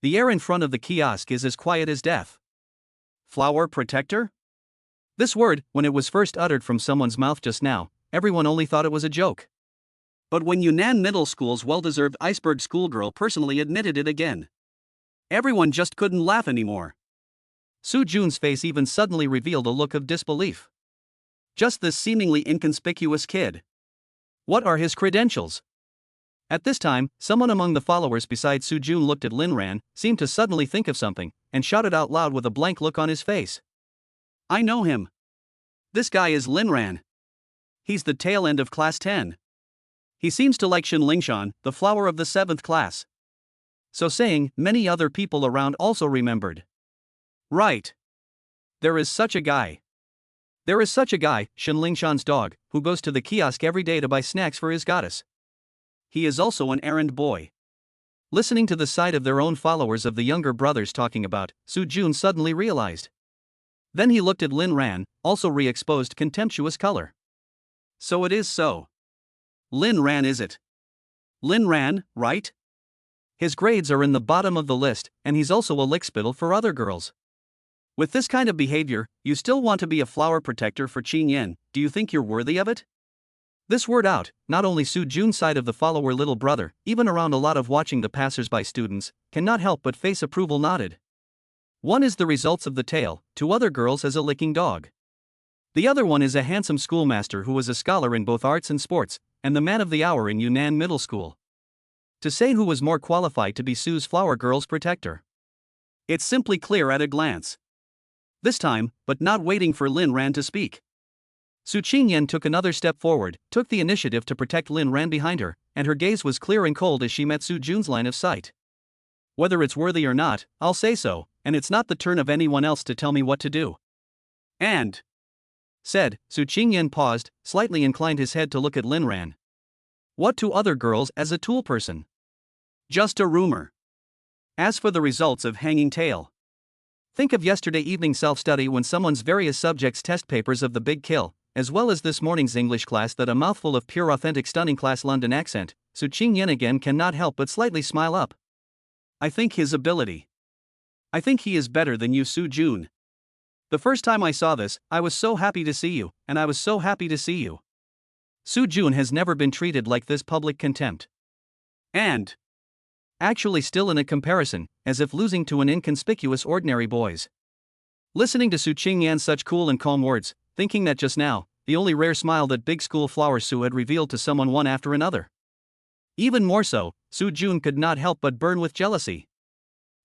Speaker 1: The air in front of the kiosk is as quiet as death. Flower protector? This word, when it was first uttered from someone's mouth just now, everyone only thought it was a joke. But when Yunnan Middle School's well-deserved iceberg schoolgirl personally admitted it again, everyone just couldn't laugh anymore. Su Jun's face even suddenly revealed a look of disbelief. Just this seemingly inconspicuous kid. What are his credentials? At this time, someone among the followers besides Su Jun looked at Lin Ran, seemed to suddenly think of something, and shouted out loud with a blank look on his face. I know him. This guy is Lin Ran. He's the tail end of class 10. He seems to like Shan, the flower of the 7th class. So saying, many other people around also remembered. Right. There is such a guy. There is such a guy, Shan's dog, who goes to the kiosk every day to buy snacks for his goddess. He is also an errand boy. Listening to the side of their own followers of the younger brothers talking about, Su Jun suddenly realized. Then he looked at Lin Ran, also re-exposed contemptuous color. So it is so. Lin Ran is it? Lin Ran, right? His grades are in the bottom of the list, and he's also a lickspittle for other girls. With this kind of behavior, you still want to be a flower protector for Qingyan. Do you think you're worthy of it? This word out, not only Su Jun's side of the follower little brother, even around a lot of watching the passers-by students, cannot help but face approval nodded. One is the results of the tale, to other girls as a licking dog. The other one is a handsome schoolmaster who was a scholar in both arts and sports, and the man of the hour in Yunnan Middle School. To say who was more qualified to be Su's flower girl's protector. It's simply clear at a glance. This time, but not waiting for Lin Ran to speak. Su Qingyan took another step forward, took the initiative to protect Lin Ran behind her, and her gaze was clear and cold as she met Su Jun's line of sight. Whether it's worthy or not, I'll say so, and it's not the turn of anyone else to tell me what to do. And said, Su Qingyan paused, slightly inclined his head to look at Lin Ran. What to other girls as a tool person? Just a rumor. As for the results of hanging tail, think of yesterday evening self-study when someone's various subjects test papers of the big kill, as well as this morning's English class that a mouthful of pure authentic stunning class London accent. Su Qingyan again cannot help but slightly smile up. I think his ability. I think he is better than you, Su Jun. The first time I saw this, I was so happy to see you, and I was so happy to see you. Su Jun has never been treated like this public contempt. And actually still in a comparison, as if losing to an inconspicuous ordinary boys. Listening to Su Qingyan's such cool and calm words, thinking that just now, the only rare smile that big school flower Su had revealed to someone one after another. Even more so, Su Jun could not help but burn with jealousy.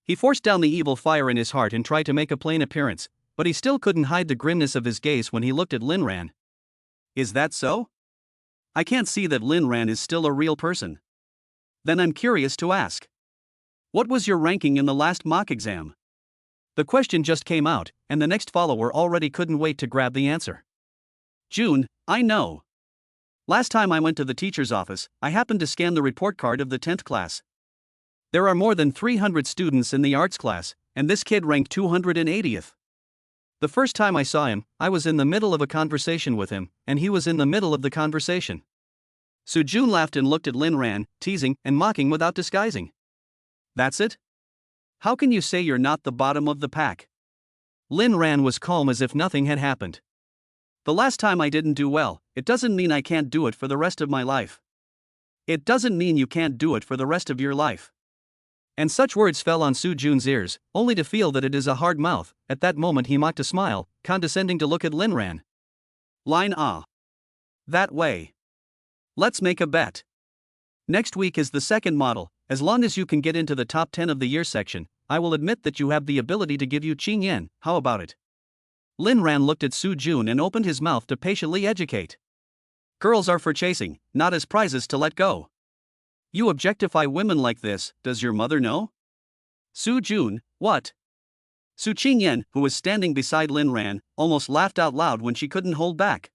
Speaker 1: He forced down the evil fire in his heart and tried to make a plain appearance, but he still couldn't hide the grimness of his gaze when he looked at Lin Ran. Is that so? I can't see that Lin Ran is still a real person. Then I'm curious to ask. What was your ranking in the last mock exam? The question just came out, and the next follower already couldn't wait to grab the answer. June, I know. Last time I went to the teacher's office, I happened to scan the report card of the 10th class. There are more than 300 students in the arts class, and this kid ranked 280th. The first time I saw him, I was in the middle of a conversation with him, and he was in the middle of the conversation. Su Jun laughed and looked at Lin Ran, teasing and mocking without disguising. That's it? How can you say you're not the bottom of the pack? Lin Ran was calm as if nothing had happened. The last time I didn't do well, it doesn't mean I can't do it for the rest of my life. It doesn't mean you can't do it for the rest of your life. And such words fell on Su Jun's ears, only to feel that it is a hard mouth. At that moment he mocked a smile, condescending to look at Lin Ran. Line ah. That way. Let's make a bet. Next week is the second model. As long as you can get into the top 10 of the year section, I will admit that you have the ability to give you Qingyan. How about it? Lin Ran looked at Su Jun and opened his mouth to patiently educate. Girls are for chasing, not as prizes to let go. You objectify women like this, does your mother know? Su Jun, what? Su Qingyan, who was standing beside Lin Ran, almost laughed out loud when she couldn't hold back.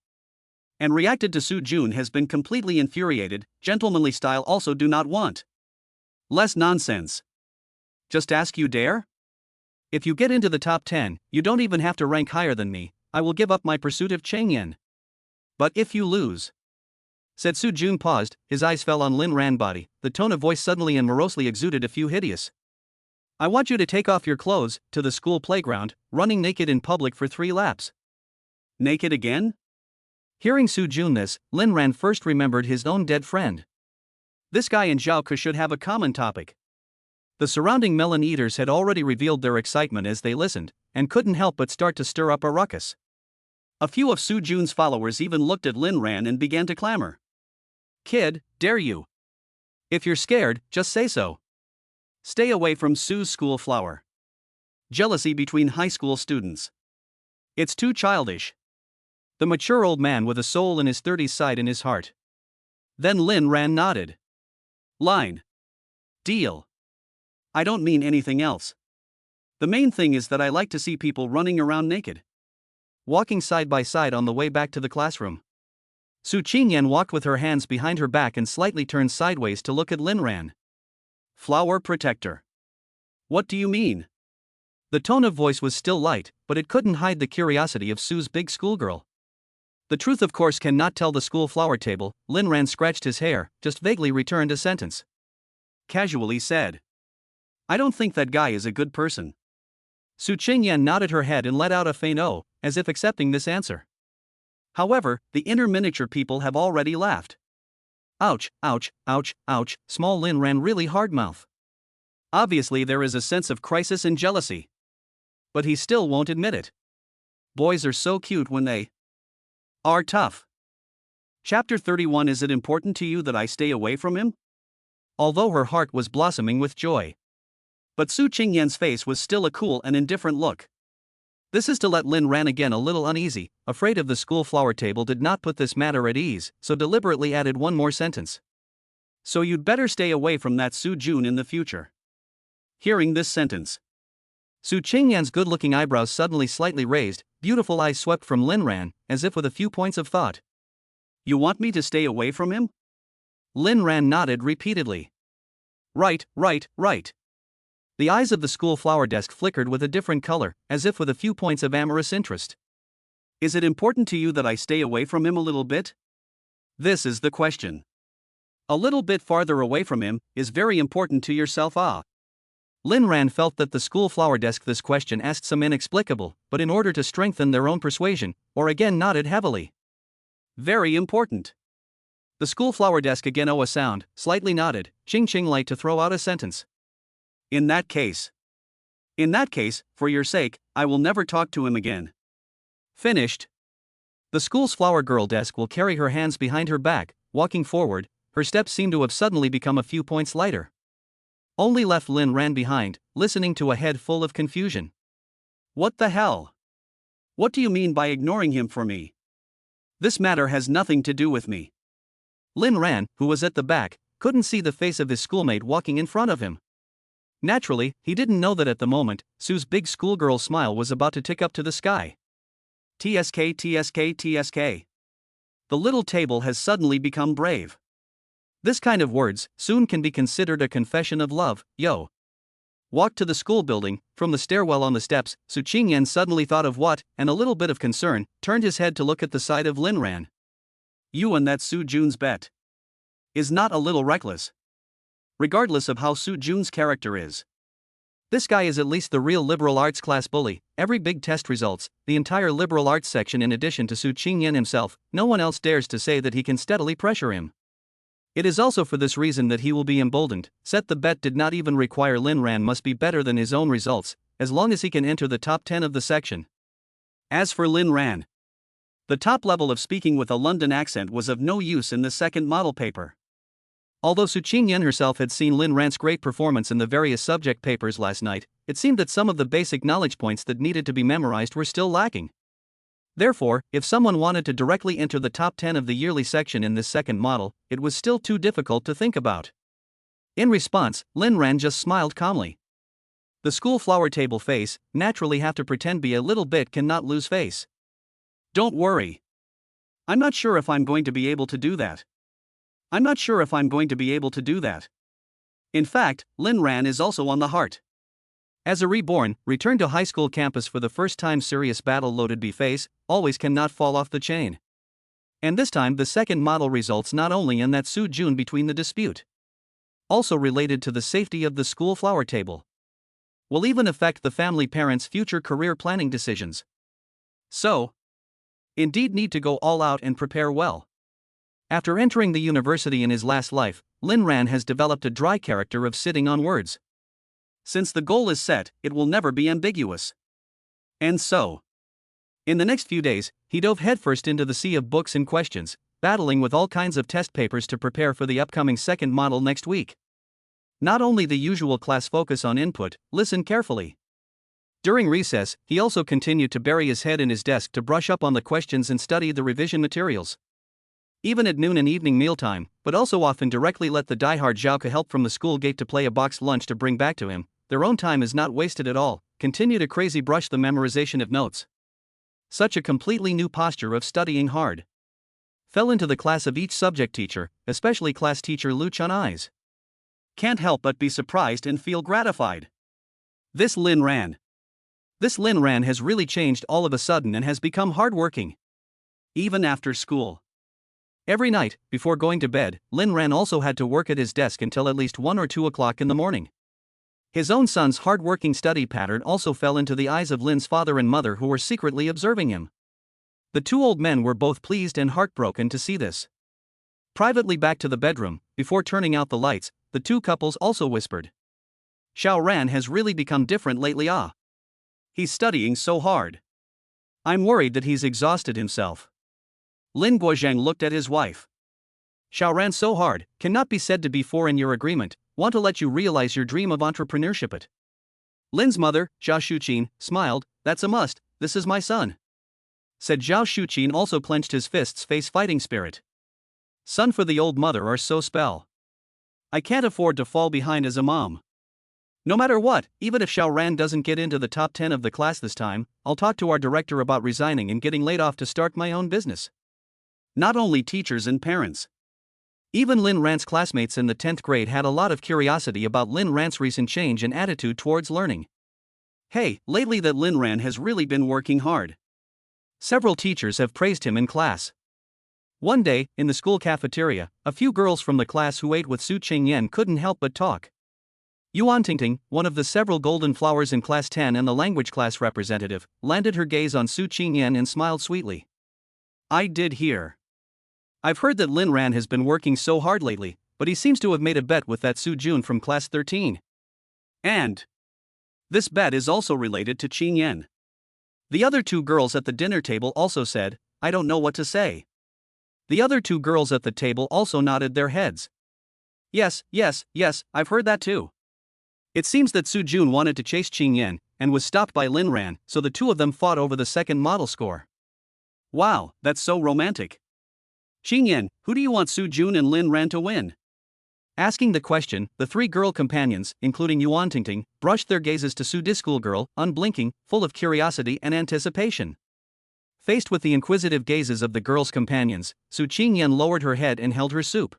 Speaker 1: And reacted to Su Jun has been completely infuriated. Gentlemanly style also do not want. Less nonsense. Just ask you dare? If you get into the top 10, you don't even have to rank higher than me. I will give up my pursuit of Qingyan. But if you lose, said Su Jun paused, his eyes fell on Lin Ran body, the tone of voice suddenly and morosely exuded a few hideous. I want you to take off your clothes, to the school playground, running naked in public for 3 laps. Naked again? Hearing Su Jun this, Lin Ran first remembered his own dead friend. This guy and Zhao Ke should have a common topic. The surrounding melon eaters had already revealed their excitement as they listened, and couldn't help but start to stir up a ruckus. A few of Su Jun's followers even looked at Lin Ran and began to clamor. Kid, dare you? If you're scared, just say so. Stay away from Su's school flower. Jealousy between high school students. It's too childish. The mature old man with a soul in his 30s sighed in his heart. Then Lin Ran nodded. Line. Deal. I don't mean anything else. The main thing is that I like to see people running around naked. Walking side by side on the way back to the classroom. Su Qingyan walked with her hands behind her back and slightly turned sideways to look at Lin Ran. Flower protector. What do you mean? The tone of voice was still light, but it couldn't hide the curiosity of Su's big schoolgirl. The truth of course cannot tell the school flower table. Lin Ran scratched his hair, just vaguely returned a sentence. Casually said. I don't think that guy is a good person. Qingyan nodded her head and let out a faint "oh," as if accepting this answer. However, the inner miniature people have already laughed. Ouch, ouch, ouch, ouch, small Lin ran really hard mouth. Obviously there is a sense of crisis and jealousy. But he still won't admit it. Boys are so cute when they are tough. Chapter 31. Is it important to you that I stay away from him? Although her heart was blossoming with joy. But Qingyan's face was still a cool and indifferent look. This is to let Lin Ran again a little uneasy, afraid of the school flower table did not put this matter at ease, so deliberately added one more sentence. So you'd better stay away from that Su Jun in the future. Hearing this sentence, Qingyan's good-looking eyebrows suddenly slightly raised, beautiful eyes swept from Lin Ran, as if with a few points of thought. You want me to stay away from him? Lin Ran nodded repeatedly. Right, right, right. The eyes of the school flower desk flickered with a different color, as if with a few points of amorous interest. Is it important to you that I stay away from him a little bit? This is the question. A little bit farther away from him is very important to yourself. Lin Ran felt that the school flower desk this question asked some inexplicable, but in order to strengthen their own persuasion, or again nodded heavily. Very important. The school flower desk again a sound, slightly nodded, ching light to throw out a sentence. In that case, for your sake, I will never talk to him again. Finished. The school's flower girl desk will carry her hands behind her back, walking forward, her steps seem to have suddenly become a few points lighter. Only left Lin Ran behind, listening to a head full of confusion. What the hell? What do you mean by ignoring him for me? This matter has nothing to do with me. Lin Ran, who was at the back, couldn't see the face of his schoolmate walking in front of him. Naturally, he didn't know that at the moment, Sue's big schoolgirl smile was about to tick up to the sky. TSK, TSK, TSK. The little table has suddenly become brave. This kind of words soon can be considered a confession of love, yo. Walked to the school building, from the stairwell on the steps, Qingyan suddenly thought of what, and a little bit of concern, turned his head to look at the side of Lin Ran. You and that Su Jun's bet is not a little reckless. Regardless of how Su Jun's character is. This guy is at least the real liberal arts class bully, every big test results, the entire liberal arts section in addition to Qingyan himself, no one else dares to say that he can steadily pressure him. It is also for this reason that he will be emboldened. Set the bet did not even require Lin Ran must be better than his own results, as long as he can enter the top 10 of the section. As for Lin Ran, the top level of speaking with a London accent was of no use in the second model paper. Although Qingyan herself had seen Lin Ran's great performance in the various subject papers last night, it seemed that some of the basic knowledge points that needed to be memorized were still lacking. Therefore, if someone wanted to directly enter the top 10 of the yearly section in this second model, it was still too difficult to think about. In response, Lin Ran just smiled calmly. The school flower table face, naturally have to pretend be a little bit cannot lose face. Don't worry. I'm not sure if I'm going to be able to do that. In fact, Lin Ran is also on the heart. As a reborn, return to high school campus for the first time serious battle-loaded B-face, always cannot fall off the chain. And this time the second model results not only in that Su Jun between the dispute. Also related to the safety of the school flower table. Will even affect the family parents' future career planning decisions. So, indeed need to go all out and prepare well. After entering the university in his last life, Lin Ran has developed a dry character of sitting on words. Since the goal is set, it will never be ambiguous. And so, in the next few days, he dove headfirst into the sea of books and questions, battling with all kinds of test papers to prepare for the upcoming second model next week. Not only the usual class focus on input, listen carefully. During recess, he also continued to bury his head in his desk to brush up on the questions and study the revision materials. Even at noon and evening mealtime, but also often directly let the diehard Zhaoke help from the school gate to play a boxed lunch to bring back to him. Their own time is not wasted at all, continue to crazy brush the memorization of notes. Such a completely new posture of studying hard. Fell into the class of each subject teacher, especially class teacher Lu Chun eyes. Can't help but be surprised and feel gratified. This Lin Ran has really changed all of a sudden and has become hardworking. Even after school. Every night, before going to bed, Lin Ran also had to work at his desk until at least 1 or 2 o'clock in the morning. His own son's hard-working study pattern also fell into the eyes of Lin's father and mother, who were secretly observing him. The two old men were both pleased and heartbroken to see this. Privately back to the bedroom, before turning out the lights, the two couples also whispered. Xiao Ran has really become different lately. He's studying so hard. I'm worried that he's exhausted himself. Lin Guozhang looked at his wife. Xiao Ran so hard, cannot be said to be in your agreement, want to let you realize your dream of entrepreneurship. It. Lin's mother, Zhao Shuqin, smiled, that's a must, this is my son. Said Zhao Shuqin, also clenched his fists, face fighting spirit. Son for the old mother are so spell. I can't afford to fall behind as a mom. No matter what, even if Xiao Ran doesn't get into the top 10 of the class this time, I'll talk to our director about resigning and getting laid off to start my own business. Not only teachers and parents. Even Lin Ran's classmates in the 10th grade had a lot of curiosity about Lin Ran's recent change in attitude towards learning. Hey, lately that Lin Ran has really been working hard. Several teachers have praised him in class. One day, in the school cafeteria, a few girls from the class who ate with Su Qingyan couldn't help but talk. Yuan Tingting, one of the several golden flowers in class 10 and the language class representative, landed her gaze on Su Qingyan and smiled sweetly. I did hear. I've heard that Lin Ran has been working so hard lately, but he seems to have made a bet with that Su Jun from class 13. And this bet is also related to Qingyan. The other two girls at the dinner table also said, I don't know what to say. The other two girls at the table also nodded their heads. Yes, I've heard that too. It seems that Su Jun wanted to chase Qingyan, and was stopped by Lin Ran, so the two of them fought over the second model score. Wow, that's so romantic. Qingyan, who do you want Su Jun and Lin Ran to win? Asking the question, the three girl companions, including Yuan Tingting, brushed their gazes to Su Di schoolgirl, unblinking, full of curiosity and anticipation. Faced with the inquisitive gazes of the girls' companions, Su Qingyan lowered her head and held her soup.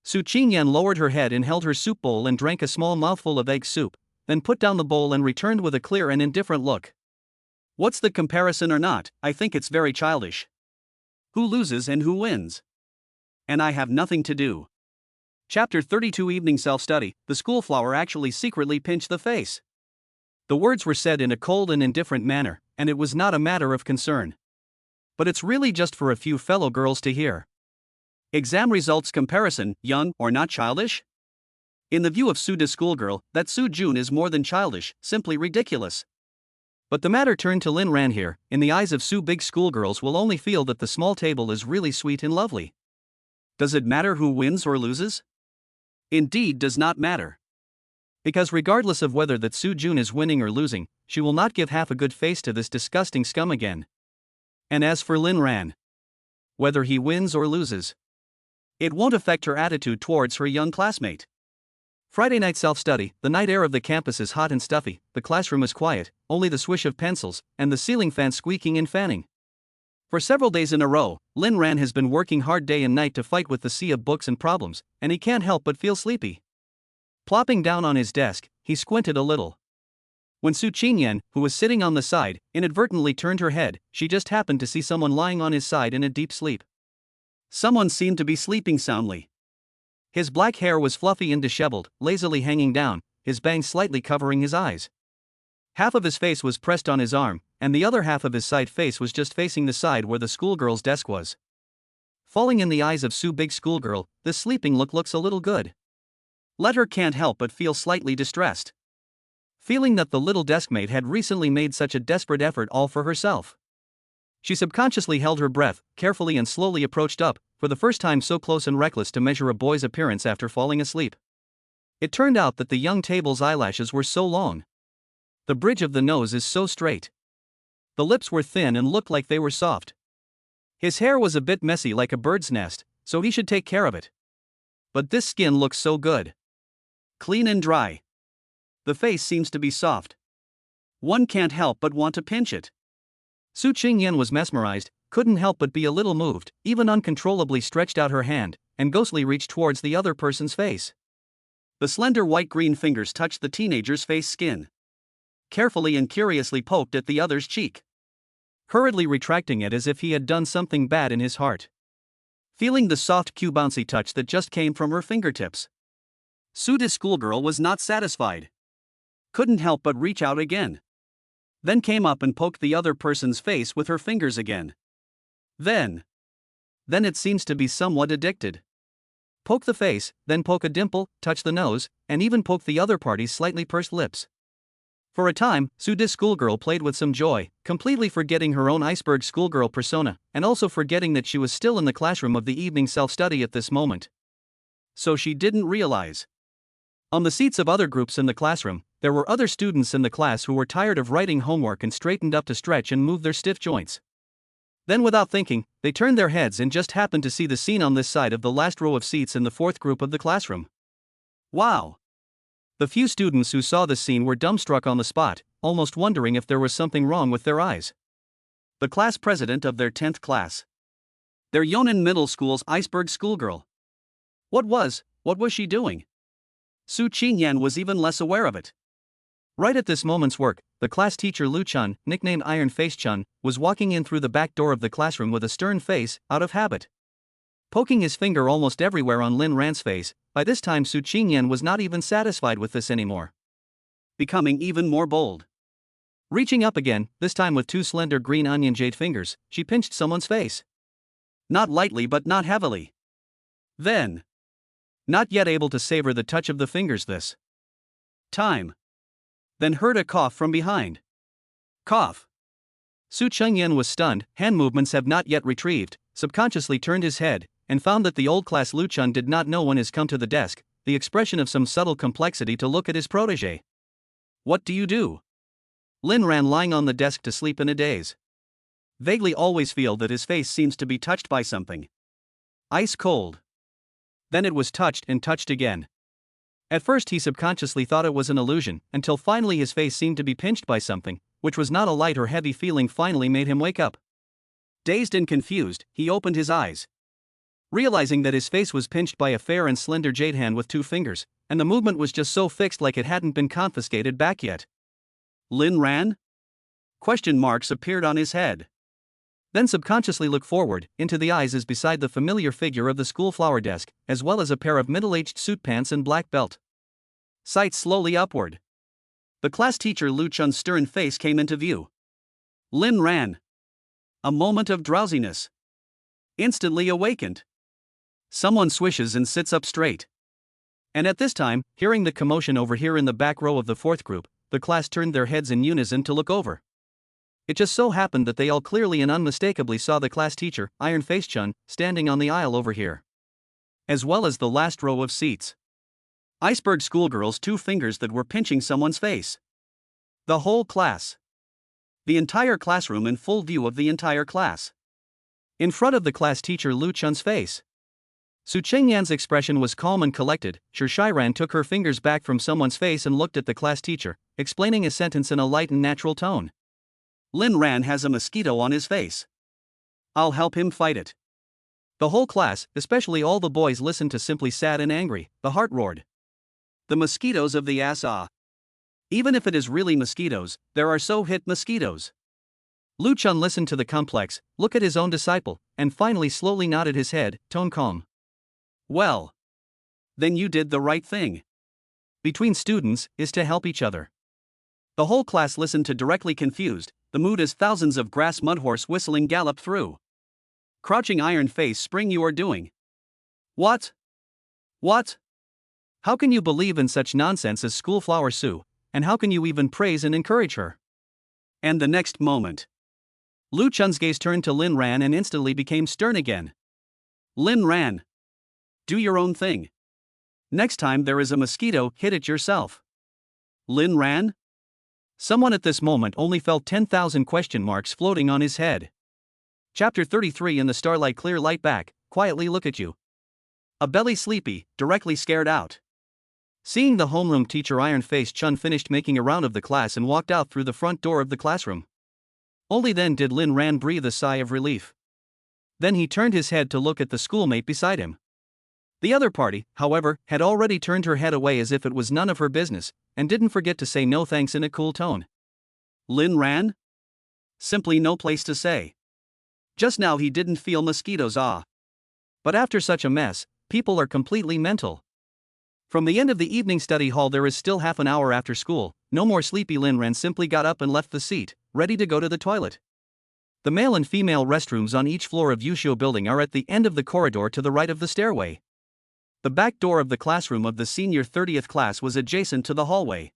Speaker 1: Su Qingyan lowered her head and held her soup bowl and drank a small mouthful of egg soup, then put down the bowl and returned with a clear and indifferent look. What's the comparison or not? I think it's very childish. Who loses and who wins? And I have nothing to do. Chapter 32 Evening Self-Study. The schoolflower actually secretly pinched the face. The words were said in a cold and indifferent manner, and it was not a matter of concern. But it's really just for a few fellow girls to hear. Exam results comparison, young or not childish? In the view of Su Di schoolgirl, that Su Jun is more than childish, simply ridiculous. But the matter turned to Lin Ran here. In the eyes of Su big schoolgirls will only feel that the small table is really sweet and lovely. Does it matter who wins or loses? Indeed does not matter. Because regardless of whether that Su Jun is winning or losing, she will not give half a good face to this disgusting scum again. And as for Lin Ran, whether he wins or loses, it won't affect her attitude towards her young classmate. Friday night self-study. The night air of the campus is hot and stuffy, the classroom is quiet, only the swish of pencils, and the ceiling fan squeaking and fanning. For several days in a row, Lin Ran has been working hard day and night to fight with the sea of books and problems, and he can't help but feel sleepy. Plopping down on his desk, he squinted a little. When Su Qingyan, who was sitting on the side, inadvertently turned her head, she just happened to see someone lying on his side in a deep sleep. Someone seemed to be sleeping soundly. His black hair was fluffy and disheveled, lazily hanging down, his bangs slightly covering his eyes. Half of his face was pressed on his arm, and the other half of his side face was just facing the side where the schoolgirl's desk was. Falling in the eyes of Su big schoolgirl, this sleeping look looks a little good. Let her can't help but feel slightly distressed. Feeling that the little deskmate had recently made such a desperate effort all for herself. She subconsciously held her breath, carefully and slowly approached up, for the first time so close and reckless, to measure a boy's appearance after falling asleep. It turned out that the young table's eyelashes were so long. The bridge of the nose is so straight. The lips were thin and looked like they were soft. His hair was a bit messy like a bird's nest, so he should take care of it. But this skin looks so good. Clean and dry. The face seems to be soft. One can't help but want to pinch it. Su Qingyan was mesmerized, couldn't help but be a little moved, even uncontrollably stretched out her hand, and ghostly reached towards the other person's face. The slender white-green fingers touched the teenager's face skin. Carefully and curiously poked at the other's cheek. Hurriedly retracting it as if he had done something bad in his heart. Feeling the soft bouncy touch that just came from her fingertips. Su Di schoolgirl was not satisfied. couldn't help but reach out again. Then came up and poked the other person's face with her fingers again. Then it seems to be somewhat addicted. Poke the face, then poke a dimple, touch the nose, and even poke the other party's slightly pursed lips. For a time, Su's schoolgirl played with some joy, completely forgetting her own iceberg schoolgirl persona, and also forgetting that she was still in the classroom of the evening self-study at this moment. So she didn't realize. On the seats of other groups in the classroom, there were other students in the class who were tired of writing homework and straightened up to stretch and move their stiff joints. Then without thinking, they turned their heads and just happened to see the scene on this side of the last row of seats in the fourth group of the classroom. Wow! The few students who saw the scene were dumbstruck on the spot, almost wondering if there was something wrong with their eyes. The class president of their 10th class. Their Yonan Middle School's iceberg schoolgirl. What was she doing? Qingyan was even less aware of it. Right at this moment's work, the class teacher Lu Chun, nicknamed Iron Face Chun, was walking in through the back door of the classroom with a stern face, out of habit. Poking his finger almost everywhere on Lin Ran's face. By this time Qingyan was not even satisfied with this anymore. Becoming even more bold. Reaching up again, this time with two slender green onion jade fingers, she pinched someone's face. Not lightly but not heavily. Then, not yet able to savor the touch of the fingers this time, then heard a cough from behind. Cough. Qingyan was stunned, hand movements have not yet retrieved, subconsciously turned his head, and found that the old class Lu Chun did not know when has come to the desk, the expression of some subtle complexity to look at his protege. What do you do? Lin Ran lying on the desk to sleep in a daze. Vaguely always feel that his face seems to be touched by something. Ice cold. Then it was touched and touched again. At first he subconsciously thought it was an illusion, until finally his face seemed to be pinched by something, which was not a light or heavy feeling finally made him wake up. Dazed and confused, he opened his eyes. Realizing that his face was pinched by a fair and slender jade hand with two fingers, and the movement was just so fixed like it hadn't been confiscated back yet. Lin Ran? Question marks appeared on his head. Then subconsciously look forward, into the eyes as beside the familiar figure of the school flower desk, as well as a pair of middle-aged suit pants and black belt. Sight slowly upward. The class teacher Lu Chun's stern face came into view. Lin Ran. A moment of drowsiness. Instantly awakened. Someone swishes and sits up straight. And at this time, hearing the commotion over here in the back row of the fourth group, the class turned their heads in unison to look over. It just so happened that they all clearly and unmistakably saw the class teacher, Iron Face Chun, standing on the aisle over here. As well as the last row of seats. Iceberg schoolgirl's two fingers that were pinching someone's face. The whole class. The entire classroom in full view of the entire class. In front of the class teacher Lu Chun's face. Qingyan's expression was calm and collected. Shiran took her fingers back from someone's face and looked at the class teacher, explaining a sentence in a light and natural tone. Lin Ran has a mosquito on his face. I'll help him fight it. The whole class, especially all the boys, listened to simply sad and angry. The heart roared. The mosquitoes of the ass ah. Even if it is really mosquitoes, there are so hit mosquitoes. Lu Chun listened to the complex, look at his own disciple, and finally slowly nodded his head, tone calm. Well. Then you did the right thing. Between students, is to help each other. The whole class listened to directly confused, the mood as thousands of grass mudhorse whistling galloped through. Crouching Iron Face Spring you are doing. What? What? How can you believe in such nonsense as Schoolflower Sue, and how can you even praise and encourage her? And the next moment. Lu Chun's gaze turned to Lin Ran and instantly became stern again. Lin Ran. Do your own thing. Next time there is a mosquito, hit it yourself. Lin Ran? Someone at this moment only felt 10,000 question marks floating on his head. Chapter 33 In the starlight clear light back, quietly look at you. A belly sleepy, directly scared out. Seeing the homeroom teacher Iron Face Chun finished making a round of the class and walked out through the front door of the classroom. Only then did Lin Ran breathe a sigh of relief. Then he turned his head to look at the schoolmate beside him. The other party, however, had already turned her head away as if it was none of her business, and didn't forget to say no thanks in a cool tone. Lin Ran? Simply no place to say. Just now he didn't feel mosquitoes ah. But after such a mess, people are completely mental. From the end of the evening study hall there is still half an hour after school. No more sleepy Lin Ran simply got up and left the seat, ready to go to the toilet. The male and female restrooms on each floor of Yusho building are at the end of the corridor to the right of the stairway. The back door of the classroom of the senior 30th class was adjacent to the hallway.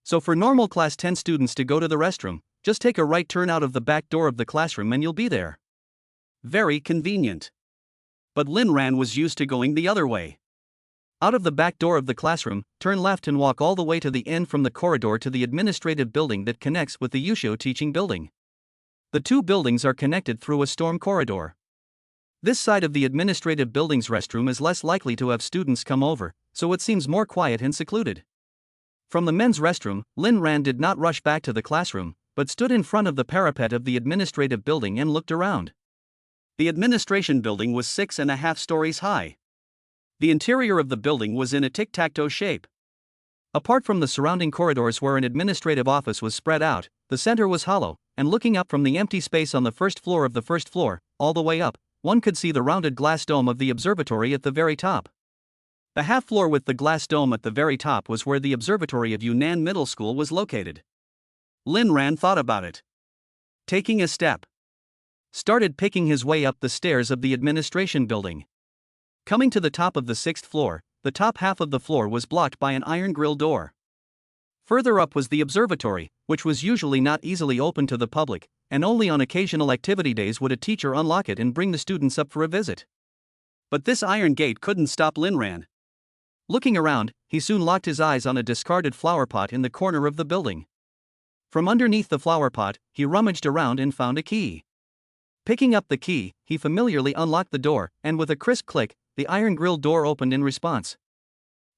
Speaker 1: So for normal class 10 students to go to the restroom, just take a right turn out of the back door of the classroom and you'll be there. Very convenient. But Lin Ran was used to going the other way. Out of the back door of the classroom, turn left and walk all the way to the end from the corridor to the administrative building that connects with the Yusho teaching building. The two buildings are connected through a storm corridor. This side of the administrative building's restroom is less likely to have students come over, so it seems more quiet and secluded. From the men's restroom, Lin Ran did not rush back to the classroom, but stood in front of the parapet of the administrative building and looked around. The administration building was 6.5 stories high. The interior of the building was in a tic-tac-toe shape. Apart from the surrounding corridors where an administrative office was spread out, the center was hollow, and looking up from the empty space on the first floor of the first floor, all the way up, one could see the rounded glass dome of the observatory at the very top. The half floor with the glass dome at the very top was where the observatory of Yunnan Middle School was located. Lin Ran thought about it. Taking a step. Started picking his way up the stairs of the administration building. Coming to the top of the 6th floor, the top half of the floor was blocked by an iron grill door. Further up was the observatory, which was usually not easily open to the public, and only on occasional activity days would a teacher unlock it and bring the students up for a visit. But this iron gate couldn't stop Lin Ran. Looking around, he soon locked his eyes on a discarded flower pot in the corner of the building. From underneath the flower pot, he rummaged around and found a key. Picking up the key, he familiarly unlocked the door, and with a crisp click, the iron grill door opened in response.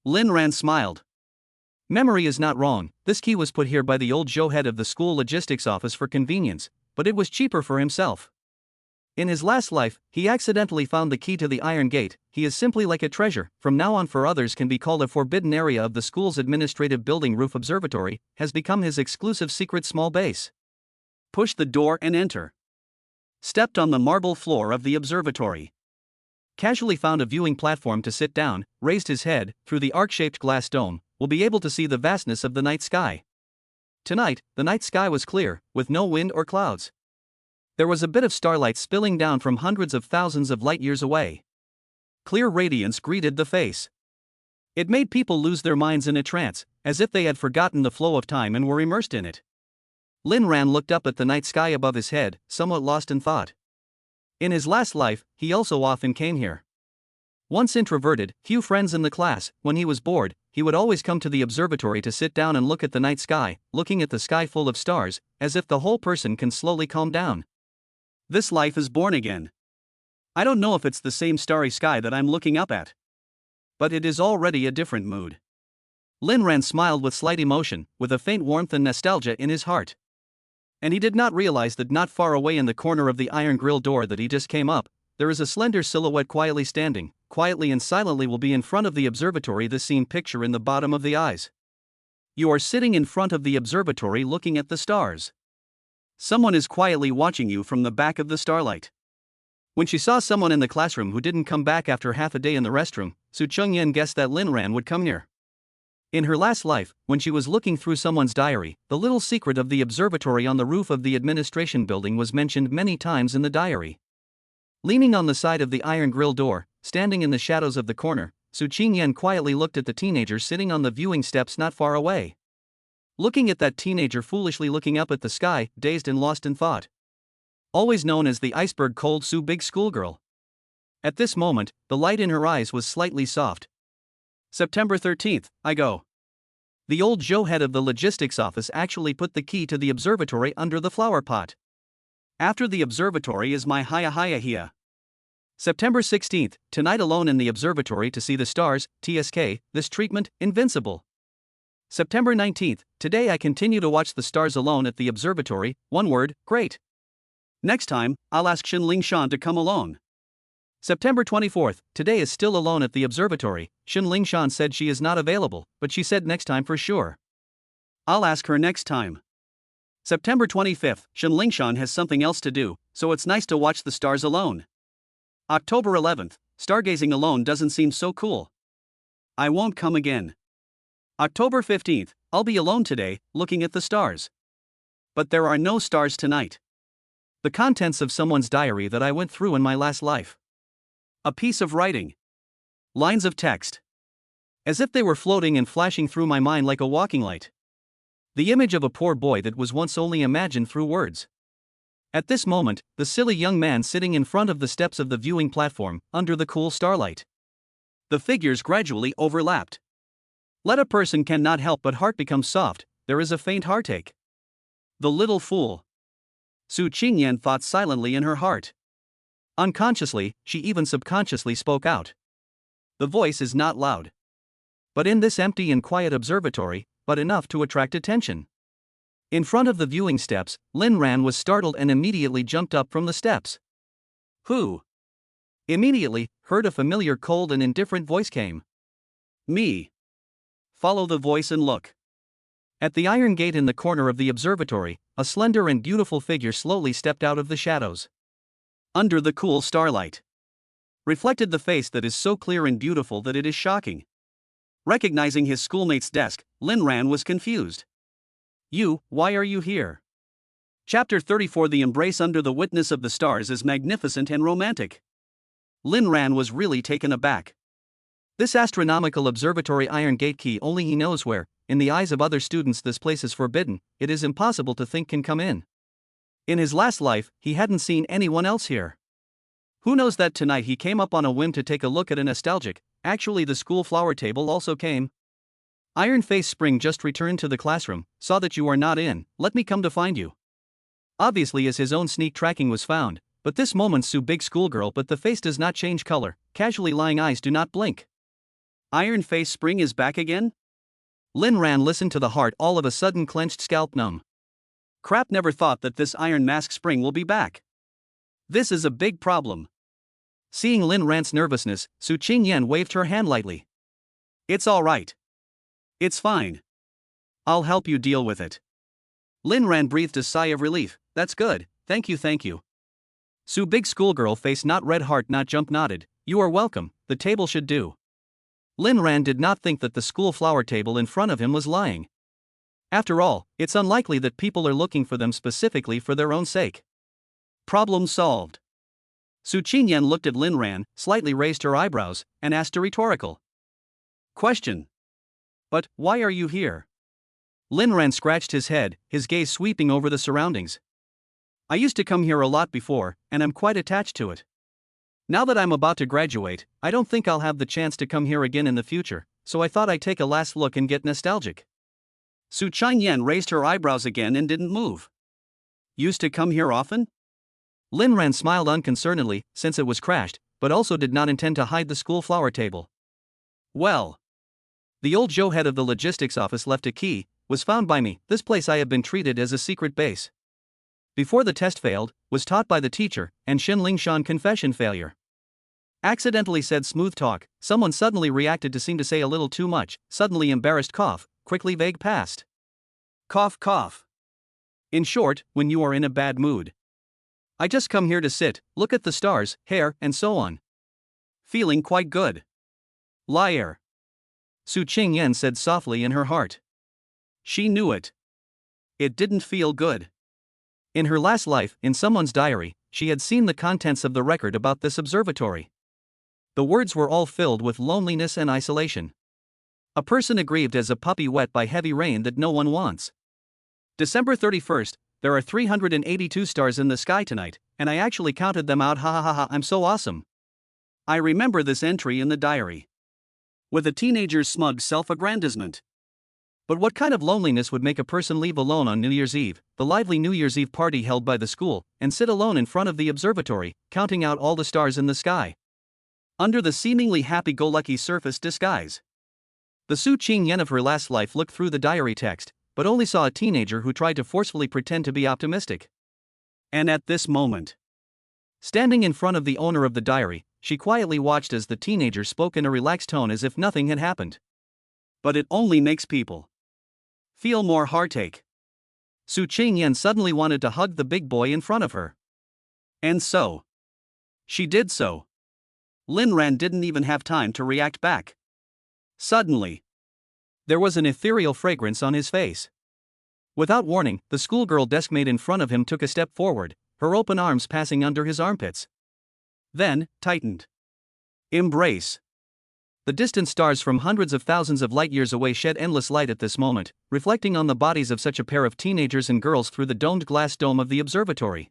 Speaker 1: Lin Ran smiled. Memory is not wrong, this key was put here by the old Zhou head of the school logistics office for convenience, but it was cheaper for himself. In his last life, he accidentally found the key to the iron gate. He is simply like a treasure, from now on for others can be called a forbidden area of the school's administrative building roof observatory, has become his exclusive secret small base. Push the door and enter. Stepped on the marble floor of the observatory. Casually found a viewing platform to sit down, raised his head, through the arc-shaped glass dome, will be able to see the vastness of the night sky. Tonight, the night sky was clear, with no wind or clouds. There was a bit of starlight spilling down from hundreds of thousands of light years away. Clear radiance greeted the face. It made people lose their minds in a trance, as if they had forgotten the flow of time and were immersed in it. Lin Ran looked up at the night sky above his head, somewhat lost in thought. In his last life, he also often came here. Once introverted, few friends in the class, when he was bored, he would always come to the observatory to sit down and look at the night sky, looking at the sky full of stars, as if the whole person can slowly calm down. This life is born again. I don't know if it's the same starry sky that I'm looking up at. But it is already a different mood. Lin Ran smiled with slight emotion, with a faint warmth and nostalgia in his heart. And he did not realize that not far away in the corner of the iron grill door that he just came up, there is a slender silhouette quietly standing, quietly and silently will be in front of the observatory, the seen picture in the bottom of the eyes. You are sitting in front of the observatory looking at the stars. Someone is quietly watching you from the back of the starlight. When she saw someone in the classroom who didn't come back after half a day in the restroom, Qingyan guessed that Lin Ran would come near. In her last life, when she was looking through someone's diary, the little secret of the observatory on the roof of the administration building was mentioned many times in the diary. Leaning on the side of the iron grill door, standing in the shadows of the corner, Qingyan quietly looked at the teenager sitting on the viewing steps not far away. Looking at that teenager foolishly looking up at the sky, dazed and lost in thought. Always known as the iceberg cold Su big schoolgirl. At this moment, the light in her eyes was slightly soft. September 13th, I go. The old Zhou head of the logistics office actually put the key to the observatory under the flower pot. After the observatory is my haya here. September 16th, tonight alone in the observatory to see the stars, TSK, this treatment, invincible. September 19th, today I continue to watch the stars alone at the observatory, one word, great. Next time, I'll ask Xin Shan to come alone. September 24th, today is still alone at the observatory. Xin Shan said she is not available, but she said next time for sure. I'll ask her next time. September 25th, Xin Shan has something else to do, so it's nice to watch the stars alone. October 11th, stargazing alone doesn't seem so cool. I won't come again. October 15th, I'll be alone today, looking at the stars. But there are no stars tonight. The contents of someone's diary that I went through in my last life. A piece of writing. Lines of text. As if they were floating and flashing through my mind like a walking light. The image of a poor boy that was once only imagined through words. At this moment, the silly young man sitting in front of the steps of the viewing platform, under the cool starlight. The figures gradually overlapped. Let a person cannot help but heart become soft, there is a faint heartache. The little fool. Su Qingyan thought silently in her heart. Unconsciously, she even subconsciously spoke out. The voice is not loud. But in this empty and quiet observatory, but enough to attract attention. In front of the viewing steps, Lin Ran was startled and immediately jumped up from the steps. Who? Immediately, heard a familiar cold and indifferent voice came. Me. Follow the voice and look. At the iron gate in the corner of the observatory, a slender and beautiful figure slowly stepped out of the shadows. Under the cool starlight. Reflected the face that is so clear and beautiful that it is shocking. Recognizing his schoolmate's desk, Lin Ran was confused. You, why are you here? Chapter 34. The embrace under the witness of the stars is magnificent and romantic. Lin Ran was really taken aback. This astronomical observatory iron gate key only he knows where, in the eyes of other students this place is forbidden, it is impossible to think can come in. In his last life, he hadn't seen anyone else here. Who knows that tonight he came up on a whim to take a look at a nostalgic, actually the school flower table also came. Iron Face Spring just returned to the classroom, saw that you are not in, let me come to find you. Obviously as his own sneak tracking was found, but this moment Su big schoolgirl but the face does not change color, casually lying eyes do not blink. Iron Face Spring is back again? Lin Ran listened to the heart all of a sudden clenched scalp numb. Crap, never thought that this Iron Mask Spring will be back. This is a big problem. Seeing Lin Ran's nervousness, Su Qingyan waved her hand lightly. It's alright. It's fine. I'll help you deal with it. Lin Ran breathed a sigh of relief. That's good, thank you, thank you. Su big schoolgirl face not red heart not jump nodded. You are welcome, the table should do. Lin Ran did not think that the school flower table in front of him was lying. After all, it's unlikely that people are looking for them specifically for their own sake. Problem solved. Su Qingyan looked at Lin Ran, slightly raised her eyebrows, and asked a rhetorical question. But, why are you here? Lin Ran scratched his head, his gaze sweeping over the surroundings. I used to come here a lot before, and I'm quite attached to it. Now that I'm about to graduate, I don't think I'll have the chance to come here again in the future, so I thought I'd take a last look and get nostalgic. Su Qingyan raised her eyebrows again and didn't move. Used to come here often? Lin Ran smiled unconcernedly, since it was crashed, but also did not intend to hide the school flower table. Well. The old Joe head of the logistics office left a key, was found by me, this place I have been treated as a secret base. Before the test failed, was taught by the teacher, and Xin Lingshan confession failure. Accidentally said smooth talk, someone suddenly reacted to seem to say a little too much, suddenly embarrassed cough, quickly vague past. Cough cough. In short, when you are in a bad mood. I just come here to sit, look at the stars, hair, and so on. Feeling quite good. Liar. Su Qingyan said softly in her heart. She knew it. It didn't feel good. In her last life, in someone's diary, she had seen the contents of the record about this observatory. The words were all filled with loneliness and isolation. A person aggrieved as a puppy wet by heavy rain that no one wants. December 31st, there are 382 stars in the sky tonight, and I actually counted them out, ha ha ha ha, I'm so awesome. I remember this entry in the diary. With a teenager's smug self-aggrandizement. But what kind of loneliness would make a person leave alone on New Year's Eve, the lively New Year's Eve party held by the school, and sit alone in front of the observatory, counting out all the stars in the sky? Under the seemingly happy-go-lucky surface disguise. The Su Qingyan of her last life looked through the diary text, but only saw a teenager who tried to forcefully pretend to be optimistic. And at this moment, standing in front of the owner of the diary, she quietly watched as the teenager spoke in a relaxed tone as if nothing had happened. But it only makes people feel more heartache. Su Qingyan suddenly wanted to hug the big boy in front of her. And so, she did so. Lin Ran didn't even have time to react back. Suddenly, there was an ethereal fragrance on his face. Without warning, the schoolgirl deskmate in front of him took a step forward, her open arms passing under his armpits. Then, tightened. Embrace. The distant stars from hundreds of thousands of light years away shed endless light at this moment, reflecting on the bodies of such a pair of teenagers and girls through the domed glass dome of the observatory.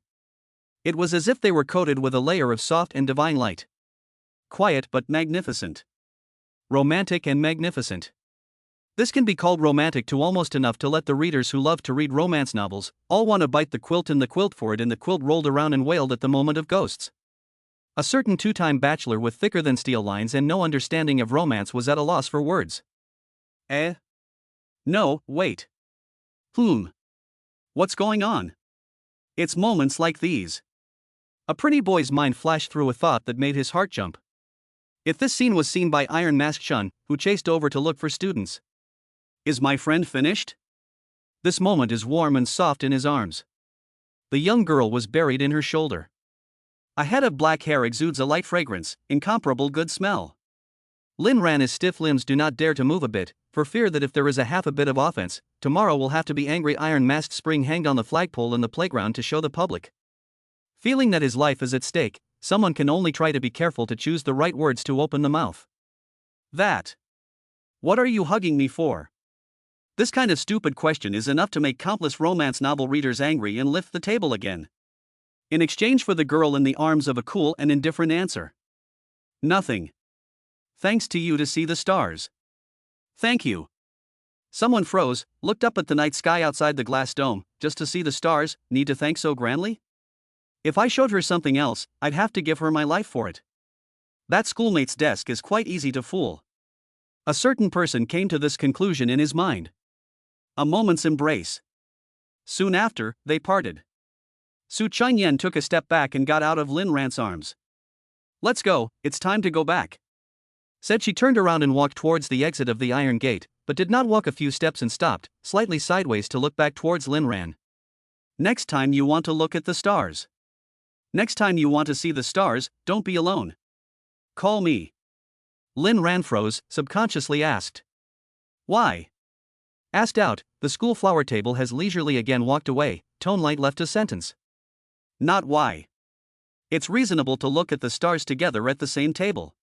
Speaker 1: It was as if they were coated with a layer of soft and divine light. Quiet but magnificent. Romantic and magnificent. This can be called romantic to almost enough to let the readers who love to read romance novels all want to bite the quilt in the quilt for it, and the quilt rolled around and wailed at the moment of ghosts. A certain two-time bachelor with thicker than steel lines and no understanding of romance was at a loss for words. No, wait. What's going on? It's moments like these. A pretty boy's mind flashed through a thought that made his heart jump. If this scene was seen by Iron Mask Shun, who chased over to look for students. Is my friend finished? This moment is warm and soft in his arms. The young girl was buried in her shoulder. A head of black hair exudes a light fragrance, incomparable good smell. Lin ran his stiff limbs do not dare to move a bit, for fear that if there is a half a bit of offense, tomorrow will have to be angry Iron Masked Spring hanged on the flagpole in the playground to show the public. Feeling that his life is at stake, someone can only try to be careful to choose the right words to open the mouth. What are you hugging me for? This kind of stupid question is enough to make countless romance novel readers angry and lift the table again. In exchange for the girl in the arms of a cool and indifferent answer. Nothing. Thanks to you to see the stars. Thank you. Someone froze, looked up at the night sky outside the glass dome, just to see the stars, need to thank so grandly? If I showed her something else, I'd have to give her my life for it. That schoolmate's desk is quite easy to fool. A certain person came to this conclusion in his mind. A moment's embrace. Soon after, they parted. Qingyan took a step back and got out of Lin Ran's arms. Let's go, it's time to go back. Said she turned around and walked towards the exit of the iron gate, but did not walk a few steps and stopped, slightly sideways to look back towards Lin Ran. Next time you want to look at the stars. Next time you want to see the stars, don't be alone. Call me. Lin Ran froze, subconsciously asked. Why? Asked out, the school flower table has leisurely again walked away, tone light left a sentence. Not why. It's reasonable to look at the stars together at the same table.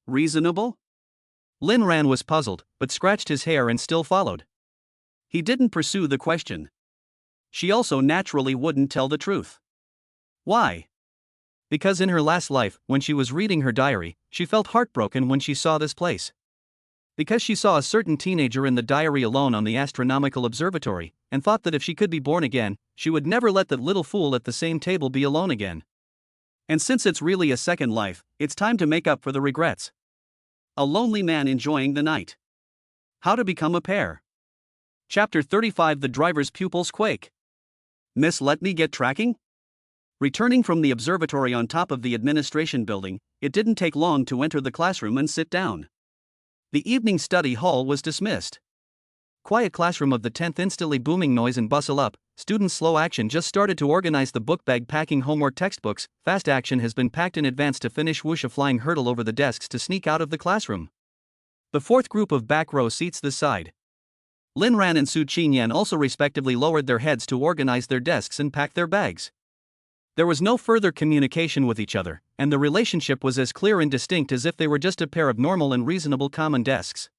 Speaker 1: Reasonable? Lin Ran was puzzled, but scratched his hair and still followed. He didn't pursue the question. She also naturally wouldn't tell the truth. Why? Because in her last life, when she was reading her diary, she felt heartbroken when she saw this place. Because she saw a certain teenager in the diary alone on the astronomical observatory, and thought that if she could be born again, she would never let that little fool at the same table be alone again. And since it's really a second life, it's time to make up for the regrets. A lonely man enjoying the night. How to become a pair. Chapter 35. The driver's pupils quake. Miss, let me get tracking? Returning from the observatory on top of the administration building, it didn't take long to enter the classroom and sit down. The evening study hall was dismissed. Quiet classroom of the 10th, instantly booming noise and bustle up. Students slow action just started to organize the book bag, packing homework textbooks. Fast action has been packed in advance to finish. Whoosh, a flying hurdle over the desks to sneak out of the classroom. The fourth group of back row seats this side. Lin Ran and Qingyan also respectively lowered their heads to organize their desks and pack their bags. There was no further communication with each other, and the relationship was as clear and distinct as if they were just a pair of normal and reasonable common desks.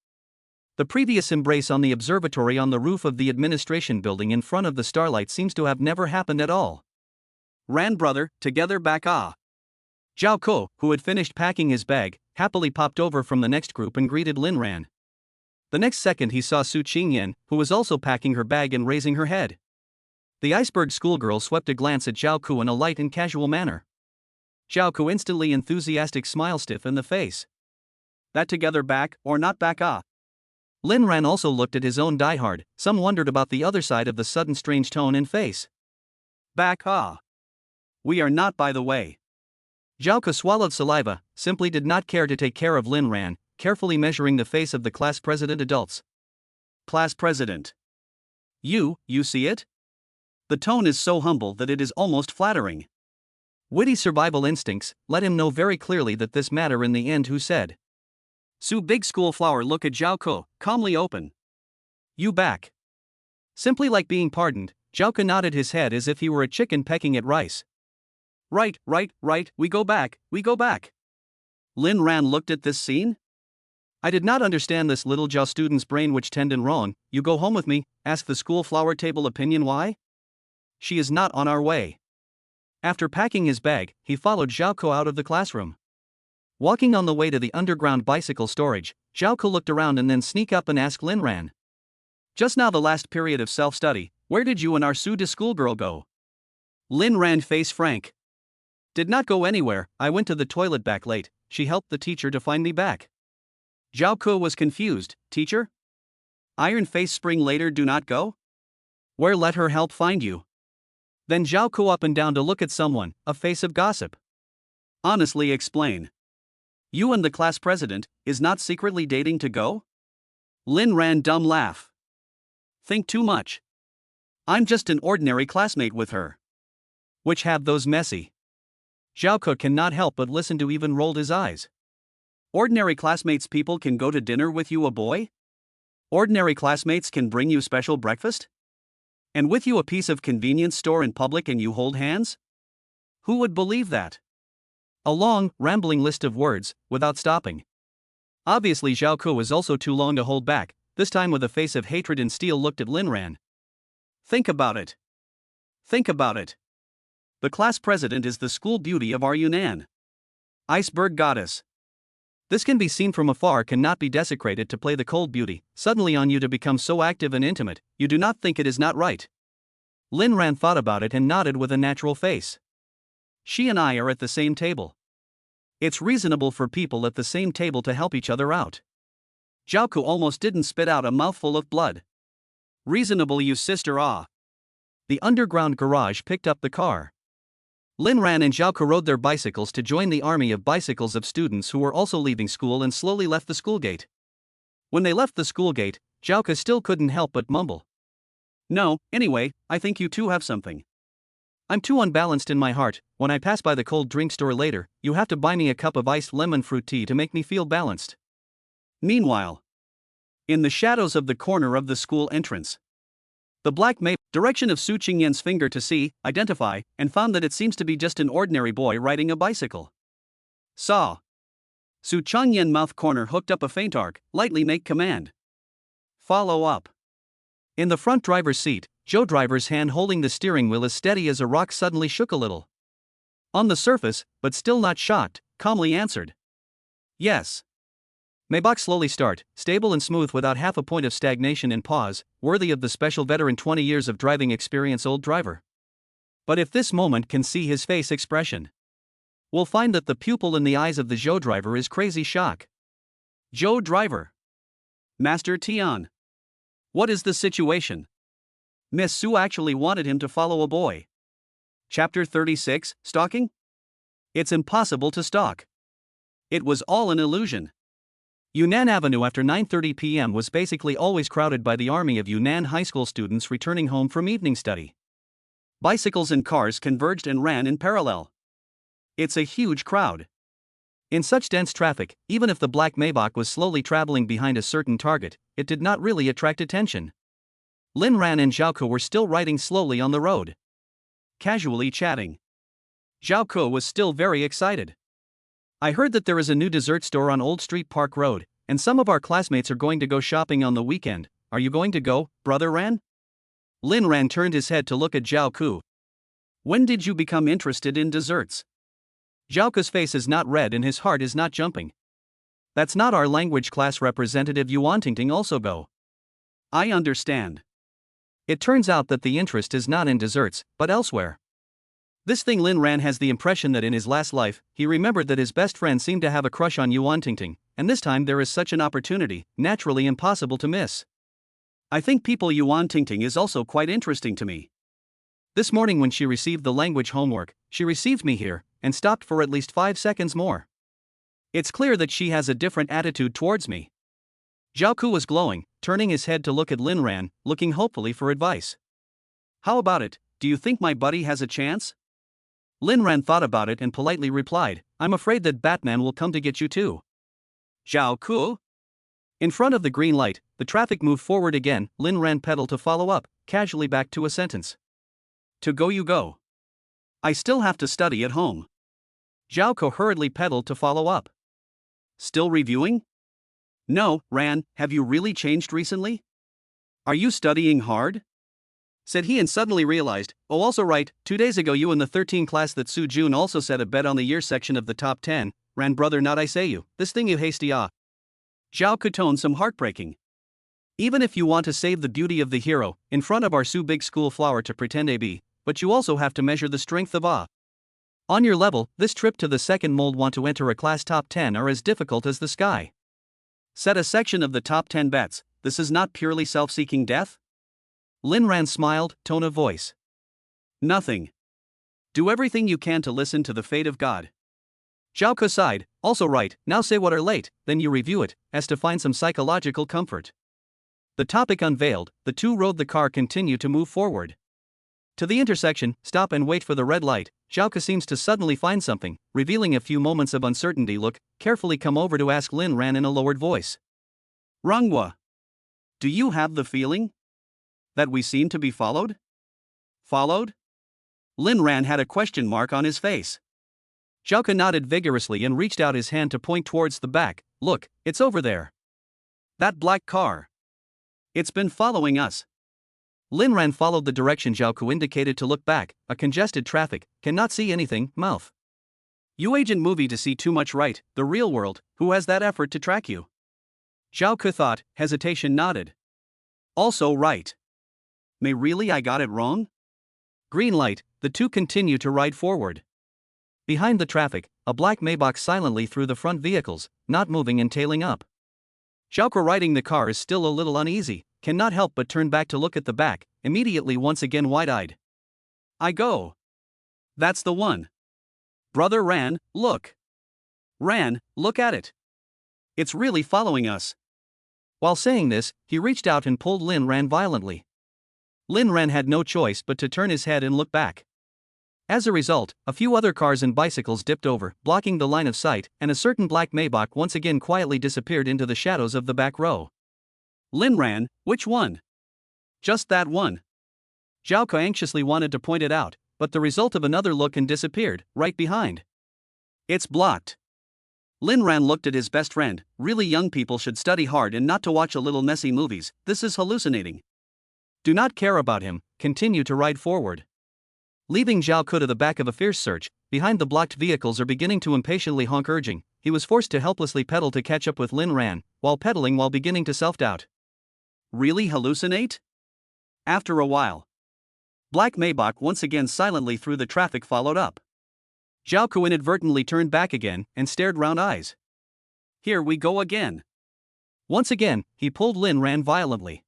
Speaker 1: The previous embrace on the observatory on the roof of the administration building in front of the starlight seems to have never happened at all. Ran brother, together back ah. Zhao Ko, who had finished packing his bag, happily popped over from the next group and greeted Lin Ran. The next second he saw Qingyan, who was also packing her bag and raising her head. The iceberg schoolgirl swept a glance at Zhao Ku in a light and casual manner. Zhao Ku instantly enthusiastic smile stiff in the face. That together back, or not back ah? Lin Ran also looked at his own diehard, some wondered about the other side of the sudden strange tone and face. Back ah? We are not, by the way. Zhao Ku swallowed saliva, simply did not care to take care of Lin Ran, carefully measuring the face of the class president adults. Class president. You see it? The tone is so humble that it is almost flattering. Witty survival instincts let him know very clearly that this matter in the end who said. Su big school flower look at Zhao Ke, calmly open. You back. Simply like being pardoned, Zhao Ke nodded his head as if he were a chicken pecking at rice. Right, we go back. Lin Ran looked at this scene. I did not understand this little Zhao student's brain which tendon wrong. You go home with me, ask the school flower table opinion why? She is not on our way. After packing his bag, he followed Zhao Ke out of the classroom. Walking on the way to the underground bicycle storage, Zhao Ke looked around and then sneak up and asked Lin Ran. Just now the last period of self-study, where did you and our Su de schoolgirl go? Lin Ran face frank. Did not go anywhere, I went to the toilet back late, she helped the teacher to find me back. Zhao Ke was confused, teacher? Iron face spring later do not go? Where let her help find you? Then Zhao Ke up and down to look at someone, a face of gossip. Honestly explain. You and the class president, is not secretly dating to go? Lin Ran dumb laugh. Think too much. I'm just an ordinary classmate with her. Which have those messy. Zhao Ke cannot help but listen to even rolled his eyes. Ordinary classmates people can go to dinner with you a boy? Ordinary classmates can bring you special breakfast? And with you a piece of convenience store in public and you hold hands? Who would believe that? A long, rambling list of words, without stopping. Obviously Zhao Ke was also too long to hold back, this time with a face of hatred and steel looked at Lin Ran. Think about it. The class president is the school beauty of our Yunnan. Iceberg goddess. This can be seen from afar cannot be desecrated to play the cold beauty, suddenly on you to become so active and intimate, you do not think it is not right. Lin Ran thought about it and nodded with a natural face. She and I are at the same table. It's reasonable for people at the same table to help each other out. Zhao Ke almost didn't spit out a mouthful of blood. Reasonable you sister ah. The underground garage picked up the car. Lin Ran and Zhao Ke rode their bicycles to join the army of bicycles of students who were also leaving school and slowly left the school gate. When they left the school gate, Zhao Ke still couldn't help but mumble. No, anyway, I think you two have something. I'm too unbalanced in my heart, when I pass by the cold drink store later, you have to buy me a cup of iced lemon fruit tea to make me feel balanced. Meanwhile, in the shadows of the corner of the school entrance, the black Maybach direction of Su Qingyan's finger to see, identify, and found that it seems to be just an ordinary boy riding a bicycle. Saw. Su Qingyan mouth corner hooked up a faint arc, lightly make command. Follow up. In the front driver's seat, Joe driver's hand holding the steering wheel as steady as a rock suddenly shook a little. On the surface, but still not shocked, calmly answered. Yes. Maybach slowly start, stable and smooth without half a point of stagnation and pause, worthy of the special veteran 20 years of driving experience old driver. But if this moment can see his face expression, we'll find that the pupil in the eyes of the Joe driver is crazy shock. Joe driver. Master Tian. What is the situation? Miss Su actually wanted him to follow a boy. Chapter 36, Stalking? It's impossible to stalk. It was all an illusion. Yunnan Avenue after 9:30 p.m. was basically always crowded by the army of Yunnan high school students returning home from evening study. Bicycles and cars converged and ran in parallel. It's a huge crowd. In such dense traffic, even if the black Maybach was slowly traveling behind a certain target, it did not really attract attention. Lin Ran and Zhao Ke were still riding slowly on the road, casually chatting. Zhao Ke was still very excited. I heard that there is a new dessert store on Old Street Park Road, and some of our classmates are going to go shopping on the weekend. Are you going to go, Brother Ran? Lin Ran turned his head to look at Zhao Ke. When did you become interested in desserts? Zhao Ke's face is not red and his heart is not jumping. That's not our language class representative Yuantingting also go. I understand. It turns out that the interest is not in desserts, but elsewhere. This thing Lin Ran has the impression that in his last life, he remembered that his best friend seemed to have a crush on Yuantingting, and this time there is such an opportunity, naturally impossible to miss. I think people Yuantingting is also quite interesting to me. This morning when she received the language homework, she received me here, and stopped for at least 5 seconds more. It's clear that she has a different attitude towards me. Zhao Ke was glowing, turning his head to look at Lin Ran, looking hopefully for advice. How about it, do you think my buddy has a chance? Lin Ran thought about it and politely replied, I'm afraid that Batman will come to get you too. Zhao Ku? In front of the green light, the traffic moved forward again. Lin ran pedal to follow up, casually back to a sentence. To go you go. I still have to study at home. Zhao Ku hurriedly pedaled to follow up. Still reviewing? No, Ran, have you really changed recently? Are you studying hard? Said he and suddenly realized, oh also right, 2 days ago you in the 13 class that Su Jun also set a bet on the year section of the top 10, Ran brother not I say you, this thing you hasty ah. Zhao Ku toned some heartbreaking. Even if you want to save the beauty of the hero, in front of our Su big school flower to pretend AB, but you also have to measure the strength of ah. On your level, this trip to the second mold want to enter a class top 10 are as difficult as the sky. Set a section of the top 10 bets, this is not purely self-seeking death? Lin Ran smiled, tone of voice. Nothing. Do everything you can to listen to the fate of God. Zhao Ku sighed, also right, now say what are late, then you review it, as to find some psychological comfort. The topic unveiled, the two rode the car continue to move forward. To the intersection, stop and wait for the red light, Zhao Ku seems to suddenly find something, revealing a few moments of uncertainty look, carefully come over to ask Lin Ran in a lowered voice. Rongwa. Do you have the feeling that we seem to be followed? Followed? Lin Ran had a question mark on his face. Zhao Ku nodded vigorously and reached out his hand to point towards the back. Look, it's over there. That black car. It's been following us. Lin Ran followed the direction Zhao Ku indicated to look back. A congested traffic, cannot see anything, mouth. You agent movie to see too much right, the real world, who has that effort to track you? Zhao Ku thought, hesitation nodded. Also right. May really I got it wrong? Green light, the two continue to ride forward. Behind the traffic, a black Maybach silently through the front vehicles, not moving and tailing up. Zhao Ku riding the car is still a little uneasy, cannot help but turn back to look at the back, immediately once again wide-eyed. I go. That's the one. Brother Ran, look. Ran, look at it. It's really following us. While saying this, he reached out and pulled Lin Ran violently. Lin Ran had no choice but to turn his head and look back. As a result, a few other cars and bicycles dipped over, blocking the line of sight, and a certain black Maybach once again quietly disappeared into the shadows of the back row. Lin Ran, which one? Just that one. Zhao Ku anxiously wanted to point it out, but the result of another look and disappeared, right behind. It's blocked. Lin Ran looked at his best friend. Really young people should study hard and not to watch a little messy movies, this is hallucinating. Do not care about him, continue to ride forward. Leaving Zhao Ku to the back of a fierce search, behind the blocked vehicles are beginning to impatiently honk urging, he was forced to helplessly pedal to catch up with Lin Ran, while pedaling while beginning to self-doubt. Really hallucinate? After a while. Black Maybach once again silently through the traffic followed up. Zhao Ku inadvertently turned back again and stared round eyes. Here we go again. Once again, he pulled Lin Ran violently.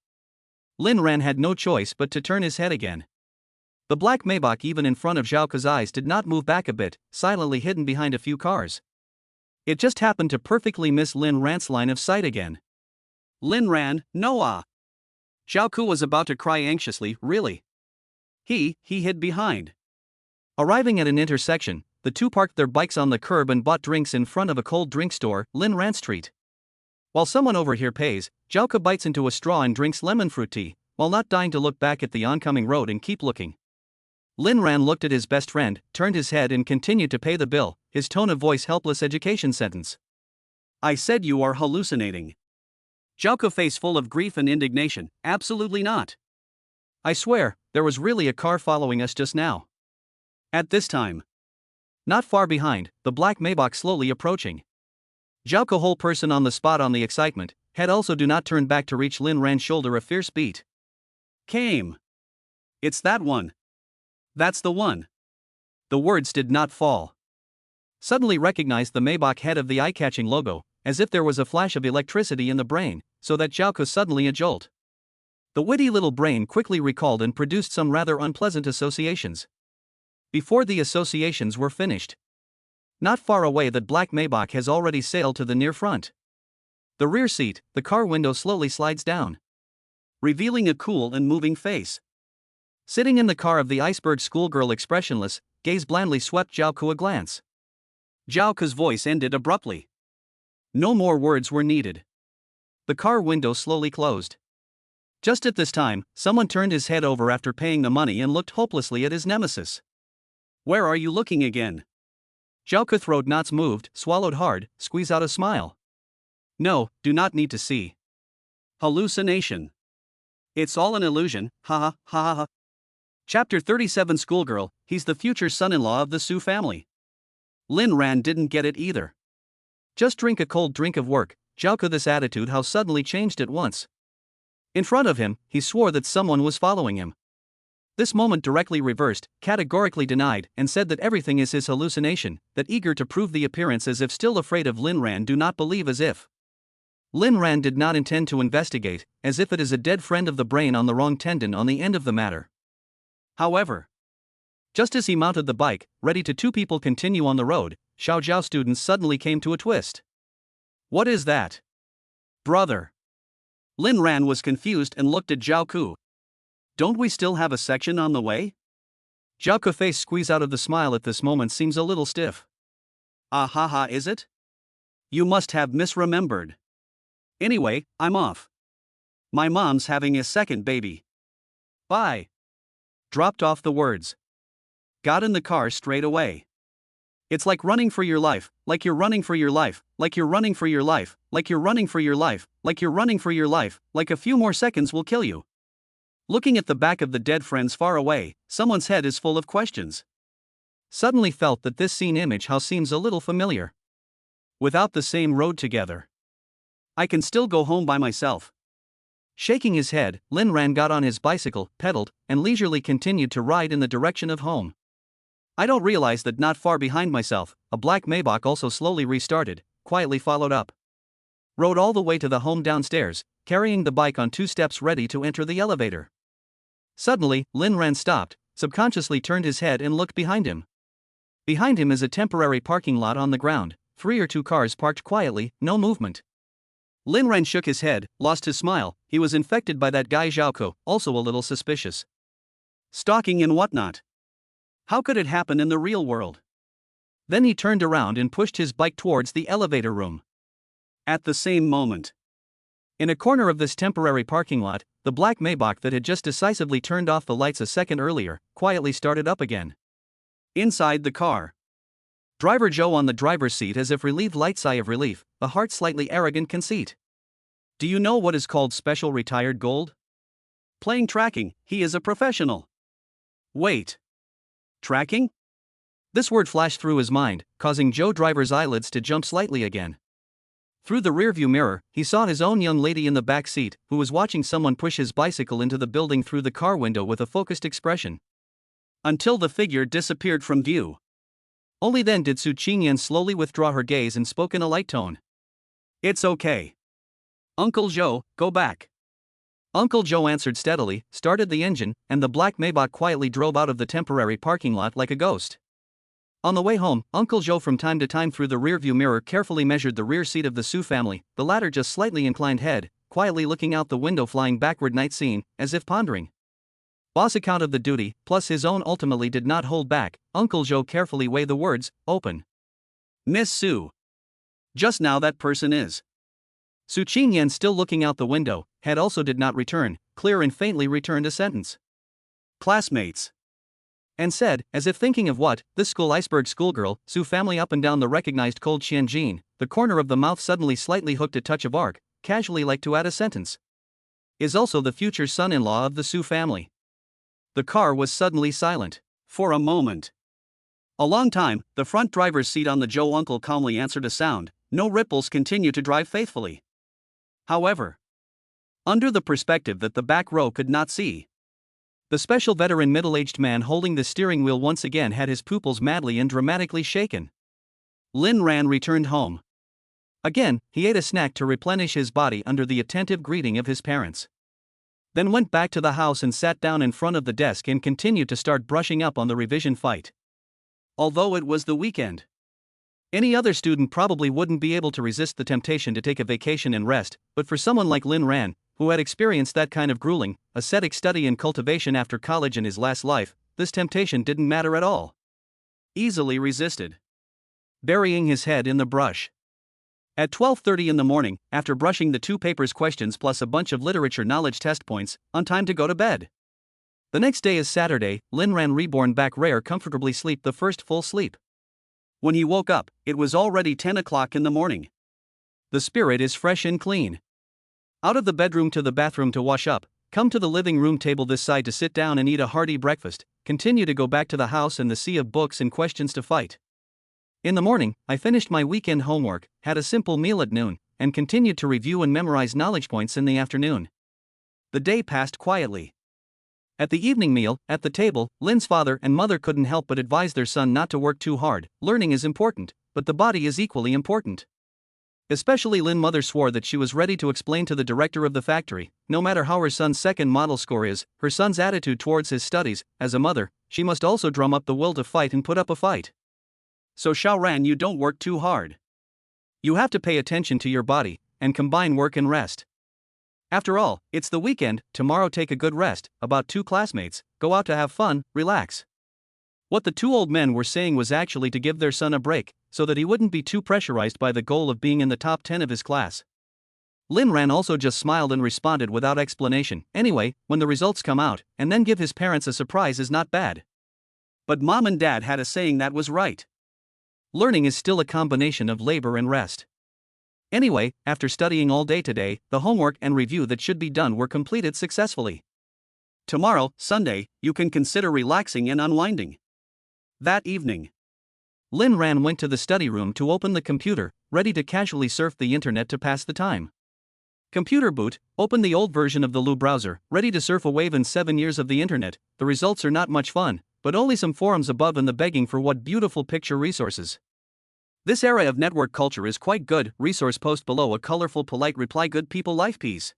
Speaker 1: Lin Ran had no choice but to turn his head again. The black Maybach even in front of Zhao Ku's eyes did not move back a bit, silently hidden behind a few cars. It just happened to perfectly miss Lin Ran's line of sight again. Lin Ran, no ah. Zhao Ku was about to cry anxiously, really. He hid behind. Arriving at an intersection, the two parked their bikes on the curb and bought drinks in front of a cold drink store, Lin Ran Street. While someone over here pays, Zhao Ku bites into a straw and drinks lemon fruit tea, while not dying to look back at the oncoming road and keep looking. Lin Ran looked at his best friend, turned his head and continued to pay the bill, his tone of voice helpless education sentence. I said you are hallucinating. Zhao Ku face full of grief and indignation, absolutely not. I swear, there was really a car following us just now. At this time. Not far behind, the black Maybach slowly approaching. Zhao Ku whole person on the spot on the excitement, head also do not turn back to reach Lin Ran's shoulder a fierce beat. Came. It's that one. That's the one. The words did not fall. Suddenly recognized the Maybach head of the eye-catching logo, as if there was a flash of electricity in the brain, so that Zhao Ku suddenly a jolt. The witty little brain quickly recalled and produced some rather unpleasant associations. Before the associations were finished. Not far away that black Maybach has already sailed to the near front. The rear seat, the car window slowly slides down, revealing a cool and moving face. Sitting in the car of the iceberg schoolgirl expressionless, gaze blandly swept Zhao Ku a glance. Zhao Ku's voice ended abruptly. No more words were needed. The car window slowly closed. Just at this time, someone turned his head over after paying the money and looked hopelessly at his nemesis. "Where are you looking again?" Zhaoke throat knots moved, swallowed hard, squeeze out a smile. "No, do not need to see. Hallucination. It's all an illusion, ha ha ha. Chapter 37 Schoolgirl, he's the future son-in-law of the Su family. Lin Ran didn't get it either. Just drink a cold drink of work, Zhaoke this attitude how suddenly changed at once. In front of him, he swore that someone was following him. This moment directly reversed, categorically denied, and said that everything is his hallucination, that eager to prove the appearance as if still afraid of Lin Ran do not believe as if. Lin Ran did not intend to investigate, as if it is a dead friend of the brain on the wrong tendon on the end of the matter. However, just as he mounted the bike, ready to two people continue on the road, Xiaojiao students suddenly came to a twist. "What is that? Brother?" Lin Ran was confused and looked at Zhao Ku. "Don't we still have a section on the way?" Zhao Ku's face squeeze out of the smile at this moment seems a little stiff. "Ah ha ha, is it? You must have misremembered. Anyway, I'm off. My mom's having a second baby. Bye." Dropped off the words. Got in the car straight away. It's like running for your life, like you're running for your life, like you're running for your life, like you're running for your life, like you're running for your life, like a few more seconds will kill you. Looking at the back of the dead friends far away, someone's head is full of questions. Suddenly felt that this scene image how seems a little familiar. Without the same road together. I can still go home by myself. Shaking his head, Lin Ran got on his bicycle, pedaled, and leisurely continued to ride in the direction of home. I don't realize that not far behind myself, a black Maybach also slowly restarted, quietly followed up. Rode all the way to the home downstairs, carrying the bike on 2 steps ready to enter the elevator. Suddenly, Lin Ran stopped, subconsciously turned his head and looked behind him. Behind him is a temporary parking lot on the ground, 3 or 2 cars parked quietly, no movement. Lin Ran shook his head, lost his smile, he was infected by that guy Zhaoke, also a little suspicious. Stalking and whatnot. How could it happen in the real world? Then he turned around and pushed his bike towards the elevator room. At the same moment, in a corner of this temporary parking lot, the black Maybach that had just decisively turned off the lights a second earlier, quietly started up again. Inside the car, Driver Joe on the driver's seat as if relieved light sigh of relief, a heart slightly arrogant conceit. Do you know what is called special retired gold? Playing tracking, he is a professional. Wait. Tracking? This word flashed through his mind, causing Joe Driver's eyelids to jump slightly again. Through the rearview mirror, he saw his own young lady in the back seat, who was watching someone push his bicycle into the building through the car window with a focused expression. Until the figure disappeared from view. Only then did Su Qingyan slowly withdraw her gaze and spoke in a light tone. It's okay. Uncle Joe, go back. Uncle Joe answered steadily, started the engine, and the black Maybach quietly drove out of the temporary parking lot like a ghost. On the way home, Uncle Joe from time to time through the rearview mirror carefully measured the rear seat of the Su family, the latter just slightly inclined head, quietly looking out the window flying backward night scene, as if pondering. Boss account of the duty, plus his own ultimately did not hold back, Uncle Joe carefully weighed the words, open. Miss Su. Just now that person is. Su Qingyan still looking out the window, head also did not return, clear and faintly returned a sentence. Classmates. And said, as if thinking of what, this school iceberg schoolgirl, Su family up and down the recognized cold Qianjin, the corner of the mouth suddenly slightly hooked a touch of arc, casually like to add a sentence. Is also the future son-in-law of the Su family. The car was suddenly silent. For a moment. A long time, the front driver's seat on the Joe uncle calmly answered a sound, no ripples continue to drive faithfully. However, under the perspective that the back row could not see, the special veteran middle-aged man holding the steering wheel once again had his pupils madly and dramatically shaken. Lin Ran returned home. Again, he ate a snack to replenish his body under the attentive greeting of his parents. Then went back to the house and sat down in front of the desk and continued to start brushing up on the revision fight. Although it was the weekend, any other student probably wouldn't be able to resist the temptation to take a vacation and rest, but for someone like Lin Ran, who had experienced that kind of grueling, ascetic study and cultivation after college in his last life, this temptation didn't matter at all. Easily resisted. Burying his head in the brush. At 12:30 in the morning, after brushing the 2 papers questions plus a bunch of literature knowledge test points, on time to go to bed. The next day is Saturday. Lin ran reborn back rare comfortably sleep the first full sleep. When he woke up, it was already 10 o'clock in the morning. The spirit is fresh and clean. Out of the bedroom to the bathroom to wash up, come to the living room table this side to sit down and eat a hearty breakfast, continue to go back to the house and the sea of books and questions to fight. In the morning, I finished my weekend homework, had a simple meal at noon, and continued to review and memorize knowledge points in the afternoon. The day passed quietly. At the evening meal, at the table, Lin's father and mother couldn't help but advise their son not to work too hard. Learning is important, but the body is equally important. Especially Lin's mother swore that she was ready to explain to the director of the factory, no matter how her son's second model score is, her son's attitude towards his studies. As a mother, she must also drum up the will to fight and put up a fight. So Xiaoran, you don't work too hard. You have to pay attention to your body, and combine work and rest. After all, it's the weekend. Tomorrow take a good rest. About 2 classmates, go out to have fun, relax. What the 2 old men were saying was actually to give their son a break, so that he wouldn't be too pressurized by the goal of being in the top 10 of his class. Lin Ran also just smiled and responded without explanation. Anyway, when the results come out, and then give his parents a surprise is not bad. But mom and dad had a saying that was right. Learning is still a combination of labor and rest. Anyway, after studying all day today, the homework and review that should be done were completed successfully. Tomorrow, Sunday, you can consider relaxing and unwinding. That evening, Lin Ran went to the study room to open the computer, ready to casually surf the internet to pass the time. Computer boot, open the old version of the Lu browser, ready to surf a wave in 7 years of the internet. The results are not much fun, but only some forums above and the begging for what beautiful picture resources. This era of network culture is quite good. Resource post below a colorful polite reply, good people life peace.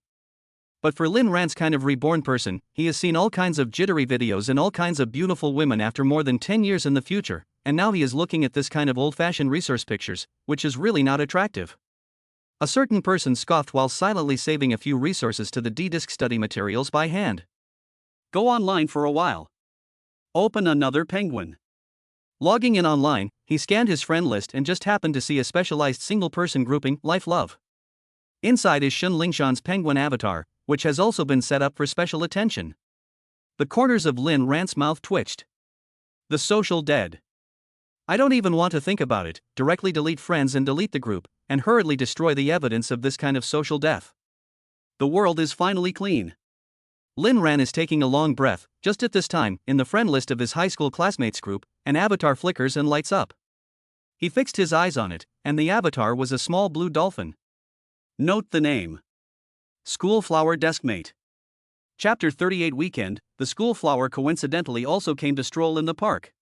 Speaker 1: But for Lin Ran's kind of reborn person, he has seen all kinds of jittery videos and all kinds of beautiful women after more than 10 years in the future, and now he is looking at this kind of old-fashioned resource pictures, which is really not attractive. A certain person scoffed while silently saving a few resources to the D-Disk study materials by hand. Go online for a while. Open another penguin. Logging in online, he scanned his friend list and just happened to see a specialized single-person grouping, Life Love. Inside is Shun Lingshan's penguin avatar, which has also been set up for special attention. The corners of Lin Ran's mouth twitched. The social dead. I don't even want to think about it. Directly delete friends and delete the group, and hurriedly destroy the evidence of this kind of social death. The world is finally clean. Lin Ran is taking a long breath. Just at this time, in the friend list of his high school classmates group, an avatar flickers and lights up. He fixed his eyes on it, and the avatar was a small blue dolphin. Note the name. School Flower Deskmate. Chapter 38 Weekend. The school flower coincidentally also came to stroll in the park.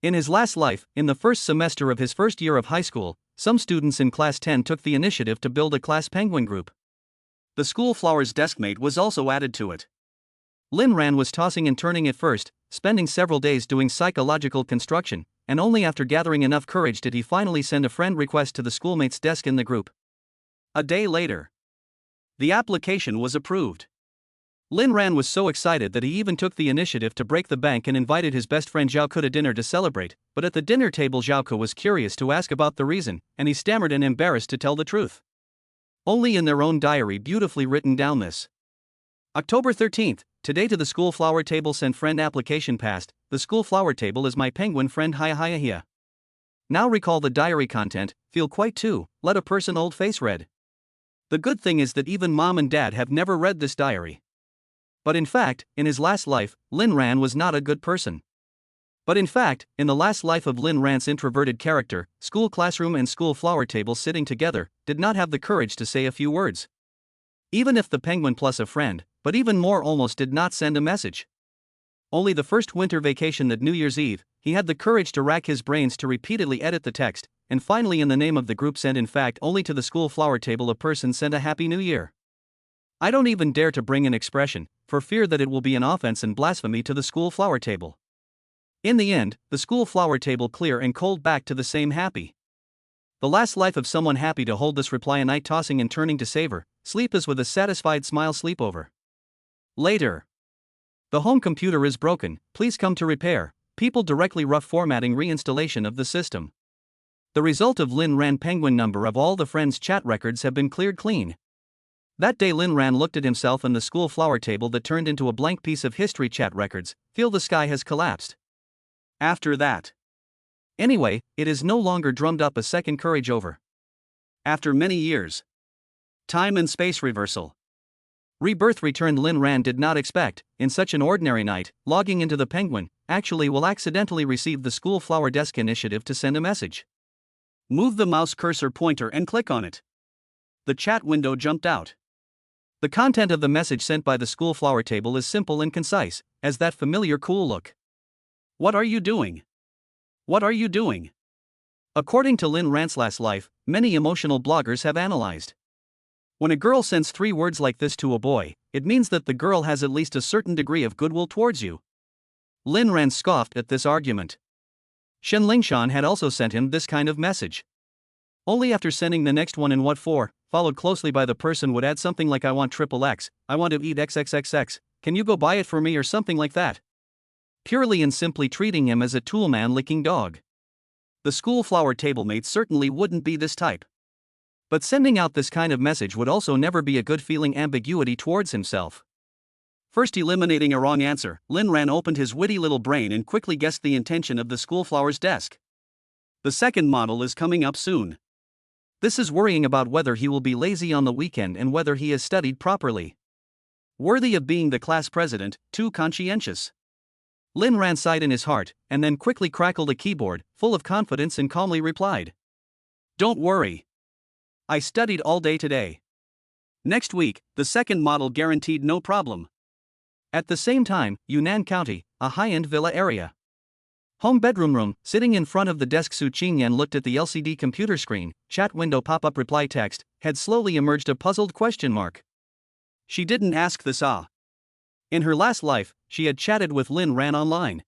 Speaker 1: In his last life, in the first semester of his first year of high school, some students in class 10 took the initiative to build a class penguin group. The school flower's deskmate was also added to it. Lin Ran was tossing and turning at first, spending several days doing psychological construction, and only after gathering enough courage did he finally send a friend request to the schoolmate's desk in the group. A day later, the application was approved. Lin Ran was so excited that he even took the initiative to break the bank and invited his best friend Zhao Ke to dinner to celebrate, but at the dinner table Zhao Ke was curious to ask about the reason, and he stammered and embarrassed to tell the truth. Only in their own diary beautifully written down this. October 13th, today to the school flower table sent friend application passed. The school flower table is my penguin friend Hiya. Now recall the diary content, feel quite too, let a person old face read. The good thing is that even mom and dad have never read this diary. But in fact, in his last life, Lin Ran was not a good person. But in fact, in the last life of Lin Ran's introverted character, school classroom and school flower table sitting together, did not have the courage to say a few words. Even if the penguin plus a friend, but even more almost did not send a message. Only the first winter vacation that New Year's Eve, he had the courage to rack his brains to repeatedly edit the text, and finally in the name of the group sent in fact only to the school flower table a person sent a Happy New Year. I don't even dare to bring an expression, for fear that it will be an offense and blasphemy to the school flower table. In the end, the school flower table clear and cold back to the same happy. The last life of someone happy to hold this reply a night tossing and turning to savor, sleep is with a satisfied smile sleepover. Later. The home computer is broken, please come to repair. People directly rough formatting reinstallation of the system. The result of Lin Ran penguin number of all the friends' chat records have been cleared clean. That day Lin Ran looked at himself and the school flower table that turned into a blank piece of history chat records, feel the sky has collapsed. After that. Anyway, it is no longer drummed up a second courage over. After many years. Time and space reversal. Rebirth returned. Lin Ran did not expect, in such an ordinary night, logging into the penguin, actually will accidentally receive the school flower desk initiative to send a message. Move the mouse cursor pointer and click on it. The chat window jumped out. The content of the message sent by the school flower table is simple and concise, as that familiar cool look. What are you doing? What are you doing? According to Lin Ran's last life, many emotional bloggers have analyzed. When a girl sends 3 words like this to a boy, it means that the girl has at least a certain degree of goodwill towards you. Lin Ran scoffed at this argument. Shen Lingshan had also sent him this kind of message. Only after sending the next one in what for, followed closely by the person would add something like I want XXX, I want to eat XXXX, can you go buy it for me or something like that. Purely and simply treating him as a toolman licking dog. The school flower table mate certainly wouldn't be this type. But sending out this kind of message would also never be a good feeling ambiguity towards himself. First eliminating a wrong answer, Lin Ran opened his witty little brain and quickly guessed the intention of the school flower's desk. The second model is coming up soon. This is worrying about whether he will be lazy on the weekend and whether he has studied properly. Worthy of being the class president, too conscientious. Lin Ran sighed in his heart, and then quickly crackled a keyboard, full of confidence and calmly replied. Don't worry. I studied all day today. Next week, the second model guaranteed no problem. At the same time, Yunnan County, a high-end villa area. Home bedroom room, sitting in front of the desk. Su Qingyan looked at the LCD computer screen, chat window pop-up reply text, had slowly emerged a puzzled question mark. She didn't ask this In her last life, she had chatted with Lin Ran online.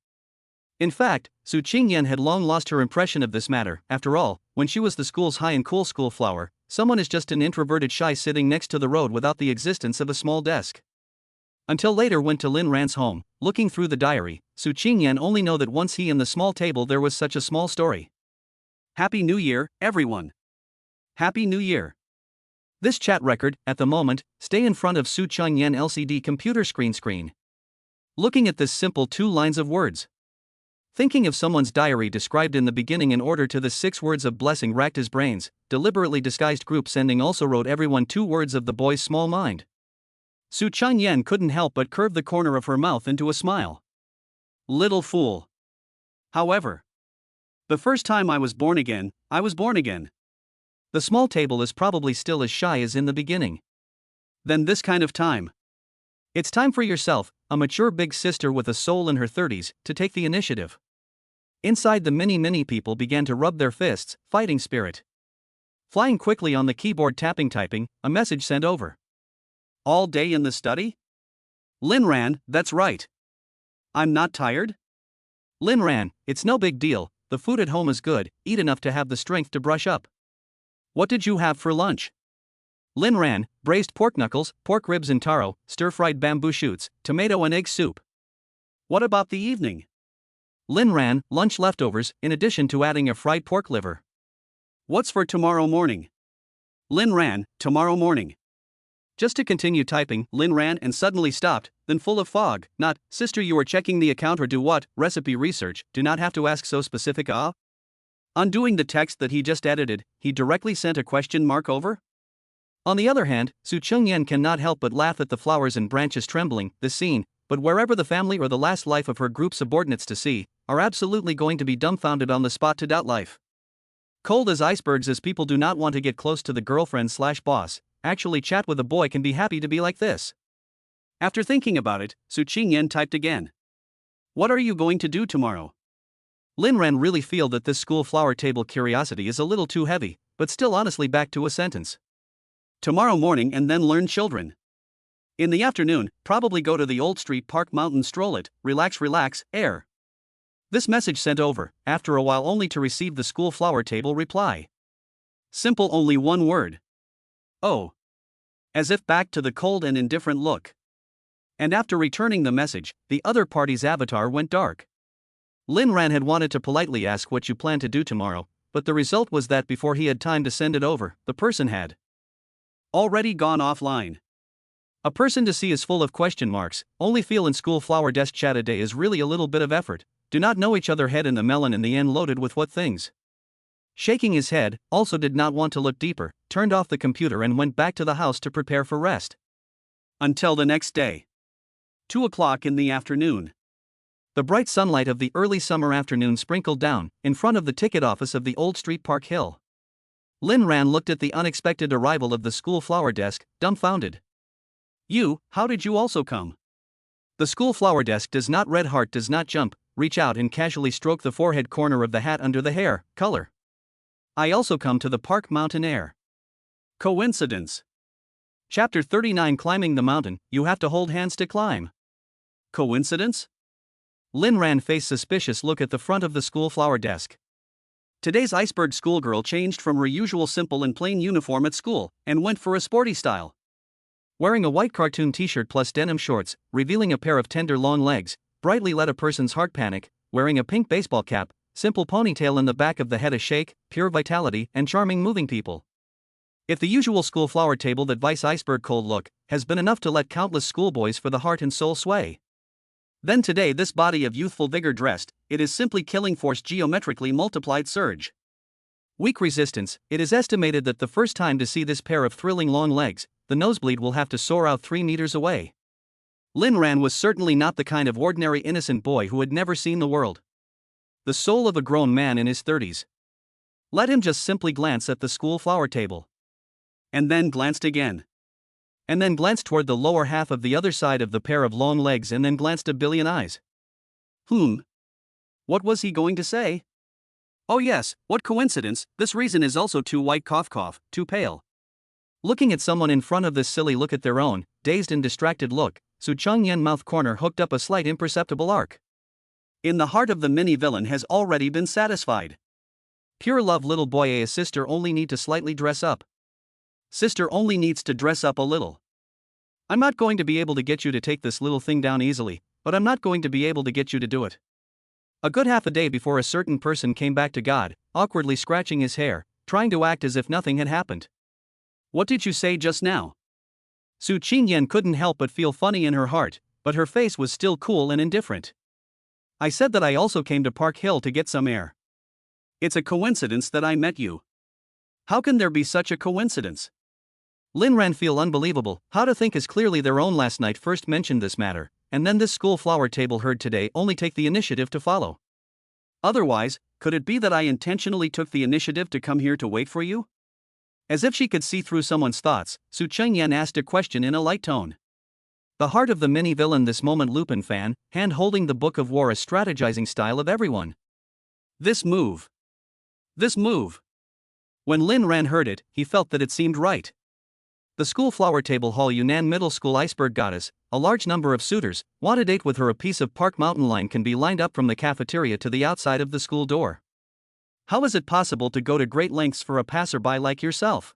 Speaker 1: In fact, Su Qingyan had long lost her impression of this matter. After all, when she was the school's high and cool school flower, someone is just an introverted shy sitting next to the road without the existence of a small desk. Until later went to Lin Ran's home, looking through the diary, Su Qingyan only know that once he and the small table there was such a small story. Happy New Year, everyone. Happy New Year. This chat record, at the moment, stay in front of Su Qingyan LCD computer screen. Looking at this simple 2 lines of words. Thinking of someone's diary described in the beginning in order to the 6 words of blessing racked his brains, deliberately disguised group sending also wrote everyone 2 words of the boy's small mind. Su Qingyan couldn't help but curve the corner of her mouth into a smile. Little fool. However. The first time I was born again, I was born again. The small table is probably still as shy as in the beginning. Then this kind of time. It's time for yourself, a mature big sister with a soul in her 30s, to take the initiative. Inside the many people began to rub their fists, fighting spirit. Flying quickly on the keyboard typing, a message sent over. All day in the study? Lin Ran, that's right. I'm not tired? Lin Ran, it's no big deal, the food at home is good, eat enough to have the strength to brush up. What did you have for lunch? Lin Ran, braised pork knuckles, pork ribs and taro, stir-fried bamboo shoots, tomato and egg soup. What about the evening? Lin Ran, lunch leftovers, in addition to adding a fried pork liver. What's for tomorrow morning? Lin Ran, tomorrow morning. Just to continue typing, Lin Ran and suddenly stopped, then full of fog, not, sister you are checking the account or do what, recipe research, do not have to ask so specific Undoing the text that he just edited, he directly sent a question mark over? On the other hand, Su Qingyan cannot help but laugh at the flowers and branches trembling, this scene, but wherever the family or the last life of her group subordinates to see, are absolutely going to be dumbfounded on the spot to doubt life. Cold as icebergs as people do not want to get close to the girlfriend/boss, actually chat with a boy can be happy to be like this. After thinking about it, Su Qingyan typed again. What are you going to do tomorrow? Lin Ran really feel that this school flower table curiosity is a little too heavy, but still honestly back to a sentence. Tomorrow morning and then learn children. In the afternoon, probably go to the Old Street Park mountain stroll it, relax, air. This message sent over, after a while only to receive the school flower table reply. Simple only 1 word. Oh. As if back to the cold and indifferent look. And after returning the message, the other party's avatar went dark. Lin Ran had wanted to politely ask what you plan to do tomorrow, but the result was that before he had time to send it over, the person had already gone offline. A person to see is full of question marks. Only feel in school flower desk chat a day is really a little bit of effort. Do not know each other head in the melon in the end loaded with what things. Shaking his head, also did not want to look deeper, turned off the computer and went back to the house to prepare for rest. Until the next day. 2 o'clock in the afternoon. The bright sunlight of the early summer afternoon sprinkled down, in front of the ticket office of the old street Park Hill. Lin Ran looked at the unexpected arrival of the school flower desk, dumbfounded. You, how did you also come? The school flower desk does not red heart does not jump, reach out and casually stroke the forehead corner of the hat under the hair, color. I also come to the Park Mountain Air. Coincidence. Chapter 39 Climbing the Mountain, you have to hold hands to climb. Coincidence? Lin Ran faced suspicious look at the front of the school flower desk. Today's iceberg schoolgirl changed from her usual simple and plain uniform at school, and went for a sporty style. Wearing a white cartoon t-shirt plus denim shorts, revealing a pair of tender long legs, brightly let a person's heart panic, wearing a pink baseball cap, simple ponytail in the back of the head a shake, pure vitality and charming moving people. If the usual school flower table that vice iceberg cold look, has been enough to let countless schoolboys for the heart and soul sway. Then today this body of youthful vigor dressed, it is simply killing force geometrically multiplied surge. Weak resistance, it is estimated that the first time to see this pair of thrilling long legs, the nosebleed will have to soar out 3 meters away. Lin Ran was certainly not the kind of ordinary innocent boy who had never seen the world. The soul of a grown man in his 30s. Let him just simply glance at the school flower table. And then glanced again. And then glanced toward the lower half of the other side of the pair of long legs and then glanced a billion eyes. What was he going to say? Oh yes, what coincidence, this reason is also too white too pale. Looking at someone in front of this silly look at their own, dazed and distracted look, Su Qingyan mouth corner hooked up a slight imperceptible arc. In the heart of the mini-villain has already been satisfied. Pure love little boy a sister only need to slightly dress up. Sister only needs to dress up a little. I'm not going to be able to get you to take this little thing down easily, but I'm not going to be able to get you to do it. A good half a day before a certain person came back to God, awkwardly scratching his hair, trying to act as if nothing had happened. What did you say just now? Su Qingyan couldn't help but feel funny in her heart, but her face was still cool and indifferent. I said that I also came to Park Hill to get some air. It's a coincidence that I met you. How can there be such a coincidence? Lin Ran feel unbelievable, how to think as clearly their own last night first mentioned this matter, and then this school flower table heard today only take the initiative to follow. Otherwise, could it be that I intentionally took the initiative to come here to wait for you? As if she could see through someone's thoughts, Su Qingyan asked a question in a light tone. The heart of the mini-villain this moment Lupin fan, hand holding the Book of War a strategizing style of everyone. This move. When Lin Ran heard it, he felt that it seemed right. The school flower table hall Yunnan Middle School iceberg goddess, a large number of suitors, want to date with her. A piece of Park Mountain line can be lined up from the cafeteria to the outside of the school door. How is it possible to go to great lengths for a passerby like yourself?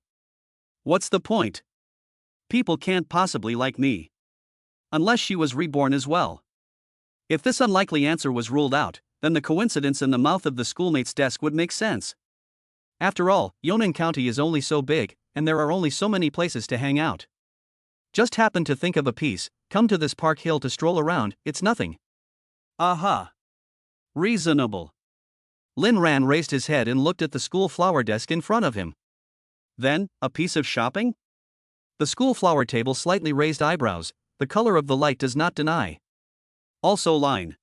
Speaker 1: What's the point? People can't possibly like me. Unless she was reborn as well. If this unlikely answer was ruled out, then the coincidence in the mouth of the schoolmate's desk would make sense. After all, Yunnan County is only so big, and there are only so many places to hang out. Just happen to think of a piece, come to this Park Hill to stroll around, it's nothing. Aha. Reasonable. Lin Ran raised his head and looked at the school flower desk in front of him. Then, a piece of shopping? The school flower table slightly raised eyebrows, the color of the light does not deny. Also line.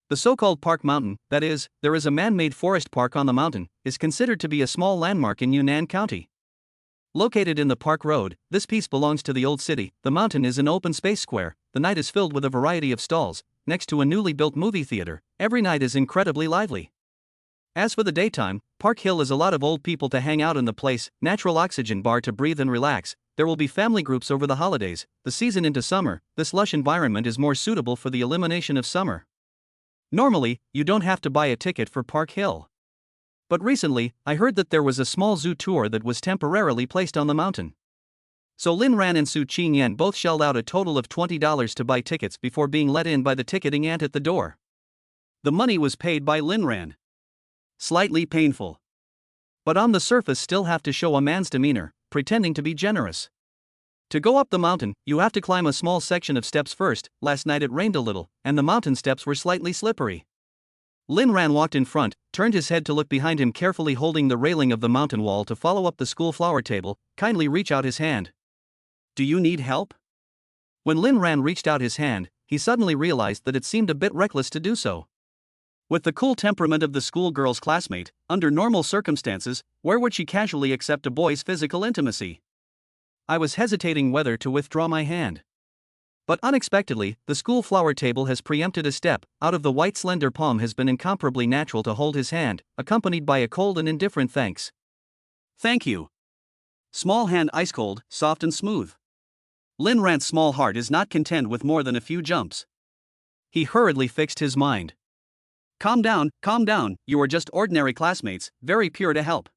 Speaker 1: The so-called Park Mountain, that is, there is a man-made forest park on the mountain, is considered to be a small landmark in Yunnan County. Located in the Park Road, this piece belongs to the old city. The mountain is an open space square, the night is filled with a variety of stalls, next to a newly built movie theater, every night is incredibly lively. As for the daytime, Park Hill is a lot of old people to hang out in the place, natural oxygen bar to breathe and relax, there will be family groups over the holidays, the season into summer, this lush environment is more suitable for the elimination of summer. Normally, you don't have to buy a ticket for Park Hill. But recently, I heard that there was a small zoo tour that was temporarily placed on the mountain. So Lin Ran and Su Qingyan both shelled out a total of $20 to buy tickets before being let in by the ticketing aunt at the door. The money was paid by Lin Ran. Slightly painful. but on the surface still have to show a man's demeanor, pretending to be generous. To go up the mountain, you have to climb a small section of steps first. Last night it rained a little, and the mountain steps were slightly slippery. Lin Ran walked in front, turned his head to look behind him, carefully holding the railing of the mountain wall to follow up the school flower table. Kindly reach out his hand. Do you need help? When Lin Ran reached out his hand, he suddenly realized that it seemed a bit reckless to do so. With the cool temperament of the schoolgirl's classmate, under normal circumstances, where would she casually accept a boy's physical intimacy? I was hesitating whether to withdraw my hand. But unexpectedly, the school flower table has preempted a step. Out of the white slender palm has been incomparably natural to hold his hand, accompanied by a cold and indifferent thanks. Thank you. Small hand ice cold, soft and smooth. Lin Ran's small heart is not content with more than a few jumps. He hurriedly fixed his mind. Calm down, you are just ordinary classmates, very pure to help.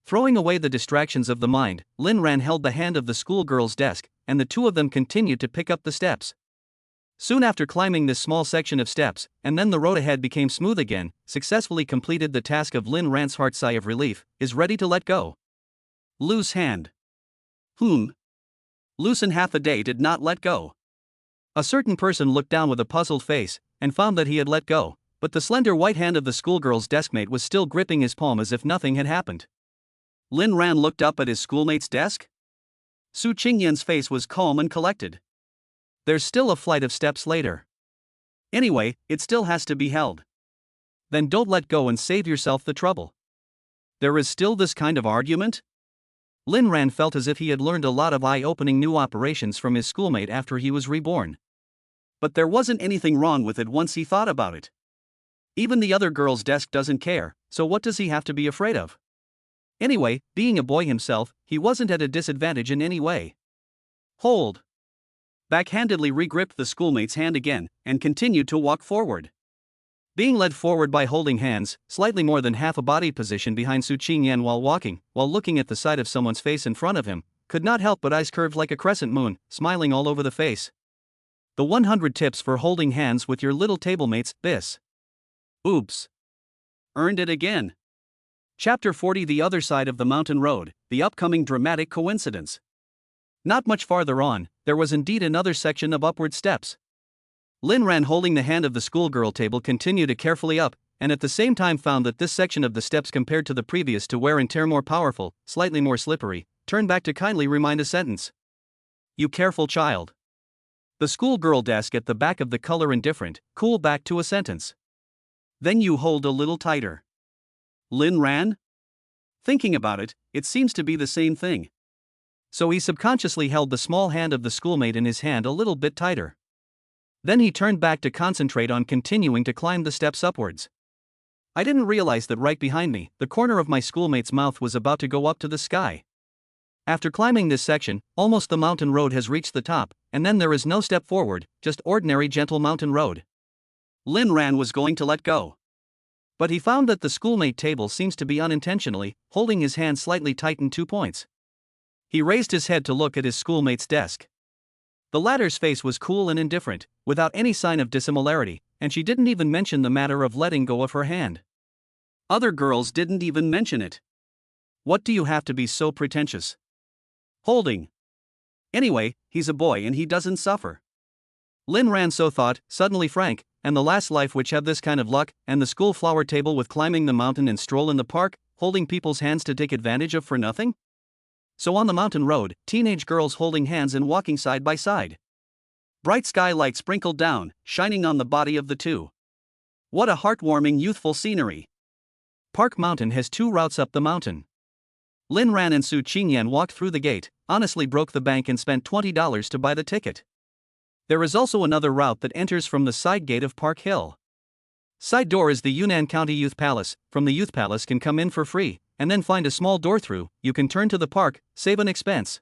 Speaker 1: Throwing away the distractions of the mind, Lin Ran held the hand of the schoolgirl's desk, and the two of them continued to pick up the steps. Soon after climbing this small section of steps, and then the road ahead became smooth again, successfully completed the task of Lin Ran's heart. Sigh of relief, is ready to let go. Loose hand. Loosen half a day did not let go. A certain person looked down with a puzzled face, and found that he had let go, but the slender white hand of the schoolgirl's deskmate was still gripping his palm as if nothing had happened. Lin Ran looked up at his schoolmate's desk. Su Qingyan's face was calm and collected. There's still a flight of steps later. Anyway, it still has to be held. Then don't let go and save yourself the trouble. There is still this kind of argument? Lin Ran felt as if he had learned a lot of eye-opening new operations from his schoolmate after he was reborn. But there wasn't anything wrong with it once he thought about it. Even the other girl's desk doesn't care, so what does he have to be afraid of? Anyway, being a boy himself, he wasn't at a disadvantage in any way. Hold. Backhandedly regripped the schoolmate's hand again, and continued to walk forward. Being led forward by holding hands, slightly more than half a body position behind Su Qingyan while walking, while looking at the side of someone's face in front of him, could not help but eyes curved like a crescent moon, smiling all over the face. The 100 tips for holding hands with your little tablemates, this. Oops. Earned it again. Chapter 40, The Other Side of the Mountain Road, the upcoming dramatic coincidence. Not much farther on, there was indeed another section of upward steps. Lin Ran, holding the hand of the schoolgirl table, continued it carefully up, and at the same time found that this section of the steps compared to the previous to wear and tear more powerful, slightly more slippery. Turn back to kindly remind a sentence. You careful child. The schoolgirl desk at the back of the color indifferent, cool back to a sentence. Then you hold a little tighter. Lin Ran? Thinking about it, it seems to be the same thing. So he subconsciously held the small hand of the schoolmate in his hand a little bit tighter. Then he turned back to concentrate on continuing to climb the steps upwards. I didn't realize that right behind me, the corner of my schoolmate's mouth was about to go up to the sky. After climbing this section, almost the mountain road has reached the top, and then there is no step forward, just ordinary gentle mountain road. Lin Ran was going to let go. But he found that the schoolmate table seems to be unintentionally holding his hand slightly tightened 2 points. He raised his head to look at his schoolmate's desk. The latter's face was cool and indifferent, without any sign of dissimilarity, and she didn't even mention the matter of letting go of her hand. Other girls didn't even mention it. What do you have to be so pretentious? Holding. Anyway, he's a boy and he doesn't suffer. Lin Ran so thought, suddenly frank, and the last life which have this kind of luck, and the school flower table with climbing the mountain and stroll in the park, holding people's hands to take advantage of for nothing? So on the mountain road, teenage girls holding hands and walking side by side. Bright sky light sprinkled down, shining on the body of the two. What a heartwarming youthful scenery. Park Mountain has 2 routes up the mountain. Lin Ran and Su Qingyan walked through the gate, honestly broke the bank and spent $20 to buy the ticket. There is also another route that enters from the side gate of Park Hill. Side door is the Yunnan County Youth Palace. From the Youth Palace can come in for free, and then find a small door through, you can turn to the park, save an expense.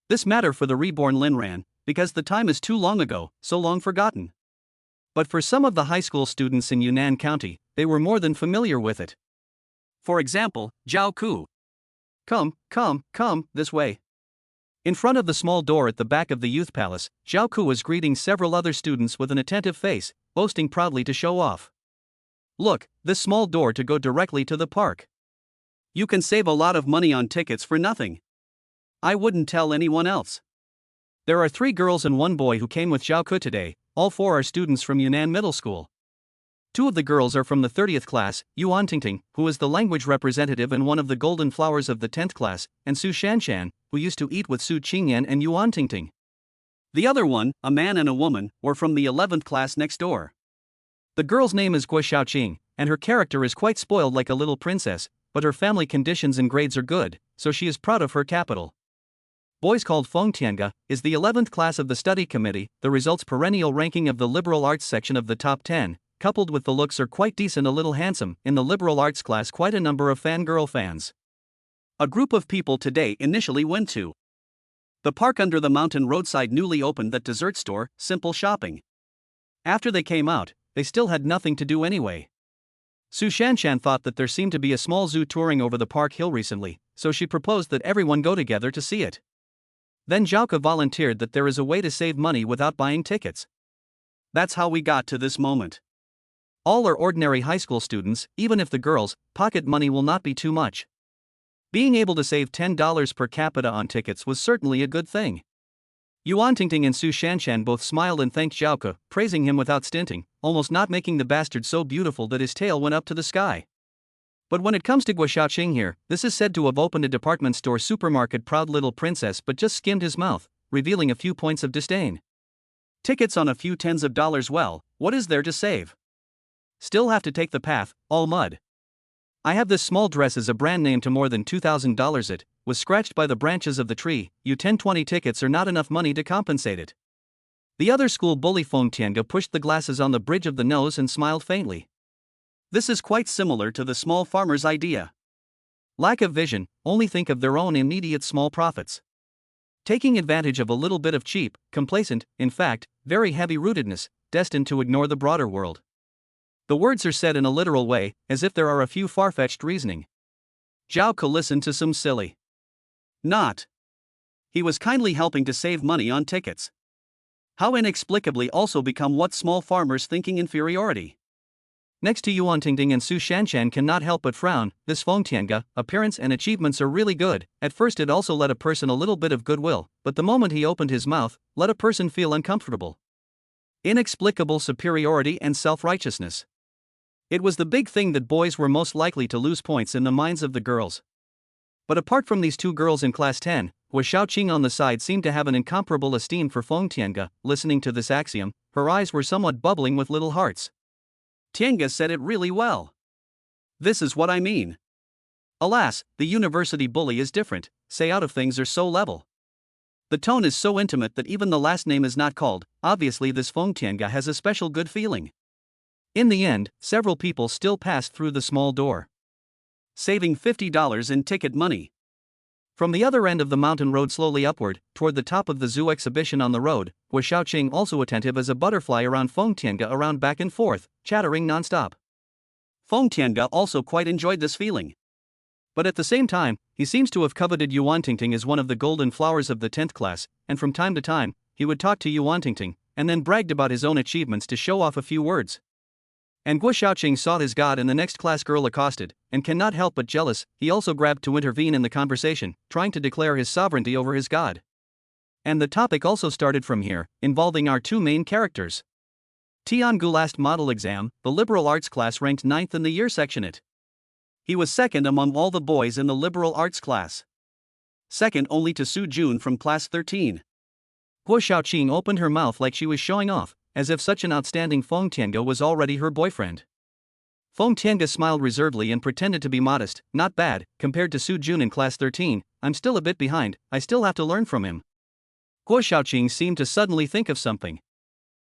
Speaker 1: This matter for the reborn Lin Ran, because the time is too long ago, so long forgotten. But for some of the high school students in Yunnan County, they were more than familiar with it. For example, Zhao Ku. Come, this way. In front of the small door at the back of the Youth Palace, Zhao Ku was greeting several other students with an attentive face, boasting proudly to show off. Look, this small door to go directly to the park. You can save a lot of money on tickets for nothing. I wouldn't tell anyone else. There are 3 girls and 1 boy who came with Xiaoke today, all 4 are students from Yunnan Middle School. 2 of the girls are from the 30th class, Yuantingting, who is the language representative and one of the golden flowers of the 10th class, and Su Shanshan, who used to eat with Su Qingyan and Yuantingting. The other one, a man and a woman, were from the 11th class next door. The girl's name is Guo Xiaoqing, and her character is quite spoiled like a little princess, but her family conditions and grades are good, so she is proud of her capital. Boys called Feng Tianga, is the 11th class of the study committee, the results perennial ranking of the liberal arts section of the top 10, coupled with the looks are quite decent, a little handsome, in the liberal arts class quite a number of fangirl fans. A group of people today initially went to the park under the mountain roadside newly opened that dessert store, Simple Shopping. After they came out, they still had nothing to do anyway. Su Shanshan thought that there seemed to be a small zoo touring over the park hill recently, so she proposed that everyone go together to see it. Then Xiaoke volunteered that there is a way to save money without buying tickets. That's how we got to this moment. All are ordinary high school students, even if the girls' pocket money will not be too much. Being able to save $10 per capita on tickets was certainly a good thing. Yuan Tingting and Su Shanshan both smiled and thanked Xiaoke, praising him without stinting, almost not making the bastard so beautiful that his tail went up to the sky. But when it comes to Guo Xiaoqing here, this is said to have opened a department store supermarket proud little princess but just skimmed his mouth, revealing a few points of disdain. Tickets on a few tens of dollars, well, what is there to save? Still have to take the path, all mud. I have this small dress as a brand name to more than $2,000 it, was scratched by the branches of the tree, you 10-20 tickets are not enough money to compensate it. The other school bully Feng Tianga pushed the glasses on the bridge of the nose and smiled faintly. This is quite similar to the small farmer's idea. Lack of vision, only think of their own immediate small profits. Taking advantage of a little bit of cheap, complacent, in fact, very heavy-rootedness, destined to ignore the broader world. The words are said in a literal way, as if there are a few far-fetched reasoning. Xiaoke listened to some silly. Not. He was kindly helping to save money on tickets. How inexplicably also become what small farmers thinking inferiority. Next to Yuan Tingting and Su Shanshan cannot help but frown, this Feng Tianga, appearance and achievements are really good, at first it also let a person a little bit of goodwill, but the moment he opened his mouth, let a person feel uncomfortable. Inexplicable superiority and self-righteousness. It was the big thing that boys were most likely to lose points in the minds of the girls. But apart from these 2 girls in class 10, Guo Xiaoqing on the side seemed to have an incomparable esteem for Feng Tianga. Listening to this axiom, her eyes were somewhat bubbling with little hearts. Tianga said it really well. This is what I mean. Alas, the university bully is different, say out of things are so level. The tone is so intimate that even the last name is not called, obviously this Feng Tianga has a special good feeling. In the end, several people still passed through the small door, saving $50 in ticket money. From the other end of the mountain road slowly upward, toward the top of the zoo exhibition on the road, was Xiaoqing also attentive as a butterfly around Feng Tianga around back and forth, chattering non-stop. Feng Tianga also quite enjoyed this feeling. But at the same time, he seems to have coveted Yuan Tingting as one of the golden flowers of the 10th class, and from time to time, he would talk to Yuan Tingting, and then bragged about his own achievements to show off a few words. And Guo Xiaoqing sought his god and the next class girl accosted, and cannot help but jealous, he also grabbed to intervene in the conversation, trying to declare his sovereignty over his god. And the topic also started from here, involving our 2 main characters. Tiangu last model exam, the liberal arts class ranked 9th in the year section it. He was second among all the boys in the liberal arts class. Second only to Su Jun from class 13. Guo Xiaoqing opened her mouth like she was showing off, as if such an outstanding Feng Tianga was already her boyfriend. Feng Tianga smiled reservedly and pretended to be modest, not bad, compared to Su Jun in class 13, I'm still a bit behind, I still have to learn from him. Guo Xiaoqing seemed to suddenly think of something.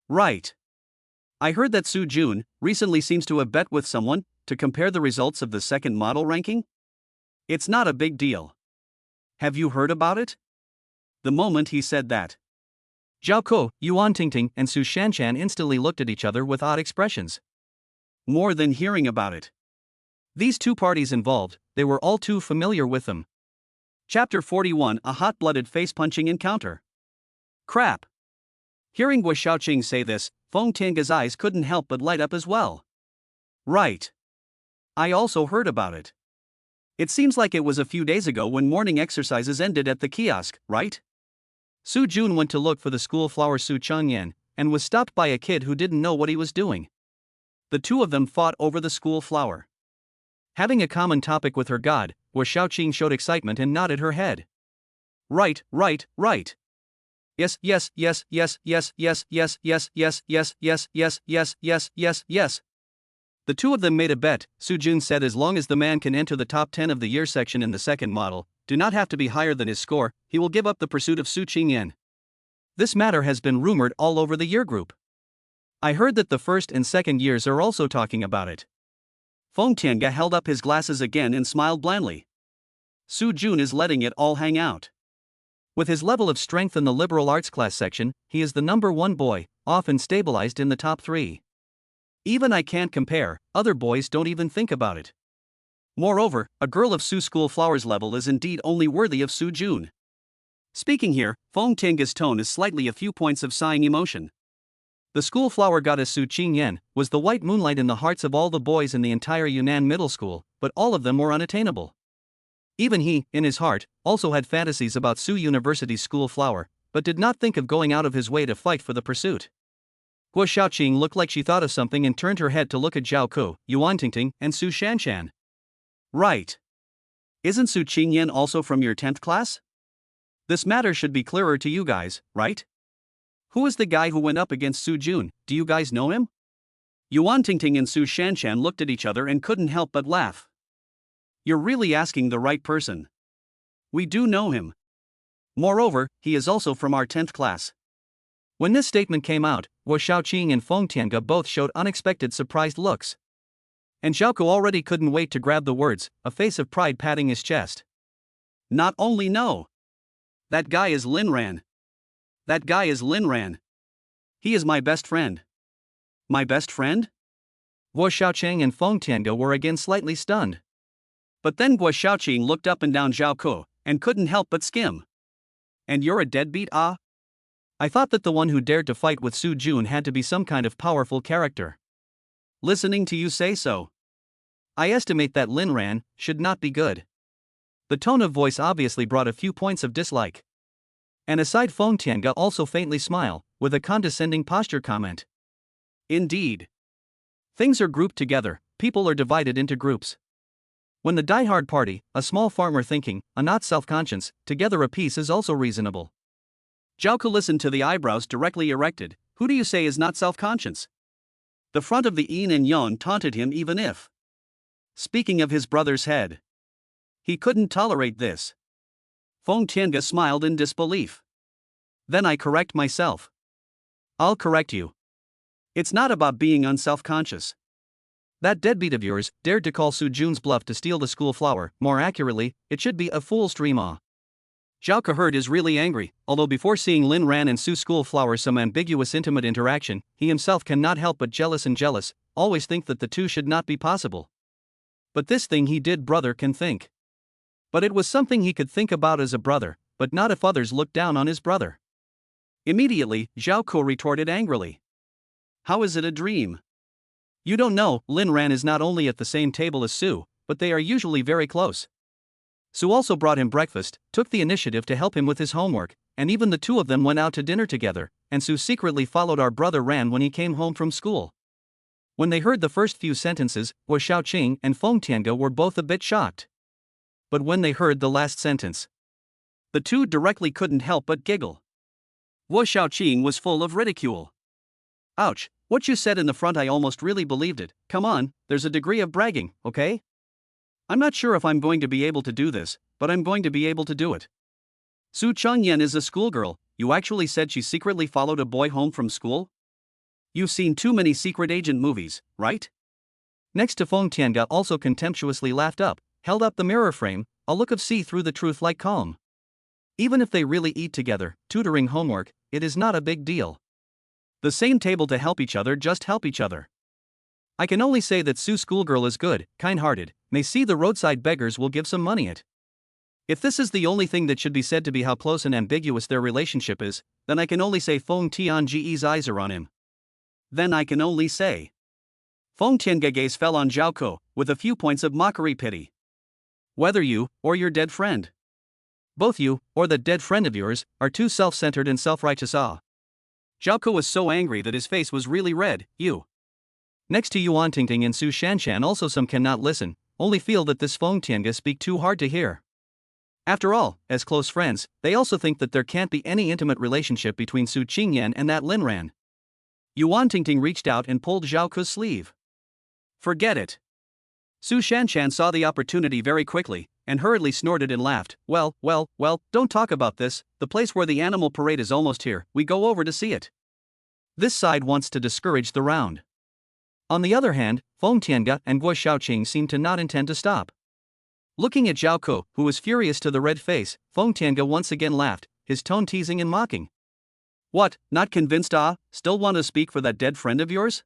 Speaker 1: Right. I heard that Su Jun recently seems to have bet with someone to compare the results of the second model ranking? It's not a big deal. Have you heard about it? The moment he said that, Xiaoke, Yuan Tingting, and Su Shanshan instantly looked at each other with odd expressions. More than hearing about it. These 2 parties involved, they were all too familiar with them. Chapter 41, a hot-blooded face-punching encounter. Crap. Hearing Guo Xiaoqing say this, Feng Tianga's eyes couldn't help but light up as well. Right. I also heard about it. It seems like it was a few days ago when morning exercises ended at the kiosk, right? Su Jun went to look for the school flower Su Qingyan, and was stopped by a kid who didn't know what he was doing. The two of them fought over the school flower. Having a common topic with her god, Guo Xiaoqing showed excitement and nodded her head. Right. Yes. The two of them made a bet. Su Jun said as long as the man can enter the top 10 of the year section in the second model, do not have to be higher than his score, he will give up the pursuit of Su Qingyan. This matter has been rumored all over the year group. I heard that the first and second years are also talking about it. Feng Tiange held up his glasses again and smiled blandly. Su Jun is letting it all hang out. With his level of strength in the liberal arts class section, he is the number one boy, often stabilized in the top 3. Even I can't compare, other boys don't even think about it. Moreover, a girl of Su School Flower's level is indeed only worthy of Su Jun. Speaking here, Feng Tiange's tone is slightly a few points of sighing emotion. The school flower goddess Su Qingyan was the white moonlight in the hearts of all the boys in the entire Yunnan Middle School, but all of them were unattainable. Even he, in his heart, also had fantasies about Su University's school flower, but did not think of going out of his way to fight for the pursuit. Guo Xiaoqing looked like she thought of something and turned her head to look at Zhao Ku, Yuan Tingting, and Su Shanshan. Right. Isn't Su Qingyan also from your 10th class? This matter should be clearer to you guys, right? Who is the guy who went up against Su Jun? Do you guys know him? Yuan Tingting and Su Shanshan looked at each other and couldn't help but laugh. You're really asking the right person. We do know him. Moreover, he is also from our 10th class. When this statement came out, Guo Xiaoqing and Feng Tiange both showed unexpected surprised looks. And Zhaoku already couldn't wait to grab the words, a face of pride patting his chest. Not only no. That guy is Lin Ran. He is my best friend. My best friend? Guo Xiaoqing and Feng Tiange were again slightly stunned. But then Guo Xiaoqing looked up and down Zhaoku, and couldn't help but skim. And you're a deadbeat, ah? I thought that the one who dared to fight with Su Jun had to be some kind of powerful character. Listening to you say so, I estimate that Lin Ran should not be good. The tone of voice obviously brought a few points of dislike. And aside, Feng Tiange also faintly smiled, with a condescending posture comment. Indeed. Things are grouped together, people are divided into groups. When the die-hard party, a small farmer thinking, a not self-conscious, together a piece is also reasonable. Zhaoku listened to the eyebrows directly erected. Who do you say is not self-conscious? The front of the Yin and Yon taunted him even if. Speaking of his brother's head. He couldn't tolerate this. Feng Tiange smiled in disbelief. Then I correct myself. I'll correct you. It's not about being unself-conscious. That deadbeat of yours dared to call Su Jun's bluff to steal the school flower. More accurately, it should be a fool's dream. Zhao Kaherd is really angry, although before seeing Lin Ran and Su school flower some ambiguous intimate interaction, he himself cannot help but jealous, always think that the two should not be possible. But this thing he did, brother can think. But it was something he could think about as a brother, but not if others looked down on his brother. Immediately, Zhao Ku retorted angrily. How is it a dream? You don't know, Lin Ran is not only at the same table as Su, but they are usually very close. Su also brought him breakfast, took the initiative to help him with his homework, and even the two of them went out to dinner together, and Su secretly followed our brother Ran when he came home from school. When they heard the first few sentences, Guo Xiaoqing and Feng Tiange were both a bit shocked. But when they heard the last sentence, the two directly couldn't help but giggle. Guo Xiaoqing was full of ridicule. Ouch, what you said in the front, I almost really believed it. Come on, there's a degree of bragging, okay? I'm not sure if I'm going to be able to do this, but I'm going to be able to do it. Su Qingyan is a schoolgirl. You actually said she secretly followed a boy home from school? You've seen too many secret agent movies, right? Next to Feng Tiange also contemptuously laughed up, held up the mirror frame, a look of see through the truth like calm. Even if they really eat together, tutoring homework, it is not a big deal. The same table to help each other, just help each other. I can only say that Su schoolgirl is good, kind-hearted, may see the roadside beggars will give some money it. If this is the only thing that should be said to be how close and ambiguous their relationship is, then I can only say Feng Tiange's eyes are on him. Then I can only say. Feng Tiange's gaze fell on Zhao Ku, with a few points of mockery pity. Whether you, or your dead friend. Both you, or that dead friend of yours, are too self-centered and self-righteous. Zhaoko was so angry that his face was really red. You. Next to Yuan Tingting and Su Shanshan, also some cannot listen, only feel that this Feng Tiange speak too hard to hear. After all, as close friends, they also think that there can't be any intimate relationship between Su Qingyan and that Linran. Yuan Tingting reached out and pulled Zhaoko's sleeve. Forget it. Su Shanshan saw the opportunity very quickly, and hurriedly snorted and laughed. Well, don't talk about this, the place where the animal parade is almost here, we go over to see it. This side wants to discourage the round. On the other hand, Feng Tiange and Guo Xiaoqing seem to not intend to stop. Looking at Zhaoko, who was furious to the red face, Feng Tiange once again laughed, his tone teasing and mocking. What, not convinced? Still want to speak for that dead friend of yours?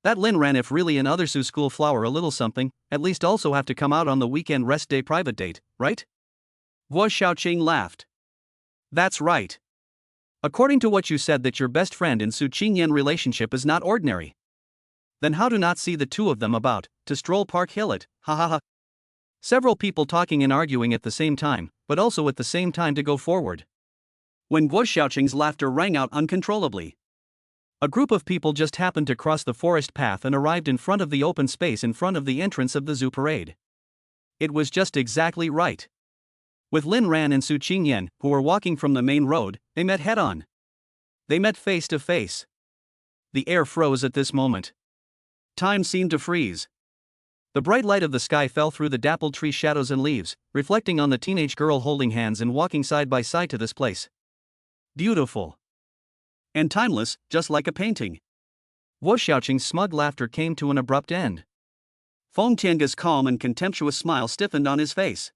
Speaker 1: That Linran, if really an other Su school flower a little something, at least also have to come out on the weekend rest day private date, right? Guo Xiaoqing laughed. That's right. According to what you said, that your best friend and Su Qingyan relationship is not ordinary. Then how do not see the two of them about to stroll Park Hillet, ha ha ha. Several people talking and arguing at the same time, but also at the same time to go forward. When Guo Xiaoqing's laughter rang out uncontrollably. A group of people just happened to cross the forest path and arrived in front of the open space in front of the entrance of the zoo parade. It was just exactly right. With Lin Ran and Su Qingyan, who were walking from the main road, they met head-on. They met face to face. The air froze at this moment. Time seemed to freeze. The bright light of the sky fell through the dappled tree shadows and leaves, reflecting on the teenage girl holding hands and walking side by side to this place. Beautiful. And timeless, just like a painting. Guo Xiaoqing's smug laughter came to an abrupt end. Feng Tiange's calm and contemptuous smile stiffened on his face.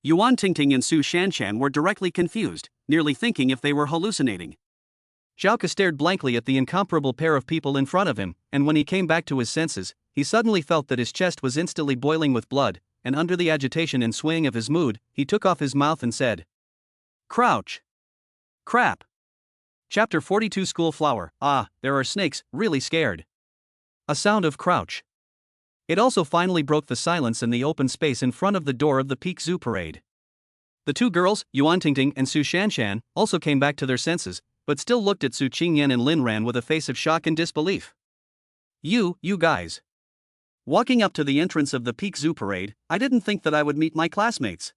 Speaker 1: Yuan Tingting and Su Shanshan were directly confused, nearly thinking if they were hallucinating. Zhaoko stared blankly at the incomparable pair of people in front of him, and when he came back to his senses, he suddenly felt that his chest was instantly boiling with blood, and under the agitation and swaying of his mood, he took off his mouth and said, "Crouch. Crap." Chapter 42 School Flower. There are snakes, really scared. A sound of crouch. It also finally broke the silence in the open space in front of the door of the Peak Zoo Parade. The two girls, Yuan Tingting and Su Shanshan, also came back to their senses, but still looked at Su Qingyan and Lin Ran with a face of shock and disbelief. You guys. Walking up to the entrance of the Peak Zoo Parade, I didn't think that I would meet my classmates.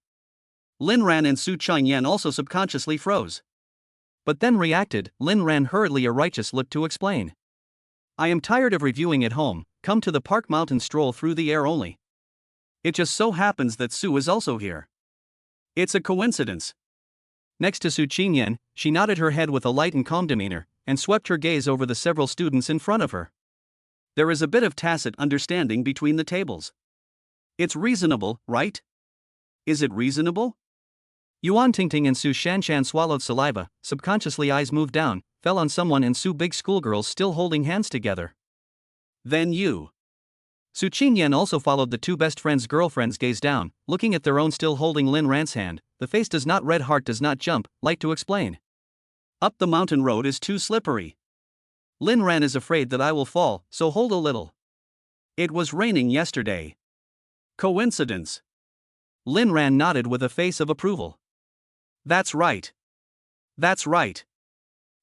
Speaker 1: Lin Ran and Su Qingyan also subconsciously froze. But then reacted. Lin Ran hurriedly a righteous look to explain. I am tired of reviewing at home, come to the park mountain stroll through the air only. It just so happens that Su is also here. It's a coincidence. Next to Su Qingyan, she nodded her head with a light and calm demeanor, and swept her gaze over the several students in front of her. There is a bit of tacit understanding between the tables. It's reasonable, right? Is it reasonable? Yuan Tingting and Su Shanshan swallowed saliva, subconsciously eyes moved down, fell on someone and Su big schoolgirls still holding hands together. Then you. Su Qingyan also followed the two best friends' girlfriends' gaze down, looking at their own still holding Lin Ran's hand. The face does not red, heart does not jump, like to explain. Up the mountain road is too slippery. Lin Ran is afraid that I will fall, so hold a little. It was raining yesterday. Coincidence. Lin Ran nodded with a face of approval. That's right. That's right.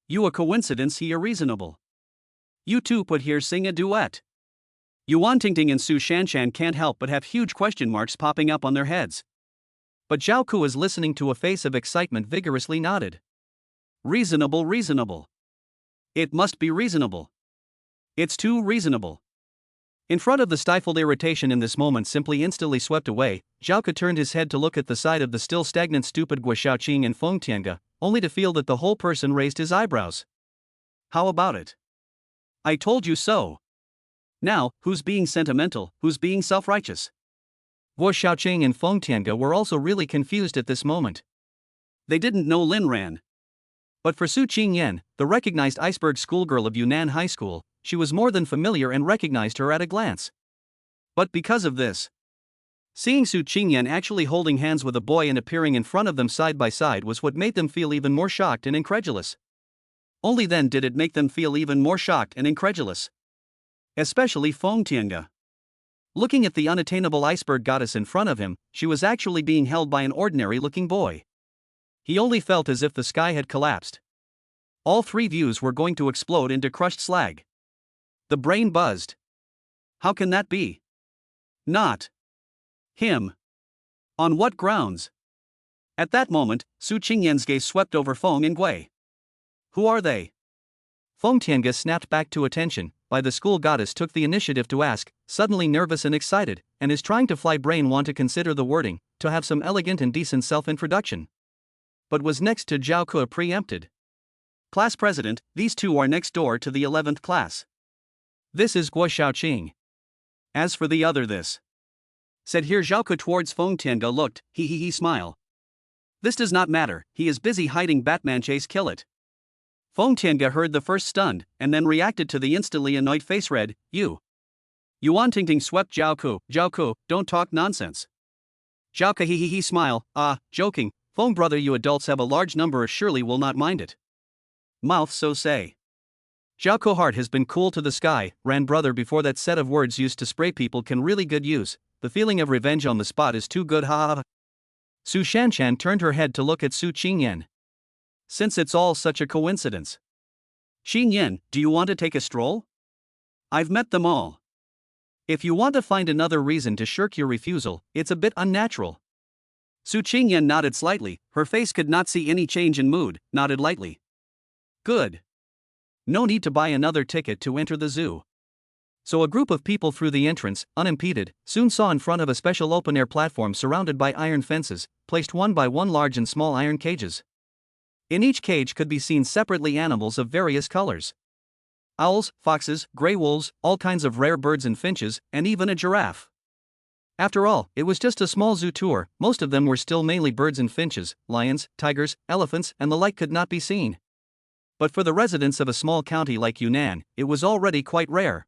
Speaker 1: You a coincidence, he a reasonable. You two put here sing a duet. Yuan Tingting and Su Shanshan can't help but have huge question marks popping up on their heads. But Zhao Ku is listening to a face of excitement vigorously nodded. Reasonable, reasonable. It must be reasonable. It's too reasonable. In front of the stifled irritation in this moment simply instantly swept away, Zhao Ku turned his head to look at the side of the still stagnant stupid Guo Xiaoqing and Feng Tiange, only to feel that the whole person raised his eyebrows. How about it? I told you so. Now, who's being sentimental, who's being self-righteous? Guo Xiaoqing and Feng Tiange were also really confused at this moment. They didn't know Lin Ran. But for Su Qingyan, the recognized iceberg schoolgirl of Yunnan High School, she was more than familiar and recognized her at a glance. But because of this, seeing Su Qingyan actually holding hands with a boy and appearing in front of them side by side was what made them feel even more shocked and incredulous. Only then did it make them feel even more shocked and incredulous. Especially Feng Tiange. Looking at the unattainable iceberg goddess in front of him, she was actually being held by an ordinary-looking boy. He only felt as if the sky had collapsed. All three views were going to explode into crushed slag. The brain buzzed. How can that be? Not him. On what grounds? At that moment, Su Qingyan's gaze swept over Feng Yingui. Who are they? Feng Tiange snapped back to attention. By the school goddess took the initiative to ask, suddenly nervous and excited, and his trying to fly brain want to consider the wording, to have some elegant and decent self-introduction. But was next to Zhao Ke preempted. Class president, these two are next door to the 11th class. This is Guo Xiaoqing. As for the other this. Said here Zhao Ke towards Feng Tiange looked, he smile. This does not matter, he is busy hiding Batman chase kill it. Feng Tiange heard the first stunned, and then reacted to the instantly annoyed face read, you. Yuan Tingting swept Zhao Ke, don't talk nonsense. Zhao Ke he smile, joking, Feng brother you adults have a large number surely will not mind it. Mouth so say. Zhao Ke heart has been cool to the sky, ran brother before that set of words used to spray people can really good use, the feeling of revenge on the spot is too good ha. Su Shanshan turned her head to look at Su Qingyan. Since it's all such a coincidence. Qingyan, do you want to take a stroll? I've met them all. If you want to find another reason to shirk your refusal, it's a bit unnatural. Su Qingyan nodded slightly, her face could not see any change in mood, nodded lightly. Good. No need to buy another ticket to enter the zoo. So a group of people through the entrance, unimpeded, soon saw in front of a special open-air platform surrounded by iron fences, placed one by one large and small iron cages. In each cage could be seen separately animals of various colors. Owls, foxes, gray wolves, all kinds of rare birds and finches, and even a giraffe. After all, it was just a small zoo tour, most of them were still mainly birds and finches, lions, tigers, elephants, and the like could not be seen. But for the residents of a small county like Yunnan, it was already quite rare.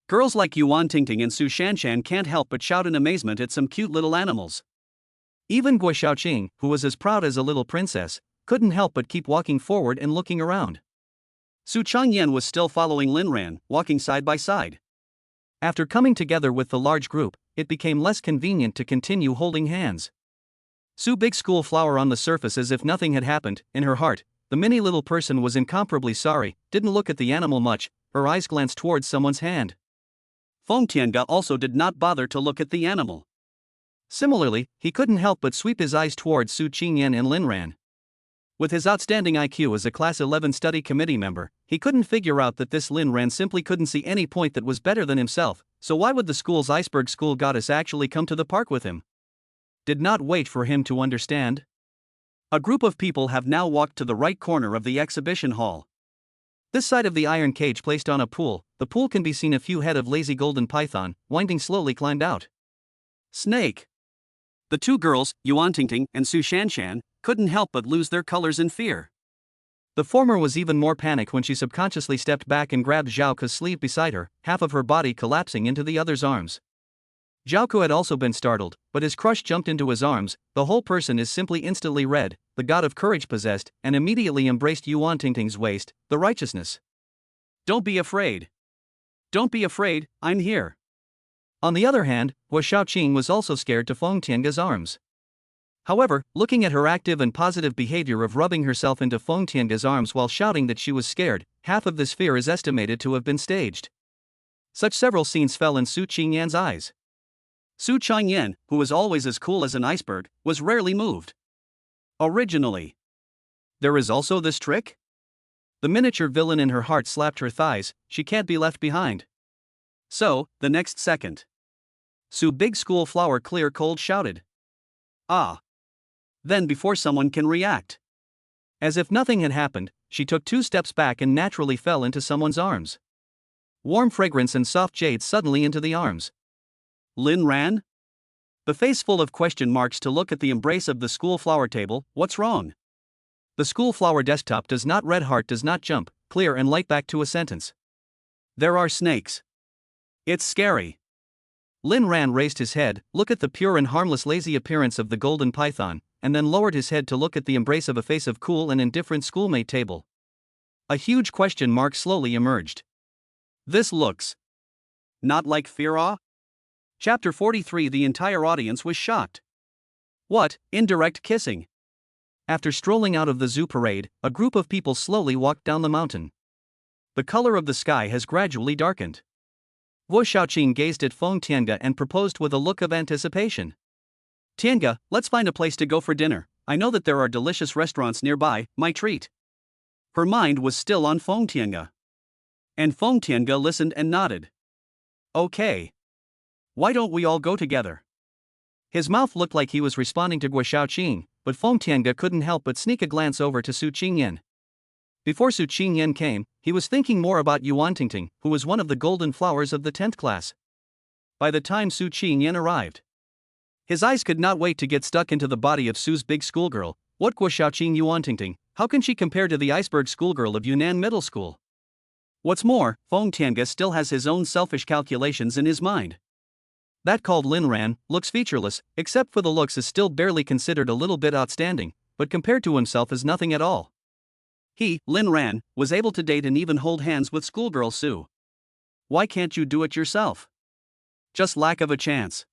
Speaker 1: Girls like Yuan Tingting and Su Shanshan can't help but shout in amazement at some cute little animals. Even Guo Xiaoqing, who was as proud as a little princess, couldn't help but keep walking forward and looking around. Su Changyan was still following Linran, walking side by side. After coming together with the large group, it became less convenient to continue holding hands. Su Big School Flower on the surface as if nothing had happened, in her heart, the mini little person was incomparably sorry, didn't look at the animal much, her eyes glanced towards someone's hand. Feng Tiange also did not bother to look at the animal. Similarly, he couldn't help but sweep his eyes towards Su Qingyan and Linran. With his outstanding IQ as a Class 11 study committee member, he couldn't figure out that this Linran simply couldn't see any point that was better than himself, so why would the school's iceberg school goddess actually come to the park with him? Did not wait for him to understand. A group of people have now walked to the right corner of the exhibition hall. This side of the iron cage placed on a pool, the pool can be seen a few head of lazy golden python, winding slowly climbed out. Snake. The two girls, Yuan Tingting and Su Shanshan, couldn't help but lose their colors in fear. The former was even more panicked when she subconsciously stepped back and grabbed Zhao Ke's sleeve beside her, half of her body collapsing into the other's arms. Zhao Ke had also been startled, but his crush jumped into his arms, the whole person is simply instantly red, the god of courage possessed, and immediately embraced Yuan Tingting's waist, the righteousness. Don't be afraid. Don't be afraid, I'm here. On the other hand, Guo Xiaoqing was also scared to Feng Tiange's arms. However, looking at her active and positive behavior of rubbing herself into Feng Tiange's arms while shouting that she was scared, half of this fear is estimated to have been staged. Such several scenes fell in Su Qingyan's eyes. Su Changyan, who was always as cool as an iceberg, was rarely moved. Originally. There is also this trick? The miniature villain in her heart slapped her thighs, she can't be left behind. So, the next second. Su Big School Flower clear cold shouted. Ah. Then before someone can react. As if nothing had happened, she took 2 steps back and naturally fell into someone's arms. Warm fragrance and soft jade suddenly into the arms. Lin ran? The face full of question marks to look at the embrace of the school flower table, what's wrong? The school flower desktop does not red heart does not jump, clear and light back to a sentence. There are snakes. It's scary. Lin Ran raised his head, look at the pure and harmless lazy appearance of the golden python, and then lowered his head to look at the embrace of a face of cool and indifferent schoolmate table. A huge question mark slowly emerged. This looks not like fear. Chapter 43. The entire audience was shocked. What, indirect kissing? After strolling out of the zoo parade, a group of people slowly walked down the mountain. The color of the sky has gradually darkened. Guo Xiaoqing gazed at Feng Tiange and proposed with a look of anticipation. Tiange, let's find a place to go for dinner. I know that there are delicious restaurants nearby, my treat. Her mind was still on Feng Tiange. And Feng Tiange listened and nodded. Okay. Why don't we all go together? His mouth looked like he was responding to Guo Xiaoqing, but Feng Tiange couldn't help but sneak a glance over to Su Qingyan. Before Su Qingyan came, he was thinking more about Yuan Tingting, who was one of the golden flowers of the 10th class. By the time Su Qingyan arrived, his eyes could not wait to get stuck into the body of Su's big schoolgirl. What Guo Xiaoqing Yuan Tingting? How can she compare to the iceberg schoolgirl of Yunnan Middle School? What's more, Feng Tiange still has his own selfish calculations in his mind. That called Lin Ran looks featureless, except for the looks is still barely considered a little bit outstanding, but compared to himself is nothing at all. He, Lin Ran, was able to date and even hold hands with schoolgirl Su. Why can't you do it yourself? Just lack of a chance.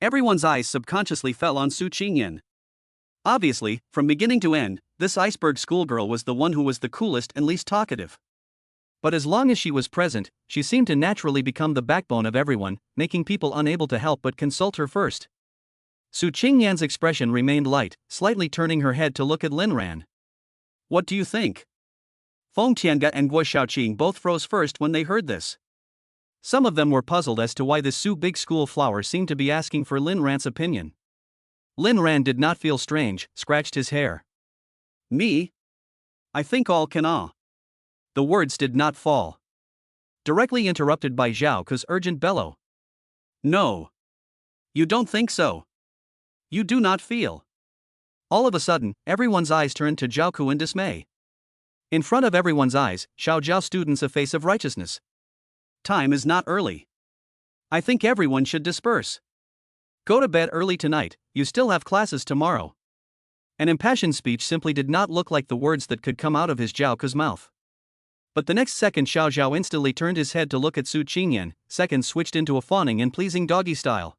Speaker 1: Everyone's eyes subconsciously fell on Su Qingyan. Obviously, from beginning to end, this iceberg schoolgirl was the one who was the coolest and least talkative. But as long as she was present, she seemed to naturally become the backbone of everyone, making people unable to help but consult her first. Su Qingyan's expression remained light, slightly turning her head to look at Lin Ran. What do you think? Feng Tiange and Guo Xiaoqing both froze first when they heard this. Some of them were puzzled as to why this Su big school flower seemed to be asking for Lin Ran's opinion. Lin Ran did not feel strange, scratched his hair. Me? I think all can all. The words did not fall. Directly interrupted by Zhao Ke's urgent bellow. No. You don't think so? You do not feel. All of a sudden, everyone's eyes turned to Zhao Ke in dismay. In front of everyone's eyes, Xiao Zhao students a face of righteousness. Time is not early. I think everyone should disperse. Go to bed early tonight, you still have classes tomorrow. An impassioned speech simply did not look like the words that could come out of his Zhao Ke's mouth. But the next second Xiao Zhao instantly turned his head to look at Su Qingyan, seconds switched into a fawning and pleasing doggy style.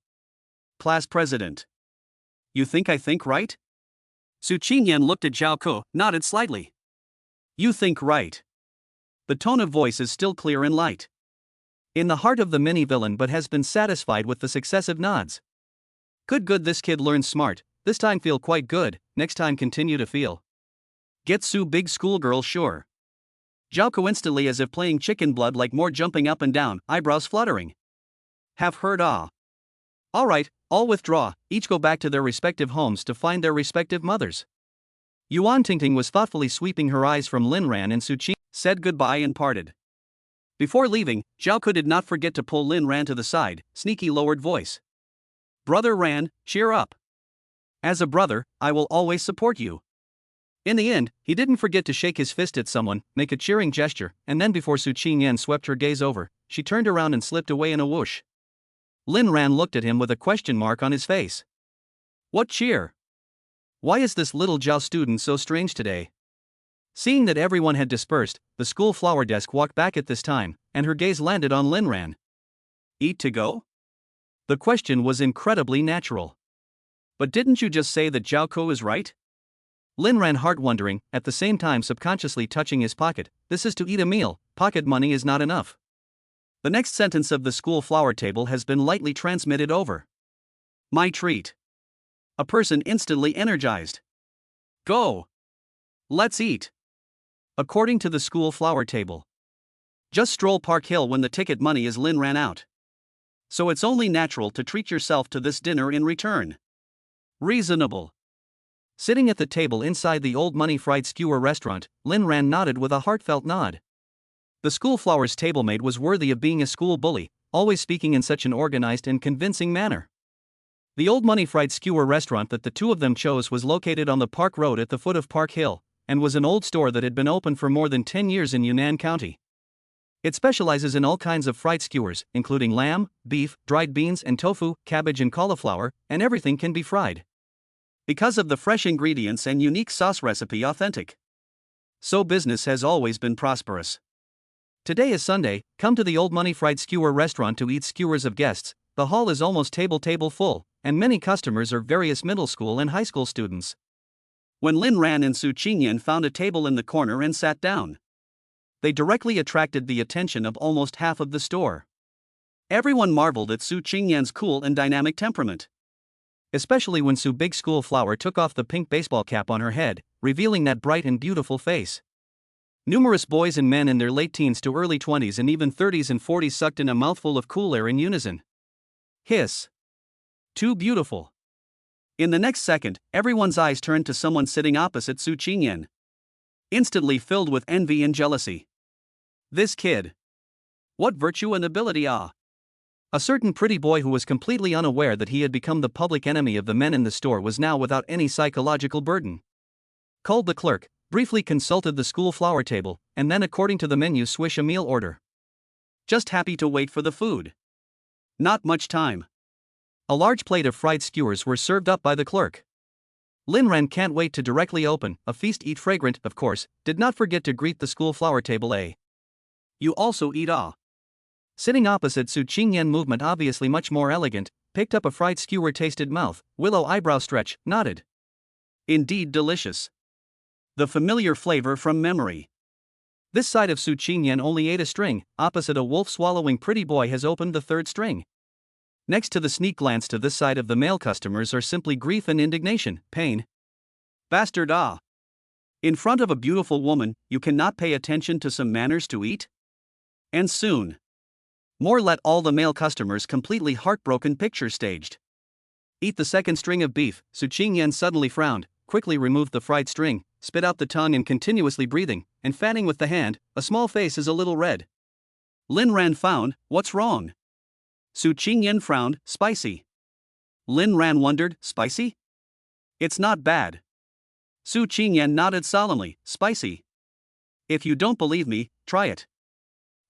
Speaker 1: Class president. You think I think right? Su Qingyan looked at Zhao Ke, nodded slightly. You think right. The tone of voice is still clear and light. In the heart of the mini-villain but has been satisfied with the successive nods. Good, this kid learns smart, this time feel quite good, next time continue to feel. Get Su big schoolgirl sure. Zhao Ke instantly as if playing chicken blood like more jumping up and down, eyebrows fluttering. Have heard Alright, all withdraw, each go back to their respective homes to find their respective mothers. Yuan Tingting was thoughtfully sweeping her eyes from Lin Ran and Su Qingyan, said goodbye and parted. Before leaving, Zhao Ke did not forget to pull Lin Ran to the side, sneaky lowered voice. Brother Ran, cheer up. As a brother, I will always support you. In the end, he didn't forget to shake his fist at someone, make a cheering gesture, and then before Su Qingyan swept her gaze over, she turned around and slipped away in a whoosh. Lin Ran looked at him with a question mark on his face. What cheer? Why is this little Zhao student so strange today? Seeing that everyone had dispersed, the school flower desk walked back at this time, and her gaze landed on Lin Ran. Eat to go? The question was incredibly natural. But didn't you just say that Zhao Ke is right? Lin Ran heart-wondering, at the same time subconsciously touching his pocket. This is to eat a meal, pocket money is not enough. The next sentence of the school flower table has been lightly transmitted over. My treat. A person instantly energized. Go. Let's eat. According to the school flower table. Just stroll Park Hill when the ticket money is Lin Ran out. So it's only natural to treat yourself to this dinner in return. Reasonable. Sitting at the table inside the Old Money Fried Skewer restaurant, Lin Ran nodded with a heartfelt nod. The school flower's tablemate was worthy of being a school bully, always speaking in such an organized and convincing manner. The Old Money Fried Skewer restaurant that the two of them chose was located on the Park Road at the foot of Park Hill, and was an old store that had been open for more than 10 years in Yunnan County. It specializes in all kinds of fried skewers, including lamb, beef, dried beans and tofu, cabbage and cauliflower, and everything can be fried. Because of the fresh ingredients and unique sauce recipe authentic. So business has always been prosperous. Today is Sunday, come to the Old Money Fried Skewer restaurant to eat skewers of guests, the hall is almost table full, and many customers are various middle school and high school students. When Lin Ran and Su Qingyan found a table in the corner and sat down, they directly attracted the attention of almost half of the store. Everyone marveled at Su Qingyan's cool and dynamic temperament, especially when Su Big School Flower took off the pink baseball cap on her head, revealing that bright and beautiful face. Numerous boys and men in their late teens to early 20s and even 30s and 40s sucked in a mouthful of cool air in unison. Hiss. Too beautiful. In the next second, everyone's eyes turned to someone sitting opposite Su Qingyan, instantly filled with envy and jealousy. This kid. What virtue and ability ah! A certain pretty boy who was completely unaware that he had become the public enemy of the men in the store was now without any psychological burden. Called the clerk, briefly consulted the school flower table, and then according to the menu swish a meal order. Just happy to wait for the food. Not much time. A large plate of fried skewers were served up by the clerk. Lin Ran can't wait to directly open, a feast eat fragrant, of course, did not forget to greet the school flower table a. You also eat ah. Sitting opposite Su Qingyan, movement obviously much more elegant, picked up a fried skewer, tasted mouth, willow eyebrow stretch, nodded. Indeed delicious. The familiar flavor from memory. This side of Su Qingyan only ate a string, opposite a wolf swallowing pretty boy has opened the third string. Next to the sneak glance to this side of the male customers are simply grief and indignation, pain. Bastard ah! In front of a beautiful woman, you cannot pay attention to some manners to eat? And soon. More let all the male customers completely heartbroken picture staged. Eat the second string of beef, Su Qingyan suddenly frowned, quickly removed the fried string, spit out the tongue and continuously breathing, and fanning with the hand, a small face is a little red. Lin Ran found, what's wrong? Su Qingyan frowned, spicy. Lin Ran wondered, spicy? It's not bad. Su Qingyan nodded solemnly, spicy. If you don't believe me, try it.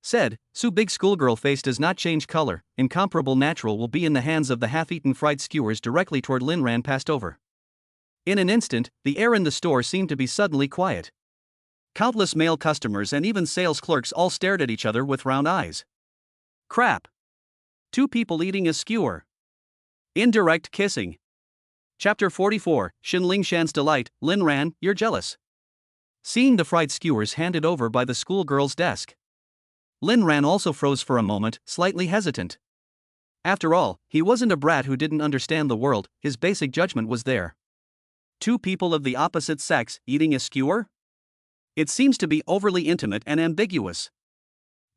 Speaker 1: Said, Su Big Schoolgirl face does not change color, incomparable natural will be in the hands of the half-eaten fried skewers directly toward Lin Ran passed over. In an instant, the air in the store seemed to be suddenly quiet. Countless male customers and even sales clerks all stared at each other with round eyes. Crap. Two people eating a skewer. Indirect kissing. Chapter 44, Xin Lingshan's Delight, Lin Ran, you're jealous. Seeing the fried skewers handed over by the schoolgirl's desk, Lin Ran also froze for a moment, slightly hesitant. After all, he wasn't a brat who didn't understand the world, his basic judgment was there. Two people of the opposite sex eating a skewer? It seems to be overly intimate and ambiguous.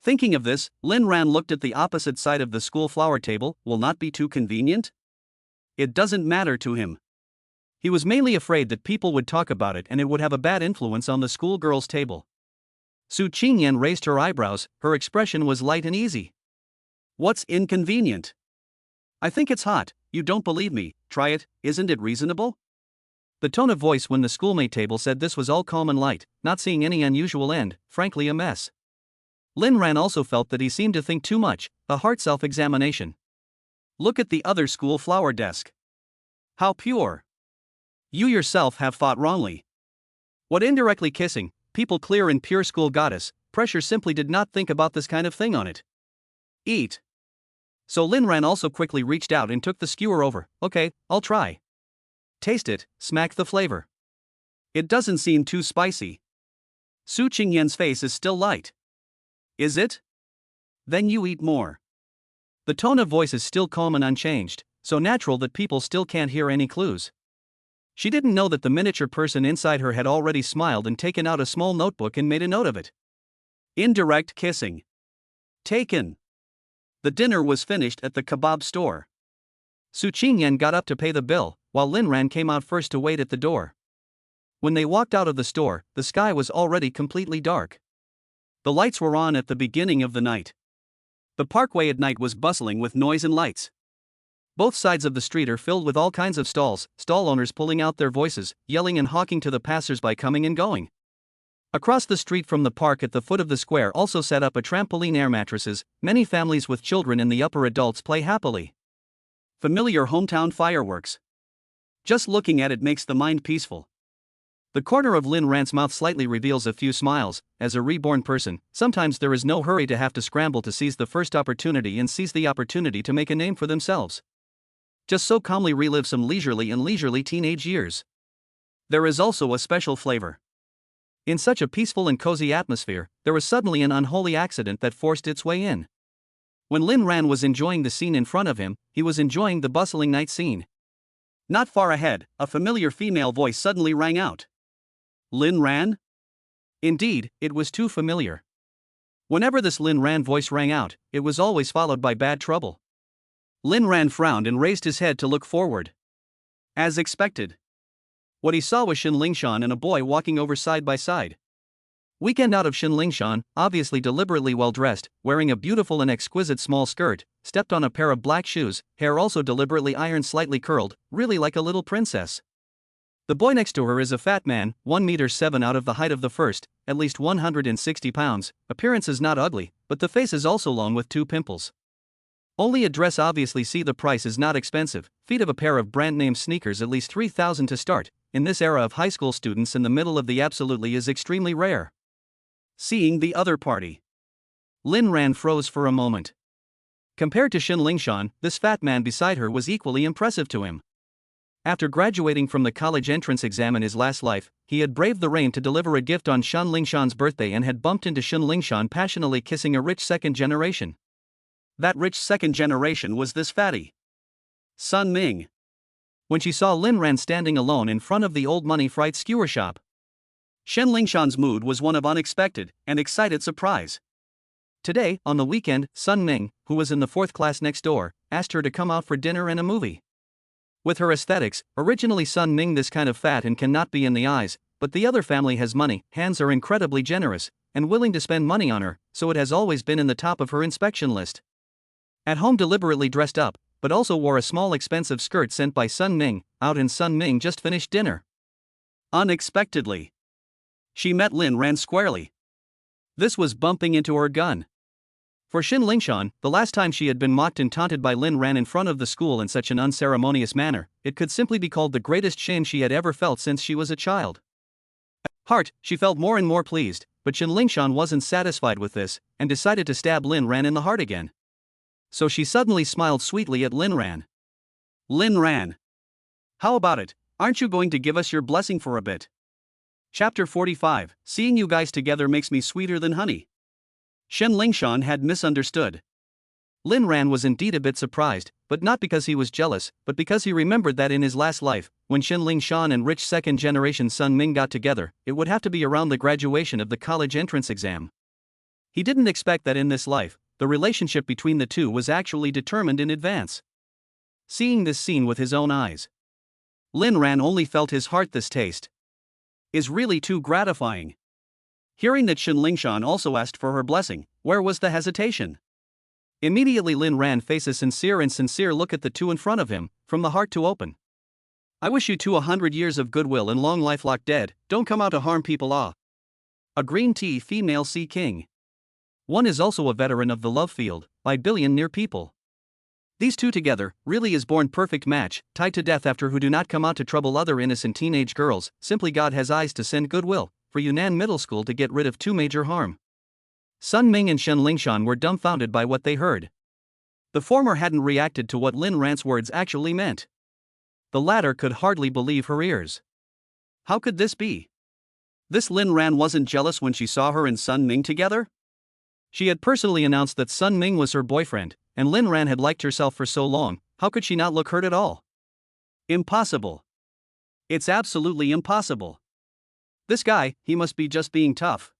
Speaker 1: Thinking of this, Lin Ran looked at the opposite side of the school flower table, will not be too convenient? It doesn't matter to him. He was mainly afraid that people would talk about it and it would have a bad influence on the schoolgirl's table. Su Qingyan raised her eyebrows, her expression was light and easy. What's inconvenient? I think it's hot, you don't believe me, try it, isn't it reasonable? The tone of voice when the schoolmate table said this was all calm and light, not seeing any unusual end, frankly a mess. Lin Ran also felt that he seemed to think too much, a heart self-examination. Look at the other school flower desk. How pure. You yourself have fought wrongly. What indirectly kissing, people clear and pure school goddess, pressure simply did not think about this kind of thing on it. Eat. So Lin Ran also quickly reached out and took the skewer over, okay, I'll try. Taste it, smack the flavor. It doesn't seem too spicy. Su Qingyan's face is still light. Is it? Then you eat more. The tone of voice is still calm and unchanged, so natural that people still can't hear any clues. She didn't know that the miniature person inside her had already smiled and taken out a small notebook and made a note of it. Indirect kissing. Taken. The dinner was finished at the kebab store. Su Qingyan got up to pay the bill, while Lin Ran came out first to wait at the door. When they walked out of the store, the sky was already completely dark. The lights were on at the beginning of the night. The parkway at night was bustling with noise and lights. Both sides of the street are filled with all kinds of stalls, stall owners pulling out their voices, yelling and hawking to the passers-by coming and going. Across the street from the park at the foot of the square also set up a trampoline air mattresses, many families with children and the upper adults play happily. Familiar hometown fireworks. Just looking at it makes the mind peaceful. The corner of Lin Ran's mouth slightly reveals a few smiles. As a reborn person, sometimes there is no hurry to have to scramble to seize the first opportunity and seize the opportunity to make a name for themselves. Just so calmly relive some leisurely teenage years. There is also a special flavor. In such a peaceful and cozy atmosphere, there was suddenly an unholy accident that forced its way in. When Lin Ran was enjoying the scene in front of him, he was enjoying the bustling night scene. Not far ahead, a familiar female voice suddenly rang out. Lin Ran? Indeed, it was too familiar. Whenever this Lin Ran voice rang out, it was always followed by bad trouble. Lin Ran frowned and raised his head to look forward. As expected. What he saw was Xin Lingshan and a boy walking over side by side. Weekend out of Xin Lingshan, obviously deliberately well dressed, wearing a beautiful and exquisite small skirt, stepped on a pair of black shoes, hair also deliberately ironed, slightly curled, really like a little princess. The boy next to her is a fat man, 1 meter 7 out of the height of the first, at least 160 pounds, appearance is not ugly, but the face is also long with 2 pimples. Only a dress, obviously see the price is not expensive, feet of a pair of brand name sneakers at least 3,000 to start, in this era of high school students in the middle of the absolutely is extremely rare. Seeing the other party. Lin Ran froze for a moment. Compared to Xin Lingshan, this fat man beside her was equally impressive to him. After graduating from the college entrance exam in his last life, he had braved the rain to deliver a gift on Xin Lingshan's birthday and had bumped into Xin Lingshan passionately kissing a rich second generation. That rich second generation was this fatty. Sun Ming. When she saw Lin Ran standing alone in front of the old money fright skewer shop, Xin Lingshan's mood was one of unexpected and excited surprise. Today, on the weekend, Sun Ming, who was in the 4th class next door, asked her to come out for dinner and a movie. With her aesthetics, originally Sun Ming this kind of fat and cannot be in the eyes, but the other family has money, hands are incredibly generous, and willing to spend money on her, so it has always been in the top of her inspection list. At home deliberately dressed up, but also wore a small expensive skirt sent by Sun Ming, out and Sun Ming just finished dinner. Unexpectedly, she met Lin Ran squarely. This was bumping into her gun. For Xin Lingshan, the last time she had been mocked and taunted by Lin Ran in front of the school in such an unceremonious manner, it could simply be called the greatest shame she had ever felt since she was a child. At heart, she felt more and more pleased, but Xin Lingshan wasn't satisfied with this, and decided to stab Lin Ran in the heart again. So she suddenly smiled sweetly at Lin Ran. Lin Ran. How about it, aren't you going to give us your blessing for a bit? Chapter 45, Seeing you guys together makes me sweeter than honey. Xin Lingshan had misunderstood. Lin Ran was indeed a bit surprised, but not because he was jealous, but because he remembered that in his last life, when Xin Lingshan and rich second-generation Sun Ming got together, it would have to be around the graduation of the college entrance exam. He didn't expect that in this life, the relationship between the two was actually determined in advance. Seeing this scene with his own eyes, Lin Ran only felt his heart this taste is really too gratifying. Hearing that Xin Lingshan also asked for her blessing, where was the hesitation? Immediately Lin Ran faced a sincere look at the two in front of him, from the heart to open. I wish you two 100 years of goodwill and long life locked dead, don't come out to harm people. A green tea female sea king. One is also a veteran of the love field, by billion near people. These two together, really is born perfect match, tied to death after who do not come out to trouble other innocent teenage girls, simply God has eyes to send goodwill, for Yunnan Middle School to get rid of two major harm. Sun Ming and Xin Lingshan were dumbfounded by what they heard. The former hadn't reacted to what Lin Ran's words actually meant. The latter could hardly believe her ears. How could this be? This Lin Ran wasn't jealous when she saw her and Sun Ming together? She had personally announced that Sun Ming was her boyfriend, and Lin Ran had liked herself for so long, how could she not look hurt at all? Impossible. It's absolutely impossible. This guy, he must be just being tough.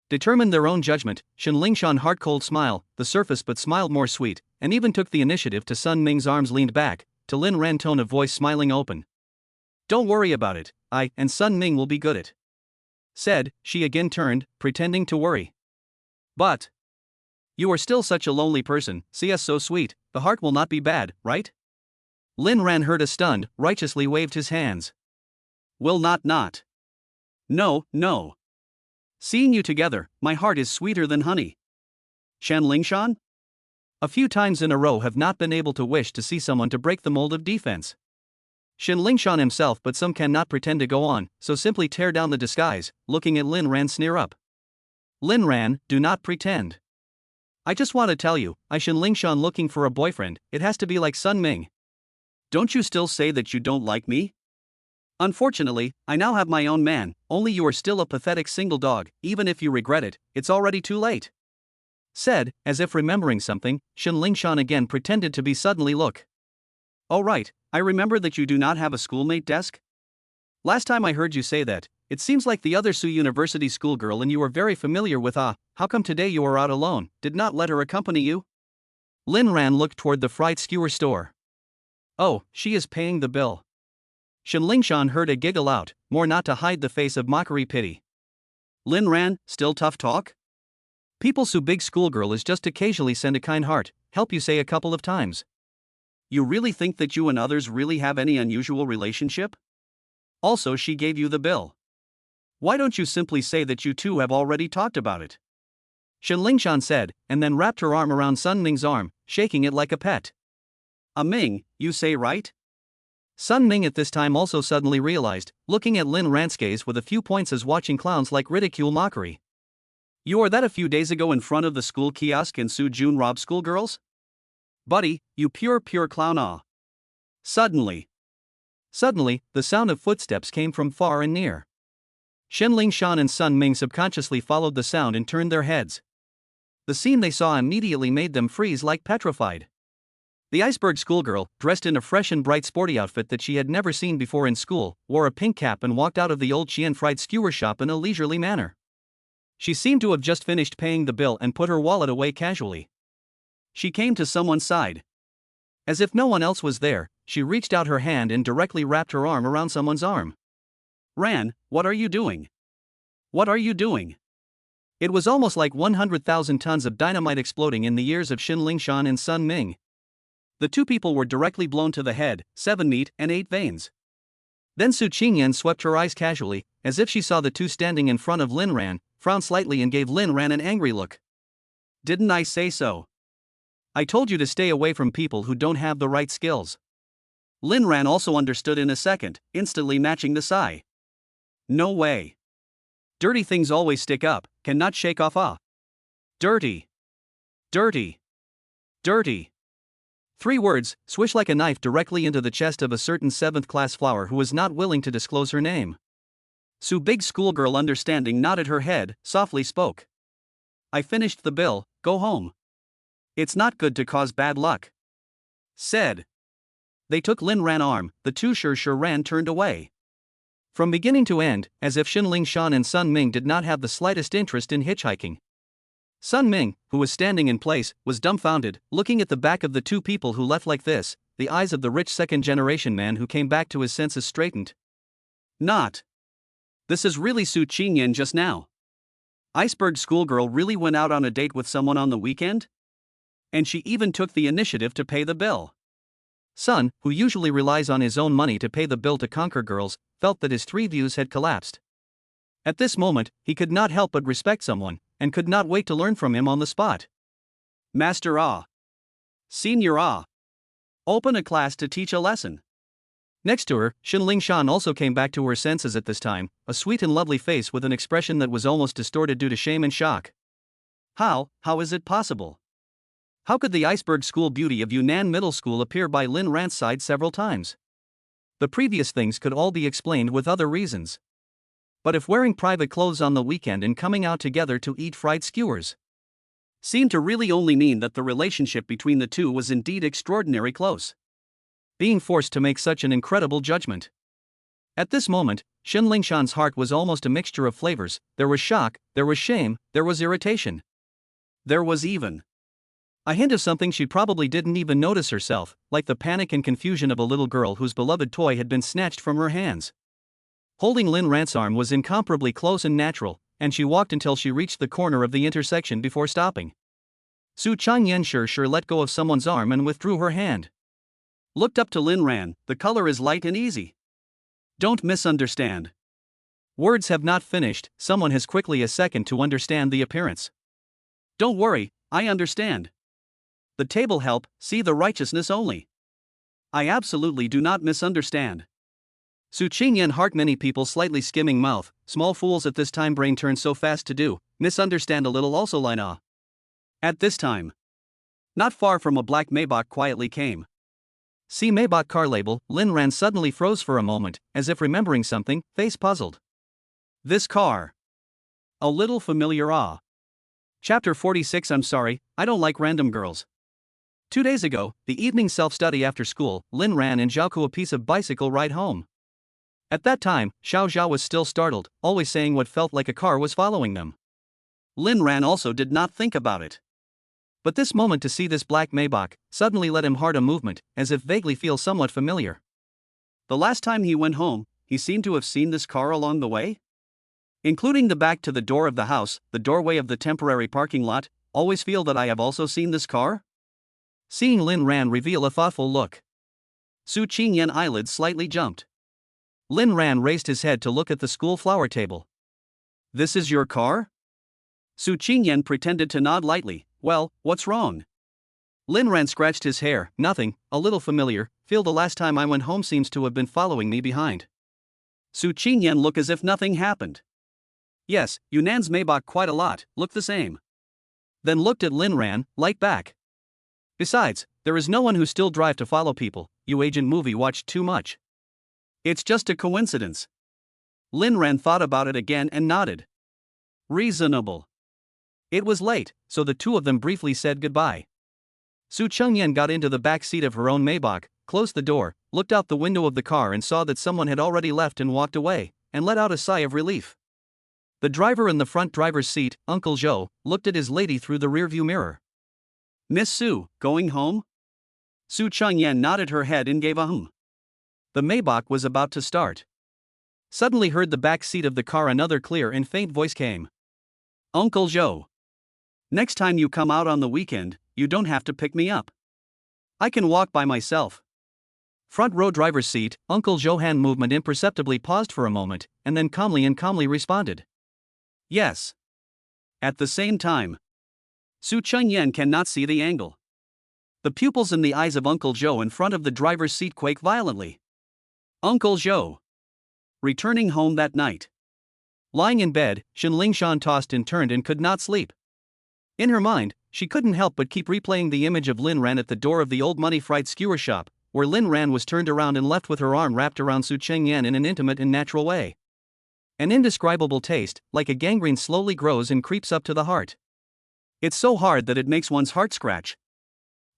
Speaker 1: Determined their own judgment, Xin Lingshan heart-cold smile, the surface but smiled more sweet, and even took the initiative to Sun Ming's arms leaned back, to Lin Ran tone of voice smiling open. Don't worry about it, I and Sun Ming will be good at. Said, she again turned, pretending to worry. But you are still such a lonely person, see us so sweet, the heart will not be bad, right? Lin Ran heard a stunned, righteously waved his hands. Will not. No. Seeing you together, my heart is sweeter than honey. Xin Lingshan? A few times in a row have not been able to wish to see someone to break the mold of defense. Shin Lingshan himself, but some cannot pretend to go on, so simply tear down the disguise, looking at Lin Ran sneer up. Lin Ran, do not pretend. I just want to tell you, I Shin Lingshan looking for a boyfriend, it has to be like Sun Ming. Don't you still say that you don't like me? Unfortunately, I now have my own man, only you are still a pathetic single dog, even if you regret it, it's already too late. Said, as if remembering something, Shin Lingshan again pretended to be suddenly look. Oh right, I remember that you do not have a schoolmate desk? Last time I heard you say that, it seems like the other Su University schoolgirl and you were very familiar with how come today you are out alone, did not let her accompany you? Lin Ran looked toward the fried skewer store. Oh, she is paying the bill. Shin Lingshan heard a giggle out, more not to hide the face of mockery pity. Lin Ran, still tough talk? People Su big schoolgirl is just occasionally send a kind heart, help you say a couple of times. You really think that you and others really have any unusual relationship? Also she gave you the bill. Why don't you simply say that you two have already talked about it? Shin Lingshan said, and then wrapped her arm around Sun Ming's arm, shaking it like a pet. Ming, you say right? Sun Ming at this time also suddenly realized, looking at Lin Ran's gaze with a few points as watching clowns like ridicule mockery. You are that a few days ago in front of the school kiosk and Su Jun robbed schoolgirls? Buddy, you pure clown. Suddenly, the sound of footsteps came from far and near. Shin Lingshan and Sun Ming subconsciously followed the sound and turned their heads. The scene they saw immediately made them freeze like petrified. The iceberg schoolgirl, dressed in a fresh and bright sporty outfit that she had never seen before in school, wore a pink cap and walked out of the old Qingyan fried skewer shop in a leisurely manner. She seemed to have just finished paying the bill and put her wallet away casually. She came to someone's side. As if no one else was there, she reached out her hand and directly wrapped her arm around someone's arm. Ran, what are you doing? What are you doing? It was almost like 100,000 tons of dynamite exploding in the ears of Shin Lingshan and Sun Ming. The two people were directly blown to the head, 7 meat and 8 veins. Then Su Qingyan swept her eyes casually, as if she saw the two standing in front of Lin Ran, frowned slightly and gave Lin Ran an angry look. Didn't I say so? I told you to stay away from people who don't have the right skills. Lin Ran also understood in a second, instantly matching the sigh. No way. Dirty things always stick up, cannot shake off. Dirty. Dirty. Dirty. 3 words, swish like a knife directly into the chest of a certain 7th-class flower who was not willing to disclose her name. Su big schoolgirl understanding nodded her head, softly spoke. I finished the bill, go home. It's not good to cause bad luck. Said. They took Lin Ran arm, the two sure Ran turned away. From beginning to end, as if Shin Lingshan and Sun Ming did not have the slightest interest in hitchhiking. Sun Ming, who was standing in place, was dumbfounded, looking at the back of the two people who left like this, the eyes of the rich second-generation man who came back to his senses straightened. Not. This is really Su Qingyan just now. Iceberg schoolgirl really went out on a date with someone on the weekend? And she even took the initiative to pay the bill. Sun, who usually relies on his own money to pay the bill to conquer girls, felt that his 3 views had collapsed. At this moment, he could not help but respect someone, and could not wait to learn from him on the spot. Master Senior open a class to teach a lesson. Next to her, Shin Lingshan also came back to her senses at this time, a sweet and lovely face with an expression that was almost distorted due to shame and shock. How is it possible? How could the iceberg school beauty of Yunnan Middle School appear by Lin Ran's side several times? The previous things could all be explained with other reasons. But if wearing private clothes on the weekend and coming out together to eat fried skewers seemed to really only mean that the relationship between the two was indeed extraordinarily close. Being forced to make such an incredible judgment. At this moment, Shin Lingshan's heart was almost a mixture of flavors. There was shock, there was shame, there was irritation. There was even a hint of something she probably didn't even notice herself, like the panic and confusion of a little girl whose beloved toy had been snatched from her hands. Holding Lin Ran's arm was incomparably close and natural, and she walked until she reached the corner of the intersection before stopping. Su Qingyan sure let go of someone's arm and withdrew her hand. Looked up to Lin Ran, the color is light and easy. Don't misunderstand. Words have not finished, someone has quickly a second to understand the appearance. Don't worry, I understand. The table help, see the righteousness only. I absolutely do not misunderstand. Su Qingyan heart many people slightly skimming mouth, small fools at this time brain turns so fast to do, misunderstand a little also line ah. At this time. Not far from a black Maybach quietly came. See Maybach car label, Lin Ran suddenly froze for a moment, as if remembering something, face puzzled. This car. A little familiar ah. Chapter 46 I'm sorry, I don't like random girls. 2 days ago, the evening self-study after school, Lin ran and Zhao a piece of bicycle ride home. At that time, Xiao Zhao was still startled, always saying what felt like a car was following them. Lin Ran also did not think about it. But this moment to see this black Maybach suddenly let him heart a movement, as if vaguely feel somewhat familiar. The last time he went home, he seemed to have seen this car along the way? Including the back to the door of the house, the doorway of the temporary parking lot, always feel that I have also seen this car? Seeing Lin Ran reveal a thoughtful look. Su Qingyan eyelids slightly jumped. Lin Ran raised his head to look at the school flower table. This is your car? Su Qingyan pretended to nod lightly. Well, what's wrong? Lin Ran scratched his hair. Nothing, a little familiar, feel the last time I went home seems to have been following me behind. Su Qingyan looked as if nothing happened. Yes, Yunan's Maybach quite a lot, look the same. Then looked at Lin Ran, light back. Besides, there is no one who still drive to follow people, you agent movie watched too much. It's just a coincidence. Lin Ran thought about it again and nodded. Reasonable. It was late, so the two of them briefly said goodbye. Su Qingyan got into the back seat of her own Maybach, closed the door, looked out the window of the car and saw that someone had already left and walked away, and let out a sigh of relief. The driver in the front driver's seat, Uncle Zhou, looked at his lady through the rearview mirror. Miss Su, going home? Su Qingyan nodded her head and gave a hum. The Maybach was about to start. Suddenly heard the back seat of the car another clear and faint voice came. Uncle Zhou. Next time you come out on the weekend, you don't have to pick me up. I can walk by myself. Front row driver's seat, Uncle Zhou hand movement imperceptibly paused for a moment, and then calmly responded. Yes. At the same time. Su Qingyan cannot see the angle. The pupils in the eyes of Uncle Zhou in front of the driver's seat quake violently. Uncle Zhou. Returning home that night. Lying in bed, Lingshan tossed and turned and could not sleep. In her mind, she couldn't help but keep replaying the image of Lin Ran at the door of the old money fried skewer shop, where Lin Ran was turned around and left with her arm wrapped around Su Qingyan in an intimate and natural way. An indescribable taste, like a gangrene, slowly grows and creeps up to the heart. It's so hard that it makes one's heart scratch.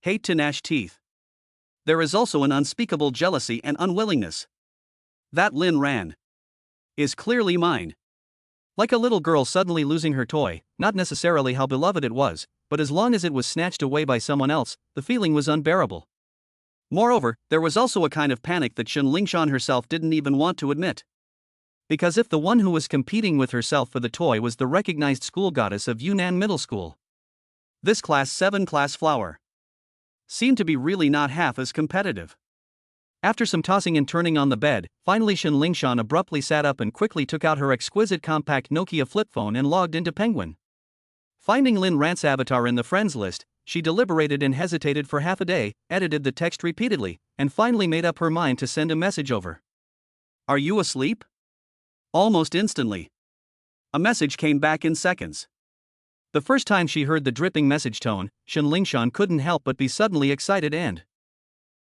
Speaker 1: Hate to gnash teeth. There is also an unspeakable jealousy and unwillingness. That Lin Ran is clearly mine. Like a little girl suddenly losing her toy, not necessarily how beloved it was, but as long as it was snatched away by someone else, the feeling was unbearable. Moreover, there was also a kind of panic that Lingshan herself didn't even want to admit. Because if the one who was competing with herself for the toy was the recognized school goddess of Yunnan Middle School, this Class 7 class flower seemed to be really not half as competitive. After some tossing and turning on the bed, finally Lingshan abruptly sat up and quickly took out her exquisite compact Nokia flip phone and logged into Penguin. Finding Lin Ran's avatar in the friends list, she deliberated and hesitated for half a day, edited the text repeatedly, and finally made up her mind to send a message over. Are you asleep? Almost instantly. A message came back in seconds. The first time she heard the dripping message tone, Lingshan couldn't help but be suddenly excited and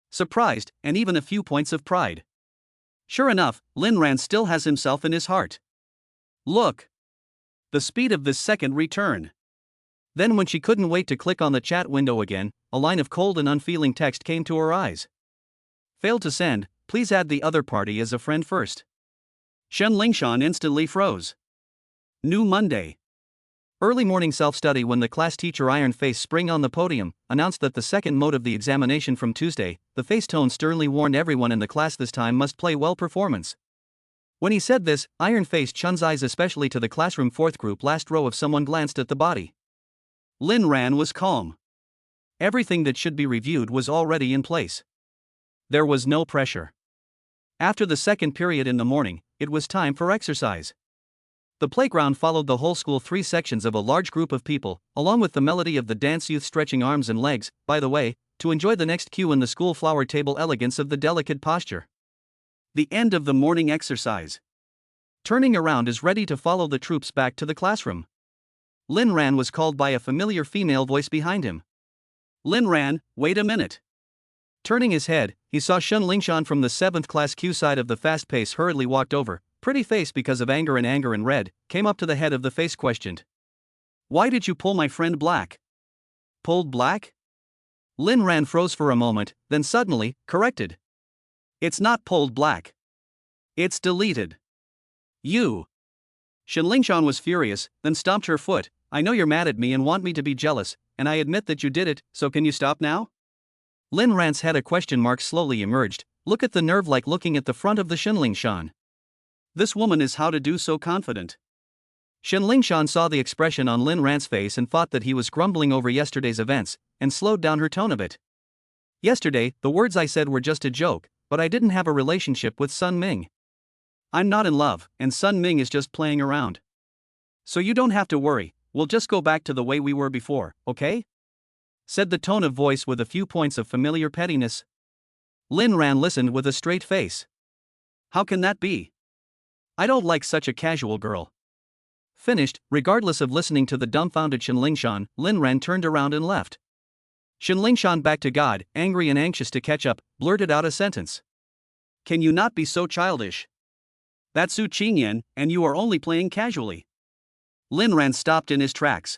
Speaker 1: surprised, and even a few points of pride. Sure enough, Lin Ran still has himself in his heart. Look! The speed of this second return. Then when she couldn't wait to click on the chat window again, a line of cold and unfeeling text came to her eyes. Failed to send, please add the other party as a friend first. Lingshan instantly froze. New Monday. Early morning self-study when the class teacher Iron Face sprang on the podium, announced that the second mode of the examination from Tuesday, the face tone sternly warned everyone in the class this time must play well performance. When he said this, Iron Face Chun's eyes especially to the classroom fourth group last row of someone glanced at the body. Lin Ran was calm. Everything that should be reviewed was already in place. There was no pressure. After the second period in the morning, it was time for exercise. The playground followed the whole school, 3 sections of a large group of people, along with the melody of the dance youth stretching arms and legs. By the way, to enjoy the next cue in the school flower table elegance of the delicate posture. The end of the morning exercise. Turning around is ready to follow the troops back to the classroom. Lin Ran was called by a familiar female voice behind him. Lin Ran, wait a minute. Turning his head, he saw Shun Lingshan from the 7th class Q side of the fast pace hurriedly walked over, pretty face because of anger and red, came up to the head of the face questioned. Why did you pull my friend black? Pulled black? Lin Ran froze for a moment, then suddenly, corrected. It's not pulled black. It's deleted. You. Shen Lingshan was furious, then stomped her foot. I know you're mad at me and want me to be jealous, and I admit that you did it, so can you stop now? Lin Ran's head a question mark slowly emerged. Look at the nerve like looking at the front of the Shen Lingshan. This woman is how to do so confident. Shen Lingshan saw the expression on Lin Ran's face and thought that he was grumbling over yesterday's events, and slowed down her tone a bit. Yesterday, the words I said were just a joke, but I didn't have a relationship with Sun Ming. I'm not in love, and Sun Ming is just playing around. So you don't have to worry, we'll just go back to the way we were before, okay? Said the tone of voice with a few points of familiar pettiness. Lin Ran listened with a straight face. How can that be? I don't like such a casual girl. Finished, regardless of listening to the dumbfounded Shen Lingshan, Lin Ran turned around and left. Shen Lingshan, back to God, angry and anxious to catch up, blurted out a sentence. Can you not be so childish? That's Su Qingyan, and you are only playing casually. Lin Ran stopped in his tracks,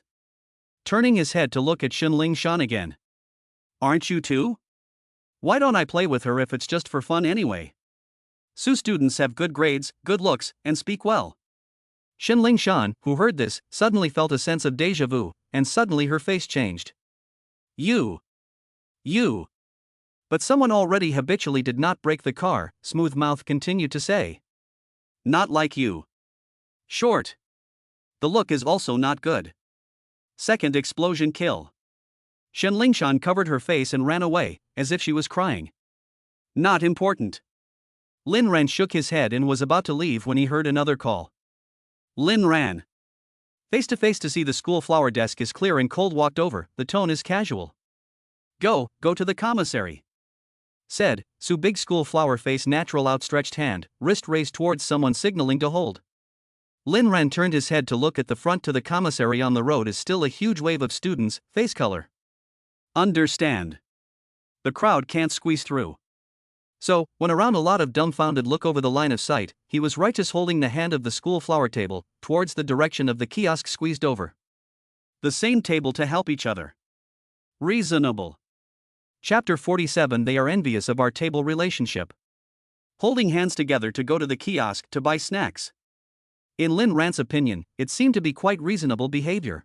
Speaker 1: turning his head to look at Shen Lingshan again. Aren't you too? Why don't I play with her if it's just for fun anyway? Su students have good grades, good looks, and speak well. Shen Lingshan, who heard this, suddenly felt a sense of déjà vu, and suddenly her face changed. You. But someone already habitually did not break the car, smooth mouth continued to say. Not like you. Short. The look is also not good. Second explosion kill. Shen Lingshan covered her face and ran away, as if she was crying. Not important. Lin Ran shook his head and was about to leave when he heard another call. Lin Ran. Face to see the school flower desk is clear and cold walked over, the tone is casual. Go to the commissary. Said, Su big school flower face natural outstretched hand, wrist raised towards someone signaling to hold. Lin Ran turned his head to look at the front to the commissary. On the road is still a huge wave of students, face color. Understand. The crowd can't squeeze through. So, when around a lot of dumbfounded look over the line of sight, he was righteous holding the hand of the school flower table, towards the direction of the kiosk squeezed over. The same table to help each other. Reasonable. Chapter 47. They are envious of our table relationship. Holding hands together to go to the kiosk to buy snacks. In Lin Ran's opinion, it seemed to be quite reasonable behavior.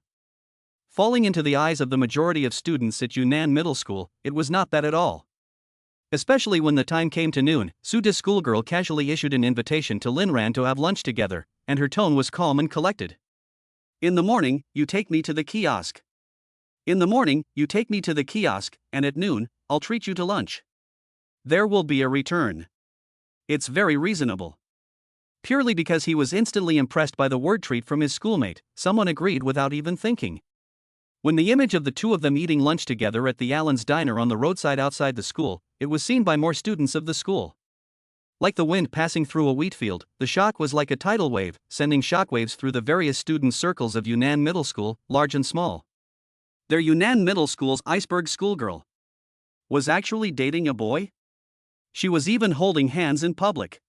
Speaker 1: Falling into the eyes of the majority of students at Yunnan Middle School, it was not that at all. Especially when the time came to noon, Suda's schoolgirl casually issued an invitation to Lin Ran to have lunch together, and her tone was calm and collected. In the morning, you take me to the kiosk. In the morning, you take me to the kiosk, and at noon, I'll treat you to lunch. There will be a return. It's very reasonable. Purely because he was instantly impressed by the word treat from his schoolmate, someone agreed without even thinking. When the image of the two of them eating lunch together at the Allen's diner on the roadside outside the school, it was seen by more students of the school. Like the wind passing through a wheat field, the shock was like a tidal wave, sending shockwaves through the various student circles of Yunnan Middle School, large and small. Their Yunnan Middle School's iceberg schoolgirl was actually dating a boy? She was even holding hands in public.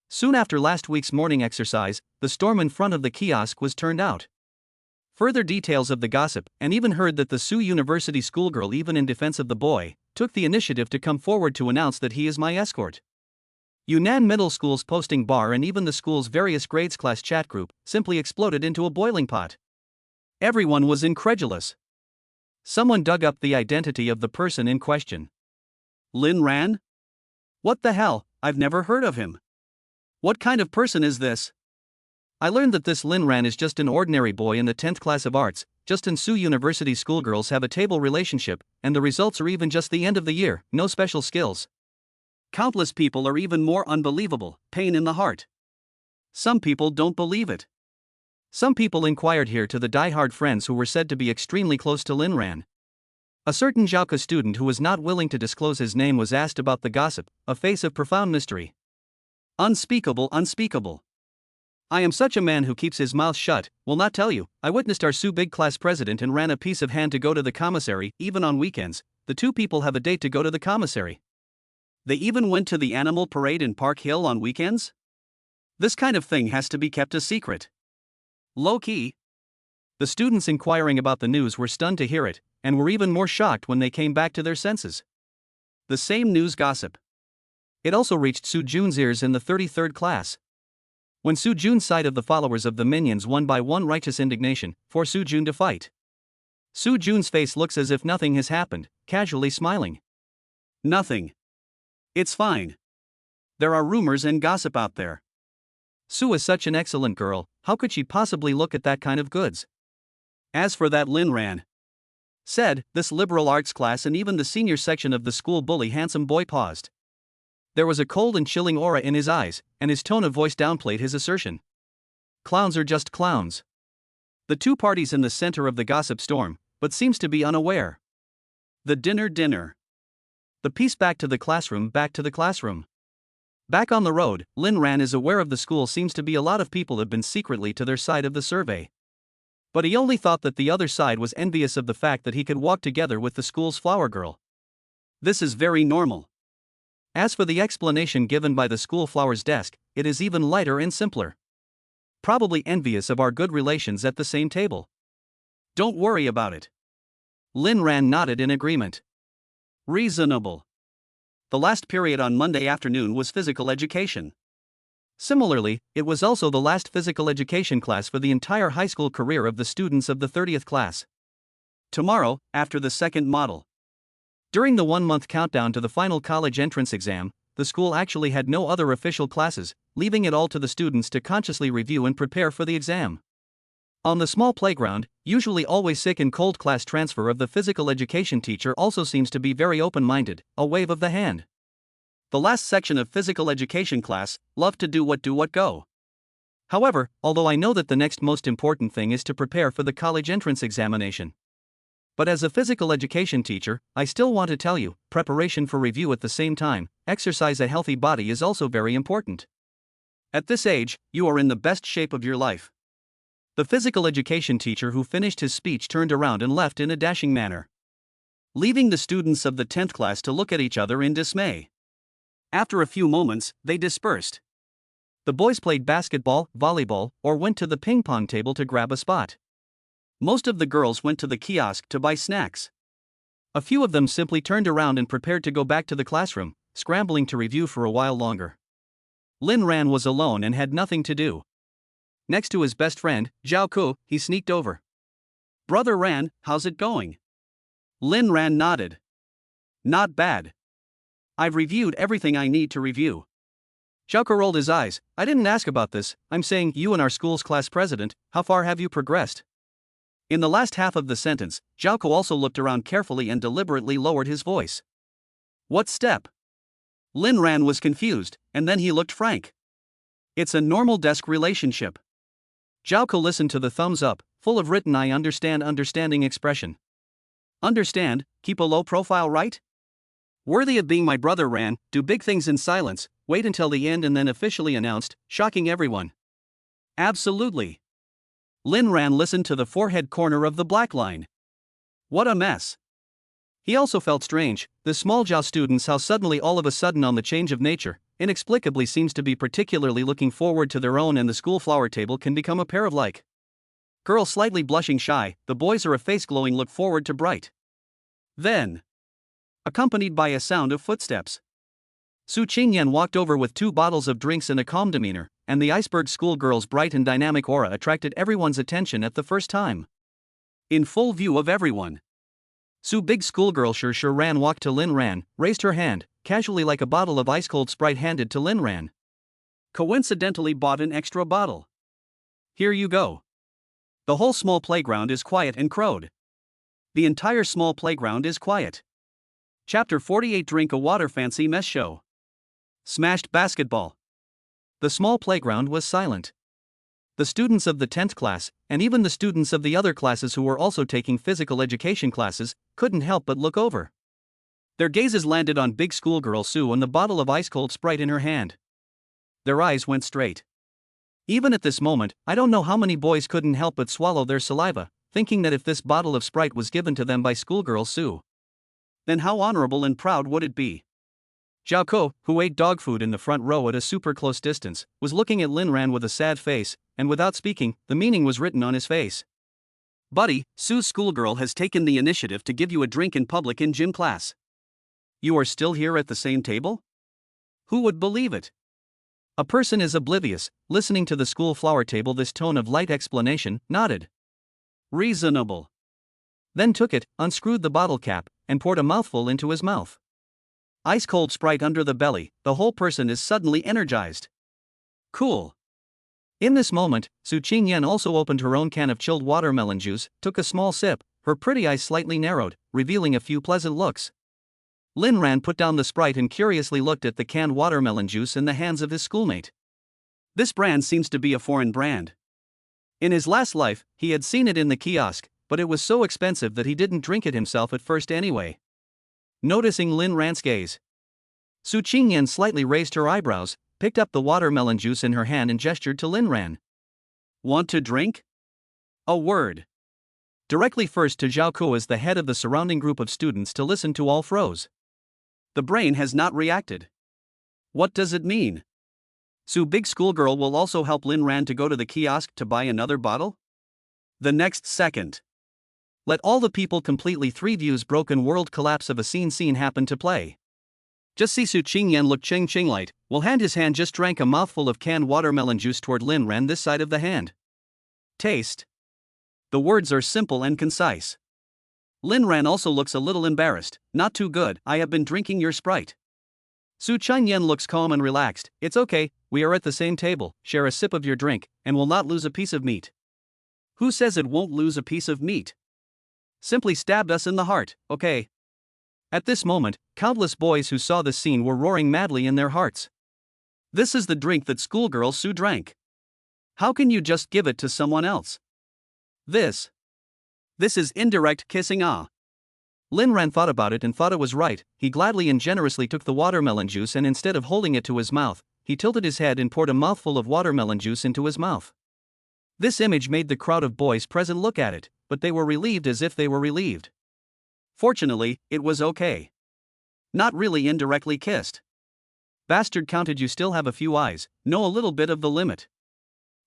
Speaker 1: Soon after last week's morning exercise, the storm in front of the kiosk was turned out. Further details of the gossip, and even heard that the Sioux University schoolgirl, even in defense of the boy, took the initiative to come forward to announce that he is my escort. Yunnan Middle School's posting bar and even the school's various grades class chat group simply exploded into a boiling pot. Everyone was incredulous. Someone dug up the identity of the person in question. Lin Ran? What the hell, I've never heard of him. What kind of person is this? I learned that this Lin Ran is just an ordinary boy in the 10th class of arts. Justin Sioux University schoolgirls have a table relationship, and the results are even just the end of the year, no special skills. Countless people are even more unbelievable, pain in the heart. Some people don't believe it. Some people inquired here to the die-hard friends who were said to be extremely close to Lin Ran. A certain Zhaoke student who was not willing to disclose his name was asked about the gossip, a face of profound mystery. Unspeakable, unspeakable. I am such a man who keeps his mouth shut, will not tell you. I witnessed our Su Big class president and ran a piece of hand to go to the commissary, even on weekends. The two people have a date to go to the commissary. They even went to the animal parade in Park Hill on weekends? This kind of thing has to be kept a secret. Low key. The students inquiring about the news were stunned to hear it, and were even more shocked when they came back to their senses. The same news gossip. It also reached Su Jun's ears in the 33rd class. When Su Jun's side of the followers of the minions one by one righteous indignation, for Su Jun to fight. Su Jun's face looks as if nothing has happened, casually smiling. Nothing. It's fine. There are rumors and gossip out there. Su is such an excellent girl, how could she possibly look at that kind of goods? As for that Lin Ran, said, this liberal arts class and even the senior section of the school bully handsome boy paused. There was a cold and chilling aura in his eyes, and his tone of voice downplayed his assertion. Clowns are just clowns. The two parties in the center of the gossip storm, but seems to be unaware. The dinner. The piece back to the classroom. Back on the road, Lin Ran is aware of the school seems to be a lot of people have been secretly to their side of the survey. But he only thought that the other side was envious of the fact that he could walk together with the school's flower girl. This is very normal. As for the explanation given by the school flower's desk, it is even lighter and simpler. Probably envious of our good relations at the same table. Don't worry about it. Lin Ran nodded in agreement. Reasonable. The last period on Monday afternoon was physical education. Similarly, it was also the last physical education class for the entire high school career of the students of the 30th class. Tomorrow, after the second model. During the 1-month countdown to the final college entrance exam, the school actually had no other official classes, leaving it all to the students to consciously review and prepare for the exam. On the small playground, usually always sick and cold class transfer of the physical education teacher also seems to be very open-minded, a wave of the hand. The last section of physical education class, love to do what go. However, although I know that the next most important thing is to prepare for the college entrance examination. But as a physical education teacher, I still want to tell you, preparation for review at the same time, exercise a healthy body is also very important. At this age, you are in the best shape of your life. The physical education teacher who finished his speech turned around and left in a dashing manner, leaving the students of the 10th class to look at each other in dismay. After a few moments, they dispersed. The boys played basketball, volleyball, or went to the ping pong table to grab a spot. Most of the girls went to the kiosk to buy snacks. A few of them simply turned around and prepared to go back to the classroom, scrambling to review for a while longer. Lin Ran was alone and had nothing to do. Next to his best friend, Zhao Ku, he sneaked over. Brother Ran, how's it going? Lin Ran nodded. Not bad. I've reviewed everything I need to review. Zhao Ku rolled his eyes. I didn't ask about this, I'm saying you and our school's class president, how far have you progressed? In the last half of the sentence, Zhao Ku also looked around carefully and deliberately lowered his voice. What step? Lin Ran was confused, and then he looked frank. It's a normal desk relationship. Zhao Ku listened to the thumbs up, full of written I understanding expression. Understand, keep a low profile, right? Worthy of being my brother Ran, do big things in silence, wait until the end and then officially announced, shocking everyone. Absolutely. Lin Ran listened to the forehead corner of the black line. What a mess. He also felt strange, the small Zhao students how suddenly all of a sudden on the change of nature, inexplicably seems to be particularly looking forward to their own and the school flower table can become a pair of like. Girl slightly blushing shy, the boys are a face glowing look forward to bright. Then, accompanied by a sound of footsteps, Su Qingyan walked over with 2 bottles of drinks and a calm demeanor, and the iceberg schoolgirl's bright and dynamic aura attracted everyone's attention at the first time. In full view of everyone, Su Big schoolgirl Sure Ran walked to Lin Ran, raised her hand, casually like a bottle of ice-cold Sprite handed to Lin Ran. Coincidentally bought an extra bottle. Here you go. The whole small playground is quiet and crowed. The entire small playground is quiet. Chapter 48 Drink a Water Fancy Mess Show. Smashed basketball. The small playground was silent. The students of the 10th class, and even the students of the other classes who were also taking physical education classes, couldn't help but look over. Their gazes landed on big schoolgirl Sue and the bottle of ice-cold Sprite in her hand. Their eyes went straight. Even at this moment, I don't know how many boys couldn't help but swallow their saliva, thinking that if this bottle of Sprite was given to them by schoolgirl Sue, then how honorable and proud would it be? Zhao Ko, who ate dog food in the front row at a super close distance, was looking at Lin Ran with a sad face, and without speaking, the meaning was written on his face. Buddy, Sue's schoolgirl has taken the initiative to give you a drink in public in gym class. You are still here at the same table? Who would believe it? A person is oblivious, listening to the school flower table. This tone of light explanation, nodded. Reasonable. Then took it, unscrewed the bottle cap, and poured a mouthful into his mouth. Ice-cold Sprite under the belly, the whole person is suddenly energized. Cool. In this moment, Su Qingyan also opened her own can of chilled watermelon juice, took a small sip, her pretty eyes slightly narrowed, revealing a few pleasant looks. Lin Ran put down the Sprite and curiously looked at the canned watermelon juice in the hands of his schoolmate. This brand seems to be a foreign brand. In his last life, he had seen it in the kiosk, but it was so expensive that he didn't drink it himself at first anyway. Noticing Lin Ran's gaze, Su Qingyan slightly raised her eyebrows, picked up the watermelon juice in her hand and gestured to Lin Ran. Want to drink? A word. Directly first to Zhao Ko as the head of the surrounding group of students to listen to all froze. The brain has not reacted. What does it mean? Su big schoolgirl will also help Lin Ran to go to the kiosk to buy another bottle? The next second. Let all the people completely 3 views broken world collapse of a scene happen to play. Just see Su Qingyan look ching light, will hand his hand just drank a mouthful of canned watermelon juice toward Lin Ran this side of the hand. Taste. The words are simple and concise. Lin Ran also looks a little embarrassed. Not too good, I have been drinking your Sprite. Su Qingyan looks calm and relaxed. It's okay, we are at the same table, share a sip of your drink, and will not lose a piece of meat. Who says it won't lose a piece of meat? Simply stabbed us in the heart, okay? At this moment, countless boys who saw this scene were roaring madly in their hearts. This is the drink that schoolgirl Sue drank. How can you just give it to someone else? This is indirect kissing. Lin Ran thought about it and thought it was right. He gladly and generously took the watermelon juice and instead of holding it to his mouth, he tilted his head and poured a mouthful of watermelon juice into his mouth. This image made the crowd of boys present look at it, but they were relieved as if they were relieved. Fortunately, it was okay. Not really indirectly kissed. Bastard counted, you still have a few eyes, know a little bit of the limit.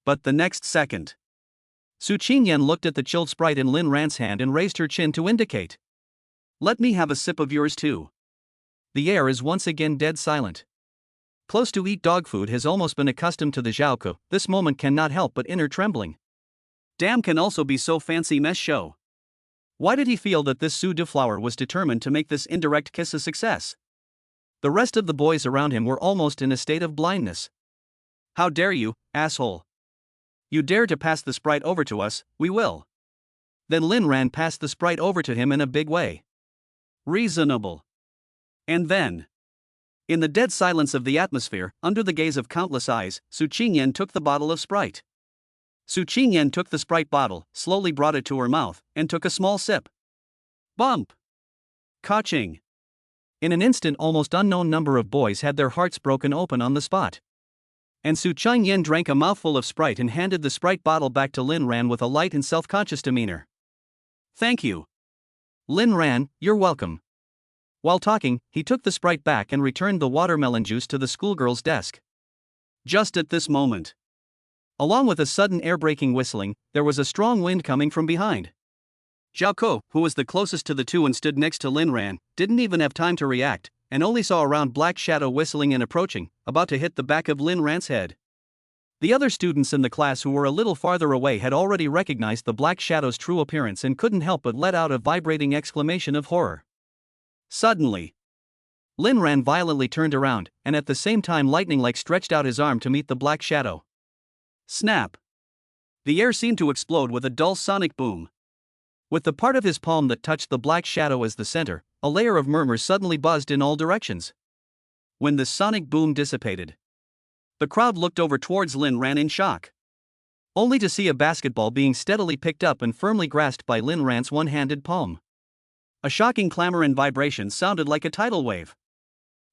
Speaker 1: But the next second, Su Qingyan looked at the chilled Sprite in Lin Ran's hand and raised her chin to indicate. Let me have a sip of yours too. The air is once again dead silent. Close to eat dog food has almost been accustomed to the Zhao Ko, this moment cannot help but inner trembling. Damn, can also be so fancy mess show. Why did he feel that this Sue de Flower was determined to make this indirect kiss a success? The rest of the boys around him were almost in a state of blindness. How dare you, asshole? You dare to pass the Sprite over to us, we will. Then Lin Ran passed the Sprite over to him in a big way. Reasonable. And then, in the dead silence of the atmosphere, under the gaze of countless eyes, Su Qingyan took the bottle of Sprite. Su Qingyan took the Sprite bottle, slowly brought it to her mouth, and took a small sip. Bump! Ka-ching! In an instant, almost unknown number of boys had their hearts broken open on the spot. And Su Qingyan drank a mouthful of Sprite and handed the Sprite bottle back to Lin Ran with a light and self-conscious demeanor. Thank you. Lin Ran, you're welcome. While talking, he took the Sprite back and returned the watermelon juice to the schoolgirl's desk. Just at this moment, along with a sudden air-breaking whistling, there was a strong wind coming from behind. Zhao Ko, who was the closest to the two and stood next to Lin Ran, didn't even have time to react, and only saw a round black shadow whistling and approaching, about to hit the back of Lin Ran's head. The other students in the class who were a little farther away had already recognized the black shadow's true appearance and couldn't help but let out a vibrating exclamation of horror. Suddenly, Lin Ran violently turned around, and at the same time lightning-like stretched out his arm to meet the black shadow. Snap! The air seemed to explode with a dull sonic boom. With the part of his palm that touched the black shadow as the center, a layer of murmurs suddenly buzzed in all directions. When the sonic boom dissipated, the crowd looked over towards Lin Ran in shock. only to see a basketball being steadily picked up and firmly grasped by Lin Ran's one-handed palm. A shocking clamor and vibration sounded like a tidal wave.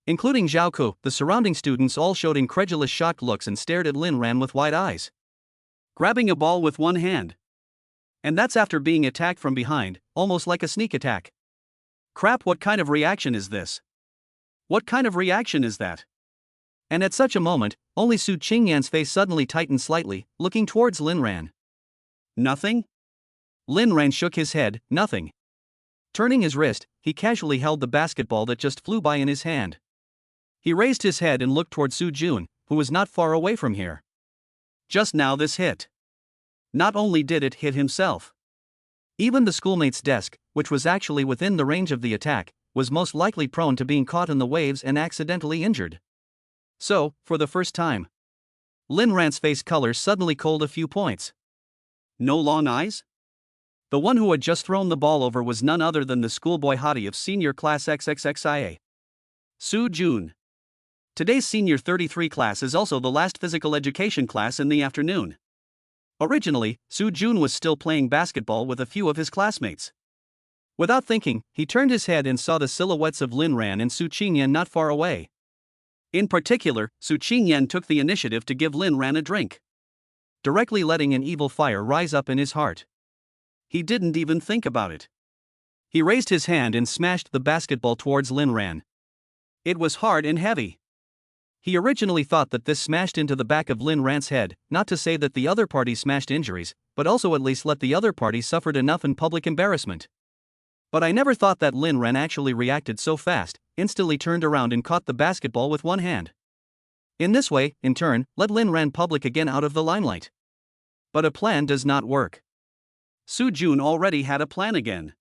Speaker 1: Including Zhao Ku, the surrounding students all showed incredulous shocked looks and stared at Lin Ran with wide eyes. Grabbing a ball with one hand. And that's after being attacked from behind, almost like a sneak attack. Crap, what kind of reaction is this? What kind of reaction is that? And at such a moment, only Su Qingyan's face suddenly tightened slightly, looking towards Lin Ran. Nothing? Lin Ran shook his head, nothing. Turning his wrist, he casually held the basketball that just flew by in his hand. He raised his head and looked toward Su Jun, who was not far away from here. Just now this hit. Not only did it hit himself. Even the schoolmate's desk, which was actually within the range of the attack, was most likely prone to being caught in the waves and accidentally injured. So, for the first time, Lin Ran's face color suddenly cooled a few points. No long eyes? The one who had just thrown the ball over was none other than the schoolboy hottie of senior class XXXIA. Su Jun. Today's senior 33 class is also the last physical education class in the afternoon. Originally, Su Jun was still playing basketball with a few of his classmates. Without thinking, he turned his head and saw the silhouettes of Lin Ran and Su Qingyan not far away. In particular, Su Qingyan took the initiative to give Lin Ran a drink, directly letting an evil fire rise up in his heart. He didn't even think about it. He raised his hand and smashed the basketball towards Lin Ran. It was hard and heavy. He originally thought that this smashed into the back of Lin Ran's head, not to say that the other party smashed injuries, but also at least let the other party suffered enough in public embarrassment. But I never thought that Lin Ran actually reacted so fast, instantly turned around and caught the basketball with one hand. In this way, in turn, let Lin Ran public again out of the limelight. But a plan does not work. Su Jun already had a plan again.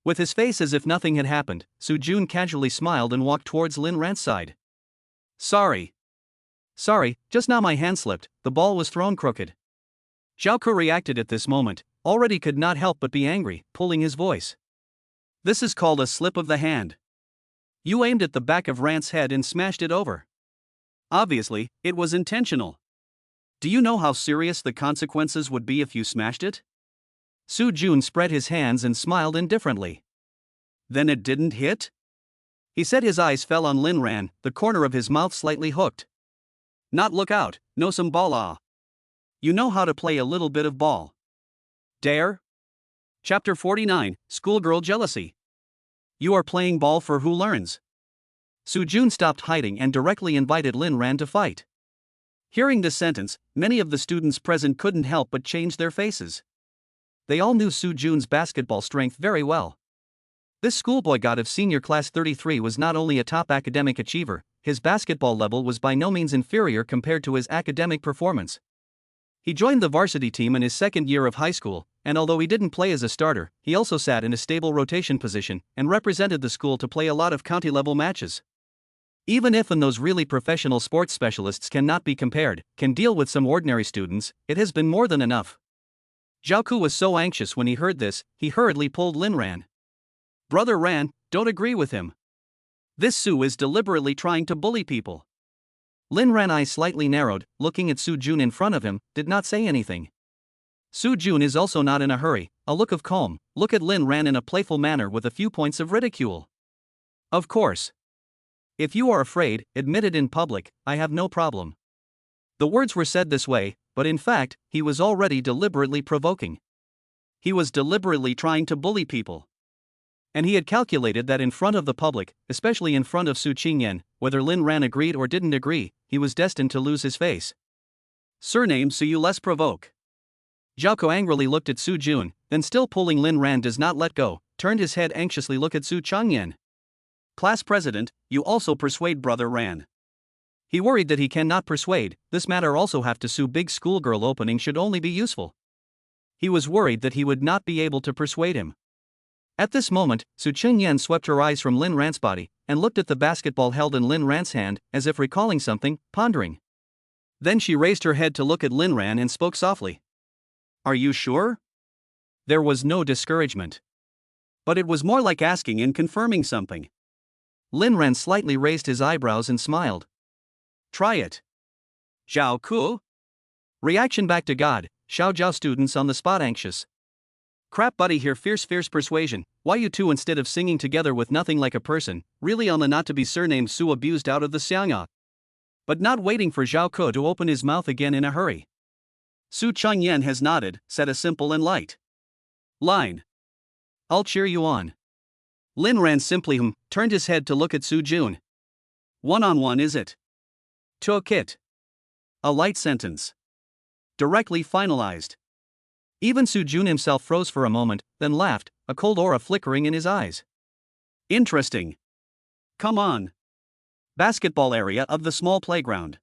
Speaker 1: With his face as if nothing had happened, Su Jun casually smiled and walked towards Lin Ran's side. Sorry, just now my hand slipped, the ball was thrown crooked. Zhao Ku reacted at this moment, already could not help but be angry, pulling his voice. This is called a slip of the hand. You aimed at the back of Ran's head and smashed it over. Obviously, it was intentional. Do you know how serious the consequences would be if you smashed it? Su Jun spread his hands and smiled indifferently. Then it didn't hit? He said. His eyes fell on Lin Ran, the corner of his mouth slightly hooked. Not look out, know some ball ah. You know how to play a little bit of ball. Dare? Chapter 49, Schoolgirl Jealousy. You are playing ball for who learns. Su Jun stopped hiding and directly invited Lin Ran to fight. Hearing this sentence, many of the students present couldn't help but change their faces. They all knew Su Jun's basketball strength very well. This schoolboy god of senior class 33 was not only a top academic achiever, his basketball level was by no means inferior compared to his academic performance. He joined the varsity team in his second year of high school, and although he didn't play as a starter, he also sat in a stable rotation position and represented the school to play a lot of county-level matches. Even if those really professional sports specialists cannot be compared, can deal with some ordinary students, it has been more than enough. Zhao Ku was so anxious when he heard this, he hurriedly pulled Lin Ran. Brother Ran, don't agree with him. This Su is deliberately trying to bully people. Lin Ran's eyes slightly narrowed, looking at Su Jun in front of him, did not say anything. Su Jun is also not in a hurry, a look of calm, look at Lin Ran in a playful manner with a few points of ridicule. Of course. If you are afraid, admit it in public, I have no problem. The words were said this way, but in fact, he was already deliberately provoking. He was deliberately trying to bully people. And he had calculated that in front of the public, especially in front of Su Qingyan, whether Lin Ran agreed or didn't agree, he was destined to lose his face. Surname so you less provoke. Zhao Ku angrily looked at Su Jun, then still pulling Lin Ran does not let go, turned his head anxiously look at Su Qingyan. Class president, you also persuade brother Ran. He worried that he cannot persuade, this matter also have to Su big schoolgirl opening should only be useful. He was worried that he would not be able to persuade him. At this moment, Su Qingyan swept her eyes from Lin Ran's body, and looked at the basketball held in Lin Ran's hand, as if recalling something, pondering. Then she raised her head to look at Lin Ran and spoke softly. Are you sure? There was no discouragement. But it was more like asking and confirming something. Lin Ran slightly raised his eyebrows and smiled. Try it. Zhao Ku? Reaction back to God, Xiaojiao students on the spot anxious. Crap buddy here fierce persuasion, why you two instead of singing together with nothing like a person, really on the not to be surnamed Su abused out of the Xiangya. But not waiting for Zhao Ke to open his mouth again in a hurry. Su Qingyan has nodded, said a simple and light line. I'll cheer you on. Lin Ran simply turned his head to look at Su Jun. One-on-one is it? Took it. A light sentence. Directly finalized. Even Su Jun himself froze for a moment, then laughed, a cold aura flickering in his eyes. Interesting. Come on. Basketball area of the small playground.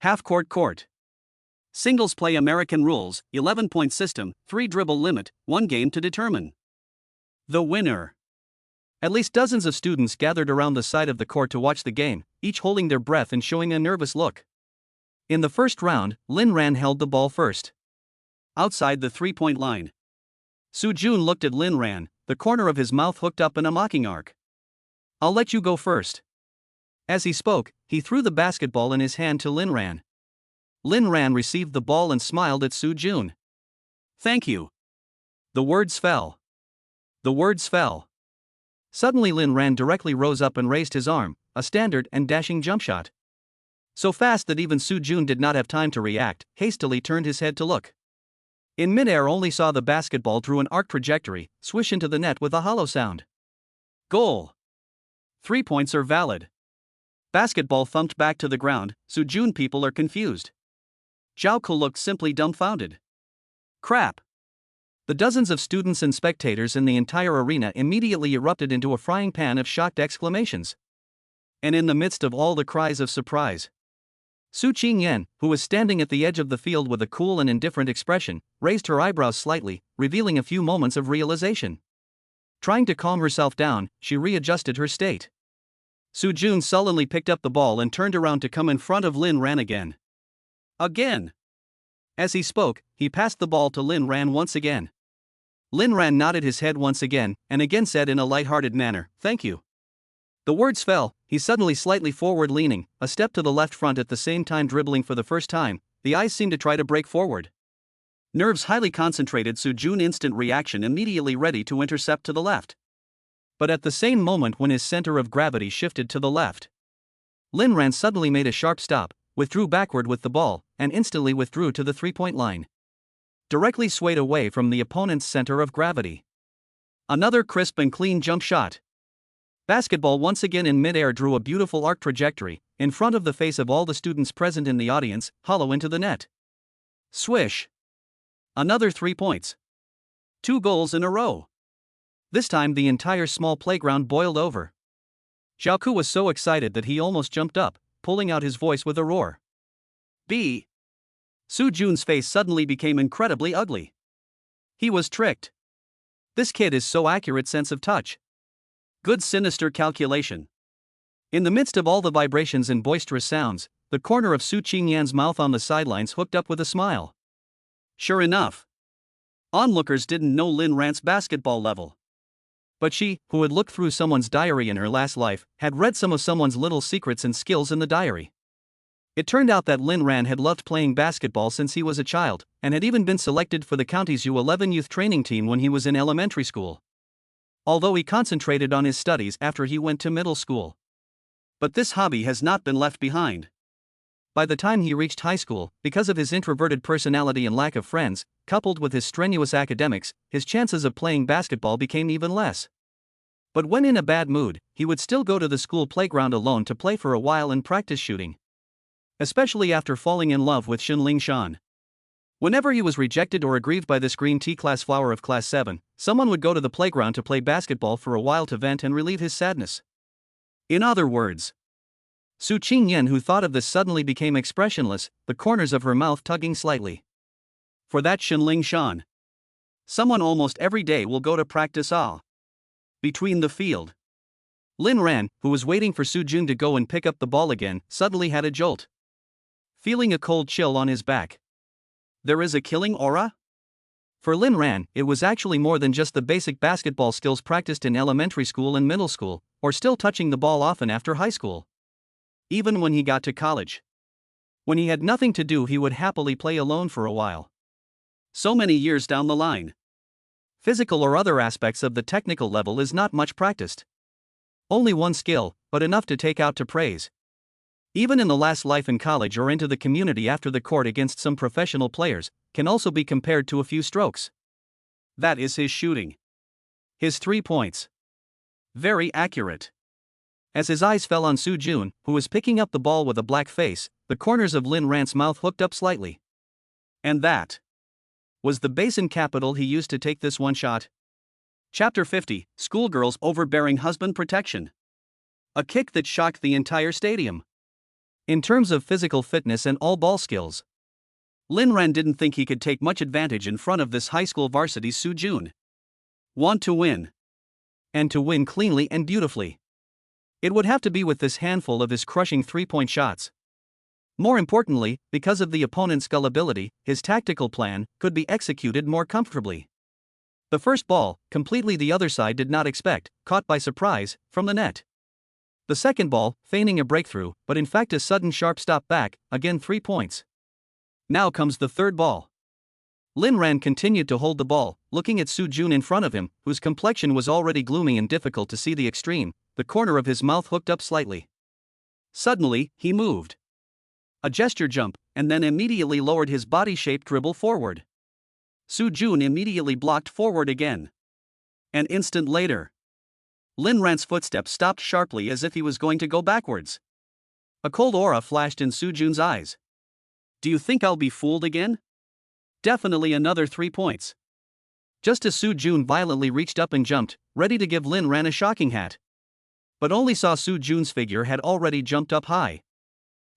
Speaker 1: Half-court court. Singles play American rules, 11-point system, 3 dribble limit, 1 game to determine the winner. At least dozens of students gathered around the side of the court to watch the game, each holding their breath and showing a nervous look. In the first round, Lin Ran held the ball first. Outside the 3-point line. Su Jun looked at Lin Ran, the corner of his mouth hooked up in a mocking arc. I'll let you go first. As he spoke, he threw the basketball in his hand to Lin Ran. Lin Ran received the ball and smiled at Su Jun. Thank you. The words fell. The words fell. Suddenly Lin Ran directly rose up and raised his arm, a standard and dashing jump shot. So fast that even Su Jun did not have time to react, hastily turned his head to look. In midair only saw the basketball through an arc trajectory, swish into the net with a hollow sound. Goal. 3 points are valid. Basketball thumped back to the ground, Su Jun people are confused. Zhao Ke looked simply dumbfounded. Crap. The dozens of students and spectators in the entire arena immediately erupted into a frying pan of shocked exclamations. And in the midst of all the cries of surprise, Su Qingyan, who was standing at the edge of the field with a cool and indifferent expression, raised her eyebrows slightly, revealing a few moments of realization. Trying to calm herself down, she readjusted her state. Su Jun sullenly picked up the ball and turned around to come in front of Lin Ran again. Again. As he spoke, he passed the ball to Lin Ran once again. Lin Ran nodded his head once again, and again said in a light-hearted manner, "Thank you." The words fell, he suddenly slightly forward-leaning, a step to the left front at the same time dribbling for the first time, the eyes seemed to try to break forward. Nerves highly concentrated, Su Jun instant reaction immediately ready to intercept to the left. But at the same moment when his center of gravity shifted to the left, Lin Ran suddenly made a sharp stop, withdrew backward with the ball, and instantly withdrew to the 3-point line. Directly swayed away from the opponent's center of gravity. Another crisp and clean jump shot. Basketball once again in midair drew a beautiful arc trajectory, in front of the face of all the students present in the audience, hollow into the net. Swish. Another 3 points. 2 goals in a row. This time the entire small playground boiled over. Zhao Ke was so excited that he almost jumped up, pulling out his voice with a roar. B. Su Jun's face suddenly became incredibly ugly. He was tricked. This kid is so accurate sense of touch. Good sinister calculation. In the midst of all the vibrations and boisterous sounds, the corner of Su Qingyan's mouth on the sidelines hooked up with a smile. Sure enough. Onlookers didn't know Lin Ran's basketball level. But she, who had looked through someone's diary in her last life, had read some of someone's little secrets and skills in the diary. It turned out that Lin Ran had loved playing basketball since he was a child, and had even been selected for the county's U11 youth training team when he was in elementary school. Although he concentrated on his studies after he went to middle school. But this hobby has not been left behind. By the time he reached high school, because of his introverted personality and lack of friends, coupled with his strenuous academics, his chances of playing basketball became even less. But when in a bad mood, he would still go to the school playground alone to play for a while and practice shooting. Especially after falling in love with Xinling Shan. Whenever he was rejected or aggrieved by this green tea class flower of class 7, someone would go to the playground to play basketball for a while to vent and relieve his sadness. In other words, Su Qingyan, who thought of this, suddenly became expressionless, the corners of her mouth tugging slightly. For that Xinling Shan. Someone almost every day will go to practice between the field. Lin Ran, who was waiting for Su Jun to go and pick up the ball again, suddenly had a jolt. Feeling a cold chill on his back. There is a killing aura? For Lin Ran, it was actually more than just the basic basketball skills practiced in elementary school and middle school, or still touching the ball often after high school. Even when he got to college. When he had nothing to do, he would happily play alone for a while. So many years down the line. Physical or other aspects of the technical level is not much practiced. Only one skill, but enough to take out to praise. Even in the last life in college or into the community after the court against some professional players, can also be compared to a few strokes. That is his shooting. His 3 points. Very accurate. As his eyes fell on Soo Jun, who was picking up the ball with a black face, the corners of Lin Ran's mouth hooked up slightly. And that was the basin capital he used to take this one shot. Chapter 50, Schoolgirl's Overbearing Husband Protection. A kick that shocked the entire stadium. In terms of physical fitness and all ball skills, Lin Ran didn't think he could take much advantage in front of this high school varsity's Soo Jun. Want to win. And to win cleanly and beautifully. It would have to be with this handful of his crushing 3-point shots. More importantly, because of the opponent's gullibility, his tactical plan could be executed more comfortably. The first ball, completely the other side did not expect, caught by surprise, from the net. The second ball, feigning a breakthrough, but in fact a sudden sharp stop back, again 3 points. Now comes the third ball. Lin Ran continued to hold the ball, looking at Soo Jun in front of him, whose complexion was already gloomy and difficult to see the extreme, the corner of his mouth hooked up slightly. Suddenly, he moved. A gesture jump, and then immediately lowered his body-shaped dribble forward. Soo Jun immediately blocked forward again. An instant later, Lin Ran's footsteps stopped sharply as if he was going to go backwards. A cold aura flashed in Soo Jun's eyes. Do you think I'll be fooled again? Definitely another 3 points. Just as Soo Jun violently reached up and jumped, ready to give Lin Ran a shocking hat. But only saw Soo Jun's figure had already jumped up high.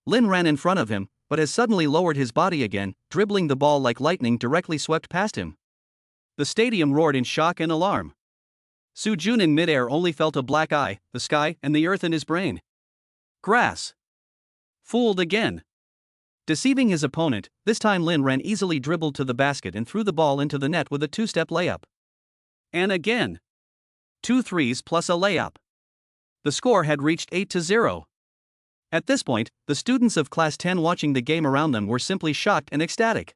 Speaker 1: Lin ran in front of him, but has suddenly lowered his body again, dribbling the ball like lightning directly swept past him. The stadium roared in shock and alarm. Soo Jun in midair only felt a black eye, the sky, and the earth in his brain. Grass. Fooled again. Deceiving his opponent, this time Lin Ran easily dribbled to the basket and threw the ball into the net with a 2-step layup. And again. 2 threes plus a layup. The score had reached 8-0. At this point, the students of Class 10 watching the game around them were simply shocked and ecstatic.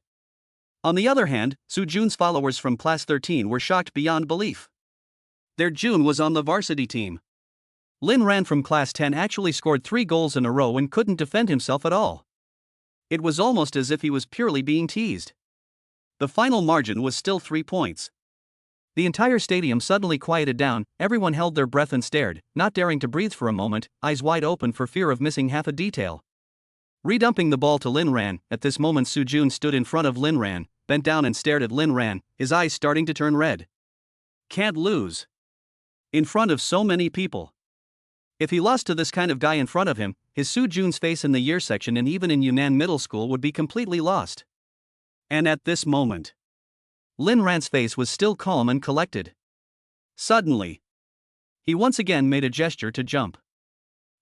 Speaker 1: On the other hand, Soo Jun's followers from Class 13 were shocked beyond belief. Their Jun was on the varsity team. Lin Ran from Class 10 actually scored 3 goals in a row and couldn't defend himself at all. It was almost as if he was purely being teased. The final margin was still 3 points. The entire stadium suddenly quieted down, everyone held their breath and stared, not daring to breathe for a moment, eyes wide open for fear of missing half a detail. Redumping the ball to Lin Ran, at this moment Soo Jun stood in front of Lin Ran, bent down and stared at Lin Ran, his eyes starting to turn red. Can't lose. In front of so many people. If he lost to this kind of guy in front of him, his Soo Jun's face in the year section and even in Yunnan Middle School would be completely lost. And at this moment, Lin Ran's face was still calm and collected. Suddenly, he once again made a gesture to jump.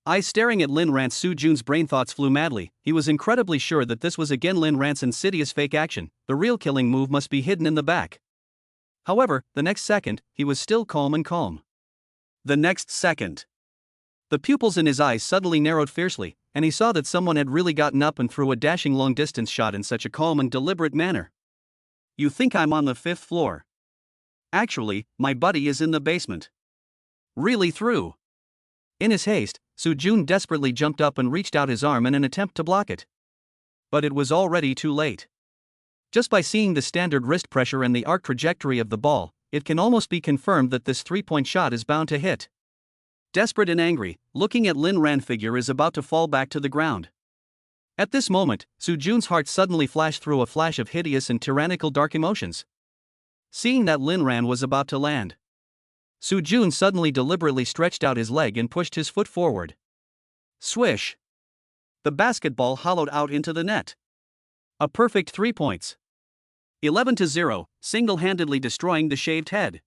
Speaker 1: Eyes staring at Lin Ran, Soo Jun's brain thoughts flew madly. He was incredibly sure that this was again Lin Ran's insidious fake action. The real killing move must be hidden in the back. However, the next second, he was still calm and calm. The next second, the pupils in his eyes suddenly narrowed fiercely, and he saw that someone had really gotten up and threw a dashing long-distance shot in such a calm and deliberate manner. You think I'm on the 5th floor? Actually, my buddy is in the basement. Really through. In his haste, Soo Jun desperately jumped up and reached out his arm in an attempt to block it. But it was already too late. Just by seeing the standard wrist pressure and the arc trajectory of the ball, it can almost be confirmed that this 3-point shot is bound to hit. Desperate and angry, looking at Lin Ran figure is about to fall back to the ground. At this moment, Soo Jun's heart suddenly flashed through a flash of hideous and tyrannical dark emotions. Seeing that Lin Ran was about to land, Soo Jun suddenly deliberately stretched out his leg and pushed his foot forward. Swish! The basketball hollowed out into the net. A perfect 3 points. 11-0, single-handedly destroying the shaved head.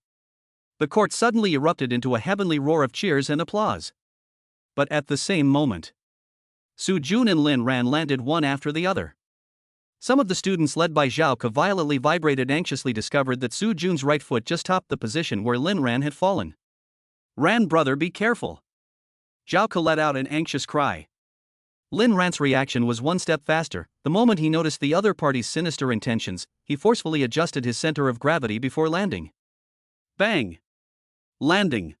Speaker 1: The court suddenly erupted into a heavenly roar of cheers and applause. But at the same moment, Soo Jun and Lin Ran landed one after the other. Some of the students led by Zhao Ke violently vibrated anxiously discovered that Soo Jun's right foot just topped the position where Lin Ran had fallen. Ran brother, be careful. Zhao Ke let out an anxious cry. Lin Ran's reaction was one step faster. The moment he noticed the other party's sinister intentions, he forcefully adjusted his center of gravity before landing. Bang! Landing.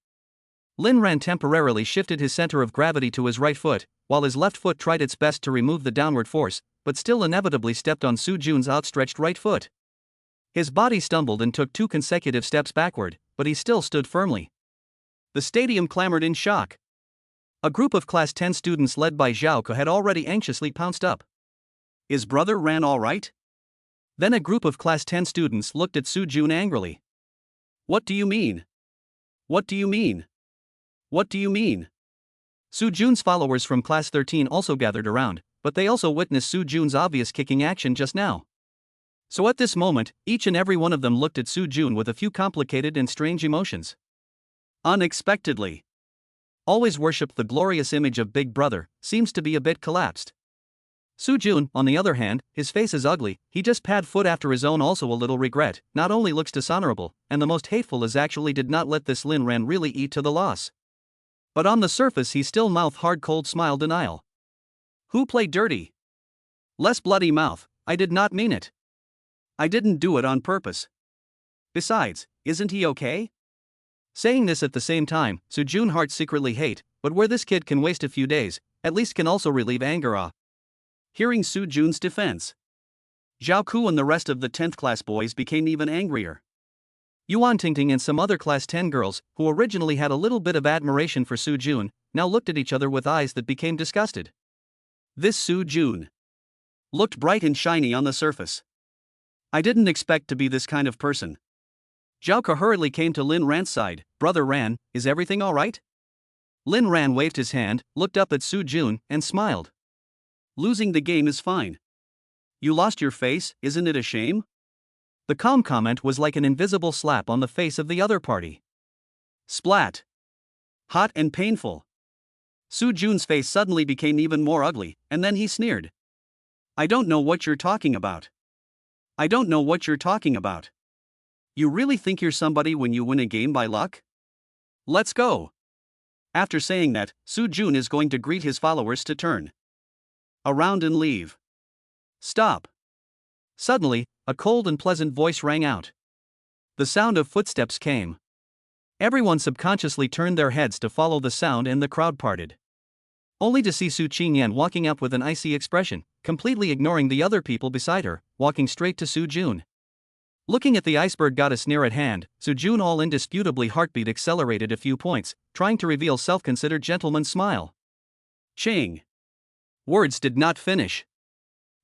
Speaker 1: Lin Ran temporarily shifted his center of gravity to his right foot, while his left foot tried its best to remove the downward force, but still inevitably stepped on Su Jun's outstretched right foot. His body stumbled and took 2 consecutive steps backward, but he still stood firmly. The stadium clamored in shock. A group of Class 10 students led by Zhao had already anxiously pounced up. Is Brother Ran all right? Then a group of Class 10 students looked at Su Jun angrily. What do you mean? What do you mean? What do you mean? Su Jun's followers from Class 13 also gathered around, but they also witnessed Su Jun's obvious kicking action just now. So at this moment, each and every one of them looked at Su Jun with a few complicated and strange emotions. Unexpectedly. Always worshipped the glorious image of Big Brother, seems to be a bit collapsed. Su Jun, on the other hand, his face is ugly, he just pad foot after his own also a little regret, not only looks dishonorable, and the most hateful is actually did not let this Lin Ran really eat to the loss. But on the surface he still mouth hard cold smile denial. Who played dirty? Less bloody mouth, I did not mean it. I didn't do it on purpose. Besides, isn't he okay? Saying this at the same time, Su Jun heart secretly hate, but where this kid can waste a few days, at least can also relieve anger. Hearing Su Jun's defense, Zhao Ku and the rest of the 10th class boys became even angrier. Yuan Tingting and some other Class 10 girls, who originally had a little bit of admiration for Su Jun, now looked at each other with eyes that became disgusted. This Su Jun looked bright and shiny on the surface. I didn't expect to be this kind of person. Zhao Ku hurriedly came to Lin Ran's side. Brother Ran, is everything alright? Lin Ran waved his hand, looked up at Su Jun, and smiled. Losing the game is fine. You lost your face, isn't it a shame? The calm comment was like an invisible slap on the face of the other party. Splat. Hot and painful. Su Jun's face suddenly became even more ugly, and then he sneered. I don't know what you're talking about. I don't know what you're talking about. You really think you're somebody when you win a game by luck? Let's go. After saying that, Su Jun is going to greet his followers to turn around and leave. Stop. Suddenly, a cold and pleasant voice rang out. The sound of footsteps came. Everyone subconsciously turned their heads to follow the sound and the crowd parted. Only to see Su Qingyan walking up with an icy expression, completely ignoring the other people beside her, walking straight to Su Jun. Looking at the iceberg goddess near at hand, Su Jun all indisputably heartbeat accelerated a few points, trying to reveal self-considered gentleman's smile. Ching. Words did not finish.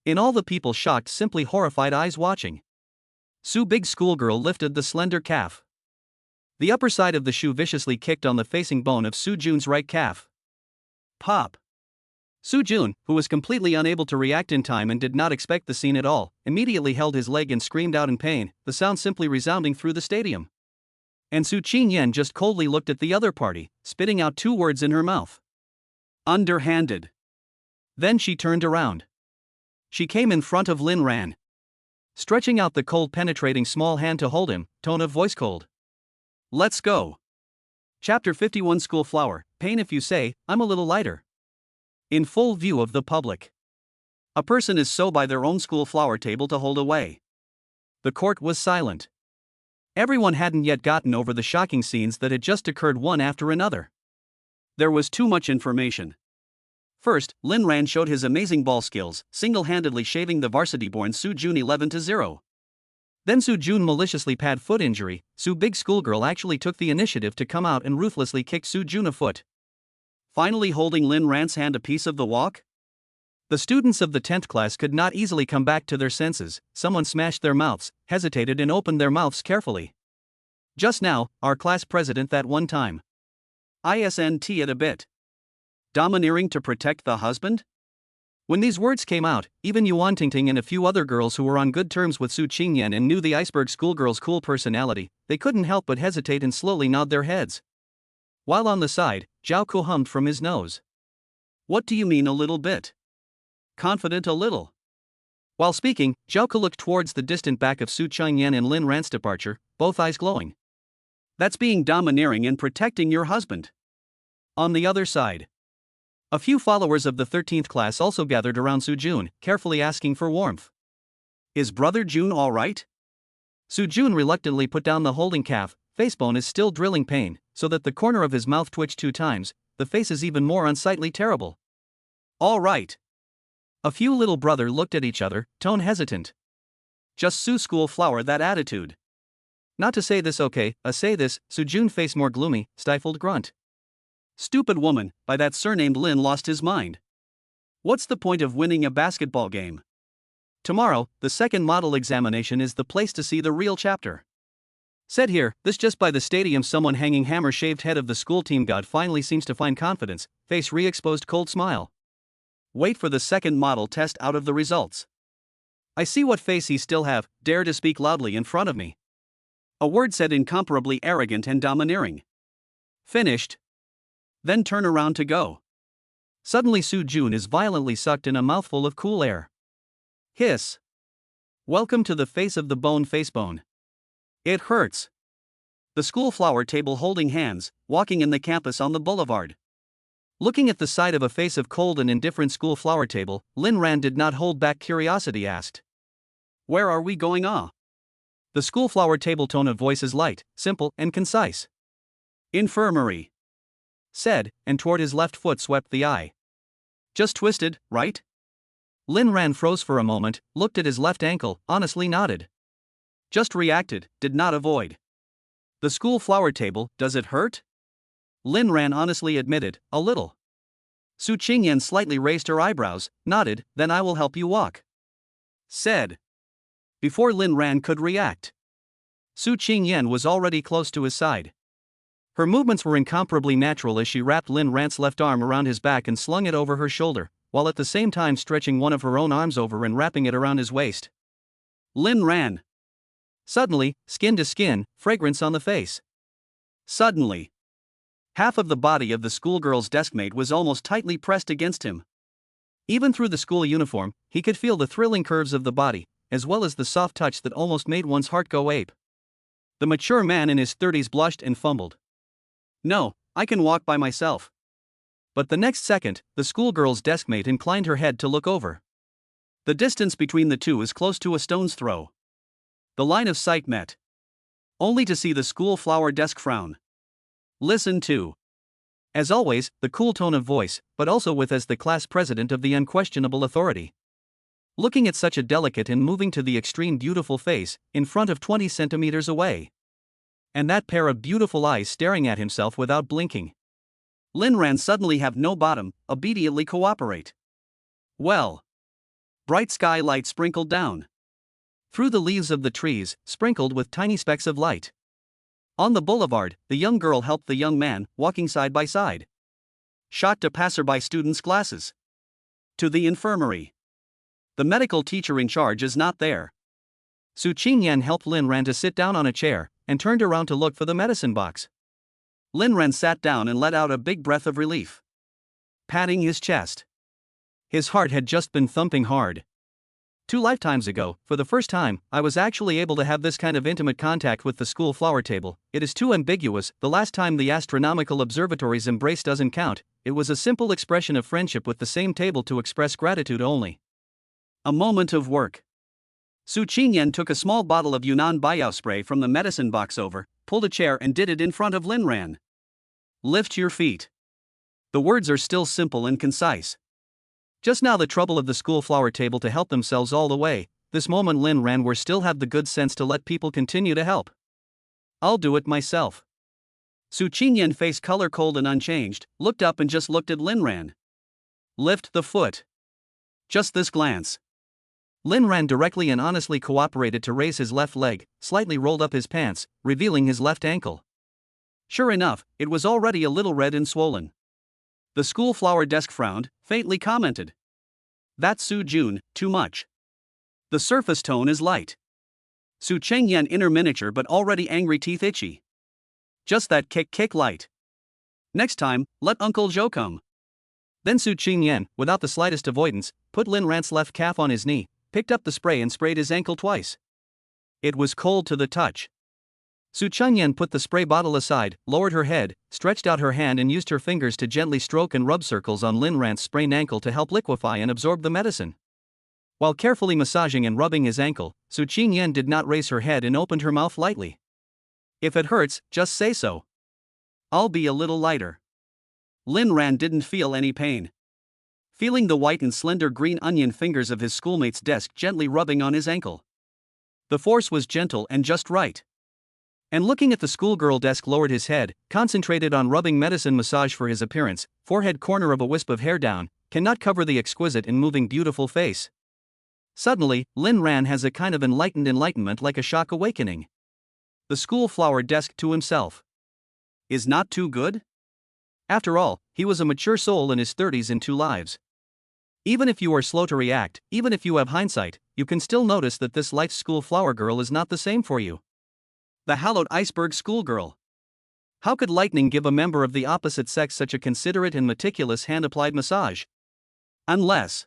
Speaker 1: In all the people shocked simply horrified eyes watching. Su Big Schoolgirl lifted the slender calf. The upper side of the shoe viciously kicked on the facing bone of Su Jun's right calf. Pop. Su Jun, who was completely unable to react in time and did not expect the scene at all, immediately held his leg and screamed out in pain, the sound simply resounding through the stadium. And Su Qingyan just coldly looked at the other party, spitting out 2 words in her mouth. Underhanded. Then she turned around. She came in front of Lin Ran, stretching out the cold penetrating small hand to hold him, tone of voice cold. Let's go. Chapter 51 School Flower, Pain if you say, I'm a little lighter. In full view of the public. A person is so by their own school flower table to hold away. The court was silent. Everyone hadn't yet gotten over the shocking scenes that had just occurred one after another. There was too much information. First, Lin Ran showed his amazing ball skills, single-handedly shaving the varsity-born Su Jun 11-0. Then Su Jun maliciously pad foot injury. Su Big Schoolgirl actually took the initiative to come out and ruthlessly kick Su Jun a foot. Finally holding Lin Ran's hand a piece of the walk? The students of the 10th class could not easily come back to their senses. Someone smashed their mouths, hesitated and opened their mouths carefully. Just now, our class president that one time. Isn't it a bit domineering to protect the husband? When these words came out, even Yuan Tingting and a few other girls who were on good terms with Su Qingyan and knew the iceberg schoolgirl's cool personality, they couldn't help but hesitate and slowly nod their heads. While on the side, Zhao Ku hummed from his nose. What do you mean a little bit? Confident a little. While speaking, Zhao Ku looked towards the distant back of Su Qingyan and Lin Ran's departure, both eyes glowing. That's being domineering and protecting your husband. On the other side. A few followers of the 13th class also gathered around Sujun, carefully asking for warmth. Is brother Jun alright? Sujun reluctantly put down the holding calf, facebone is still drilling pain, so that the corner of his mouth twitched 2 times, the face is even more unsightly terrible. Alright. A few little brother looked at each other, tone hesitant. Just Su school flower that attitude. Not to say this okay, say this, Sujun face more gloomy, stifled grunt. Stupid woman, by that surnamed Lin lost his mind. What's the point of winning a basketball game? Tomorrow, the second model examination is the place to see the real chapter. Said here, this just by the stadium someone hanging hammer-shaved head of the school team god finally seems to find confidence, face re-exposed cold smile. Wait for the second model test out of the results. I see what face he still have, dare to speak loudly in front of me. A word said incomparably arrogant and domineering. Finished. Then turn around to go. Suddenly Sujun is violently sucked in a mouthful of cool air. Hiss. Welcome to the face of the bone facebone. It hurts. The school flower table holding hands, walking in the campus on the boulevard. Looking at the side of a face of cold and indifferent school flower table, Lin Ran did not hold back curiosity asked. Where are we going The school flower table tone of voice is light, simple, and concise. Infirmary. Said, and toward his left foot swept the eye. Just twisted, right? Lin Ran froze for a moment, looked at his left ankle, honestly nodded. Just reacted, did not avoid. The school flower table, does it hurt? Lin Ran honestly admitted, a little. Su Qingyan slightly raised her eyebrows, nodded, then I will help you walk. Said. Before Lin Ran could react. Su Qingyan was already close to his side. Her movements were incomparably natural as she wrapped Lin Ran's left arm around his back and slung it over her shoulder, while at the same time stretching one of her own arms over and wrapping it around his waist. Lin Ran. Suddenly, skin to skin, fragrance on the face. Suddenly. Half of the body of the schoolgirl's deskmate was almost tightly pressed against him. Even through the school uniform, he could feel the thrilling curves of the body, as well as the soft touch that almost made one's heart go ape. The mature man in his 30s blushed and fumbled. No, I can walk by myself. But the next second, the schoolgirl's deskmate inclined her head to look over. The distance between the two is close to a stone's throw. The line of sight met. Only to see the school flower desk frown. Listen to. As always, the cool tone of voice, but also with as the class president of the unquestionable authority. Looking at such a delicate and moving to the extreme beautiful face, in front of 20 centimeters away. And that pair of beautiful eyes staring at himself without blinking. Lin Ran suddenly have no bottom, obediently cooperate. Well. Bright sky light sprinkled down. Through the leaves of the trees, sprinkled with tiny specks of light. On the boulevard, the young girl helped the young man, walking side by side. Shot to passerby students' glasses. To the infirmary. The medical teacher in charge is not there. Su Qingyan helped Lin Ran to sit down on a chair, and turned around to look for the medicine box. Lin Ran sat down and let out a big breath of relief. Patting his chest. His heart had just been thumping hard. 2 lifetimes ago, for the first time, I was actually able to have this kind of intimate contact with the school flower table. It is too ambiguous. The last time the astronomical observatory's embrace doesn't count, it was a simple expression of friendship with the same table to express gratitude only. A moment of work. Su Qingyan took a small bottle of Yunnan Baiyao spray from the medicine box over, pulled a chair and did it in front of Lin Ran. Lift your feet. The words are still simple and concise. Just now the trouble of the school flower table to help themselves all the way, this moment Lin Ran were still have the good sense to let people continue to help. I'll do it myself. Su Qingyan face color cold and unchanged, looked up and just looked at Lin Ran. Lift the foot. Just this glance. Lin Ran directly and honestly cooperated to raise his left leg, slightly rolled up his pants, revealing his left ankle. Sure enough, it was already a little red and swollen. The school flower desk frowned, faintly commented. That's Su Jun, too much. The surface tone is light. Su Qingyan inner miniature but already angry teeth itchy. Just that kick light. Next time, let Uncle Joe come. Then Su Qingyan, without the slightest avoidance, put Lin Ran's left calf on his knee, picked up the spray and sprayed his ankle twice. It was cold to the touch. Qingyan put the spray bottle aside, lowered her head, stretched out her hand and used her fingers to gently stroke and rub circles on Lin Ran's sprained ankle to help liquefy and absorb the medicine. While carefully massaging and rubbing his ankle, Qingyan did not raise her head and opened her mouth lightly. "If it hurts, just say so. I'll be a little lighter." Lin Ran didn't feel any pain. Feeling the white and slender green onion fingers of his schoolmate's desk gently rubbing on his ankle. The force was gentle and just right. And looking at the schoolgirl desk, lowered his head, concentrated on rubbing medicine massage for his appearance, forehead corner of a wisp of hair down, cannot cover the exquisite and moving beautiful face. Suddenly, Lin Ran has a kind of enlightenment like a shock awakening. The school flower desk to himself. Is not too good? After all, he was a mature soul in his 30s in 2 lives. Even if you are slow to react, even if you have hindsight, you can still notice that this life school flower girl is not the same for you. The hallowed iceberg schoolgirl. How could lightning give a member of the opposite sex such a considerate and meticulous hand-applied massage? Unless.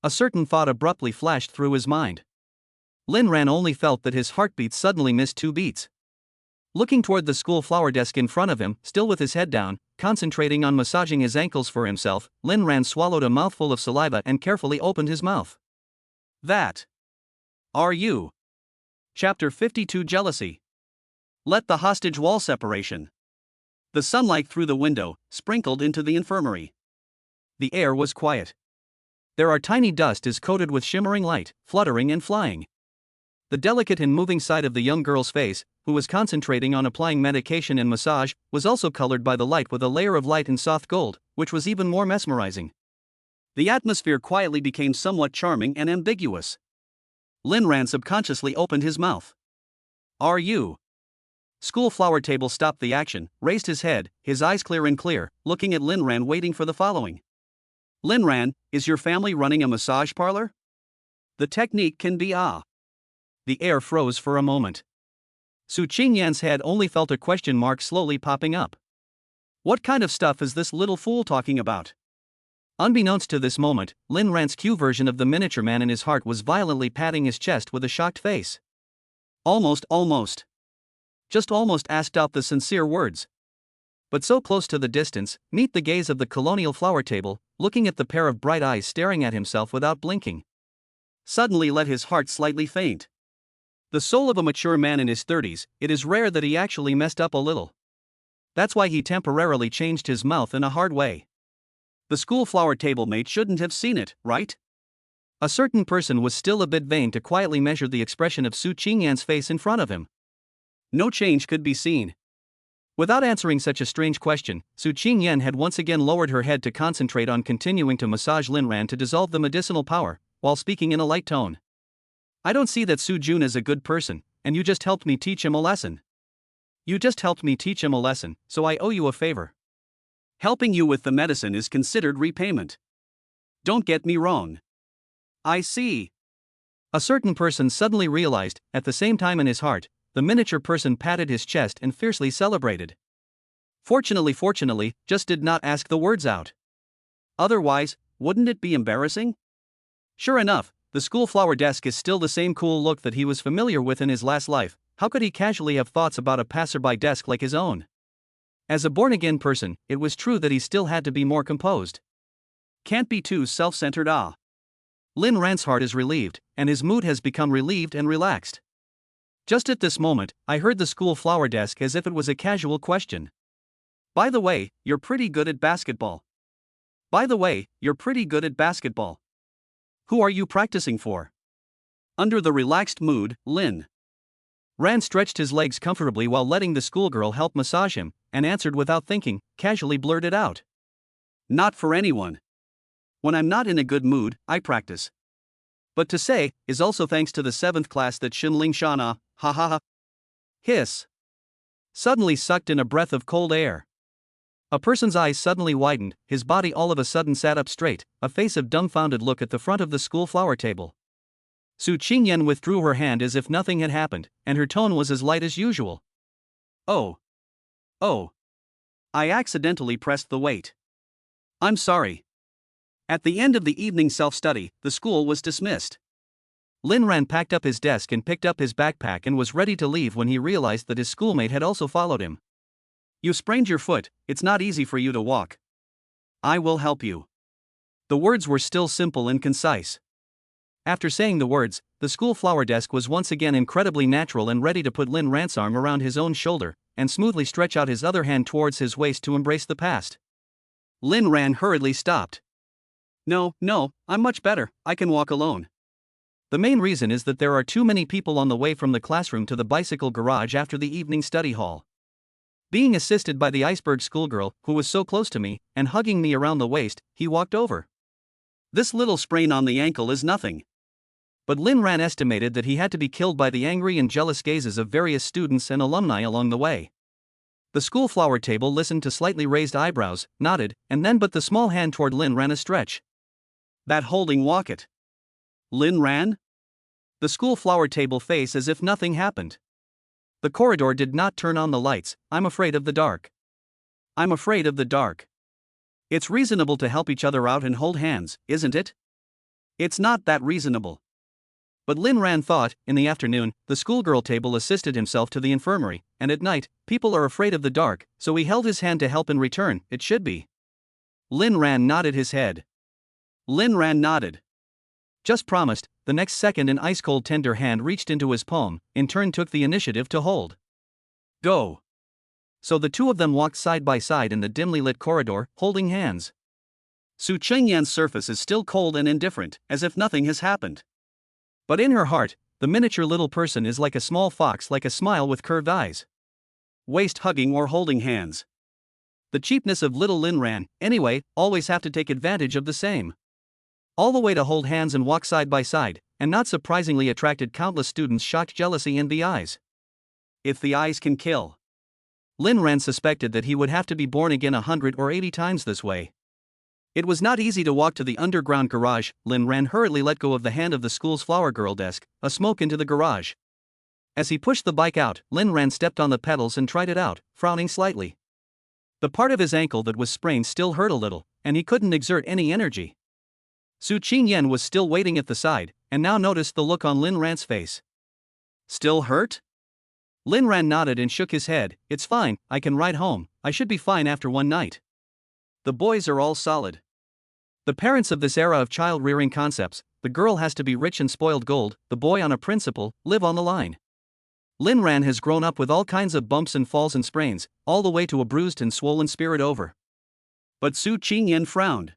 Speaker 1: A certain thought abruptly flashed through his mind. Lin Ran only felt that his heartbeat suddenly missed 2 beats. Looking toward the school flower desk in front of him, still with his head down, concentrating on massaging his ankles for himself, Lin Ran swallowed a mouthful of saliva and carefully opened his mouth. That. Are you? Chapter 52 Jealousy. Let the hostage wall separation. The sunlight through the window sprinkled into the infirmary. The air was quiet. There are tiny dust is coated with shimmering light, fluttering and flying. The delicate and moving side of the young girl's face, who was concentrating on applying medication and massage, was also colored by the light with a layer of light and soft gold, which was even more mesmerizing. The atmosphere quietly became somewhat charming and ambiguous. Lin Ran subconsciously opened his mouth. Are you? School flower table stopped the action, raised his head, his eyes clear and clear, looking at Lin Ran waiting for the following. Lin Ran, is your family running a massage parlor? The technique can be The air froze for a moment. Qingyan's head only felt a question mark slowly popping up. What kind of stuff is this little fool talking about? Unbeknownst to this moment, Lin Ran's Q version of the miniature man in his heart was violently patting his chest with a shocked face. Almost. Just almost asked out the sincere words. But so close to the distance, meet the gaze of the colonial flower table, looking at the pair of bright eyes staring at himself without blinking. Suddenly let his heart slightly faint. The soul of a mature man in his 30s, it is rare that he actually messed up a little. That's why he temporarily changed his mouth in a hard way. The school flower table mate shouldn't have seen it, right? A certain person was still a bit vain to quietly measure the expression of Qingyan's face in front of him. No change could be seen. Without answering such a strange question, Qingyan had once again lowered her head to concentrate on continuing to massage Lin Ran to dissolve the medicinal power, while speaking in a light tone. I don't see that Su Jun is a good person, and you just helped me teach him a lesson. So I owe you a favor. Helping you with the medicine is considered repayment. Don't get me wrong. I see. A certain person suddenly realized, at the same time in his heart, the miniature person patted his chest and fiercely celebrated. Fortunately, just did not ask the words out. Otherwise, wouldn't it be embarrassing? Sure enough, the school flower desk is still the same cool look that he was familiar with in his last life. How could he casually have thoughts about a passerby desk like his own? As a born-again person, it was true that he still had to be more composed. Can't be too self-centered. Lin Ran's heart is relieved, and his mood has become relieved and relaxed. Just at this moment, I heard the school flower desk as if it was a casual question. By the way, you're pretty good at basketball. Who are you practicing for? Under the relaxed mood, Lin Ran stretched his legs comfortably while letting the schoolgirl help massage him, and answered without thinking, casually blurted out. Not for anyone. When I'm not in a good mood, I practice. But to say, is also thanks to the 7th class that Xinling Shana, ha ha ha. Hiss. Suddenly sucked in a breath of cold air. A person's eyes suddenly widened, his body all of a sudden sat up straight, a face of dumbfounded look at the front of the school flower table. Qingyan withdrew her hand as if nothing had happened, and her tone was as light as usual. Oh. I accidentally pressed the weight. I'm sorry. At the end of the evening self-study, the school was dismissed. Lin Ran packed up his desk and picked up his backpack and was ready to leave when he realized that his schoolmate had also followed him. You sprained your foot, it's not easy for you to walk. I will help you. The words were still simple and concise. After saying the words, the school flower desk was once again incredibly natural and ready to put Lin Ran's arm around his own shoulder, and smoothly stretch out his other hand towards his waist to embrace the past. Lin Ran hurriedly stopped. No, I'm much better, I can walk alone. The main reason is that there are too many people on the way from the classroom to the bicycle garage after the evening study hall. Being assisted by the iceberg schoolgirl, who was so close to me, and hugging me around the waist, he walked over. This little sprain on the ankle is nothing. But Lin Ran estimated that he had to be killed by the angry and jealous gazes of various students and alumni along the way. The school flower table listened to slightly raised eyebrows, nodded, and then put the small hand toward Lin Ran a stretch. That holding walk it. Lin Ran? The school flower table face as if nothing happened. The corridor did not turn on the lights. I'm afraid of the dark. I'm afraid of the dark. It's reasonable to help each other out and hold hands, isn't it? It's not that reasonable. But Lin Ran thought, in the afternoon, the schoolgirl table assisted himself to the infirmary, and at night, people are afraid of the dark, so he held his hand to help in return, it should be. Lin Ran nodded his head. Lin Ran nodded. Just promised, the next second an ice-cold tender hand reached into his palm, in turn took the initiative to hold. Go. So the two of them walked side by side in the dimly lit corridor, holding hands. Su Qingyan's surface is still cold and indifferent, as if nothing has happened. But in her heart, the miniature little person is like a small fox, like a smile with curved eyes. Waist hugging or holding hands. The cheapness of little Lin Ran, anyway, always have to take advantage of the same. All the way to hold hands and walk side by side, and not surprisingly attracted countless students' shocked jealousy in the eyes. If the eyes can kill. Lin Ran suspected that he would have to be born again 100 or 80 times this way. It was not easy to walk to the underground garage. Lin Ran hurriedly let go of the hand of the school's flower girl desk, a smoke into the garage. As he pushed the bike out, Lin Ran stepped on the pedals and tried it out, frowning slightly. The part of his ankle that was sprained still hurt a little, and he couldn't exert any energy. Su Qingyan was still waiting at the side, and now noticed the look on Lin Ran's face. Still hurt? Lin Ran nodded and shook his head. It's fine, I can ride home, I should be fine after one night. The boys are all solid. The parents of this era of child-rearing concepts, the girl has to be rich and spoiled gold, the boy on a principle, live on the line. Lin Ran has grown up with all kinds of bumps and falls and sprains, all the way to a bruised and swollen spirit over. But Su Qingyan frowned.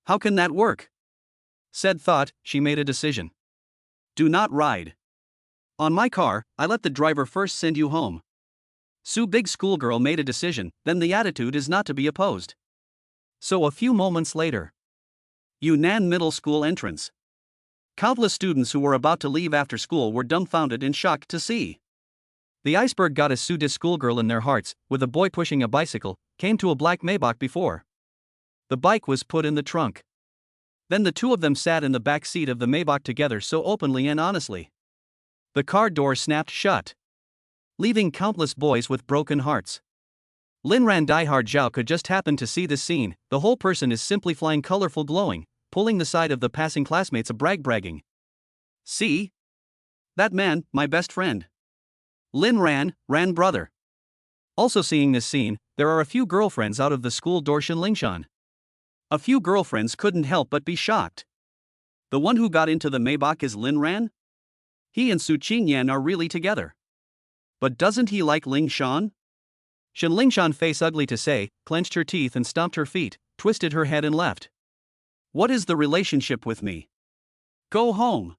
Speaker 1: How can that work? Said thought, she made a decision. Do not ride. On my car, I let the driver first send you home. Su Big Schoolgirl made a decision, then the attitude is not to be opposed. So a few moments later. Yunnan Middle School entrance. Countless students who were about to leave after school were dumbfounded and shocked to see. The iceberg goddess Su Dis Schoolgirl in their hearts, with a boy pushing a bicycle, came to a black Maybach before. The bike was put in the trunk. Then the two of them sat in the back seat of the Maybach together so openly and honestly. The car door snapped shut, leaving countless boys with broken hearts. Lin Ran diehard Zhao could just happen to see this scene. The whole person is simply flying, colorful, glowing, pulling the side of the passing classmates, a bragging. See? That man, my best friend. Lin Ran brother. Also seeing this scene, there are a few girlfriends out of the school Dorshan Lingshan. A few girlfriends couldn't help but be shocked. The one who got into the Maybach is Lin Ran? He and Su Qingyan are really together. But doesn't he like Ling Shan? Shen Lingshan, face ugly to say, clenched her teeth and stomped her feet, twisted her head and left. What is the relationship with me? Go home.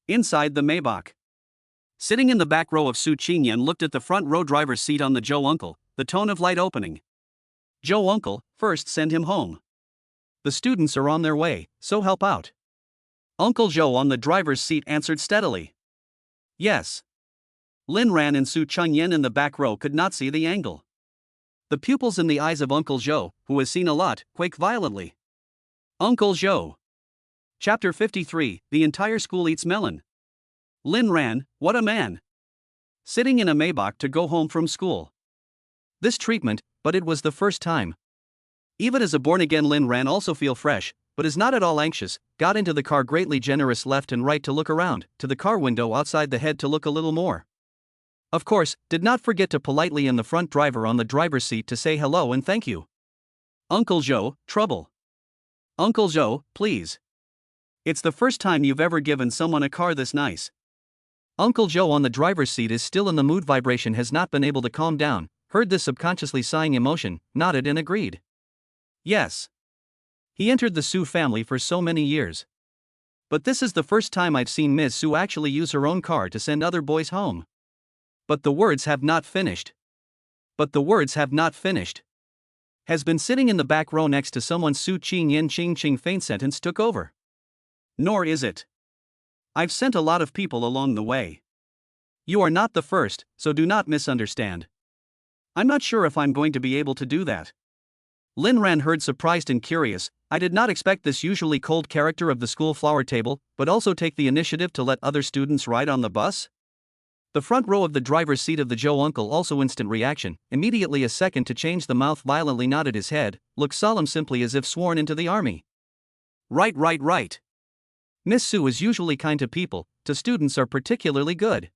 Speaker 1: Inside the Maybach. Sitting in the back row of Su Qingyan looked at the front row driver's seat on the Joe uncle, the tone of light opening. Joe uncle, first send him home. The students are on their way, so help out. Uncle Joe on the driver's seat answered steadily. Yes. Lin Ran and Su Qingyan in the back row could not see the angle. The pupils in the eyes of Uncle Joe, who has seen a lot, quake violently. Uncle Joe. Chapter 53, The entire school eats melon. Lin Ran, what a man. Sitting in a Maybach to go home from school. This treatment, but it was the first time. Even as a born-again Lin Ran also feel fresh, but is not at all anxious, got into the car greatly generous left and right to look around, to the car window outside the head to look a little more. Of course, did not forget to politely in the front driver on the driver's seat to say hello and thank you. Uncle Joe, trouble. Uncle Joe, please. It's the first time you've ever given someone a car this nice. Uncle Joe on the driver's seat is still in the mood. Vibration has not been able to calm down, heard this subconsciously sighing emotion, nodded and agreed. Yes. He entered the Sue family for so many years. But this is the first time I've seen Miss Sue actually use her own car to send other boys home. But the words have not finished. But the words have not finished. Has been sitting in the back row next to someone Sue Qingyan Ching Ching faint sentence took over. Nor is it. I've sent a lot of people along the way. You are not the first, so do not misunderstand. I'm not sure if I'm going to be able to do that. Lin Ran heard surprised and curious. I did not expect this usually cold character of the school flower table, but also take the initiative to let other students ride on the bus? The front row of the driver's seat of the Joe uncle also instant reaction, immediately a second to change the mouth violently nodded his head, looked solemn simply as if sworn into the army. Right. Miss Sue is usually kind to people, to students are particularly good.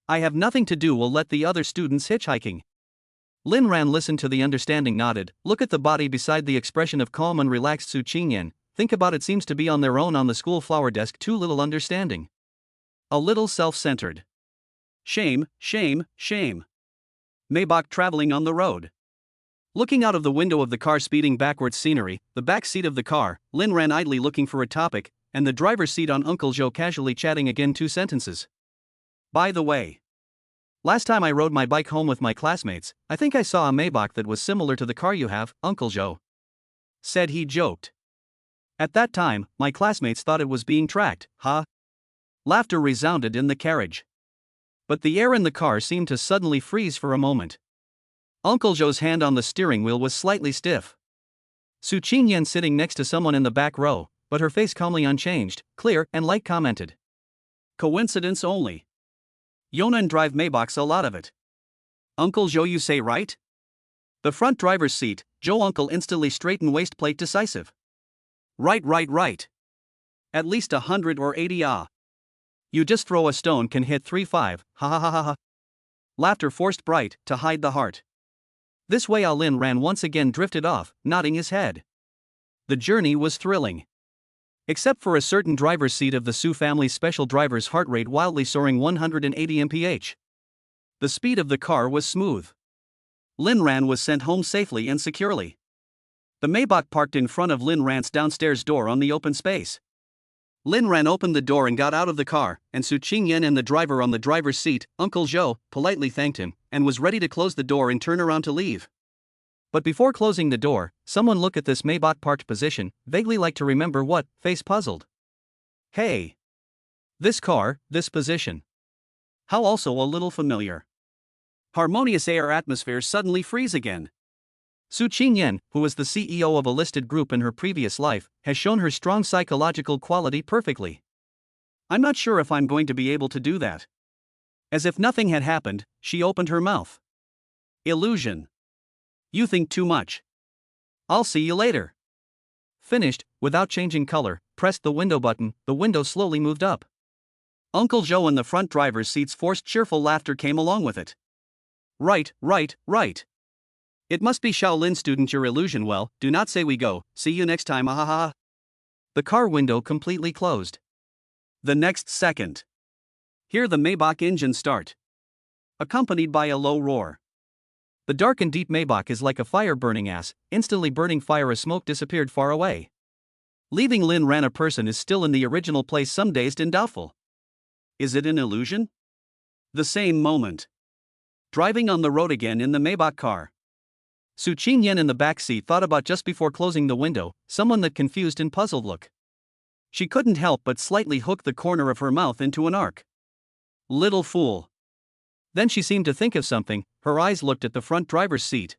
Speaker 1: I have nothing to do will let the other students hitchhiking. Lin Ran listened to the understanding nodded, look at the body beside the expression of calm and relaxed Su Qingyan, think about it seems to be on their own on the school flower desk too little understanding. A little self-centered. Shame. Maybach traveling on the road. Looking out of the window of the car speeding backwards scenery, the back seat of the car, Lin ran idly looking for a topic, and the driver's seat on Uncle Joe casually chatting again 2 sentences. By the way. Last time I rode my bike home with my classmates, I think I saw a Maybach that was similar to the car you have, Uncle Joe. Said he joked. At that time, my classmates thought it was being tracked, huh? Laughter resounded in the carriage. But the air in the car seemed to suddenly freeze for a moment. Uncle Joe's hand on the steering wheel was slightly stiff. Su Qingyan sitting next to someone in the back row, but her face calmly unchanged, clear and light commented. Coincidence only. Yonan drive Maybachs a lot of it. Uncle Joe you say right? The front driver's seat, Joe uncle instantly straighten waist plate decisive. Right. At least 100 or 80 ah. You just throw a stone can hit 3-5, ha. Laughter forced bright, to hide the heart. This way Lin Ran once again drifted off, nodding his head. The journey was thrilling. Except for a certain driver's seat of the Su family's special driver's heart rate wildly soaring 180 mph. The speed of the car was smooth. Lin Ran was sent home safely and securely. The Maybach parked in front of Lin Ran's downstairs door on the open space. Lin Ran opened the door and got out of the car, and Su Qingyan and the driver on the driver's seat, Uncle Joe, politely thanked him, and was ready to close the door and turn around to leave. But before closing the door, someone looked at this Maybach parked position, vaguely like to remember what, face puzzled. Hey! This car, this position. How also a little familiar. Harmonious air atmosphere suddenly freeze again. Su Qingyan, who was the CEO of a listed group in her previous life, has shown her strong psychological quality perfectly. I'm not sure if I'm going to be able to do that. As if nothing had happened, she opened her mouth. Illusion. You think too much. I'll see you later. Finished, without changing color, pressed the window button, the window slowly moved up. Uncle Joe in the front driver's seat's forced cheerful laughter came along with it. Right. It must be Shaolin student your illusion well, do not say we go, see you next time ahaha. The car window completely closed. The next second. Hear the Maybach engine start. Accompanied by a low roar. The dark and deep Maybach is like a fire burning ass, instantly burning fire as smoke disappeared far away. Leaving Lin Ran a person is still in the original place some dazed and doubtful. Is it an illusion? The same moment. Driving on the road again in the Maybach car. Su Qingyan in the back seat thought about just before closing the window, someone that confused and puzzled look. She couldn't help but slightly hook the corner of her mouth into an arc. Little fool. Then she seemed to think of something, her eyes looked at the front driver's seat.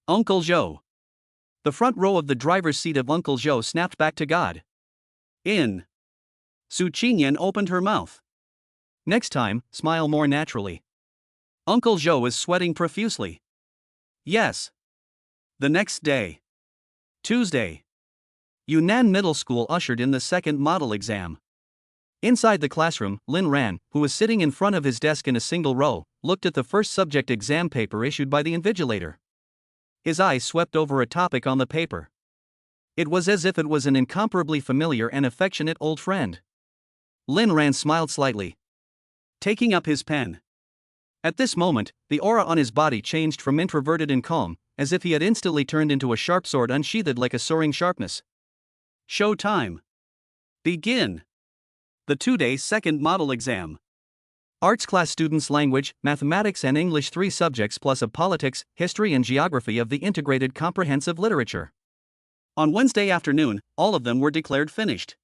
Speaker 1: Uncle Joe. The front row of the driver's seat of Uncle Joe snapped back to God. In. Su Qingyan opened her mouth. Next time, smile more naturally. Uncle Joe is sweating profusely. Yes. The next day. Tuesday. Yunnan Middle School ushered in the second model exam. Inside the classroom, Lin Ran, who was sitting in front of his desk in a single row, looked at the first subject exam paper issued by the invigilator. His eyes swept over a topic on the paper. It was as if it was an incomparably familiar and affectionate old friend. Lin Ran smiled slightly, taking up his pen. At this moment, the aura on his body changed from introverted and calm, as if he had instantly turned into a sharp sword unsheathed like a soaring sharpness. Show time. Begin. The 2-day second model exam. Arts class students language, mathematics and English 3 subjects plus a politics, history and geography of the integrated comprehensive literature. On Wednesday afternoon, all of them were declared finished.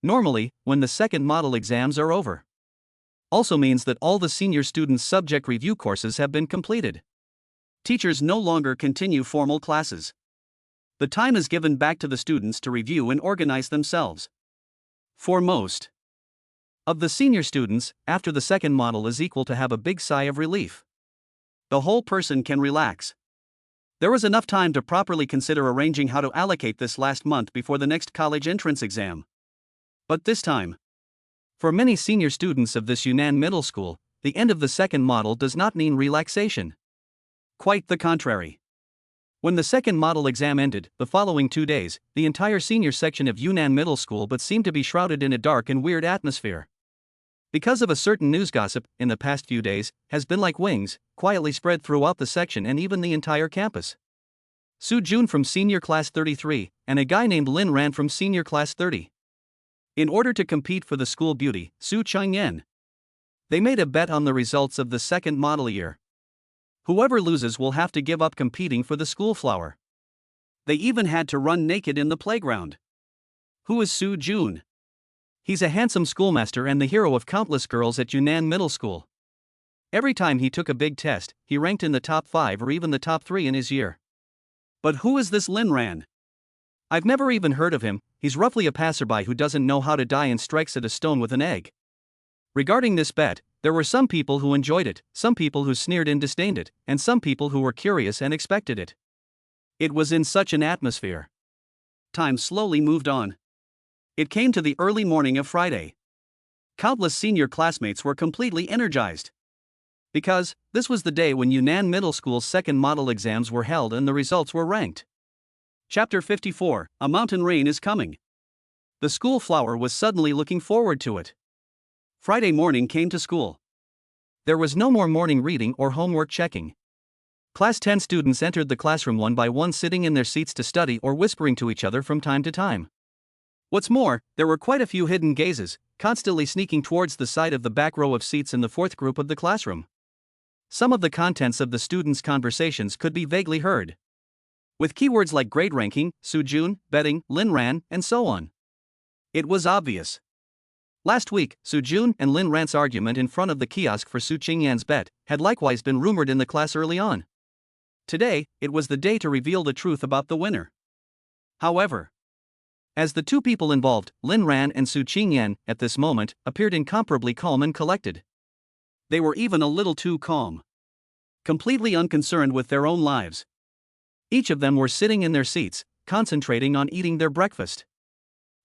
Speaker 1: Normally, when the second model exams are over. Also means that all the senior students' subject review courses have been completed. Teachers no longer continue formal classes. The time is given back to the students to review and organize themselves. For most of the senior students, after the second model is equal to have a big sigh of relief. The whole person can relax. There was enough time to properly consider arranging how to allocate this last month before the next college entrance exam. But this time, for many senior students of this Yunnan Middle School, the end of the second model does not mean relaxation. Quite the contrary. When the second model exam ended, the following 2 days, the entire senior section of Yunnan Middle School but seemed to be shrouded in a dark and weird atmosphere. Because of a certain news gossip, in the past few days, has been like wings, quietly spread throughout the section and even the entire campus. Su Jun from senior class 33, and a guy named Lin Ran from senior class 30. In order to compete for the school beauty, Su Qingyan. They made a bet on the results of the second model year. Whoever loses will have to give up competing for the school flower. They even had to run naked in the playground. Who is Su Jun? He's a handsome schoolmaster and the hero of countless girls at Yunnan Middle School. Every time he took a big test, he ranked in the top 5 or even the top 3 in his year. But who is this Lin Ran? I've never even heard of him. He's roughly a passerby who doesn't know how to die and strikes at a stone with an egg. Regarding this bet, there were some people who enjoyed it, some people who sneered and disdained it, and some people who were curious and expected it. It was in such an atmosphere. Time slowly moved on. It came to the early morning of Friday. Countless senior classmates were completely energized. Because, this was the day when Yunnan Middle School's second model exams were held and the results were ranked. Chapter 54, A Mountain Rain is Coming. The school flower was suddenly looking forward to it. Friday morning came to school. There was no more morning reading or homework checking. Class 10 students entered the classroom one by one, sitting in their seats to study or whispering to each other from time to time. What's more, there were quite a few hidden gazes, constantly sneaking towards the side of the back row of seats in the fourth group of the classroom. Some of the contents of the students' conversations could be vaguely heard, with keywords like grade ranking, Su Jun, betting, Lin Ran, and so on. It was obvious. Last week, Su Jun and Lin Ran's argument in front of the kiosk for Su Qingyan's bet had likewise been rumored in the class early on. Today, it was the day to reveal the truth about the winner. However, as the two people involved, Lin Ran and Su Qingyan, at this moment, appeared incomparably calm and collected. They were even a little too calm. Completely unconcerned with their own lives. Each of them were sitting in their seats, concentrating on eating their breakfast.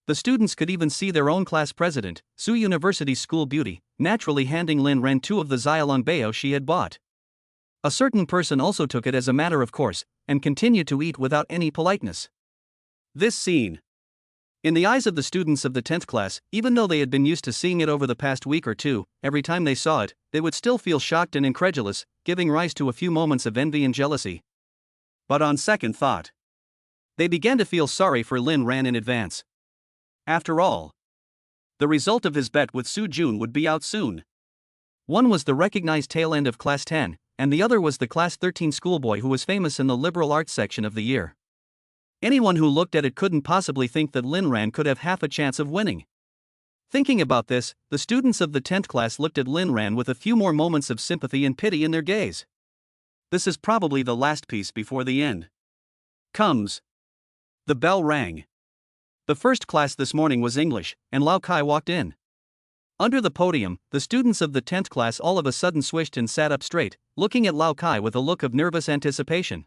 Speaker 1: The students could even see their own class president, Su University's school beauty, naturally handing Lin Ran 2 of the Xiaolong Bao she had bought. A certain person also took it as a matter of course, and continued to eat without any politeness. This scene, in the eyes of the students of the 10th class, even though they had been used to seeing it over the past week or two, every time they saw it, they would still feel shocked and incredulous, giving rise to a few moments of envy and jealousy. But on second thought, they began to feel sorry for Lin Ran in advance. After all, the result of his bet with Su Jun would be out soon. One was the recognized tail end of Class 10, and the other was the Class 13 schoolboy who was famous in the liberal arts section of the year. Anyone who looked at it couldn't possibly think that Lin Ran could have half a chance of winning. Thinking about this, the students of the 10th class looked at Lin Ran with a few more moments of sympathy and pity in their gaze. This is probably the last piece before the end comes. The bell rang. The first class this morning was English, and Lao Kai walked in. Under the podium, the students of the 10th class all of a sudden swished and sat up straight, looking at Lao Kai with a look of nervous anticipation.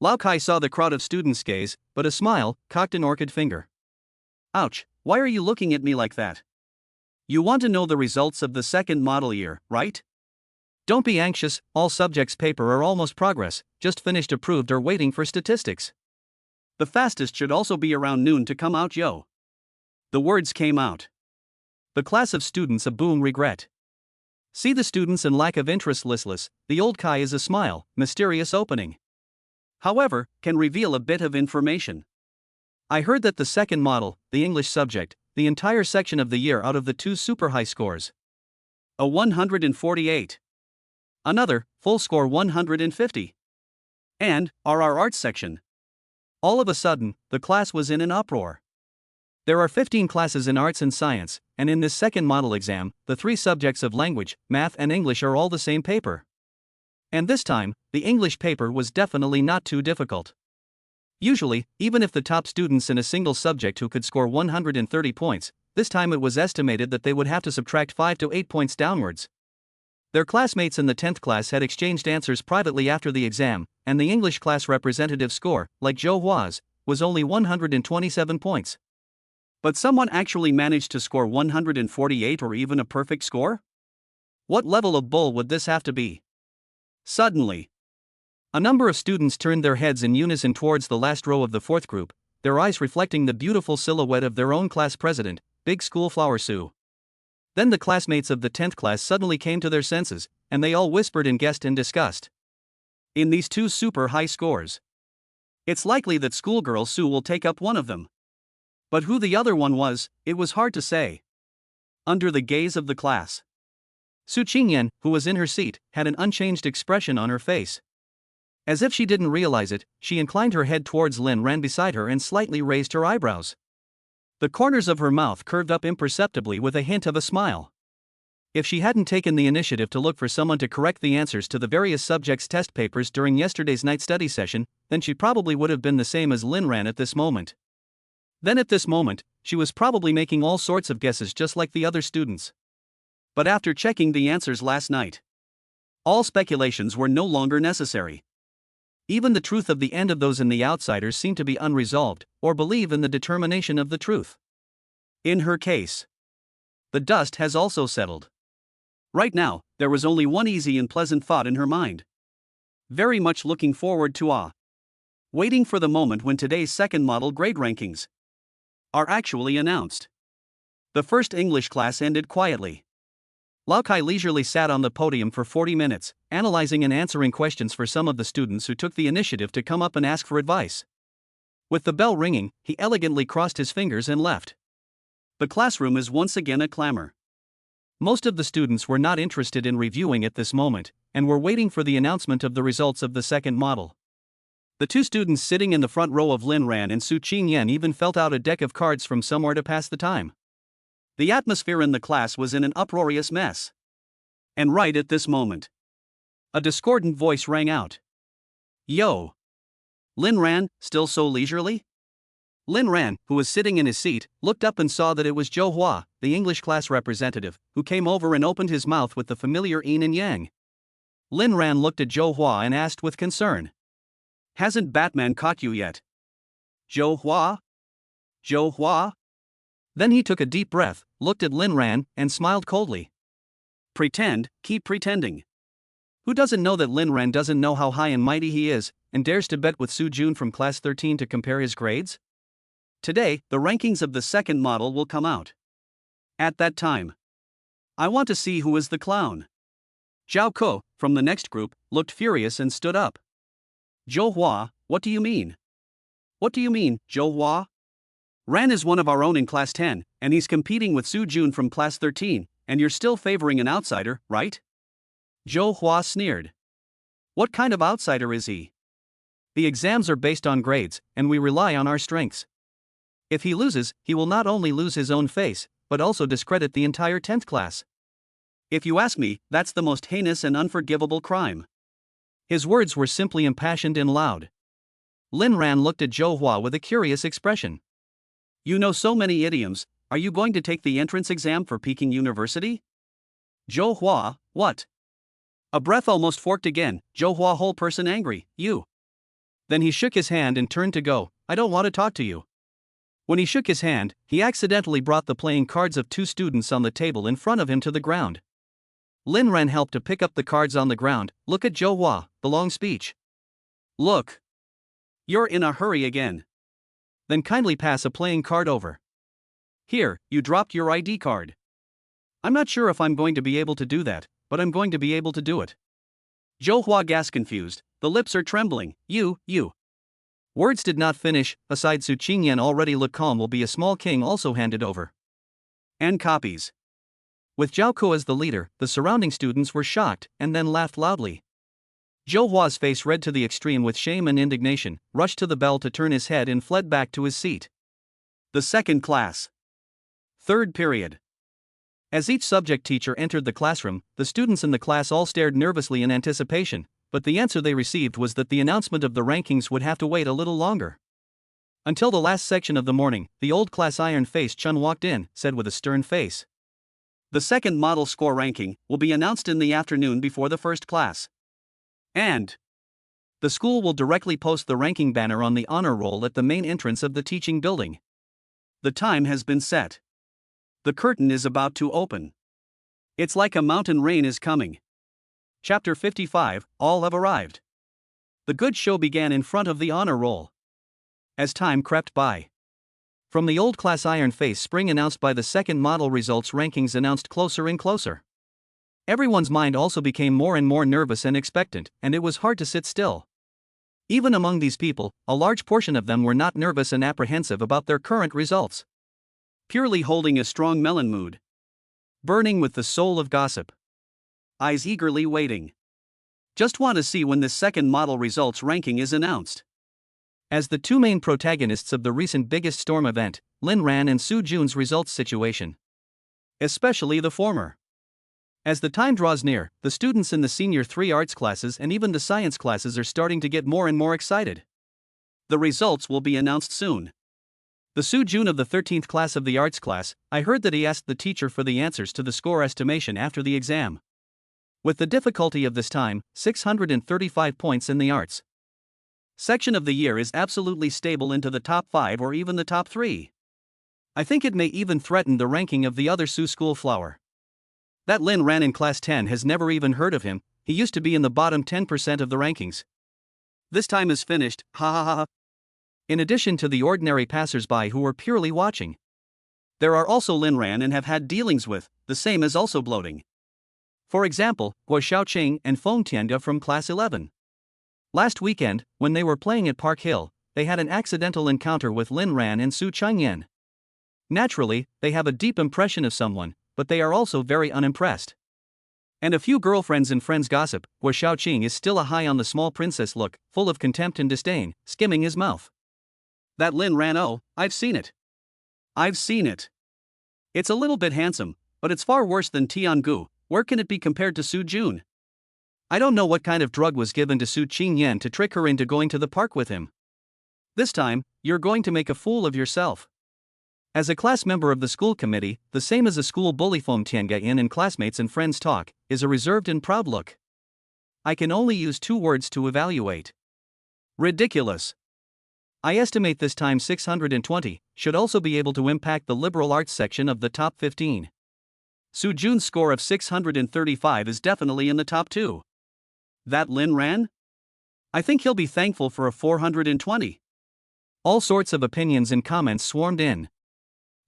Speaker 1: Lao Kai saw the crowd of students gaze, but a smile cocked an orchid finger. Ouch, why are you looking at me like that? You want to know the results of the second model year, right? Don't be anxious, all subjects paper are almost progress, just finished approved or waiting for statistics. The fastest should also be around noon to come out, yo. The words came out. The class of students a boom regret. See the students and lack of interest listless, the old Kai is a smile, mysterious opening. However, can reveal a bit of information. I heard that the second model, the English subject, the entire section of the year out of the 2 super high scores. A 148. Another, full score 150. And, our arts section. All of a sudden, the class was in an uproar. There are 15 classes in arts and science, and in this second model exam, the 3 subjects of language, math and English are all the same paper. And this time, the English paper was definitely not too difficult. Usually, even if the top students in a single subject who could score 130 points, this time it was estimated that they would have to subtract 5 to 8 points downwards. Their classmates in the 10th class had exchanged answers privately after the exam, and the English class representative score, like Zhou Hua's, was only 127 points. But someone actually managed to score 148 or even a perfect score? What level of bull would this have to be? Suddenly, a number of students turned their heads in unison towards the last row of the 4th group, their eyes reflecting the beautiful silhouette of their own class president, Big School Flower Sue. Then the classmates of the 10th class suddenly came to their senses, and they all whispered and guessed in disgust. In these 2 super high scores, it's likely that schoolgirl Sue will take up one of them. But who the other one was, it was hard to say. Under the gaze of the class, Su Qingyan, who was in her seat, had an unchanged expression on her face. As if she didn't realize it, she inclined her head towards Lin Ran beside her and slightly raised her eyebrows. The corners of her mouth curved up imperceptibly with a hint of a smile. If she hadn't taken the initiative to look for someone to correct the answers to the various subjects' test papers during yesterday's night study session, then she probably would have been the same as Lin Ran at this moment. Then at this moment, she was probably making all sorts of guesses just like the other students. But after checking the answers last night, all speculations were no longer necessary. Even the truth of the end of those in the outsiders seemed to be unresolved, or believe in the determination of the truth. In her case, the dust has also settled. Right now, there was only one easy and pleasant thought in her mind. Very much looking forward to waiting for the moment when today's second model grade rankings are actually announced. The first English class ended quietly. Lao Kai leisurely sat on the podium for 40 minutes, analyzing and answering questions for some of the students who took the initiative to come up and ask for advice. With the bell ringing, he elegantly crossed his fingers and left. The classroom is once again a clamor. Most of the students were not interested in reviewing at this moment, and were waiting for the announcement of the results of the second model. The 2 students sitting in the front row of Lin Ran and Su Qingyan even felt out a deck of cards from somewhere to pass the time. The atmosphere in the class was in an uproarious mess. And right at this moment, a discordant voice rang out. Yo! Lin Ran, still so leisurely? Lin Ran, who was sitting in his seat, looked up and saw that it was Zhou Hua, the English class representative, who came over and opened his mouth with the familiar yin and yang. Lin Ran looked at Zhou Hua and asked with concern. Hasn't Batman caught you yet? Zhou Hua? Zhou Hua? Then he took a deep breath, looked at Lin Ran, and smiled coldly. Pretend, keep pretending. Who doesn't know that Lin Ran doesn't know how high and mighty he is, and dares to bet with Su Jun from class 13 to compare his grades? Today, the rankings of the second model will come out. At that time, I want to see who is the clown. Zhao Ko, from the next group, looked furious and stood up. Zhou Hua, what do you mean? What do you mean, Zhou Hua? Ran is one of our own in class 10, and he's competing with Su Jun from class 13, and you're still favoring an outsider, right? Zhou Hua sneered. What kind of outsider is he? The exams are based on grades, and we rely on our strengths. If he loses, he will not only lose his own face, but also discredit the entire 10th class. If you ask me, that's the most heinous and unforgivable crime. His words were simply impassioned and loud. Lin Ran looked at Zhou Hua with a curious expression. You know so many idioms, are you going to take the entrance exam for Peking University? Zhou Hua, what? A breath almost forked again, Zhou Hua whole person angry, you. Then he shook his hand and turned to go. I don't want to talk to you. When he shook his hand, he accidentally brought the playing cards of two students on the table in front of him to the ground. Lin Ran helped to pick up the cards on the ground. Look at Zhou Hua, the long speech. Look. You're in a hurry again. Then kindly pass a playing card over. Here, you dropped your ID card. I'm not sure if I'm going to be able to do that, but I'm going to be able to do it. Zhou Hua gasped confused, the lips are trembling. You. Words did not finish. Aside Su Qingyan already looked calm. Will be a small king also handed over. And copies. With Zhao Ku as the leader, the surrounding students were shocked and then laughed loudly. Zhou Hua's face red to the extreme with shame and indignation, rushed to the bell to turn his head and fled back to his seat. The second class. Third period. As each subject teacher entered the classroom, the students in the class all stared nervously in anticipation, but the answer they received was that the announcement of the rankings would have to wait a little longer. Until the last section of the morning, the old class iron-faced Chun walked in, said with a stern face. The second model score ranking will be announced in the afternoon before the first class. And the school will directly post the ranking banner on the honor roll at the main entrance of the teaching building. The time has been set. The curtain is about to open. It's like a mountain rain is coming. Chapter 55, all have arrived. The good show began in front of the honor roll. As time crept by. From the old class iron face spring announced by the second model results rankings announced closer and closer. Everyone's mind also became more and more nervous and expectant, and it was hard to sit still. Even among these people, a large portion of them were not nervous and apprehensive about their current results. Purely holding a strong melon mood. Burning with the soul of gossip. Eyes eagerly waiting. Just want to see when this second model results ranking is announced. As the two main protagonists of the recent biggest storm event, Lin Ran and Su Jun's results situation. Especially the former. As the time draws near, the students in the senior 3 arts classes and even the science classes are starting to get more and more excited. The results will be announced soon. The Su Jun of the 13th class of the arts class, I heard that he asked the teacher for the answers to the score estimation after the exam. With the difficulty of this time, 635 points in the arts section of the year is absolutely stable into the top 5 or even the top 3. I think it may even threaten the ranking of the other Su school flower. That Lin Ran in class 10 has never even heard of him. He used to be in the bottom 10% of the rankings. This time is finished, ha ha ha ha. In addition to the ordinary passers-by who were purely watching, there are also Lin Ran and have had dealings with, the same as also bloating. For example, Guo Xiaoqing and Feng Tianga from class 11. Last weekend, when they were playing at Park Hill, they had an accidental encounter with Lin Ran and Su Qingyan. Naturally, they have a deep impression of someone, but they are also very unimpressed. And a few girlfriends and friends gossip. Guo Xiaoqing is still a high on the small princess look, full of contempt and disdain, skimming his mouth. That Lin Ran, oh, I've seen it. I've seen it. It's a little bit handsome, but it's far worse than Tiangu. Where can it be compared to Su Jun? I don't know what kind of drug was given to Su Qingyan to trick her into going to the park with him. This time, you're going to make a fool of yourself. As a class member of the school committee, the same as a school bully Feng Tianga in classmates and friends talk, is a reserved and proud look. I can only use 2 words to evaluate. Ridiculous. I estimate this time 620 should also be able to impact the liberal arts section of the top 15. Su Jun's score of 635 is definitely in the top 2. That Lin Ran? I think he'll be thankful for a 420. All sorts of opinions and comments swarmed in.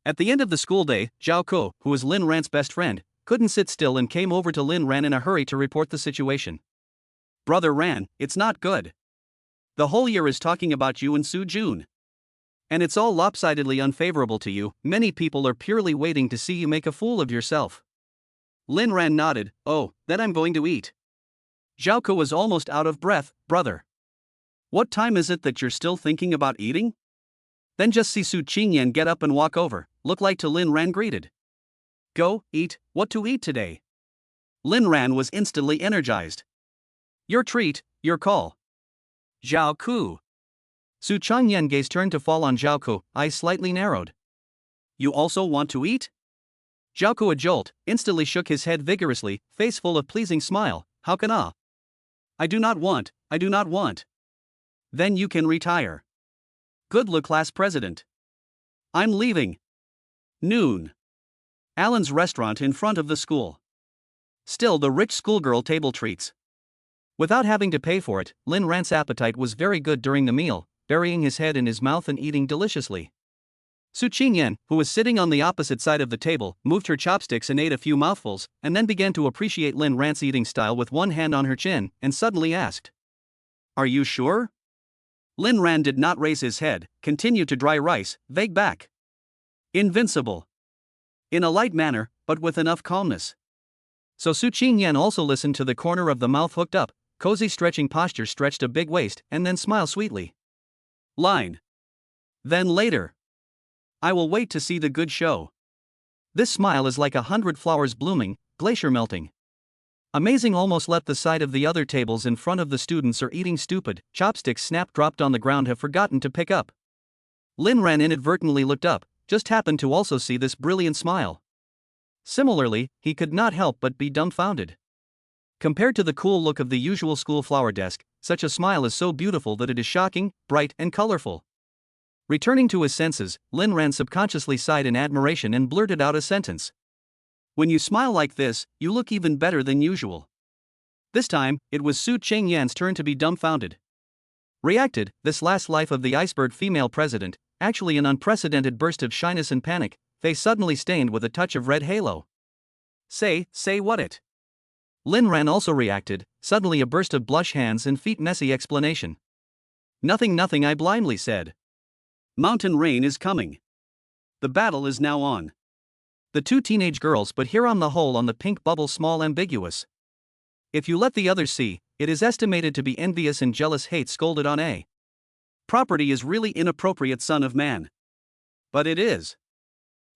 Speaker 1: At the end of the school day, Zhao Ku, who was Lin Ran's best friend, couldn't sit still and came over to Lin Ran in a hurry to report the situation. Brother Ran, it's not good. The whole year is talking about you and Su Jun. And it's all lopsidedly unfavorable to you. Many people are purely waiting to see you make a fool of yourself. Lin Ran nodded. Oh, then I'm going to eat. Zhao Ku was almost out of breath. Brother, what time is it that you're still thinking about eating? Then just see Su Qingyan get up and walk over, look like to Lin Ran greeted. Go, eat, what to eat today? Lin Ran was instantly energized. Your treat, your call. Zhao Ku. Su Qingyan gaze turned to fall on Zhao Ku, eyes slightly narrowed. You also want to eat? Zhao Ku, a jolt, instantly shook his head vigorously, face full of pleasing smile. How can I do not want. Then you can retire. Good luck, class president. I'm leaving. Noon. Alan's restaurant in front of the school. Still the rich schoolgirl table treats. Without having to pay for it, Lin Ran's appetite was very good during the meal, burying his head in his mouth and eating deliciously. Qingyan, who was sitting on the opposite side of the table, moved her chopsticks and ate a few mouthfuls, and then began to appreciate Lin Ran's eating style with one hand on her chin, and suddenly asked, "Are you sure?" Lin Ran did not raise his head, continued to dry rice, vague back. Invincible. In a light manner, but with enough calmness. So Qingyan also listened to the corner of the mouth hooked up, cozy stretching posture, stretched a big waist, and then smile sweetly. Line. Then later. I will wait to see the good show. This smile is like 100 flowers blooming, glacier melting. Amazing almost left the side of the other tables in front of the students are eating stupid, chopsticks snap dropped on the ground have forgotten to pick up. Lin Ran inadvertently looked up, just happened to also see this brilliant smile. Similarly, he could not help but be dumbfounded. Compared to the cool look of the usual school flower desk, such a smile is so beautiful that it is shocking, bright, and colorful. Returning to his senses, Lin Ran subconsciously sighed in admiration and blurted out a sentence. When you smile like this, you look even better than usual. This time, it was Qingyan's turn to be dumbfounded. Reacted, this last life of the iceberg female president, actually an unprecedented burst of shyness and panic, face suddenly stained with a touch of red halo. Say what it? Lin Ran also reacted, suddenly a burst of blush hands and feet messy explanation. Nothing, I blindly said. Mountain rain is coming. The battle is now on. The two teenage girls, but here on the whole on the pink bubble small ambiguous. If you let the others see, it is estimated to be envious and jealous hate scolded on a. Property is really inappropriate son of man. But it is.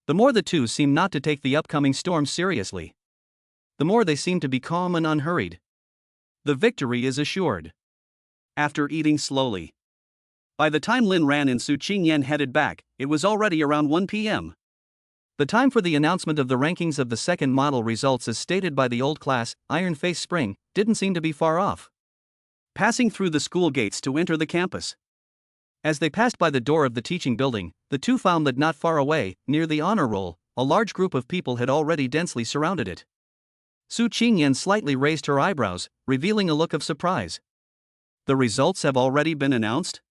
Speaker 1: The more the two seem not to take the upcoming storm seriously, the more they seem to be calm and unhurried. The victory is assured. After eating slowly. By the time Lin Ran and Qingyan headed back, it was already around 1 p.m. The time for the announcement of the rankings of the second model results as stated by the old class, Iron Face Spring, didn't seem to be far off. Passing through the school gates to enter the campus. As they passed by the door of the teaching building, the two found that not far away, near the honor roll, a large group of people had already densely surrounded it. Qingyan slightly raised her eyebrows, revealing a look of surprise. The results have already been announced?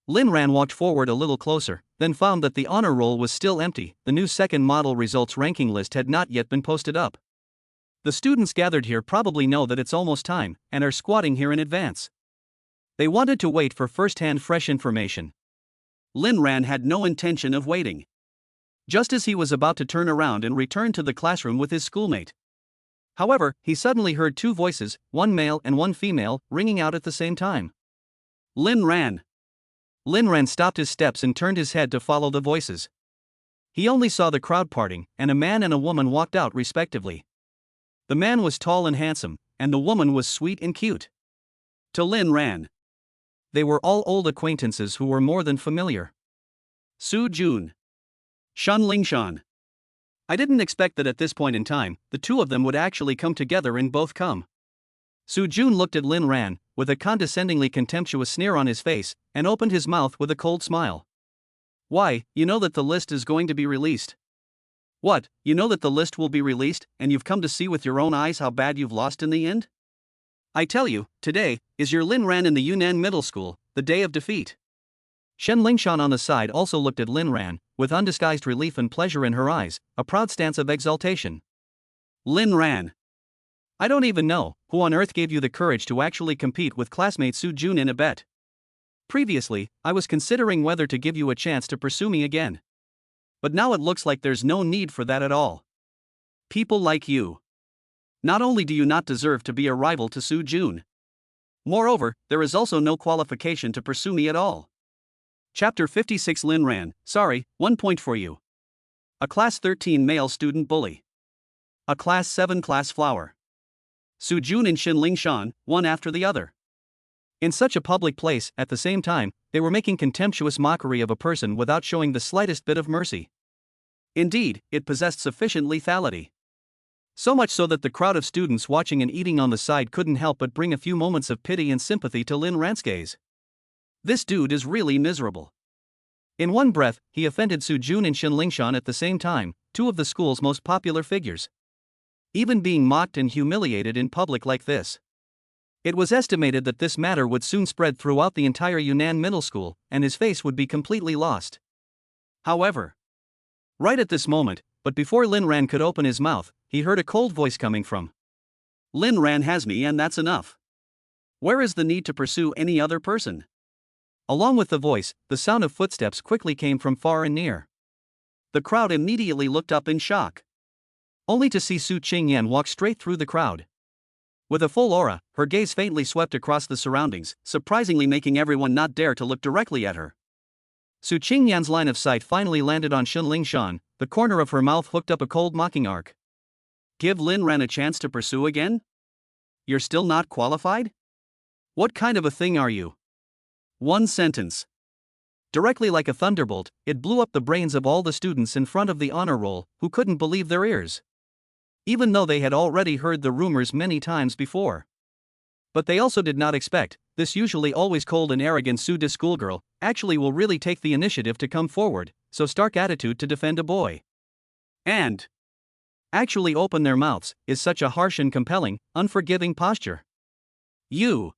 Speaker 1: Lin Ran walked forward a little closer, then found that the honor roll was still empty. The new second model results ranking list had not yet been posted up. The students gathered here probably know that it's almost time, and are squatting here in advance. They wanted to wait for first-hand fresh information. Lin Ran had no intention of waiting. Just as he was about to turn around and return to the classroom with his schoolmate. However, he suddenly heard two voices, one male and one female, ringing out at the same time. Lin Ran. Lin Ran stopped his steps and turned his head to follow the voices. He only saw the crowd parting, and a man and a woman walked out respectively. The man was tall and handsome, and the woman was sweet and cute. To Lin Ran, they were all old acquaintances who were more than familiar. Su Jun. Shan Lingshan. I didn't expect that at this point in time, the two of them would actually come together and both come. Su Jun looked at Lin Ran, with a condescendingly contemptuous sneer on his face, and opened his mouth with a cold smile. Why, you know that the list is going to be released. What, you know that the list will be released, and you've come to see with your own eyes how bad you've lost in the end? I tell you, today is your Lin Ran in the Yunnan Middle School, the day of defeat. Shen Lingshan on the side also looked at Lin Ran, with undisguised relief and pleasure in her eyes, a proud stance of exultation. Lin Ran. I don't even know who on earth gave you the courage to actually compete with classmate Su Jun in a bet. Previously, I was considering whether to give you a chance to pursue me again. But now it looks like there's no need for that at all. People like you. Not only do you not deserve to be a rival to Su Jun. Moreover, there is also no qualification to pursue me at all. Chapter 56 Lin Ran, sorry, 1 point for you. A Class 13 male student bully. A Class 7 class flower. Su Jun and Shen Lingshan, one after the other. In such a public place, at the same time, they were making contemptuous mockery of a person without showing the slightest bit of mercy. Indeed, it possessed sufficient lethality. So much so that the crowd of students watching and eating on the side couldn't help but bring a few moments of pity and sympathy to Lin Ran's gaze. This dude is really miserable. In one breath, he offended Su Jun and Shen Lingshan at the same time, two of the school's most popular figures. Even being mocked and humiliated in public like this. It was estimated that this matter would soon spread throughout the entire Yunnan Middle School, and his face would be completely lost. However, right at this moment, but before Lin Ran could open his mouth, he heard a cold voice coming from Lin Ran has me, and that's enough. Where is the need to pursue any other person? Along with the voice, the sound of footsteps quickly came from far and near. The crowd immediately looked up in shock, only to see Su Qingyan walk straight through the crowd. With a full aura, her gaze faintly swept across the surroundings, surprisingly making everyone not dare to look directly at her. Su Qingyan's line of sight finally landed on Shen Lingshan, the corner of her mouth hooked up a cold mocking arc. Give Lin Ran a chance to pursue again? You're still not qualified? What kind of a thing are you? One sentence. Directly like a thunderbolt, it blew up the brains of all the students in front of the honor roll, who couldn't believe their ears. Even though they had already heard the rumors many times before. But they also did not expect, this usually always cold and arrogant Su-de schoolgirl, actually will really take the initiative to come forward, so stark attitude to defend a boy. And actually open their mouths, is such a harsh and compelling, unforgiving posture. You.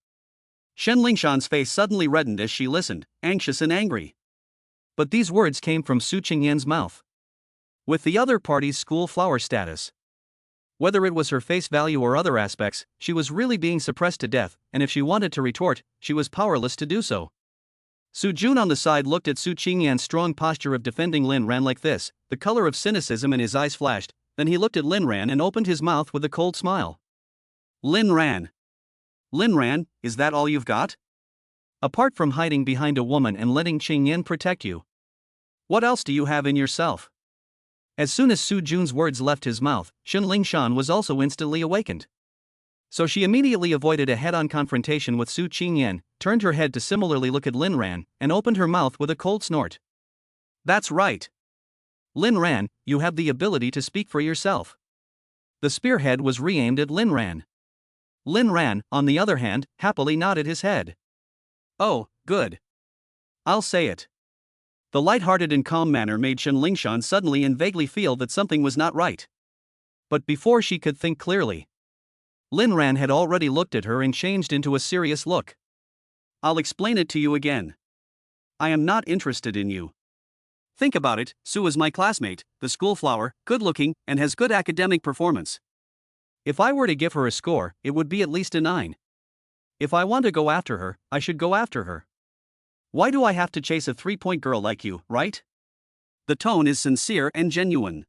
Speaker 1: Shen Lingshan's face suddenly reddened as she listened, anxious and angry. But these words came from Su Qingyan's mouth. With the other party's school flower status. Whether it was her face value or other aspects, she was really being suppressed to death, and if she wanted to retort, she was powerless to do so. Su Jun on the side looked at Su Qingyan's strong posture of defending Lin Ran like this, the color of cynicism in his eyes flashed, then he looked at Lin Ran and opened his mouth with a cold smile. Lin Ran. Lin Ran, is that all you've got? Apart from hiding behind a woman and letting Qingyan protect you. What else do you have in yourself? As soon as Su Jun's words left his mouth, Shen Lingshan was also instantly awakened. So she immediately avoided a head-on confrontation with Su Qingyan, turned her head to similarly look at Lin Ran, and opened her mouth with a cold snort. That's right. Lin Ran, you have the ability to speak for yourself. The spearhead was re-aimed at Lin Ran. Lin Ran, on the other hand, happily nodded his head. Oh, good. I'll say it. The light-hearted and calm manner made Shen Lingshan suddenly and vaguely feel that something was not right. But before she could think clearly, Lin Ran had already looked at her and changed into a serious look. I'll explain it to you again. I am not interested in you. Think about it, Su is my classmate, the school flower, good-looking, and has good academic performance. If I were to give her a score, it would be at least a 9. If I want to go after her, I should go after her. Why do I have to chase a 3-point girl like you, right? The tone is sincere and genuine.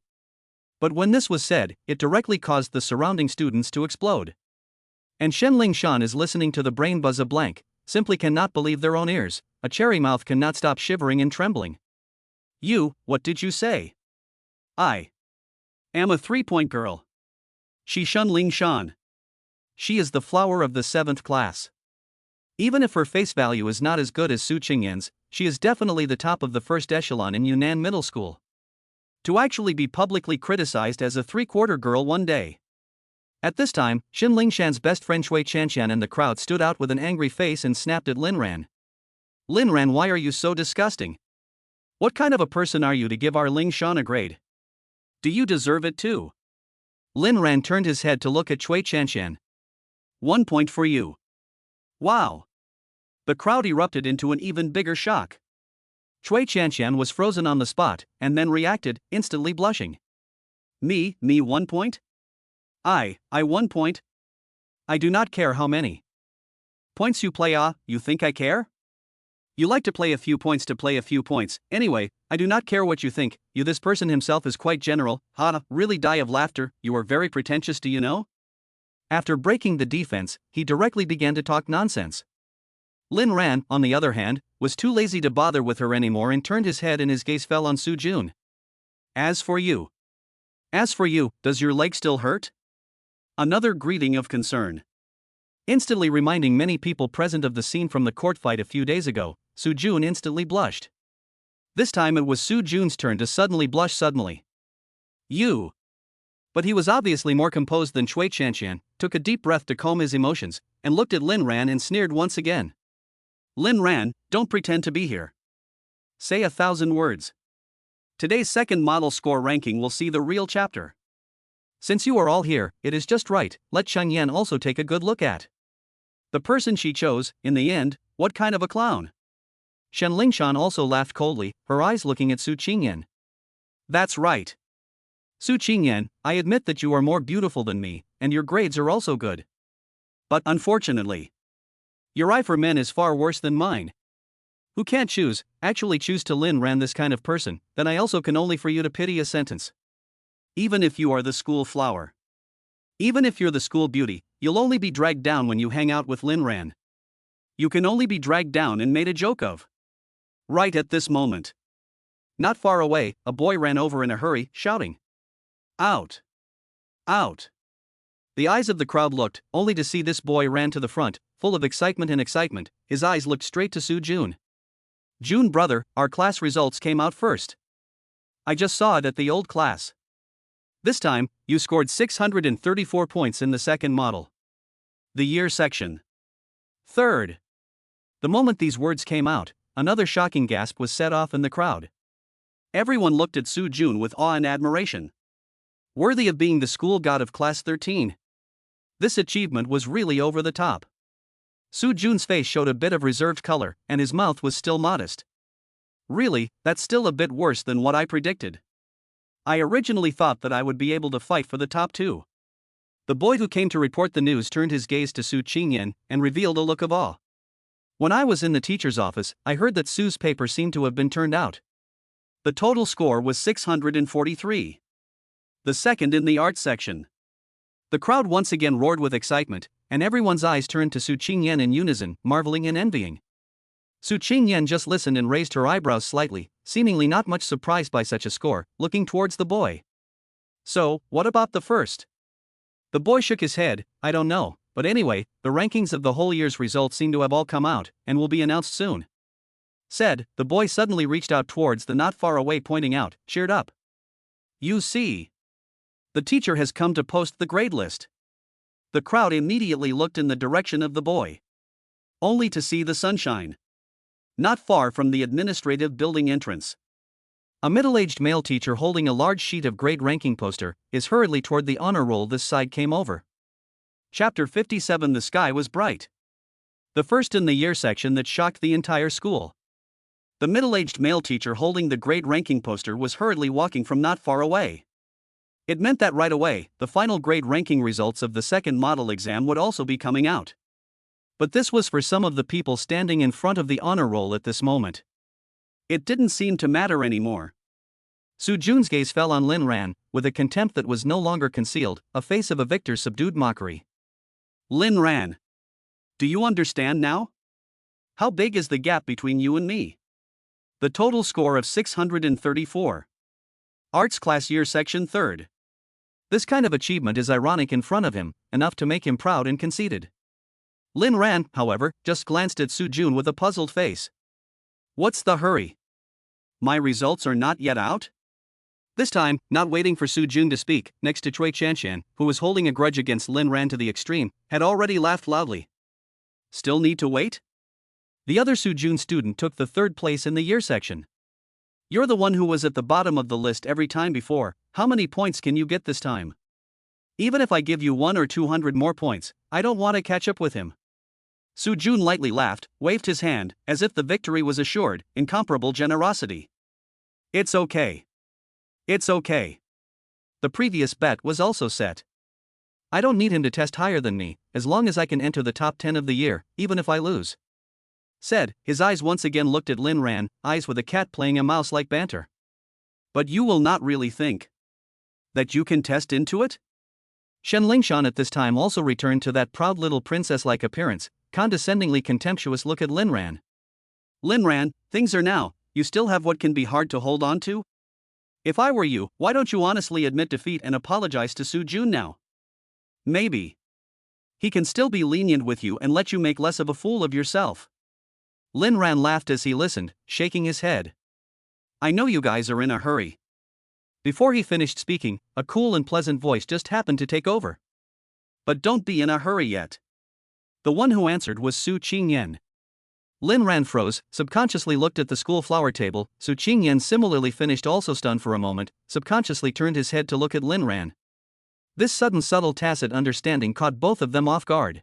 Speaker 1: But when this was said, it directly caused the surrounding students to explode. And Shen Lingshan is listening to the brain buzz a blank, simply cannot believe their own ears, a cherry mouth cannot stop shivering and trembling. You, what did you say? I am a 3-point girl. She Shen Lingshan. She is the flower of the 7th class. Even if her face value is not as good as Su Qingyan's, she is definitely the top of the first echelon in Yunnan Middle School. To actually be publicly criticized as a 3-quarter girl one day. At this time, Shen Lingshan's best friend Shui Chanshan and the crowd stood out with an angry face and snapped at Lin Ran. Lin Ran, why are you so disgusting? What kind of a person are you to give our Lingshan a grade? Do you deserve it too? Lin Ran turned his head to look at Shui Chanshan. 1 point for you. Wow. The crowd erupted into an even bigger shock. Shui Chanshan was frozen on the spot, and then reacted, instantly blushing. Me 1 point? I 1 point? I do not care how many points you play. You think I care? You like to play a few points to play a few points. Anyway, I do not care what you think. You, this person himself is quite general. Really die of laughter. You are very pretentious, do you know? After breaking the defense, he directly began to talk nonsense. Lin Ran, on the other hand, was too lazy to bother with her anymore and turned his head and his gaze fell on Su Jun. As for you, does your leg still hurt? Another greeting of concern. Instantly reminding many people present of the scene from the court fight a few days ago, Su Jun instantly blushed. This time it was Su Jun's turn to suddenly blush suddenly. You. But he was obviously more composed than Shui Chanshan, took a deep breath to calm his emotions, and looked at Lin Ran and sneered once again. Lin Ran, don't pretend to be here. Say 1,000 words. Today's second model score ranking will see the real chapter. Since you are all here, it is just right, let Qingyan also take a good look at the person she chose. In the end, what kind of a clown? Shen Lingshan also laughed coldly, her eyes looking at Su Qingyan. That's right. Su Qingyan, I admit that you are more beautiful than me, and your grades are also good. But unfortunately, your eye for men is far worse than mine. Who can't actually choose to Lin Ran this kind of person, then I also can only for you to pity a sentence. Even if you are the school flower. Even if you're the school beauty, you'll only be dragged down when you hang out with Lin Ran. You can only be dragged down and made a joke of. Right at this moment. Not far away, a boy ran over in a hurry, shouting. Out! Out! The eyes of the crowd looked, only to see this boy ran to the front, full of excitement. His eyes looked straight to Su Jun. Jun brother, our class results came out first. I just saw it at the old class. This time, you scored 634 points in the second model. The year section. Third. The moment these words came out, another shocking gasp was set off in the crowd. Everyone looked at Su Jun with awe and admiration. Worthy of being the school god of class 13. This achievement was really over the top. Su Jun's face showed a bit of reserved color, and his mouth was still modest. Really, that's still a bit worse than what I predicted. I originally thought that I would be able to fight for the top two. The boy who came to report the news turned his gaze to Su Qingyan and revealed a look of awe. When I was in the teacher's office, I heard that Su's paper seemed to have been turned out. The total score was 643. The second in the art section. The crowd once again roared with excitement, and everyone's eyes turned to Su Qingyan in unison, marveling and envying. Su Qingyan just listened and raised her eyebrows slightly, seemingly not much surprised by such a score, looking towards the boy. So, what about the first? The boy shook his head. I don't know, but anyway, the rankings of the whole year's results seem to have all come out, and will be announced soon. Said, the boy suddenly reached out towards the not far away, pointing out, cheered up. You see. The teacher has come to post the grade list. The crowd immediately looked in the direction of the boy. Only to see the sunshine. Not far from the administrative building entrance. A middle-aged male teacher holding a large sheet of grade ranking poster is hurriedly toward the honor roll this side came over. Chapter 57. The sky was bright. The first in the year section that shocked the entire school. The middle-aged male teacher holding the grade ranking poster was hurriedly walking from not far away. It meant that right away, the final grade ranking results of the second model exam would also be coming out. But this was for some of the people standing in front of the honor roll at this moment. It didn't seem to matter anymore. Su Jun's gaze fell on Lin Ran, with a contempt that was no longer concealed, a face of a victor's subdued mockery. Lin Ran. Do you understand now? How big is the gap between you and me? The total score of 634. Arts class year section 3rd. This kind of achievement is ironic in front of him, enough to make him proud and conceited. Lin Ran, however, just glanced at Su Jun with a puzzled face. What's the hurry? My results are not yet out? This time, not waiting for Su Jun to speak, next to Chui Chanshan, who was holding a grudge against Lin Ran to the extreme, had already laughed loudly. Still need to wait? The other Su Jun student took the 3rd place in the year section. You're the one who was at the bottom of the list every time before. How many points can you get this time? Even if I give you 100 or 200 more points, I don't want to catch up with him. Su Jun lightly laughed, waved his hand, as if the victory was assured, incomparable generosity. It's okay. It's okay. The previous bet was also set. I don't need him to test higher than me, as long as I can enter the top 10 of the year, even if I lose. Said, his eyes once again looked at Lin Ran, eyes with a cat playing a mouse like banter. But you will not really think that you can test into it? Shen Lingshan at this time also returned to that proud little princess-like appearance, condescendingly contemptuous look at Lin Ran. Lin Ran, things are now, you still have what can be hard to hold on to? If I were you, why don't you honestly admit defeat and apologize to Su Jun now? Maybe he can still be lenient with you and let you make less of a fool of yourself. Lin Ran laughed as he listened, shaking his head. I know you guys are in a hurry. Before he finished speaking, a cool and pleasant voice just happened to take over. But don't be in a hurry yet. The one who answered was Su Qingyan. Lin Ran froze, subconsciously looked at the school flower table. Su Qingyan similarly finished, also stunned for a moment, subconsciously turned his head to look at Lin Ran. This sudden subtle tacit understanding caught both of them off guard.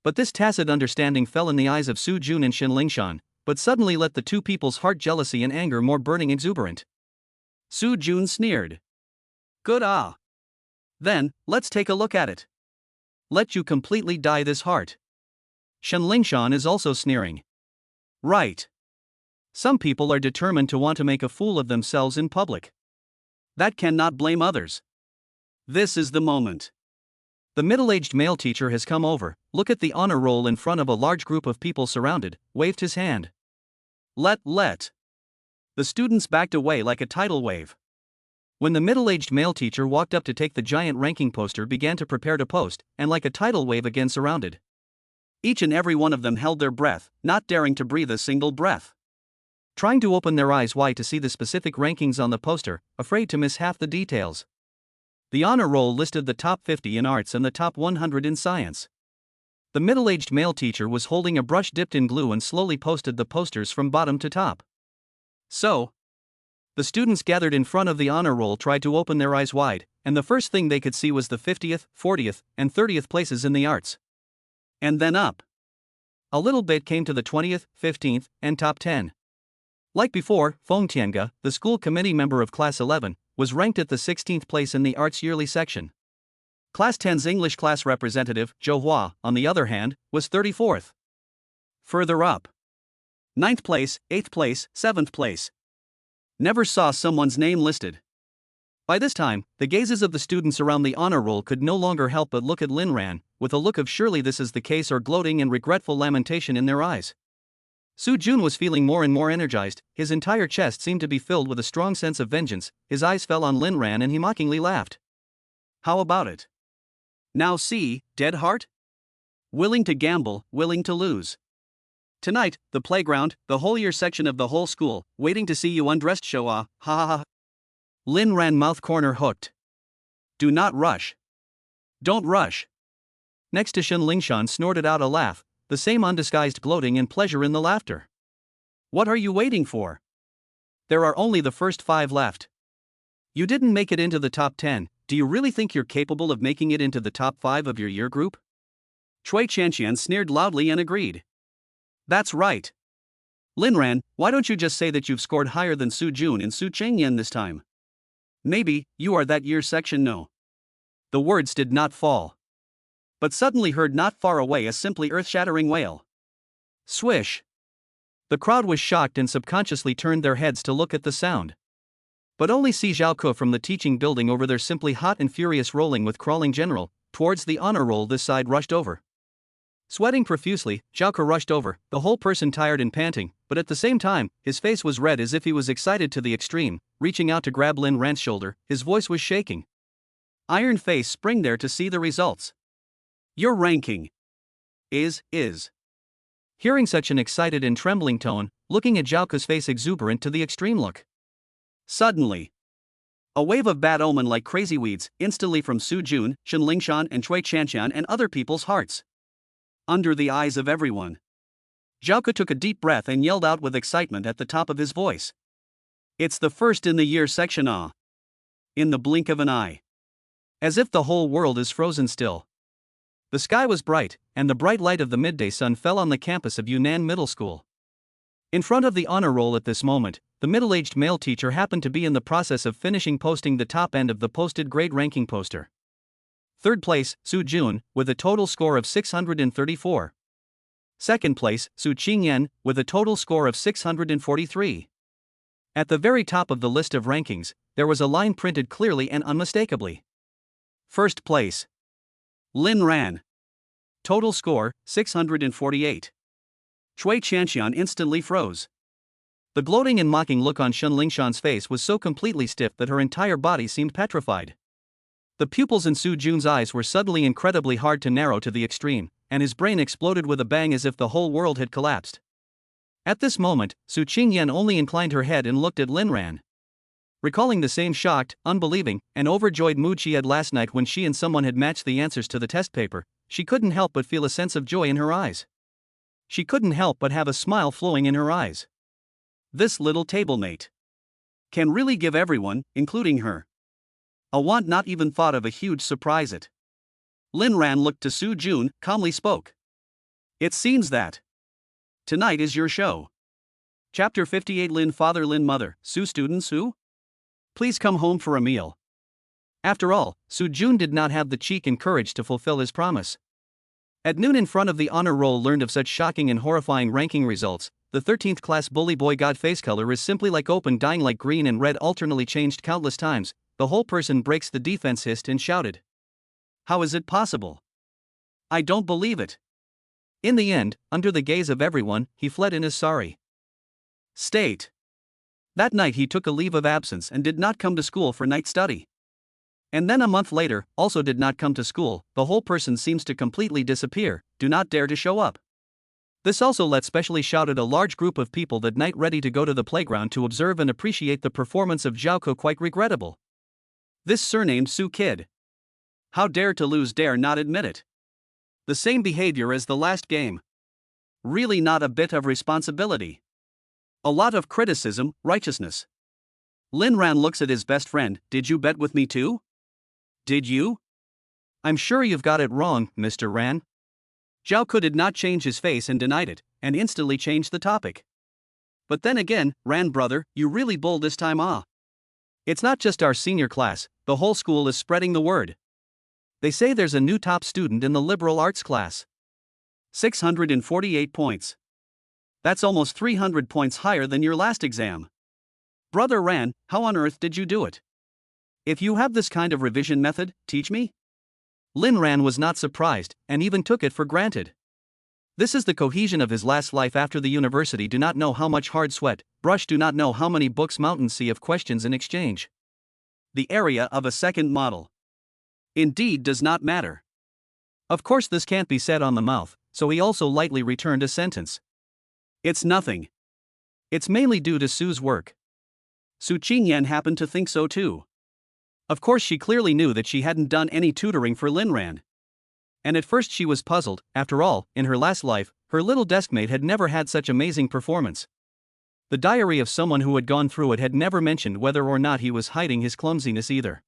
Speaker 1: But this tacit understanding fell in the eyes of Su Jun and Shin Lingshan, but suddenly let the two people's heart jealousy and anger more burning exuberant. Su Jun sneered. Good ah. Then, let's take a look at it. Let you completely die this heart. Shin Lingshan is also sneering. Right. Some people are determined to want to make a fool of themselves in public. That cannot blame others. This is the moment. The middle-aged male teacher has come over, looked at the honor roll in front of a large group of people surrounded, waved his hand. Let. The students backed away like a tidal wave. When the middle-aged male teacher walked up to take the giant ranking poster, began to prepare to post, and like a tidal wave again surrounded. Each and every one of them held their breath, not daring to breathe a single breath. Trying to open their eyes wide to see the specific rankings on the poster, afraid to miss half the details. The honor roll listed the top 50 in arts and the top 100 in science. The middle-aged male teacher was holding a brush dipped in glue and slowly posted the posters from bottom to top. So, the students gathered in front of the honor roll tried to open their eyes wide, and the first thing they could see was the 50th, 40th, and 30th places in the arts. And then up. A little bit came to the 20th, 15th, and top 10. Like before, Feng Tianga, the school committee member of Class 11, was ranked at the 16th place in the arts yearly section. Class 10's English class representative, Zhou Hua, on the other hand, was 34th. Further up. 9th place, 8th place, 7th place. Never saw someone's name listed. By this time, the gazes of the students around the honor roll could no longer help but look at Lin Ran, with a look of surely this is the case or gloating and regretful lamentation in their eyes. Su Jun was feeling more and more energized, his entire chest seemed to be filled with a strong sense of vengeance, his eyes fell on Lin Ran and he mockingly laughed. How about it? Now see, dead heart? Willing to gamble, willing to lose. Tonight, the playground, the whole year section of the whole school, waiting to see you undressed show ah, ha ha ha. Lin Ran mouth corner hooked. Do not rush. Don't rush. Next to Shin Lingshan snorted out a laugh, the same undisguised gloating and pleasure in the laughter. What are you waiting for? There are only the first 5 left. You didn't make it into the top 10, do you really think you're capable of making it into the top 5 of your year group? Cui Chanqian sneered loudly and agreed. That's right. Lin Ran, why don't you just say that you've scored higher than Su Jun and Su Qingyan this time? Maybe, you are that year's section no. The words did not fall. But suddenly heard not far away a simply earth-shattering wail. Swish. The crowd was shocked and subconsciously turned their heads to look at the sound. But only Si Zhaoke from the teaching building over there simply hot and furious rolling with crawling general, towards the honor roll this side rushed over. Sweating profusely, Zhaoke rushed over, the whole person tired and panting, but at the same time, his face was red as if he was excited to the extreme, reaching out to grab Lin Ran's shoulder, his voice was shaking. Iron Face spring there to see the results. Your ranking is. Hearing such an excited and trembling tone, looking at Zhaoke's face exuberant to the extreme look. Suddenly, a wave of bad omen like crazy weeds, instantly from Su Jun, Shin Lingshan and Cui Chanqian and other people's hearts. Under the eyes of everyone. Zhaoke took a deep breath and yelled out with excitement at the top of his voice. It's the first in the year section ah. In the blink of an eye. As if the whole world is frozen still. The sky was bright, and the bright light of the midday sun fell on the campus of Yunnan Middle School. In front of the honor roll at this moment, the middle-aged male teacher happened to be in the process of finishing posting the top end of the posted grade ranking poster. Third place, Su Jun, with a total score of 634. Second place, Su Qingyan, with a total score of 643. At the very top of the list of rankings, there was a line printed clearly and unmistakably. First place. Lin Ran. Total score, 648. Cui Chanqian instantly froze. The gloating and mocking look on Shin Lingshan's face was so completely stiff that her entire body seemed petrified. The pupils in Su Jun's eyes were suddenly incredibly hard to narrow to the extreme, and his brain exploded with a bang as if the whole world had collapsed. At this moment, Su Qingyan only inclined her head and looked at Lin Ran. Recalling the same shocked, unbelieving, and overjoyed mood she had last night when she and someone had matched the answers to the test paper, she couldn't help but feel a sense of joy in her eyes. She couldn't help but have a smile flowing in her eyes. This little tablemate can really give everyone, including her, a want not even thought of a huge surprise. It. Lin Ran looked to Su Jun, calmly spoke. It seems that tonight is your show. Chapter 58 Lin Father Lin Mother, Su Student Su? Please come home for a meal. After all, Su Jun did not have the cheek and courage to fulfill his promise. At noon in front of the honor roll learned of such shocking and horrifying ranking results, the 13th class bully boy got face color is simply like open dying like green and red alternately changed countless times, the whole person breaks the defense hissed and shouted. How is it possible? I don't believe it. In the end, under the gaze of everyone, he fled in his sorry state. That night he took a leave of absence and did not come to school for night study. And then a month later, also did not come to school, the whole person seems to completely disappear, do not dare to show up. This also let specially shouted a large group of people that night ready to go to the playground to observe and appreciate the performance of Zhaoko quite regrettable. This surnamed Su kid. How dare to lose dare not admit it. The same behavior as the last game. Really not a bit of responsibility. A lot of criticism, righteousness. Lin Ran looks at his best friend, did you bet with me too? Did you? I'm sure you've got it wrong, Mr. Ran. Zhaoko did not change his face and denied it, and instantly changed the topic. But then again, Ran brother, you really bold this time It's not just our senior class, the whole school is spreading the word. They say there's a new top student in the liberal arts class. 648 points. That's almost 300 points higher than your last exam. Brother Ran, how on earth did you do it? If you have this kind of revision method, teach me? Lin Ran was not surprised, and even took it for granted. This is the cohesion of his last life after the university. Do not know how much hard sweat, brush, do not know how many books, mountain sea of questions in exchange. The area of a second model. Indeed does not matter. Of course this can't be said on the mouth, so he also lightly returned a sentence. It's nothing. It's mainly due to Su's work. Su Qingyan happened to think so too. Of course she clearly knew that she hadn't done any tutoring for Lin Ran. And at first she was puzzled, after all, in her last life, her little deskmate had never had such amazing performance. The diary of someone who had gone through it had never mentioned whether or not he was hiding his clumsiness either.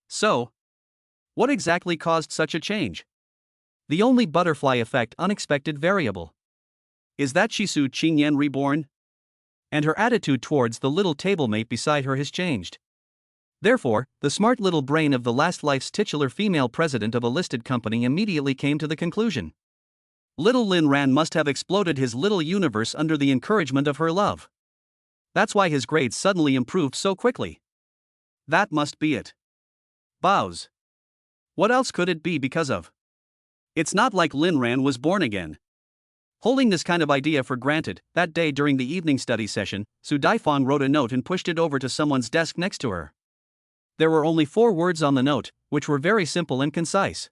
Speaker 1: So, what exactly caused such a change? The only butterfly effect unexpected variable. Is that Su Qingyan reborn? And her attitude towards the little tablemate beside her has changed. Therefore, the smart little brain of the last life's titular female president of a listed company immediately came to the conclusion. Little Lin Ran must have exploded his little universe under the encouragement of her love. That's why his grades suddenly improved so quickly. That must be it. Bows. What else could it be because of? It's not like Lin Ran was born again. Holding this kind of idea for granted, that day during the evening study session, Su Daifang wrote a note and pushed it over to someone's desk next to her. There were only 4 words on the note, which were very simple and concise.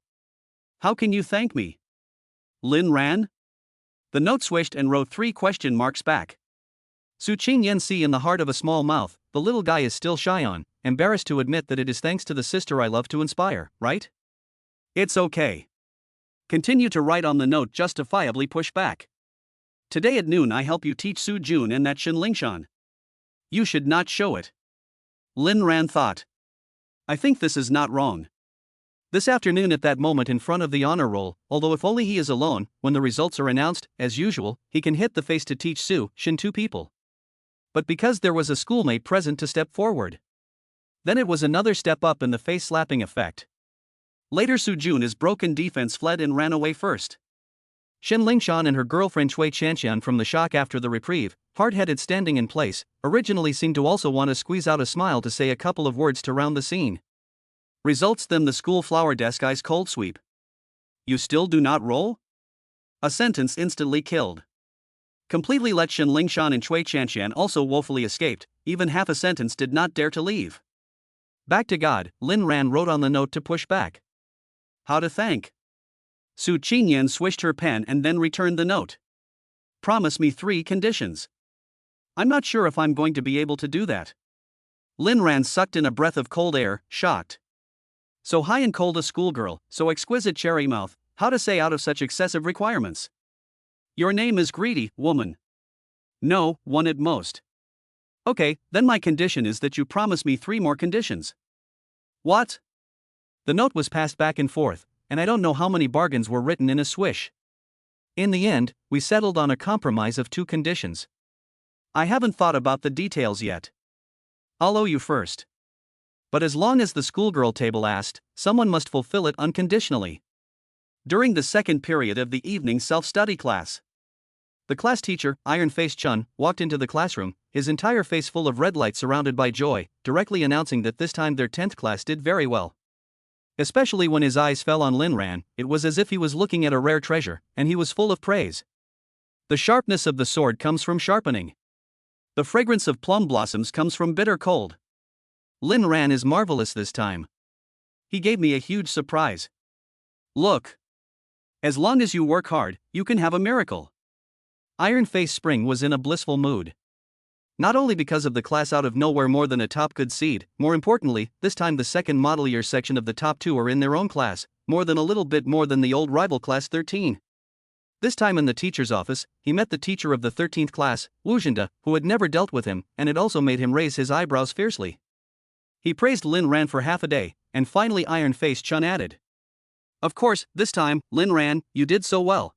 Speaker 1: How can you thank me? Lin Ran? The note swished and wrote 3 question marks back. Su Qingyan see in the heart of a small mouth, the little guy is still shy on, embarrassed to admit that it is thanks to the sister I love to inspire, right? It's okay. Continue to write on the note, justifiably push back. Today at noon I help you teach Su Jun and that Shin Lingshan. You should not show it. Lin Ran thought. I think this is not wrong. This afternoon at that moment in front of the honor roll, although if only he is alone, when the results are announced, as usual, he can hit the face to teach Su Shin 2 people. But because there was a schoolmate present to step forward. Then it was another step up in the face slapping effect. Later Su Jun's broken defense fled and ran away first. Shin Lingshan and her girlfriend Chui Chanxian from the shock after the reprieve, hard-headed standing in place, originally seemed to also want to squeeze out a smile to say a couple of words to round the scene. Results them the school flower desk ice cold sweep. You still do not roll? A sentence instantly killed. Completely let Shin Lingshan and Chui Chanxian also woefully escaped, even half a sentence did not dare to leave. Back to God, Lin Ran wrote on the note to push back. How to thank? Su Qingyan swished her pen and then returned the note. Promise me 3 conditions. I'm not sure if I'm going to be able to do that. Lin Ran sucked in a breath of cold air, shocked. So high and cold a schoolgirl, so exquisite cherry mouth, how to say out of such excessive requirements? Your name is Greedy, woman. No, one at most. Okay, then my condition is that you promise me 3 more conditions. What? The note was passed back and forth, and I don't know how many bargains were written in a swish. In the end, we settled on a compromise of 2 conditions. I haven't thought about the details yet. I'll owe you first. But as long as the schoolgirl table asked, someone must fulfill it unconditionally. During the second period of the evening self-study class, the class teacher, Iron-Faced Chun, walked into the classroom, his entire face full of red light surrounded by joy, directly announcing that this time their 10th class did very well. Especially when his eyes fell on Lin Ran, it was as if he was looking at a rare treasure, and he was full of praise. The sharpness of the sword comes from sharpening. The fragrance of plum blossoms comes from bitter cold. Lin Ran is marvelous this time. He gave me a huge surprise. Look. As long as you work hard, you can have a miracle. Iron Face Spring was in a blissful mood. Not only because of the class out of nowhere more than a top good seed, more importantly, this time the second model year section of the top 2 are in their own class, more than a little bit more than the old rival class 13. This time in the teacher's office, he met the teacher of the 13th class, Wu Zhenda, who had never dealt with him, and it also made him raise his eyebrows fiercely. He praised Lin Ran for half a day, and finally Iron Face Chun added. Of course, this time, Lin Ran, you did so well.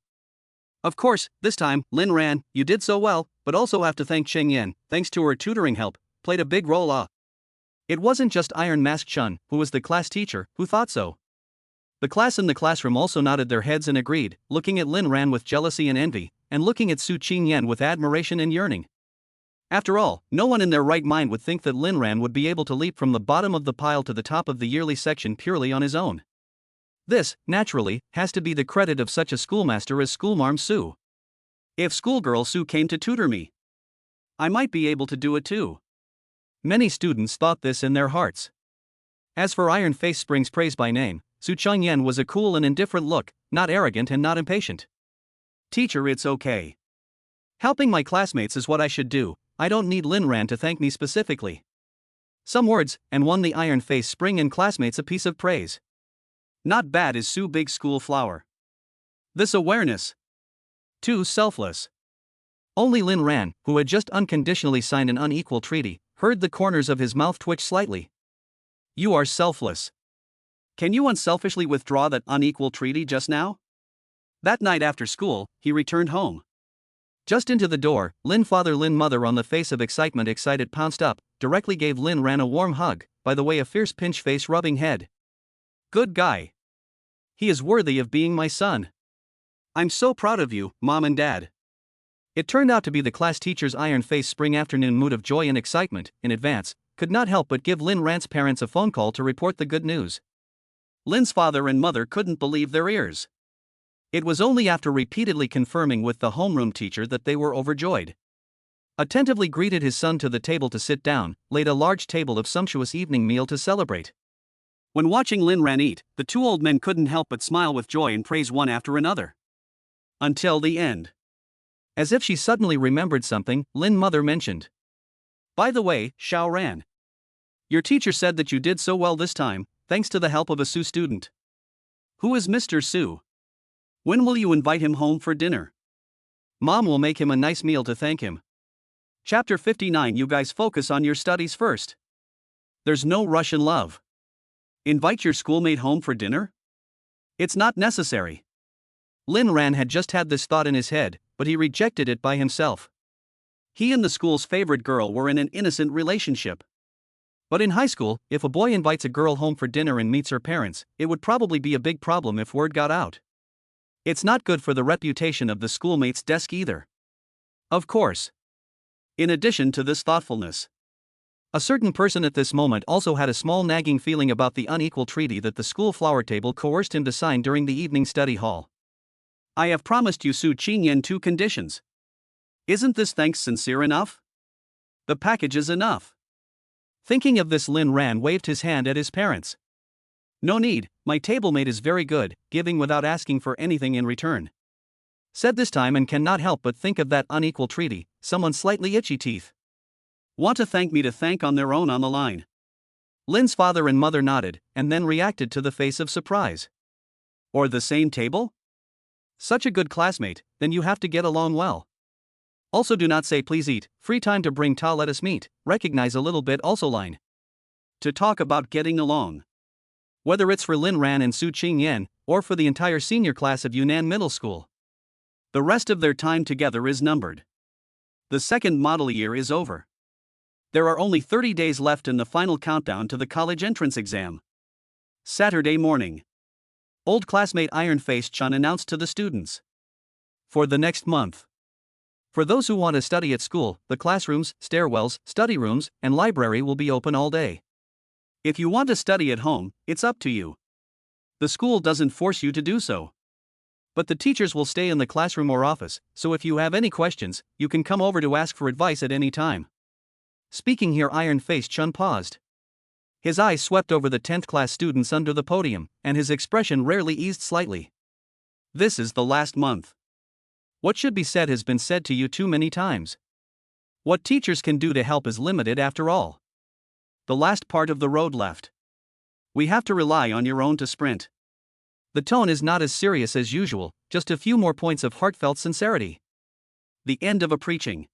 Speaker 1: Of course, this time, Lin Ran, you did so well, but also have to thank Qingyan, thanks to her tutoring help, played a big role. It wasn't just Iron Mask Chun, who was the class teacher, who thought so. The class in the classroom also nodded their heads and agreed, looking at Lin Ran with jealousy and envy, and looking at Su Qingyan with admiration and yearning. After all, no one in their right mind would think that Lin Ran would be able to leap from the bottom of the pile to the top of the yearly section purely on his own. This, naturally, has to be the credit of such a schoolmaster as Schoolmarm Su. If schoolgirl Su came to tutor me, I might be able to do it too. Many students thought this in their hearts. As for Iron Face Spring's praise by name, Su Qingyan was a cool and indifferent look, not arrogant and not impatient. Teacher, it's okay. Helping my classmates is what I should do, I don't need Lin Ran to thank me specifically. Some words, and won the Iron Face Spring and classmates a piece of praise. Not bad is Su Big School Flower. This awareness. Too selfless. Only Lin Ran, who had just unconditionally signed an unequal treaty, heard the corners of his mouth twitch slightly. You are selfless. Can you unselfishly withdraw that unequal treaty just now? That night after school, he returned home. Just into the door, Lin Father Lin Mother on the face of excitement excited pounced up, directly gave Lin Ran a warm hug, by the way a fierce pinch face rubbing head. Good guy. He is worthy of being my son. I'm so proud of you, Mom and Dad. It turned out to be the class teacher's Iron Face Spring afternoon mood of joy and excitement, in advance, could not help but give Lin Ran's parents a phone call to report the good news. Lin's father and mother couldn't believe their ears. It was only after repeatedly confirming with the homeroom teacher that they were overjoyed. Attentively greeted his son to the table to sit down, laid a large table of sumptuous evening meal to celebrate. When watching Lin Ran eat, the 2 old men couldn't help but smile with joy and praise one after another. Until the end. As if she suddenly remembered something, Lin Mother mentioned. By the way, Xiao Ran. Your teacher said that you did so well this time, thanks to the help of a Su student. Who is Mr. Su? When will you invite him home for dinner? Mom will make him a nice meal to thank him. Chapter 59. You guys focus on your studies first. There's no rush in love. Invite your schoolmate home for dinner? It's not necessary. Lin Ran had just had this thought in his head, but he rejected it by himself. He and the school's favorite girl were in an innocent relationship. But in high school, if a boy invites a girl home for dinner and meets her parents, it would probably be a big problem if word got out. It's not good for the reputation of the schoolmate's desk either. Of course. In addition to this thoughtfulness, a certain person at this moment also had a small nagging feeling about the unequal treaty that the school flower table coerced him to sign during the evening study hall. I have promised you Su Qingyan 2 conditions. Isn't this thanks sincere enough? The package is enough. Thinking of this, Lin Ran waved his hand at his parents. No need, my tablemate is very good, giving without asking for anything in return. Said this time and cannot help but think of that unequal treaty, someone slightly itchy teeth. Want to thank me to thank on their own on the line. Lin's father and mother nodded, and then reacted to the face of surprise. Or the same table? Such a good classmate, then you have to get along well. Also do not say please eat, free time to bring ta let us meet, recognize a little bit also line. To talk about getting along. Whether it's for Lin Ran and Su Qingyan, or for the entire senior class of Yunnan Middle School. The rest of their time together is numbered. The second model year is over. There are only 30 days left in the final countdown to the college entrance exam. Saturday morning. Old classmate Iron-Faced Chun announced to the students. For the next month. For those who want to study at school, the classrooms, stairwells, study rooms, and library will be open all day. If you want to study at home, it's up to you. The school doesn't force you to do so. But the teachers will stay in the classroom or office, so if you have any questions, you can come over to ask for advice at any time. Speaking here, Iron-Faced Chun paused. His eyes swept over the 10th class students under the podium, and his expression rarely eased slightly. This is the last month. What should be said has been said to you too many times. What teachers can do to help is limited after all. The last part of the road left. We have to rely on your own to sprint. The tone is not as serious as usual, just a few more points of heartfelt sincerity. The end of a preaching.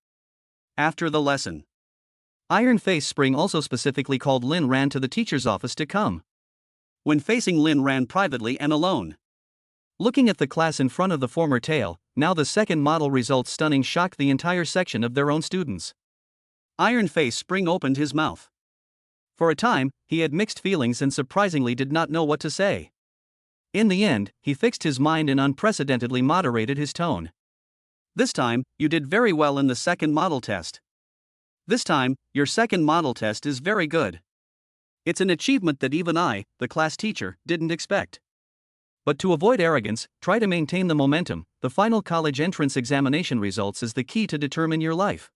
Speaker 1: After the lesson. Iron Face Spring also specifically called Lin Ran to the teacher's office to come. When facing Lin Ran privately and alone. Looking at the class in front of the former tale, now the second model results stunning shocked the entire section of their own students. Iron Face Spring opened his mouth. For a time, he had mixed feelings and surprisingly did not know what to say. In the end, he fixed his mind and unprecedentedly moderated his tone. This time, you did very well in the second model test. This time, your second model test is very good. It's an achievement that even I, the class teacher, didn't expect. But to avoid arrogance, try to maintain the momentum. The final college entrance examination results is the key to determine your life.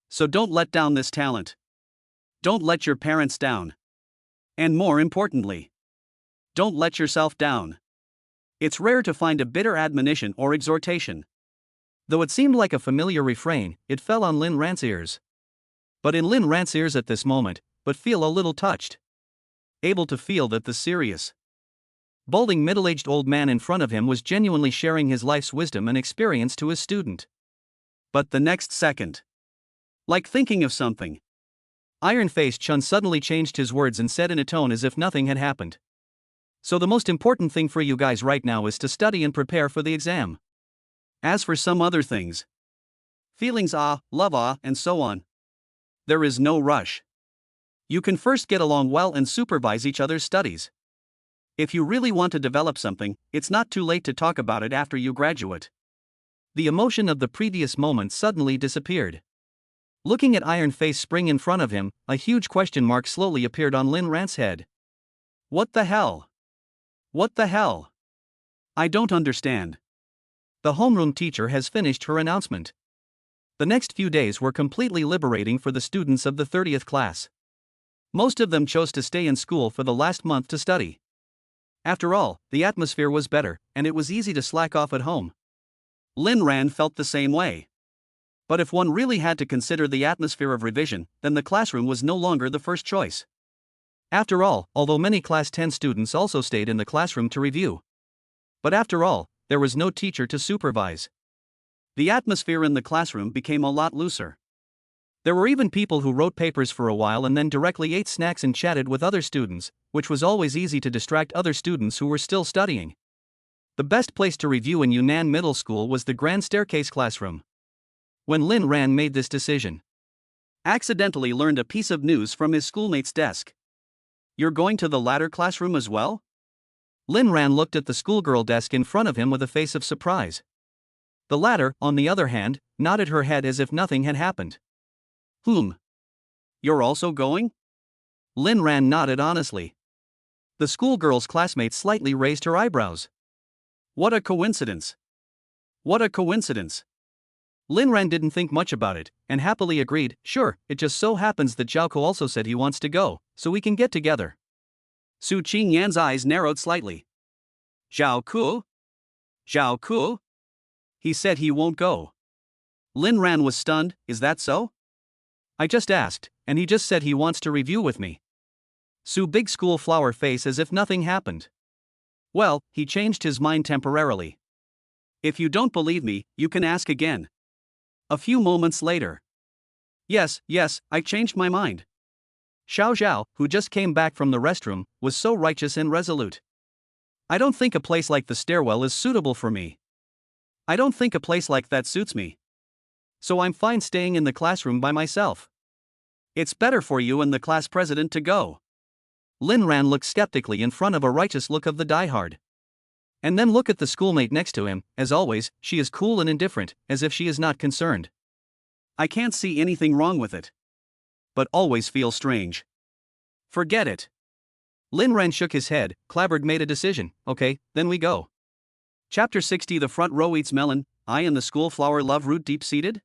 Speaker 1: So don't let down this talent. Don't let your parents down. And more importantly, don't let yourself down. It's rare to find a bitter admonition or exhortation. Though it seemed like a familiar refrain, it fell on Lin Ran's ears. But in Lin Ran's ears at this moment, but feel a little touched. Able to feel that the serious, balding middle-aged old man in front of him was genuinely sharing his life's wisdom and experience to his student. But the next second, like thinking of something, Iron-Faced Chun suddenly changed his words and said in a tone as if nothing had happened. So the most important thing for you guys right now is to study and prepare for the exam. As for some other things, feelings love and so on, there is no rush. You can first get along well and supervise each other's studies. If you really want to develop something, it's not too late to talk about it after you graduate. The emotion of the previous moment suddenly disappeared. Looking at Iron Face Spring in front of him, a huge question mark slowly appeared on Lin Ran's head. What the hell? What the hell? I don't understand. The homeroom teacher has finished her announcement. The next few days were completely liberating for the students of the 30th class. Most of them chose to stay in school for the last month to study. After all, the atmosphere was better, and it was easy to slack off at home. Lin Ran felt the same way. But if one really had to consider the atmosphere of revision, then the classroom was no longer the first choice. After all, although many Class 10 students also stayed in the classroom to review. But after all, there was no teacher to supervise. The atmosphere in the classroom became a lot looser. There were even people who wrote papers for a while and then directly ate snacks and chatted with other students, which was always easy to distract other students who were still studying. The best place to review in Yunnan Middle School was the Grand Staircase classroom. When Lin Ran made this decision, accidentally learned a piece of news from his schoolmate's desk. You're going to the latter classroom as well? Lin Ran looked at the schoolgirl desk in front of him with a face of surprise. The latter, on the other hand, nodded her head as if nothing had happened. You're also going? Lin Ran nodded honestly. The schoolgirl's classmate slightly raised her eyebrows. What a coincidence. What a coincidence. Lin Ran didn't think much about it, and happily agreed, sure, it just so happens that Zhao Ku also said he wants to go, so we can get together. Su Qingyan's eyes narrowed slightly. Zhao Ku? Zhao Ku? He said he won't go. Lin Ran was stunned, is that so? I just asked, and he just said he wants to review with me. Su Big School flower face as if nothing happened. Well, he changed his mind temporarily. If you don't believe me, you can ask again. A few moments later. Yes, I changed my mind. Xiao Zhao, who just came back from the restroom, was so righteous and resolute. I don't think a place like the stairwell is suitable for me. I don't think a place like that suits me. So I'm fine staying in the classroom by myself. It's better for you and the class president to go. Lin Ran looked skeptically in front of a righteous look of the diehard. And then look at the schoolmate next to him. As always, she is cool and indifferent, as if she is not concerned. I can't see anything wrong with it. But always feel strange. Forget it. Lin Ran shook his head. Clabbered made a decision. Okay, then we go. Chapter 60. The front row eats melon. I and the school flower love root deep-seated?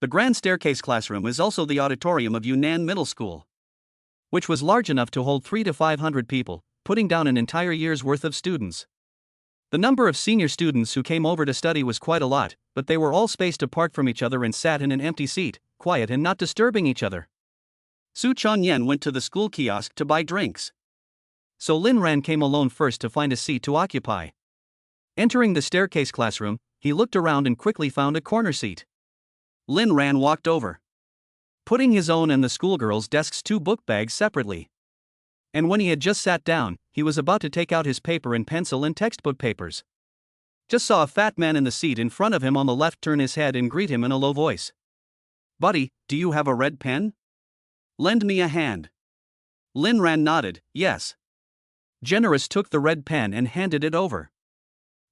Speaker 1: The grand staircase classroom is also the auditorium of Yunnan Middle School, which was large enough to hold 300 to 500 people, putting down an entire year's worth of students. The number of senior students who came over to study was quite a lot, but they were all spaced apart from each other and sat in an empty seat, quiet and not disturbing each other. Su Changyan went to the school kiosk to buy drinks. So Lin Ran came alone first to find a seat to occupy. Entering the staircase classroom, he looked around and quickly found a corner seat. Lin Ran walked over, putting his own and the schoolgirl's desks 2 book bags separately. And when he had just sat down, he was about to take out his paper and pencil and textbook papers. Just saw a fat man in the seat in front of him on the left turn his head and greet him in a low voice. Buddy, do you have a red pen? Lend me a hand. Lin Ran nodded, yes. Generous took the red pen and handed it over.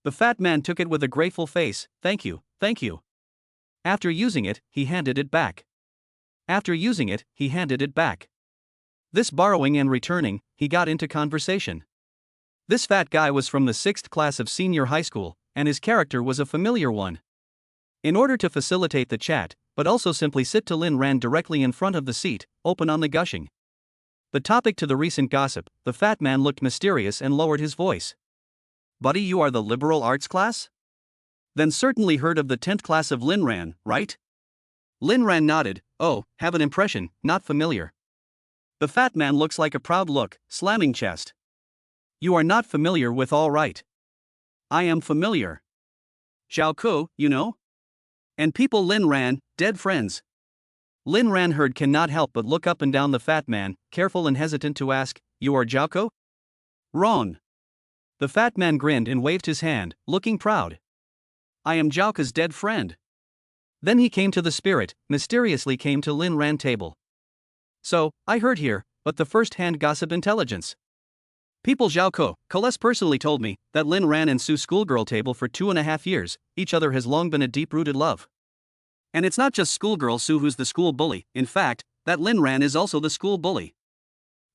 Speaker 1: The fat man took it with a grateful face. Thank you, thank you. After using it, he handed it back. After using it, he handed it back. This borrowing and returning, he got into conversation. This fat guy was from the 6th class of senior high school, and his character was a familiar one. In order to facilitate the chat, but also simply sit to Lin Ran directly in front of the seat, open on the gushing. The topic to the recent gossip, the fat man looked mysterious and lowered his voice. Buddy, you are the liberal arts class? Then certainly heard of the 10th class of Lin Ran, right? Lin Ran nodded. Oh, have an impression, not familiar. The fat man looks like a proud look, slamming chest. You are not familiar with all right. I am familiar. Xiao Ku, you know? And people Lin Ran, dead friends. Lin Ran heard cannot help but look up and down the fat man, careful and hesitant to ask, you are Zhao Ku? Wrong. The fat man grinned and waved his hand, looking proud. I am Zhao Ku's dead friend. Then he came to the spirit, mysteriously came to Lin Ran table. So, I heard here, but the first-hand gossip intelligence. People Zhao Ku, Coles personally told me that Lin Ran and Su schoolgirl table for 2.5 years, each other has long been a deep-rooted love. And it's not just schoolgirl Su who's the school bully, in fact, that Lin Ran is also the school bully.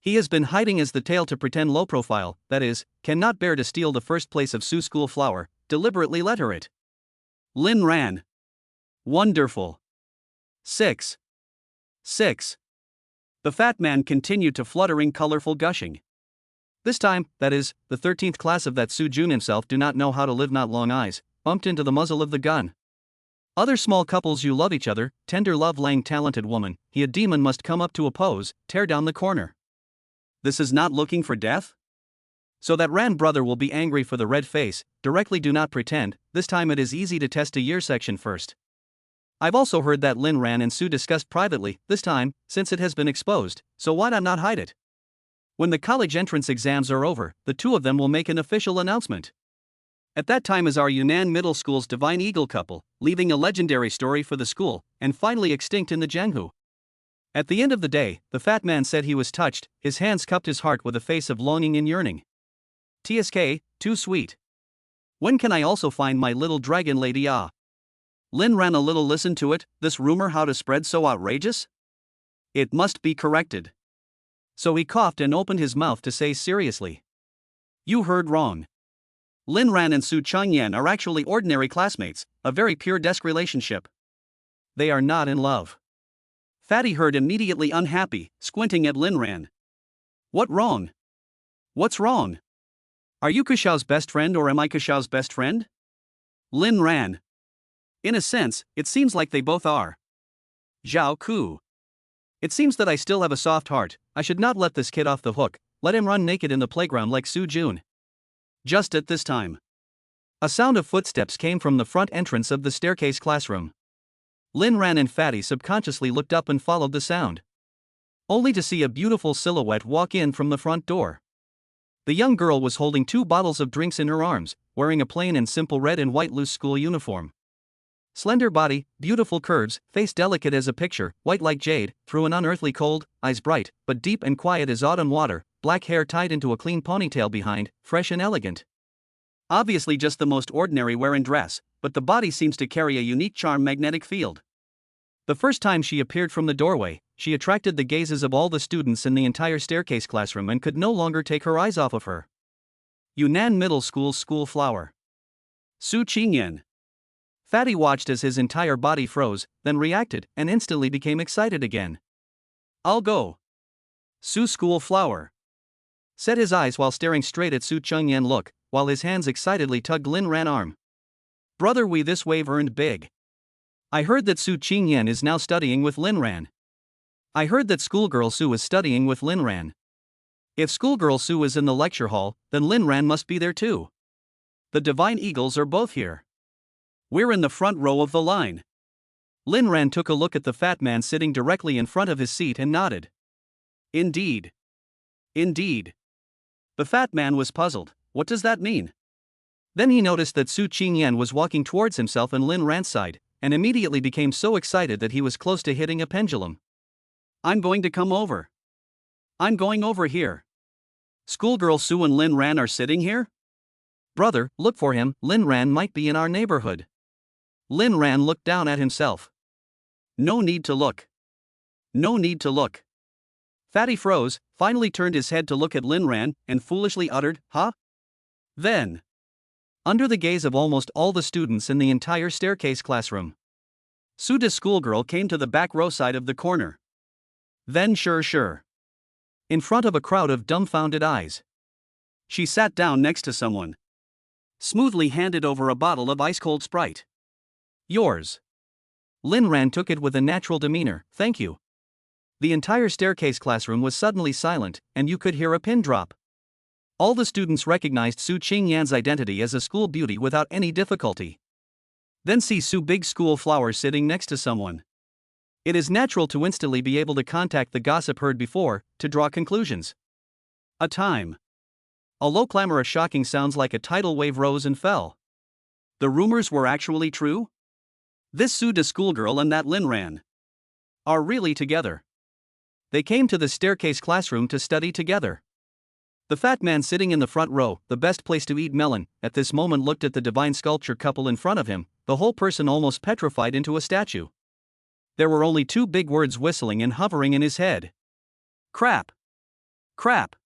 Speaker 1: He has been hiding as the tail to pretend low profile, that is, cannot bear to steal the first place of Su school flower, deliberately let her it. Lin Ran. Wonderful. 6. The fat man continued to fluttering colorful gushing. This time, that is, the 13th class of that Su Jun himself do not know how to live not long eyes, bumped into the muzzle of the gun. Other small couples you love each other, tender love lang talented woman, he a demon must come up to oppose, tear down the corner. This is not looking for death? So that Ran brother will be angry for the red face, directly do not pretend, this time it is easy to test a year section first. I've also heard that Lin Ran and Su discussed privately, this time, since it has been exposed, so why not hide it? When the college entrance exams are over, the two of them will make an official announcement. At that time is our Yunnan Middle School's Divine Eagle couple, leaving a legendary story for the school, and finally extinct in the Jianghu. At the end of the day, the fat man said he was touched, his hands cupped his heart with a face of longing and yearning. TSK, too sweet. When can I also find my little dragon lady? Lin Ran a little listened to it, this rumor how to spread so outrageous? It must be corrected. So he coughed and opened his mouth to say seriously. You heard wrong. Lin Ran and Su Changyan are actually ordinary classmates, a very pure desk relationship. They are not in love. Fatty heard immediately unhappy, squinting at Lin Ran. What wrong? What's wrong? Are you Kushao's best friend or am I Kushao's best friend? Lin Ran. In a sense, it seems like they both are. Zhao Ku. It seems that I still have a soft heart, I should not let this kid off the hook, let him run naked in the playground like Su Jun. Just at this time. A sound of footsteps came from the front entrance of the staircase classroom. Lin Ran and Fatty subconsciously looked up and followed the sound, only to see a beautiful silhouette walk in from the front door. The young girl was holding 2 bottles of drinks in her arms, wearing a plain and simple red and white loose school uniform. Slender body, beautiful curves, face delicate as a picture, white like jade, through an unearthly cold, eyes bright, but deep and quiet as autumn water, black hair tied into a clean ponytail behind, fresh and elegant. Obviously just the most ordinary wear and dress, but the body seems to carry a unique charm magnetic field. The first time she appeared from the doorway, she attracted the gazes of all the students in the entire staircase classroom and could no longer take her eyes off of her. Yunnan Middle School's school flower. Su Qingyan. Fatty watched as his entire body froze, then reacted, and instantly became excited again. I'll go. Su school flower. Set his eyes while staring straight at Su Qingyan look, while his hands excitedly tugged Lin Ran arm. Brother, we this wave earned big. I heard that Su Qingyan is now studying with Lin Ran. I heard that schoolgirl Su is studying with Lin Ran. If schoolgirl Su is in the lecture hall, then Lin Ran must be there too. The Divine Eagles are both here. We're in the front row of the line. Lin Ran took a look at the fat man sitting directly in front of his seat and nodded. Indeed. Indeed. The fat man was puzzled. What does that mean? Then he noticed that Su Qingyan was walking towards himself and Lin Ran's side, and immediately became so excited that he was close to hitting a pendulum. I'm going to come over. I'm going over here. Schoolgirl Su and Lin Ran are sitting here? Brother, look for him, Lin Ran might be in our neighborhood. Lin Ran looked down at himself. No need to look. No need to look. Fatty froze, finally turned his head to look at Lin Ran, and foolishly uttered, huh? Then, under the gaze of almost all the students in the entire staircase classroom, Suda's schoolgirl came to the back row side of the corner. Then sure. In front of a crowd of dumbfounded eyes, she sat down next to someone. Smoothly handed over a bottle of ice-cold Sprite. Yours. Lin Ran took it with a natural demeanor, thank you. The entire staircase classroom was suddenly silent, and you could hear a pin drop. All the students recognized Su Qingyan's identity as a school beauty without any difficulty. Then see Su Big School Flower sitting next to someone. It is natural to instantly be able to contact the gossip heard before, to draw conclusions. A time. A low clamor of shocking sounds like a tidal wave rose and fell. The rumors were actually true? This Su de schoolgirl and that Lin Ran are really together. They came to the staircase classroom to study together. The fat man sitting in the front row, the best place to eat melon, at this moment looked at the divine sculpture couple in front of him, the whole person almost petrified into a statue. There were only 2 big words whistling and hovering in his head. Crap. Crap.